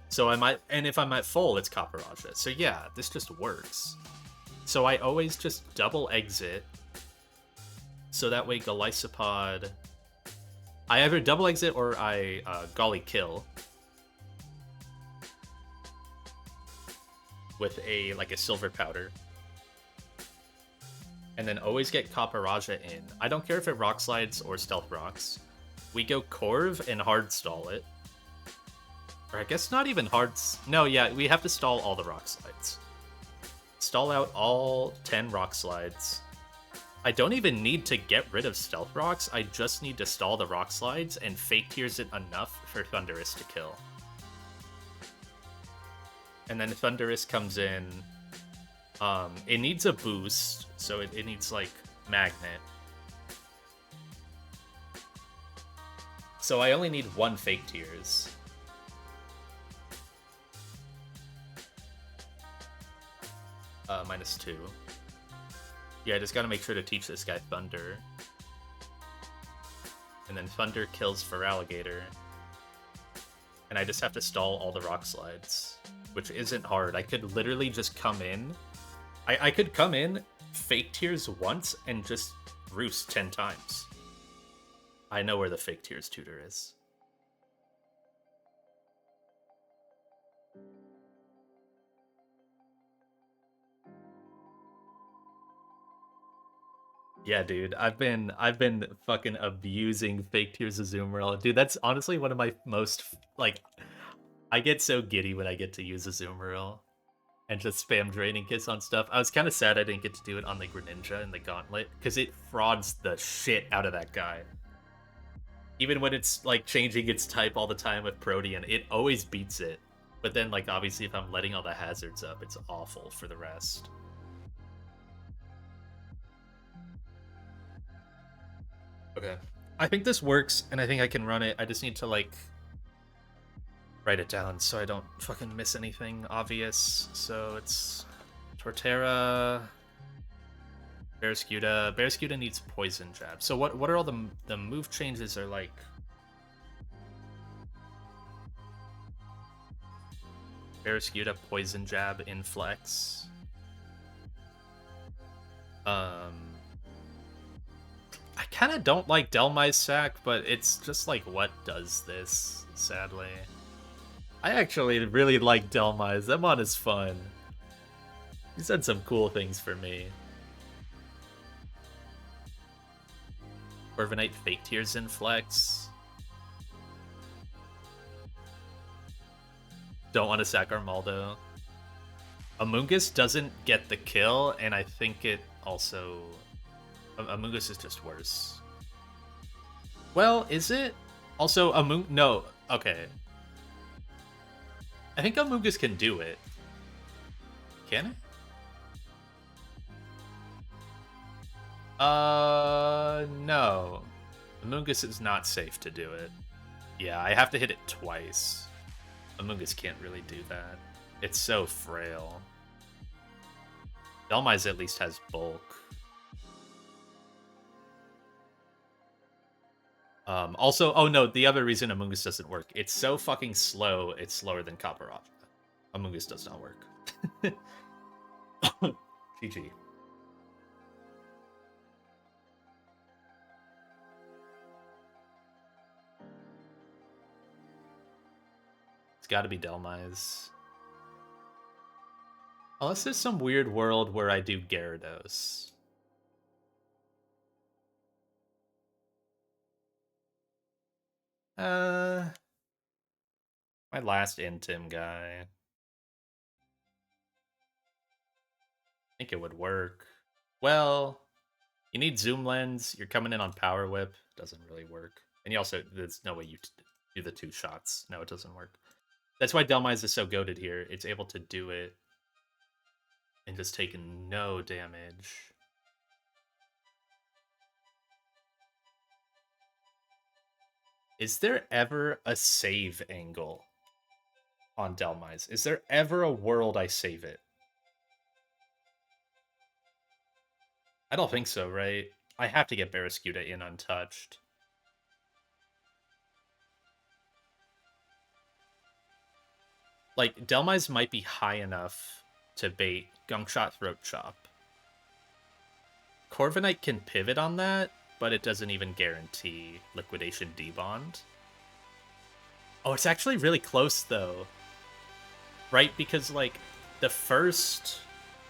So I might, and if I'm at full, it's Copper Raja. So yeah, this just works. So I always just double exit. So that way Golisopod, I either double exit or I Golly kill. With a, like, a silver powder. And then always get Copper Raja in. I don't care if it rock slides or stealth rocks. We go Corv and hard stall it. Or I guess not even hard... No, yeah, we have to stall all the rock slides. Stall out all 10 rock slides. I don't even need to get rid of stealth rocks. I just need to stall the rock slides and fake tears it enough for Thundurus to kill. And then Thundurus comes in. It needs a boost, so it needs, like, Magnet. So I only need 1 fake tears. -2. Yeah, I just gotta make sure to teach this guy Thunder. And then Thunder kills Feraligatr. And I just have to stall all the rock slides, which isn't hard. I could literally just come in. I could come in, fake tears once, and just roost 10 times. I know where the fake tears tutor is. Yeah, dude, I've been fucking abusing fake tears of Azumarill. Dude, that's honestly one of my most, like, I get so giddy when I get to use Azumarill and just spam Draining Kiss on stuff. I was kind of sad I didn't get to do it on the Greninja and the Gauntlet, because it frauds the shit out of that guy. Even when it's, like, changing its type all the time with Protean, it always beats it. But then, like, obviously if I'm letting all the hazards up, it's awful for the rest. Okay. I think this works, and I think I can run it. I just need to, like, write it down so I don't fucking miss anything obvious. So it's Torterra, Barraskewda needs poison jab. So what are all the move changes are like? Barraskewda poison jab inflex. I kind of don't like Delmai's sack, but it's just like what does this, sadly. I actually really like Delmai's. That mod is fun. He's done some cool things for me. Corviknight fake tears inflex. Don't want to sack Armaldo. Amoonguss doesn't get the kill, and I think it also... Amoonguss is just worse. Well, is it? Also, no, okay. I think Amoonguss can do it. Can it? No. Amoonguss is not safe to do it. Yeah, I have to hit it twice. Amoonguss can't really do that. It's so frail. Delmai's at least has bulk. Also, oh no, the other reason Amoonguss doesn't work. It's so fucking slow, it's slower than Caparata. Amoonguss does not work. GG. It's gotta be Delmai's. Unless there's some weird world where I do Gyarados. My last Intim guy. I think it would work. Well, you need zoom lens. You're coming in on power whip. Doesn't really work. And you also, there's no way you do the 2 shots. No, it doesn't work. That's why Delmai's is so goated here. It's able to do it and just take no damage. Is there ever a save angle on Delmai's? Is there ever a world I save it? I don't think so, right? I have to get Barraskewda in untouched. Like, Delmai's might be high enough to bait Gunk Shot, Throat Chop. Corviknight can pivot on that, but it doesn't even guarantee Liquidation Debond. Oh, it's actually really close, though. Right? Because, like, the first...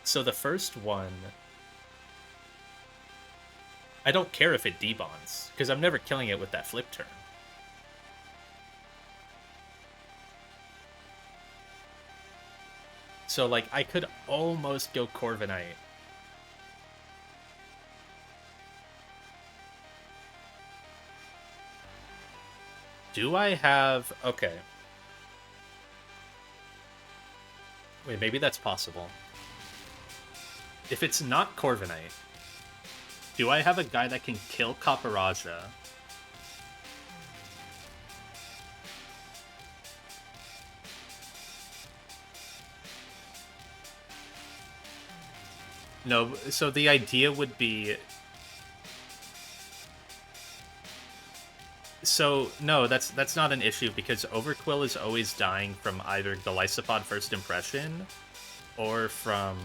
So the first one... I don't care if it debonds, because I'm never killing it with that flip turn. So, like, I could almost go Corviknight. Do I have... Okay. Wait, maybe that's possible. If it's not Corviknight, do I have a guy that can kill Caparaja? No, so the idea would be... So, no, that's not an issue, because Overquill is always dying from either Golisopod First Impression, or from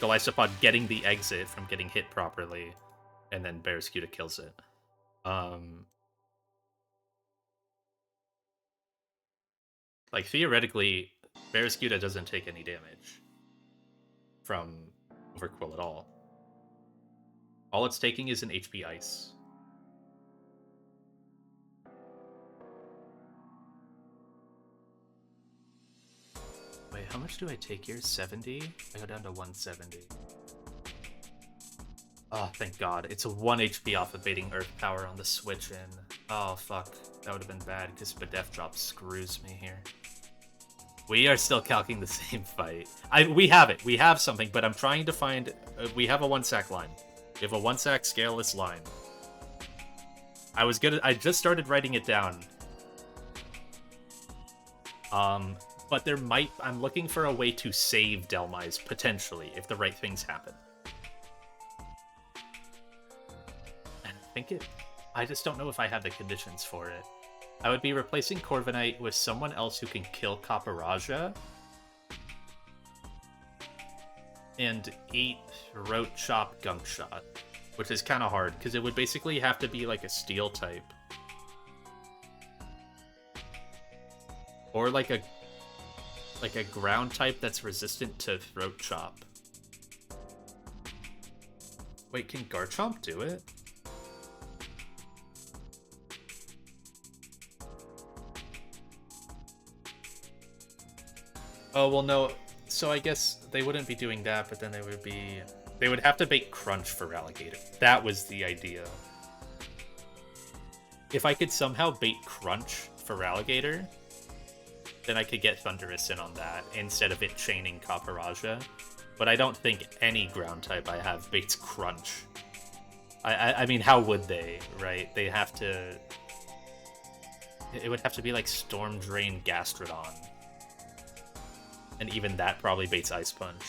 Golisopod getting the exit from getting hit properly, and then Barraskewda kills it. Like, theoretically, Barraskewda doesn't take any damage from Overquill at all. All it's taking is an HP Ice. Wait, how much do I take here? 70? I go down to 170. Oh, thank God. It's a 1 HP off of baiting Earth Power on the switch in. Oh, fuck. That would have been bad, because Spadef Drop screws me here. We are still calcing the same fight. We have it. We have something, but I'm trying to find... we have a 1-sack line. We have a 1-sack scaleless line. I just started writing it down. But there might... I'm looking for a way to save Delmai's, potentially, if the right things happen. think it... I just don't know if I have the conditions for it. I would be replacing Corviknight with someone else who can kill Kaparaja and 8 Rote Chop Gunk Shot, which is kind of hard because it would basically have to be like a Steel type. Or like a ground type that's resistant to Throat Chop. Wait, can Garchomp do it? Oh, well, no. So I guess they wouldn't be doing that, but then they would have to bait Crunch for Alligator. That was the idea. If I could somehow bait Crunch for Alligator, then I could get Thundurus in on that instead of it chaining Kaparaja. But I don't think any ground type I have baits Crunch. I mean, how would they, right? They have to... It would have to be like Storm Drain Gastrodon. And even that probably baits Ice Punch.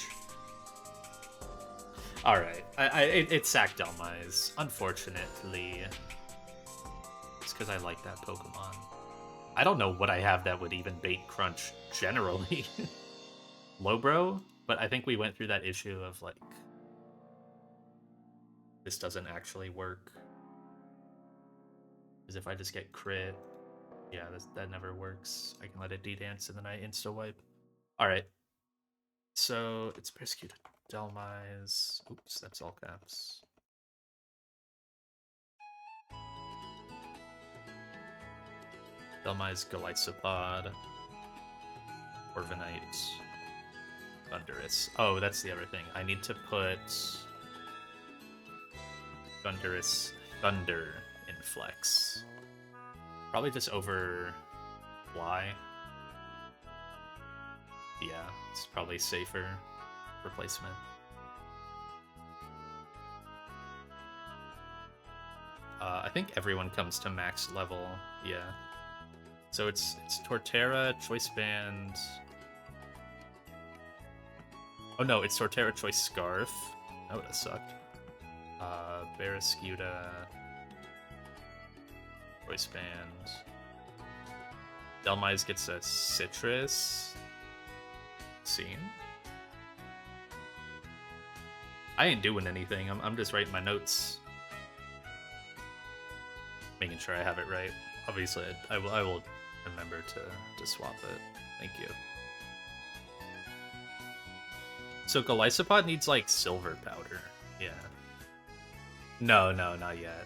Alright, it sacked Delmise, unfortunately. It's because I like that Pokemon. I don't know what I have that would even bait Crunch generally. Lowbro? But I think we went through that issue of like... This doesn't actually work. Because if I just get crit... Yeah, that never works. I can let it D-dance and then I insta-wipe. Alright. So, it's persecuted. Delmise. Oops, that's all caps. Delmise, Golisopod. Corviknight. Thundurus. Oh, that's the other thing. I need to put... Thundurus Thunder in Flex. Probably just over Fly. Yeah, it's probably safer replacement. I think everyone comes to max level, yeah. So it's Torterra, Choice Band... Oh no, it's Torterra, Choice Scarf. That would've sucked. Barraskewda... Choice Band... Delmise gets a Citrus... Scene. I ain't doing anything. I'm just writing my notes, making sure I have it right. Obviously, I will remember to swap it. Thank you. So Golisopod needs like silver powder. Yeah. No, not yet.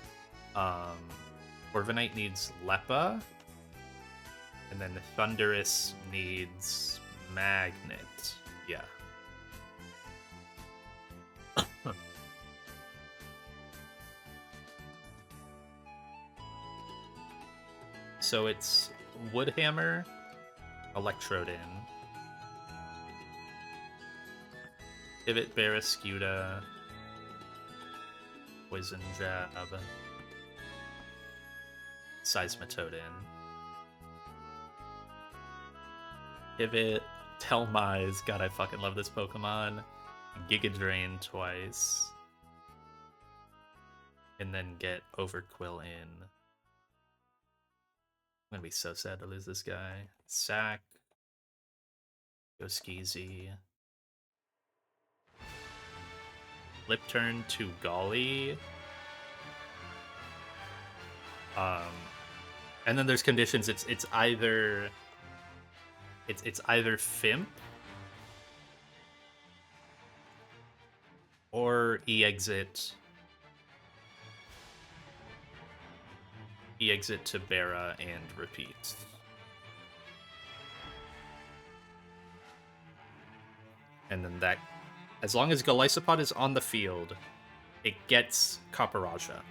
Corviknight needs Lepa, and then Thundurus needs Magnet. Yeah. So it's Woodhammer, Electrode in, Pivot, Barraskewda, Poison Jab, Seismitoad in, Pivot, Telmise, god I fucking love this Pokemon, Giga Drain twice, and then get Overquill in. I'm gonna be so sad to lose this guy. Sack, go Skeezy, Lip Turn to Golly, and then there's conditions. It's either Fimp or E-Exit to Barra and repeat. And then that, as long as Golisopod is on the field, it gets Kaparaja.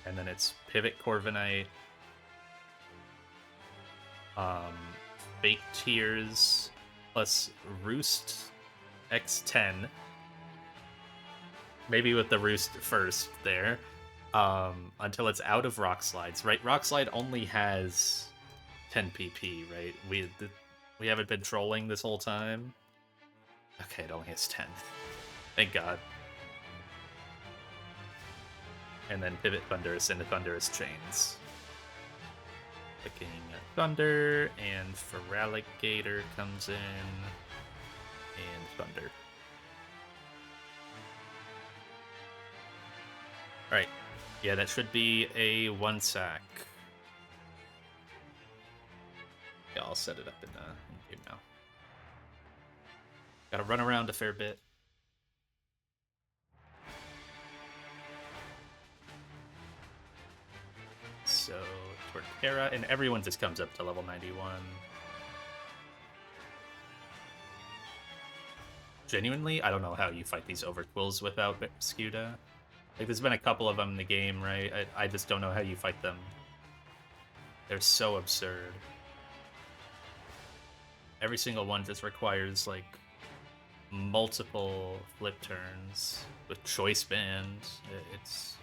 And then it's Pivot Corviknight, Fake Tears plus Roost X10. Maybe with the Roost first there, until it's out of Rock Slides, right? Rock Slide only has 10 PP, right? We haven't been trolling this whole time. Okay, it only has 10. Thank God. and then pivot Thunderous into Thunderous Chains. Clicking Thunder, and Feraligatr comes in, and Thunder. Alright, yeah, that should be a 1-sack. Yeah, I'll set it up in game now. Gotta run around a fair bit. So, Torterra, and everyone just comes up to level 91. Genuinely, I don't know how you fight these Overquills without Scuda. Like, there's been a couple of them in the game, right? I just don't know how you fight them. They're so absurd. Every single one just requires, like, multiple flip turns with Choice Band. It's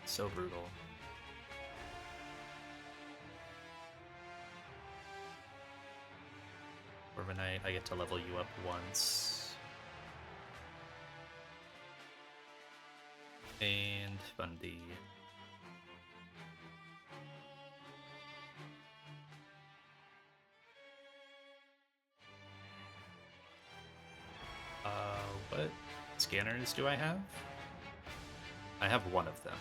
so brutal. Corviknight, I get to level you up once. And Fundy. What scanners do I have? I have one of them.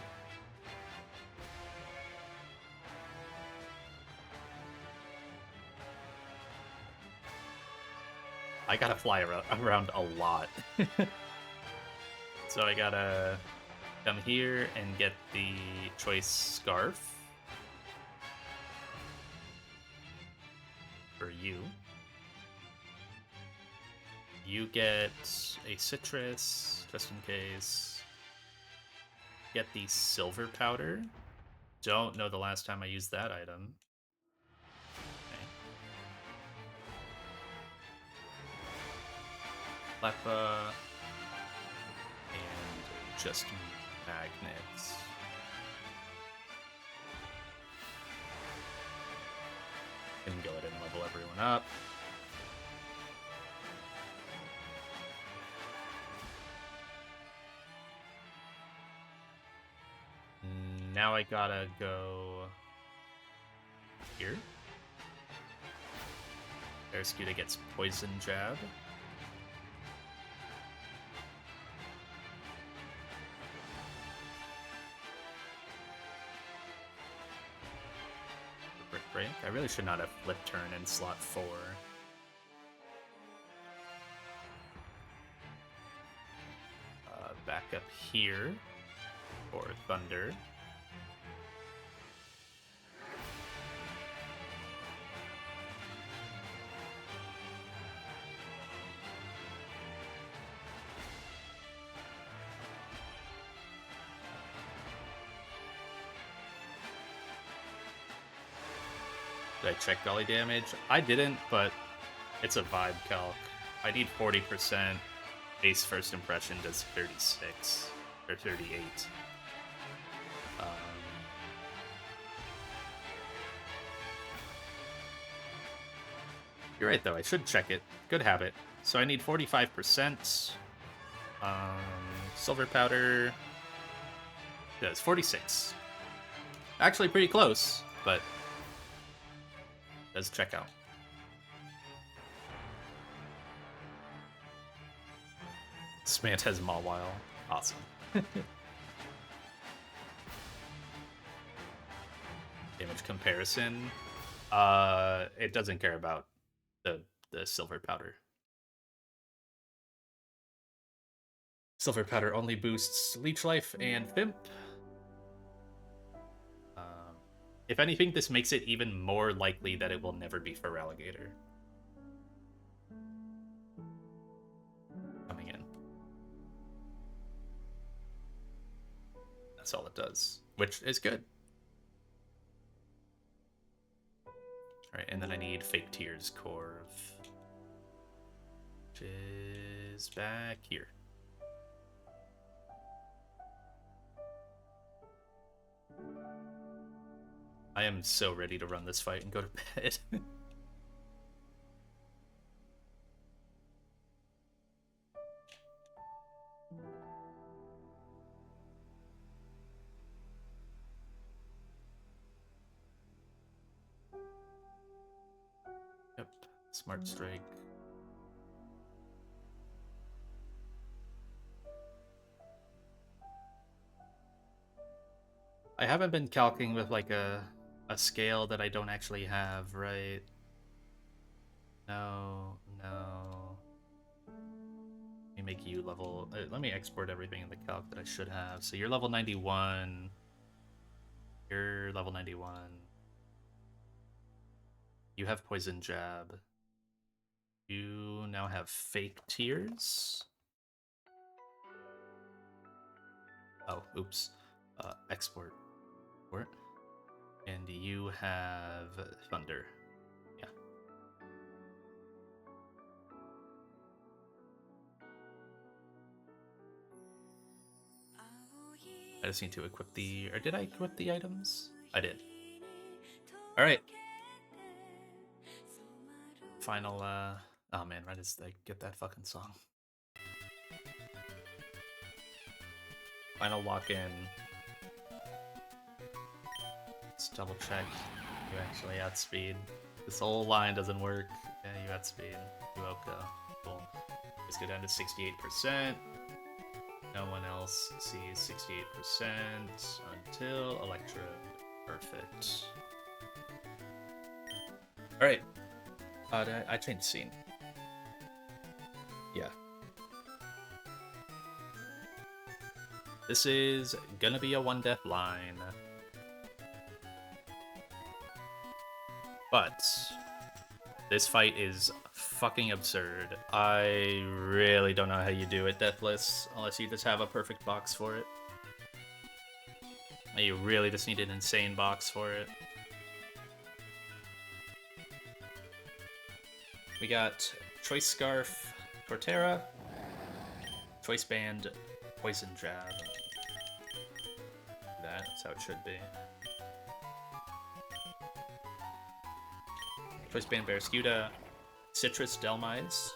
I gotta fly around a lot. So I gotta come here and get the Choice Scarf for you. You get a Citrus, just in case. Get the Silver Powder. Don't know the last time I used that item. Okay. Leppa. And just magnets. Can go ahead and level everyone up. Now I gotta go here. Barraskewda gets Poison Jab. Brick Break. I really should not have Flip Turn in slot 4. Back up here for Thunder. Did I check Gully damage? I didn't, but it's a vibe calc. I need 40%. Base first impression does 36 or 38. You're right, though. I should check it. Good habit. So I need 45%. Silver Powder does 46. Actually pretty close, but does check out. Smant has Mawile. Awesome. Damage comparison. It doesn't care about the Silver Powder. Silver Powder only boosts Leech Life and Fimp. If anything, this makes it even more likely that it will never be Feraligatr. Coming in. That's all it does, which is good. Alright, and then I need Fake Tears Corv, which is back here. I am so ready to run this fight and go to bed. Smart Strike. I haven't been calcing with like a scale that I don't actually have, right? No, no. Let me make you level. Let me export everything in the calc that I should have. So you're level 91. You're level 91. You have Poison Jab. You now have Fake Tears. Oh, oops. Export. And you have Thunder. Yeah. I just need to equip the... Or did I equip the items? I did. Alright. Final, Oh man, right as I get that fucking song. Final walk-in. Let's double check. You actually outspeed. This whole line doesn't work. Yeah, you outspeed. Uoka. Cool. Let's go down to 68%. No one else sees 68% until Electra. Perfect. Alright. I changed scene. Yeah. This is gonna be a 1-death line. But this fight is fucking absurd. I really don't know how you do it deathless, unless you just have a perfect box for it. You really just need an insane box for it. We got Choice Scarf, Torterra, Choice Band, Poison Jab. That's how it should be. Choice Band Barrascuda, Citrus Delmise.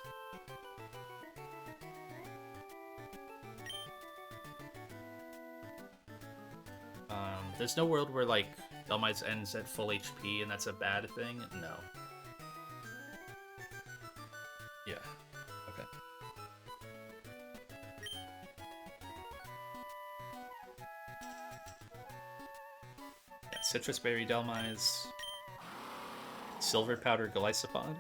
There's no world where, like, Delmise ends at full HP and that's a bad thing? No. Yeah. Okay. Yeah, Citrus Berry Delmise. Silver Powder Golisopod.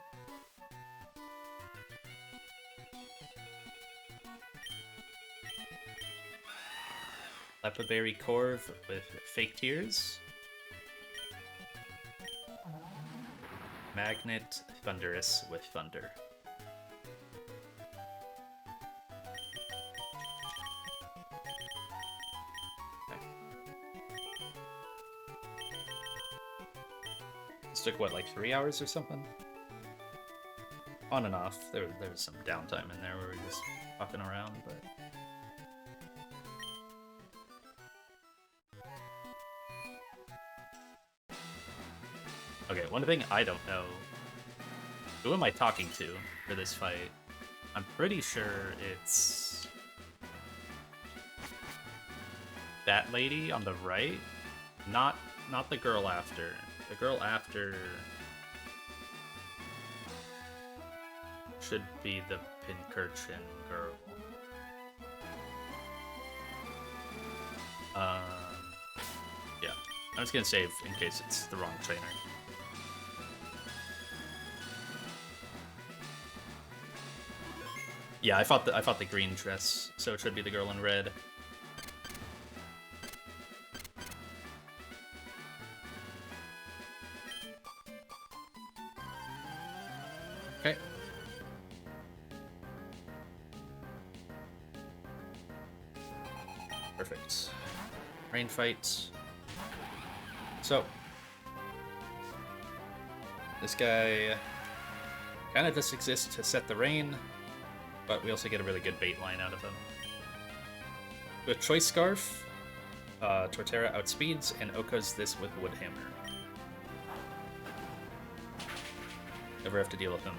Lepaberry Corv with Fake Tears. Magnet Thunderous with Thunder. Okay. This took, what, like 3 hours or something? On and off. There was some downtime in there where we were just fucking around, but... Okay, one thing I don't know. Who am I talking to for this fight? I'm pretty sure it's... that lady on the right? Not the girl after. The girl after... should be the Pincurchin girl. Yeah. I'm just gonna save in case it's the wrong trainer. Yeah, I fought the green dress, so it should be the girl in red. Okay. Perfect. Rain fight. So this guy kind of just exists to set the rain, but we also get a really good bait line out of him. With Choice Scarf, Torterra outspeeds, and Oka's this with Woodhammer. Never have to deal with him.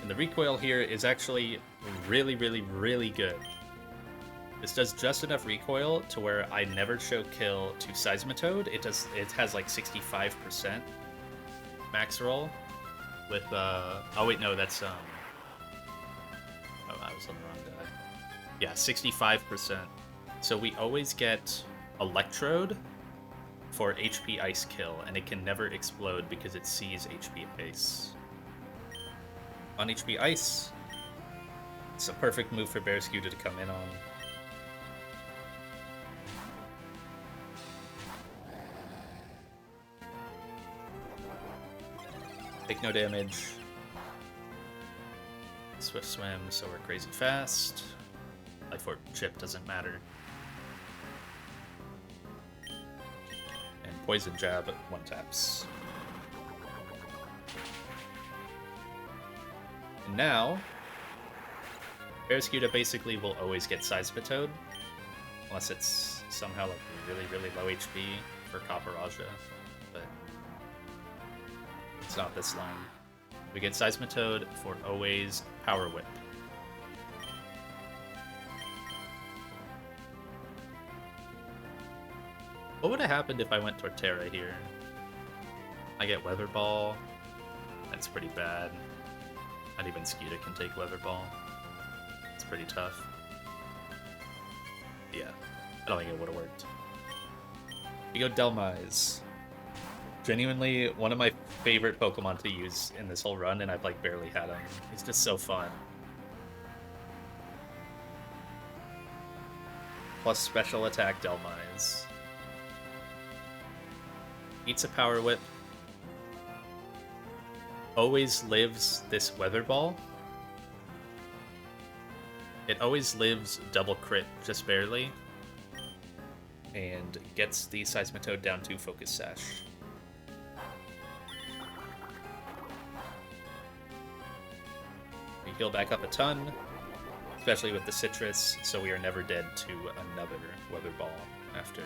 And the recoil here is actually really, really, really good. This does just enough recoil to where I never show kill to Seismitoad. It has like 65% max roll. with oh wait, no, that's oh, I was on the wrong guy. Yeah, 65%. So we always get Electrode for HP Ice kill, and it can never explode because it sees HP Ice. On HP Ice, it's a perfect move for Barraskewda to come in on. Take no damage. Swift Swim, so we're crazy fast. Life Orb chip doesn't matter. And Poison Jab, one taps. And now, Barraskewda basically will always get Seismitoad, unless it's somehow like really, really low HP for Copperajah, but it's not this line. We get Seismitoad for always Power Whip. What would have happened if I went Torterra here? I get Weather Ball. That's pretty bad. Not even Skeeta can take Weather Ball. It's pretty tough. Yeah, I don't think it would have worked. We go Delmise. Genuinely one of my favorite Pokemon to use in this whole run, and I've like barely had him. He's just so fun. Plus special attack Delmise. Eats a Power Whip. Always lives this Weather Ball. It always lives double crit, just barely. And gets the Seismitoad down to Focus Sash. We heal back up a ton, especially with the Citrus, so we are never dead to another Weather Ball after.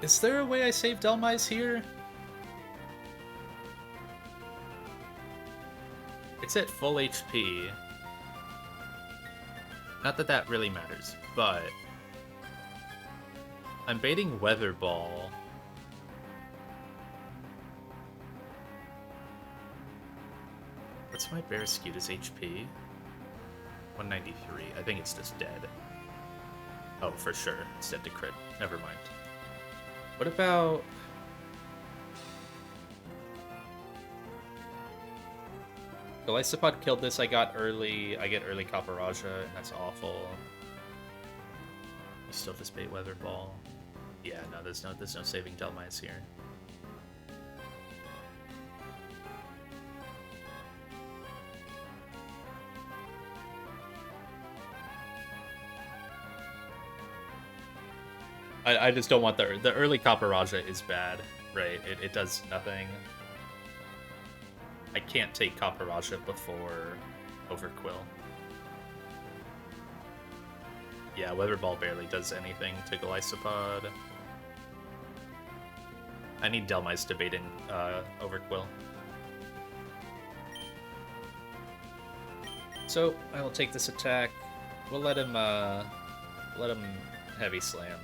Is there a way I save Delmise here? It's at full HP. Not that that really matters, but I'm baiting Weather Ball. What's my Barraskewda's HP? 193. I think it's just dead. Oh, for sure. It's dead to crit. Never mind. What about... Golisopod killed this, I get early Copperajah, and that's awful. You still just bait Weather Ball. Yeah, no, there's no saving Delmise here. I just don't want the early Copperajah is bad, right? It does nothing. I can't take Copperajah before Overquill. Yeah, Weather Ball barely does anything to Golisopod. I need Delmise to bait in Overquill. So I will take this attack. We'll let him Heavy Slam.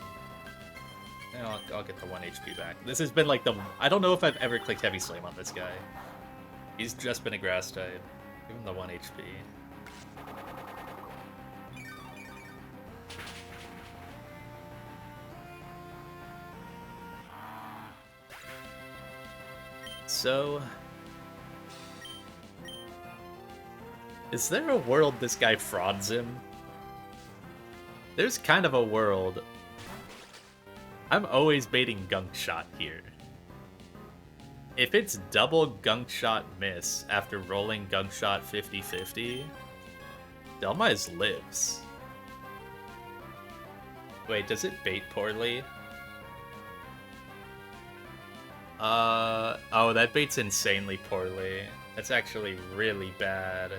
And I'll get the 1 HP back. This has been like I don't know if I've ever clicked Heavy Slam on this guy. He's just been a grass type. Give him the 1 HP. So... is there a world this guy frauds him? There's kind of a world. I'm always baiting Gunk Shot here. If it's double Gunk Shot miss after rolling Gunk Shot 50-50, Delmise lives. Wait, does it bait poorly? Oh, that baits insanely poorly. That's actually really bad.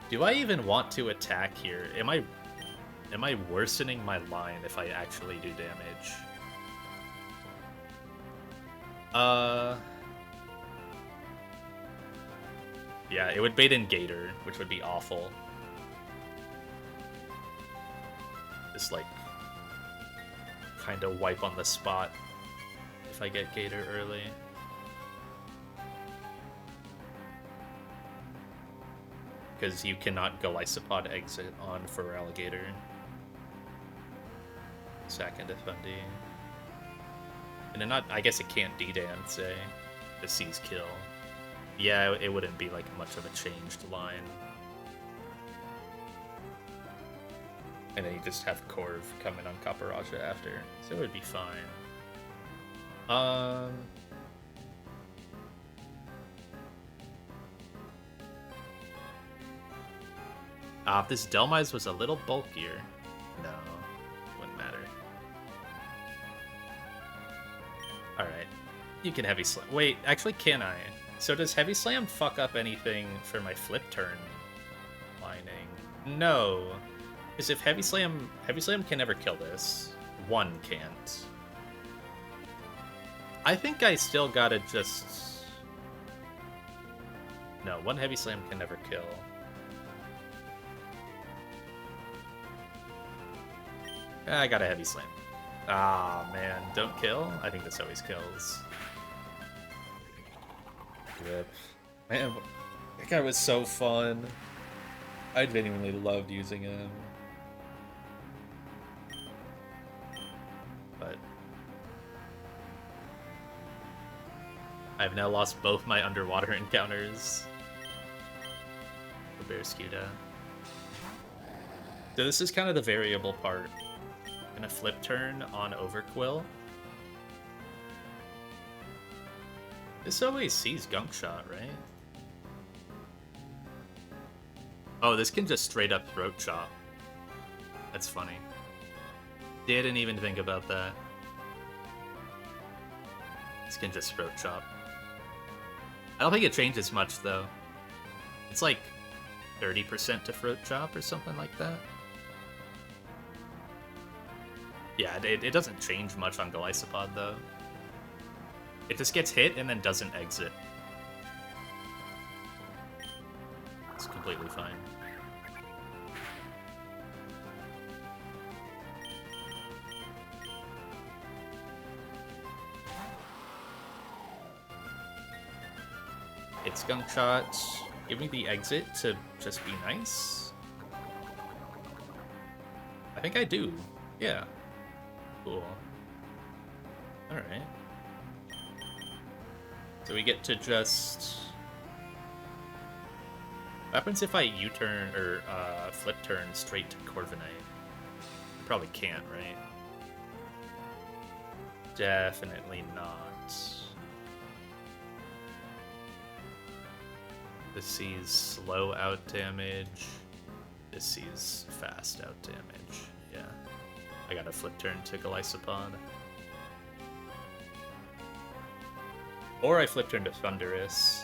Do I even want to attack here? Am I worsening my line if I actually do damage? Uh... Yeah, it would bait in Gator, which would be awful. Just, like, kind of wipe on the spot if I get Gator early. Because you cannot go Isopod exit on for Alligator. Sack into Fundy. And then not, I guess it can't D-dance, eh? The C's kill. Yeah, it wouldn't be like much of a changed line. And then you just have Corv come in on Kaparaja after, so it would be fine. If this Delmise was a little bulkier, no, wouldn't matter. Alright, you can Heavy Slam. Wait, actually, can I? So does Heavy Slam fuck up anything for my flip turn lining? No, because if Heavy Slam can never kill this, one can't. I think I still gotta just... No, one Heavy Slam can never kill. I got a Heavy Slam. Ah, man, don't kill? I think this always kills. Rip. Man, that guy was so fun. I genuinely loved using him. But I've now lost both my underwater encounters. The Bearscuda. So this is kind of the variable part. Gonna flip turn on Overquill. This always sees Gunk Shot, right? Oh, this can just straight up throat chop. That's funny. Didn't even think about that. This can just throat chop. I don't think it changes much, though. It's like 30% to throat chop or something like that. Yeah, it doesn't change much on Golisopod, though. It just gets hit and then doesn't exit. It's completely fine. It's Gunk Shot. Give me the exit to just be nice. I think I do. Yeah. Cool. Alright. So we get to just... What happens if I U-turn or flip turn straight to Corviknight? Probably can't, right? Definitely not. This sees slow out damage. This sees fast out damage. Yeah. I got a flip turn to Golisopod. Or I flip turn to Thundurus.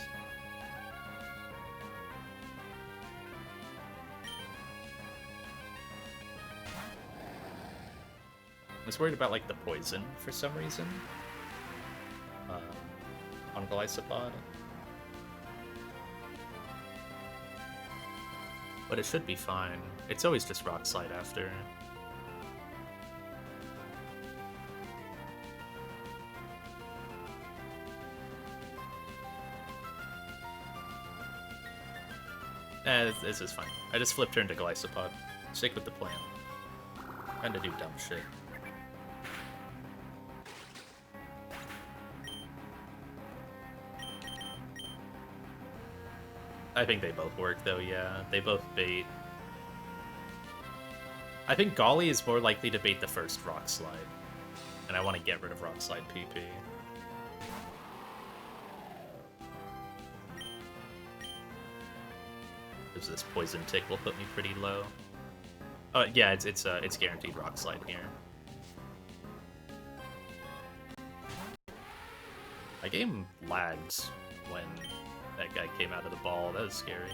I was worried about like the poison for some reason. On Golisopod. But it should be fine. It's always just Rock Slide after. This is fine. I just flip turn to Golisopod. Stick with the plan. Trying to do dumb shit. I think they both work, though, yeah. They both bait. I think Golly is more likely to bait the first Rock Slide. And I want to get rid of Rock Slide PP. Because this Poison Tick will put me pretty low. Oh, yeah, it's guaranteed Rock Slide here. My game lagged when that guy came out of the ball. That was scary.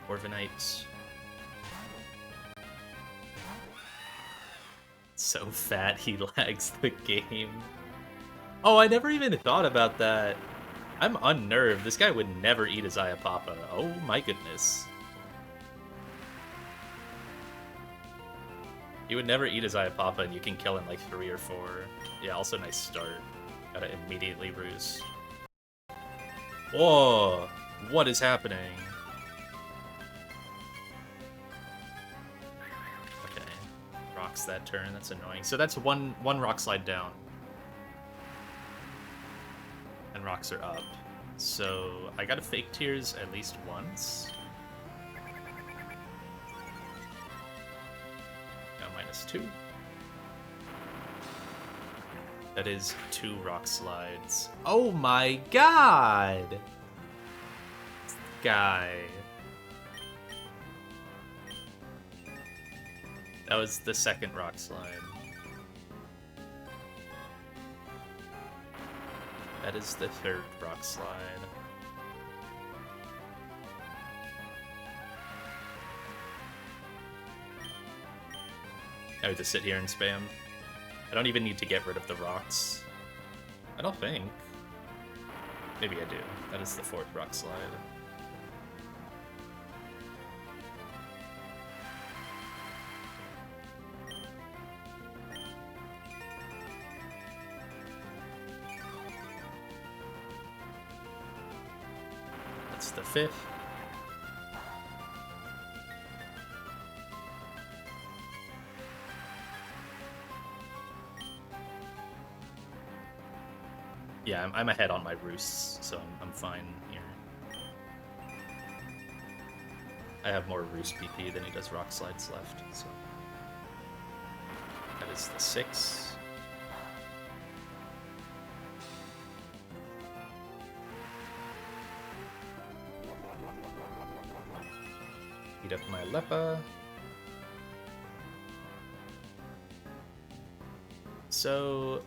Corviknight. so fat he lags the game. Oh, I never even thought about that. I'm unnerved. This guy would never eat his Ayapapa. Oh my goodness. He would never eat his Ayapapa, and you can kill in like 3 or 4. Yeah, also nice start. Gotta immediately roost. Whoa! What is happening? Okay. Rocks that turn, that's annoying. So that's one rock slide down. And rocks are up. So I gotta fake tears at least once. -2. That is 2 rock slides. Oh my god! Guy. That was the second rock slide. That is the 3rd rock slide. I would just sit here and spam. I don't even need to get rid of the rocks. I don't think. Maybe I do. That is the 4th rock slide. That's the 5th. Yeah, I'm ahead on my roosts, so I'm fine here. I have more roost PP than he does rock slides left, so... That is the 6. Eat up my Lepa. So...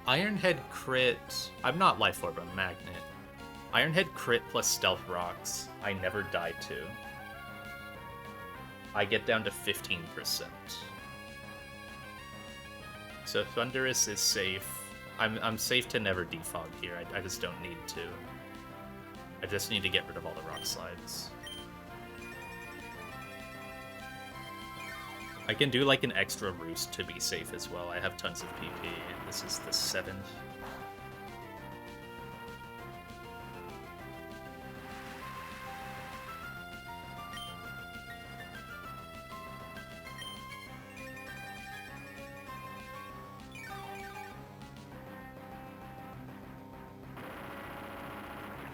Ironhead crit... I'm not Life Orb, I'm Magnet. Ironhead crit plus Stealth Rocks, I never die to. I get down to 15%. So Thunderous is safe. I'm safe to never defog here, I just don't need to. I just need to get rid of all the rock slides. I can do like an extra roost to be safe as well. I have tons of PP. This is the 7th.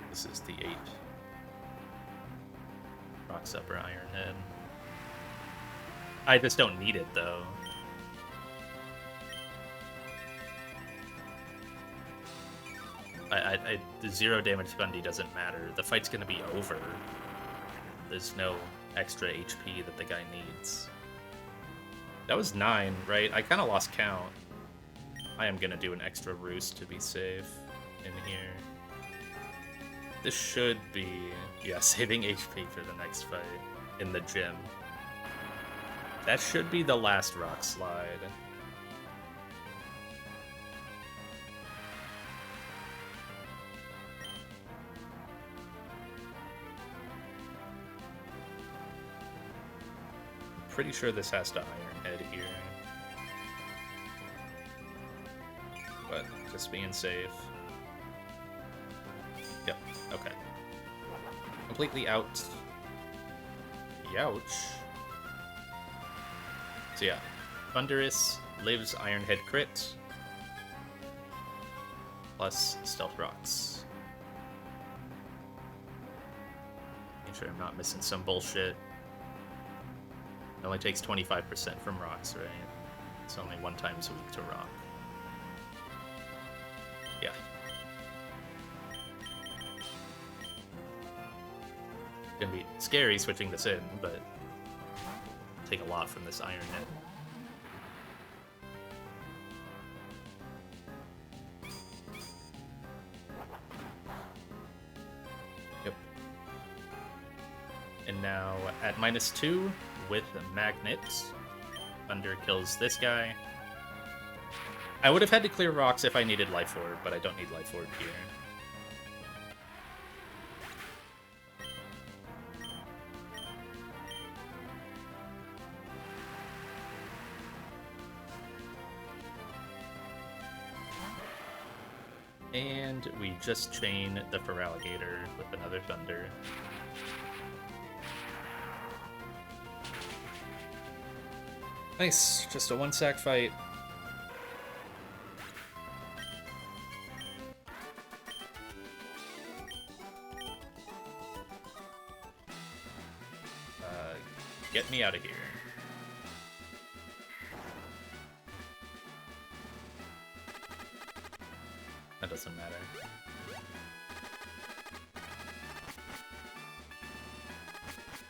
This is the 8th. Rocks Upper Ironhead. I just don't need it, though. The 0 damage Fundy doesn't matter. The fight's gonna be over. There's no extra HP that the guy needs. That was 9, right? I kind of lost count. I am gonna do an extra roost to be safe in here. This should be, yeah, saving HP for the next fight in the gym. That should be the last rock slide. Pretty sure this has to Ironhead here. But just being safe. Yep, okay. Completely out. Youch. So yeah, Thunderous lives Ironhead crit. Plus Stealth Rocks. Make sure I'm not missing some bullshit. It only takes 25% from rocks, right? It's only 1 times a week to rock. Yeah. Gonna be scary switching this in, but take a lot from this Ironhead. Yep. And now at -2, with magnets. Thunder kills this guy. I would have had to clear rocks if I needed Life Orb, but I don't need Life Orb here. And we just chain the Feraligatr with another Thunder. Nice, just a one-sack fight. Get me out of here. That doesn't matter.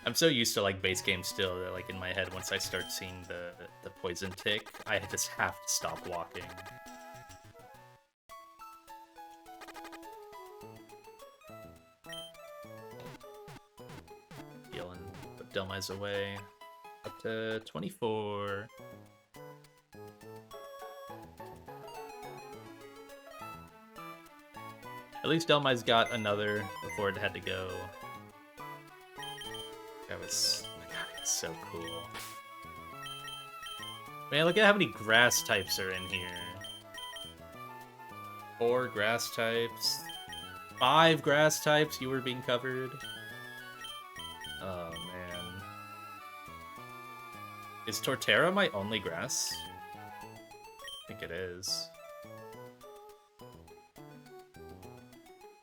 I'm so used to like base game still that like in my head once I start seeing the poison tick, I just have to stop walking. Healing, put Delmai's away. Up to 24. At least Delmai's got another before it had to go. That was, God, it's so cool. Man, look at how many grass types are in here. 4 grass types. 5 grass types, you were being covered. Oh, man. Is Torterra my only grass? I think it is.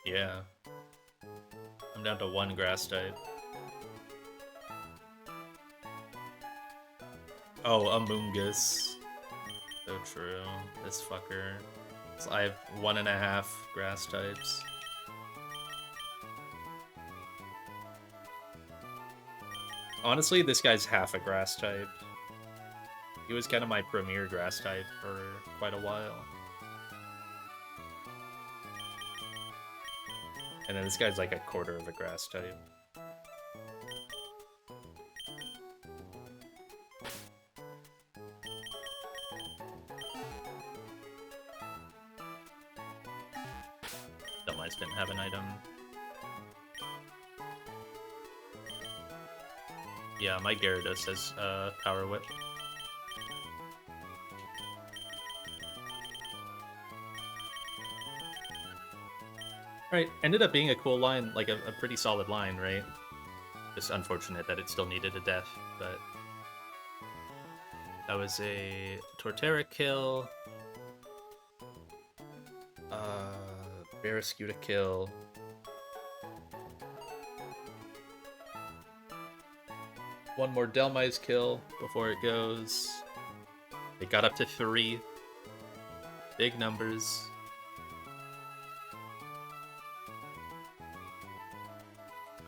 Yeah. I'm down to 1 grass type. Oh, Amoongus. So true. This fucker. So I have 1.5 grass types. Honestly, this guy's half a grass type. He was kind of my premier grass type for quite a while. And then this guy's like a quarter of a grass type. Delmai's didn't have an item. Yeah, my Gyarados has Power Whip. Right, ended up being a cool line, like a pretty solid line, right? Just unfortunate that it still needed a death, but... That was a Torterra kill. Barrascuda kill. One more Delmai's kill before it goes. They got up to 3. Big numbers.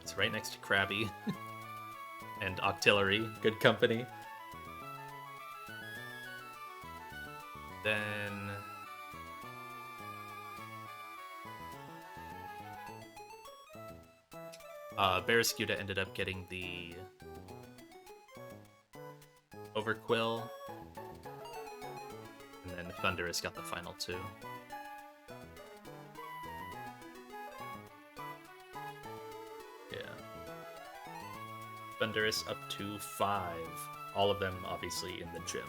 It's right next to Krabby. And Octillery. Good company. Then... Barrascuda ended up getting the Overquill, and then Thundurus got the final 2. Yeah. Thundurus up to 5. All of them obviously in the gym.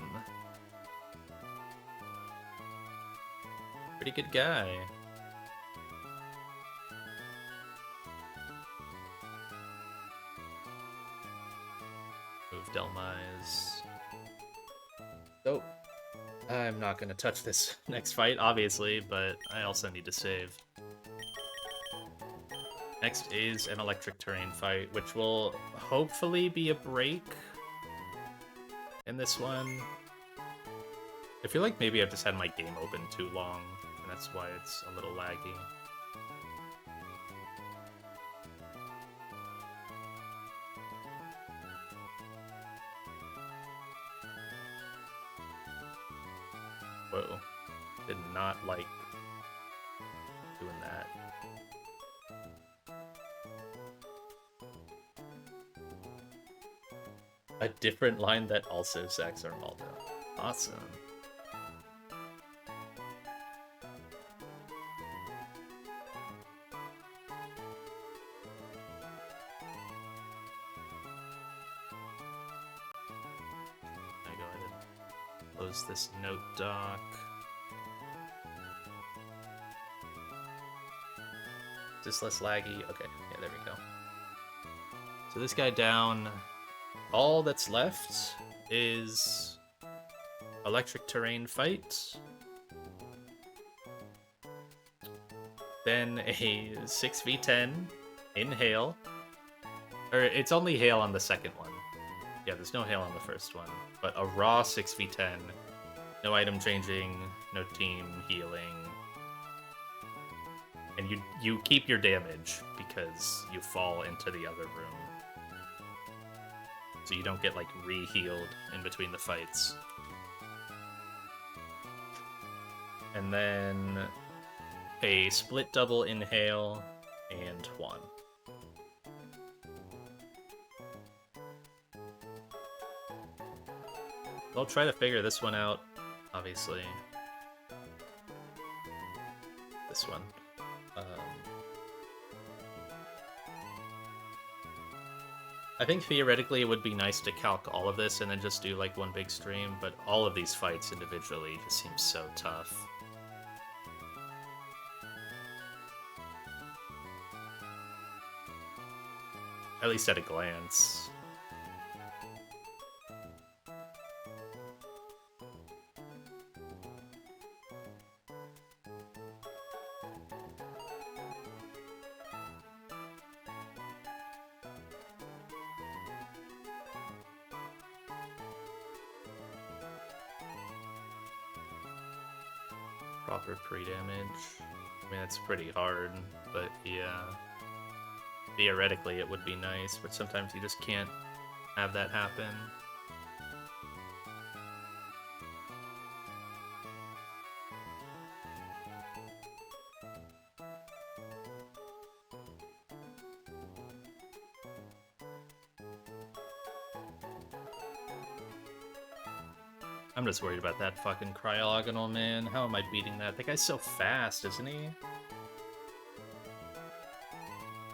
Pretty good guy. Delmai's. Oh, I'm not going to touch this next fight, obviously, but I also need to save. Next is an electric terrain fight, which will hopefully be a break in this one. I feel like maybe I've just had my game open too long, and that's why it's a little laggy. Whoa. Did not like doing that. A different line that also sacks Armaldo. Awesome. I go ahead and close this note doc. Is this less laggy? Okay, yeah, there we go. So this guy down. All that's left is electric terrain fight. Then a 6v10 in hail. Or it's only hail on the second one. Yeah, there's no hail on the first one. But a raw 6v10. No item changing, no team healing. And you keep your damage because you fall into the other room. So you don't get like re-healed in between the fights. And then a split double inhale and one. I'll try to figure this one out, obviously. This one. I think theoretically it would be nice to calc all of this and then just do like one big stream, but all of these fights individually just seem so tough. At least at a glance. Proper pre-damage. I mean, it's pretty hard, but yeah. Theoretically, it would be nice, but sometimes you just can't have that happen. I'm just worried about that fucking Cryogonal, man. How am I beating that? That guy's so fast, isn't he?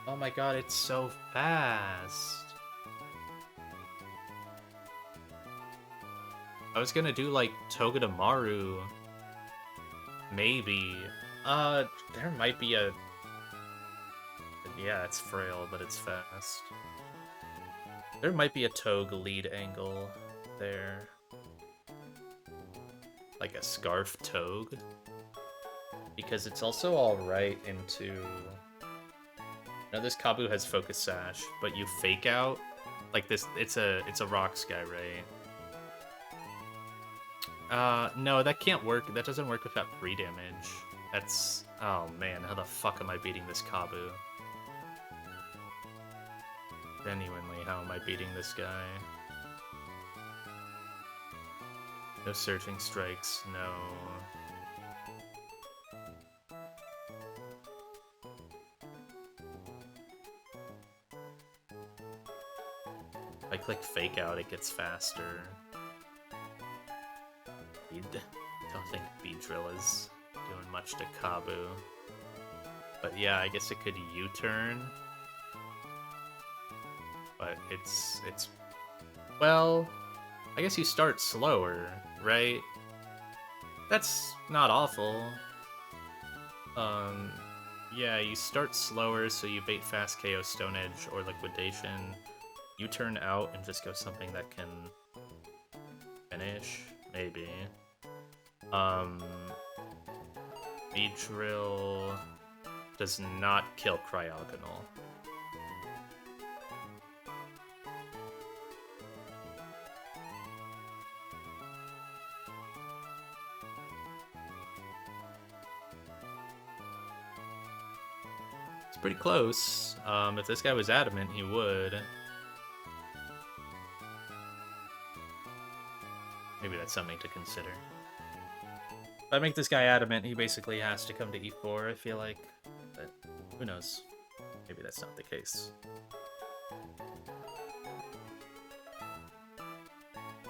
Oh my god, it's so fast. I was gonna do, like, Togedemaru. Maybe. There might be a... Yeah, it's frail, but it's fast. There might be a Tog lead angle there. Like a Scarf Tog. Because it's also alright into... Now this Kabu has Focus Sash, but you fake out like this. It's a Rocks guy, right? No, that can't work. That doesn't work without free damage. That's oh man, how the fuck am I beating this Kabu? Genuinely, how am I beating this guy? No searching strikes. No. If I click fake out, it gets faster. Don't think Beedrill is doing much to Kabu. But yeah, I guess it could U-turn. But it's... Well, I guess you start slower, right? That's not awful. Yeah, you start slower, so you bait fast KO Stone Edge or Liquidation. You turn out and just go something that can finish, maybe. Beedrill does not kill Cryogonal. It's pretty close. If this guy was adamant, he would. Maybe that's something to consider. If I make this guy adamant, he basically has to come to e4, I feel like. But who knows? Maybe that's not the case.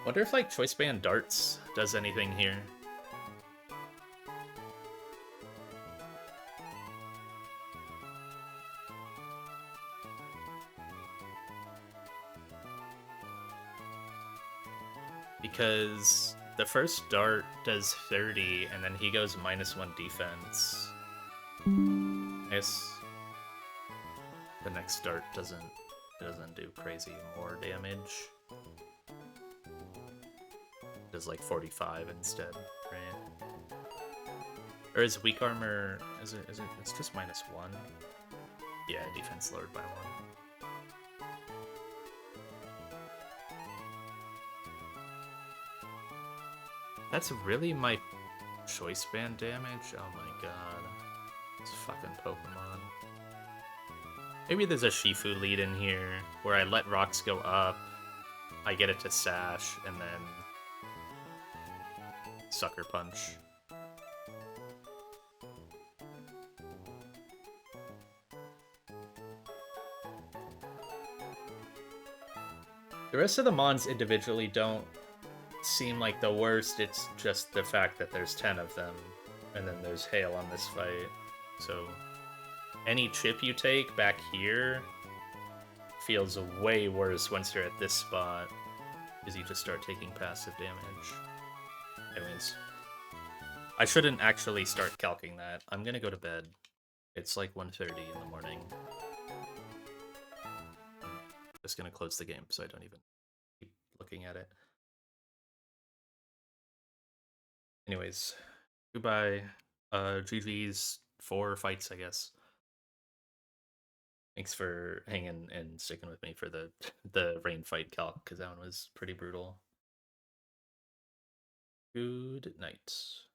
Wonder if like choice band darts does anything here. Because the first dart does 30 and then he goes -1 defense. I guess the next dart doesn't do crazy more damage. It does like 45 instead, right? Or is weak armor is it it's just -1? Yeah, defense lowered by 1. That's really my choice band damage? Oh my god. It's fucking Pokemon. Maybe there's a Shifu lead in here where I let rocks go up, I get it to sash, and then sucker punch. The rest of the mons individually don't seem like the worst, it's just the fact that there's 10 of them, and then there's hail on this fight. So any chip you take back here feels way worse once you're at this spot, because you just start taking passive damage. Anyways, I shouldn't actually start calcing that. I'm gonna go to bed. It's like 1:30 in the morning. Just gonna close the game so I don't even keep looking at it. Anyways, goodbye. GG's 4 fights, I guess. Thanks for hanging and sticking with me for the the rain fight calc, because that one was pretty brutal. Good night.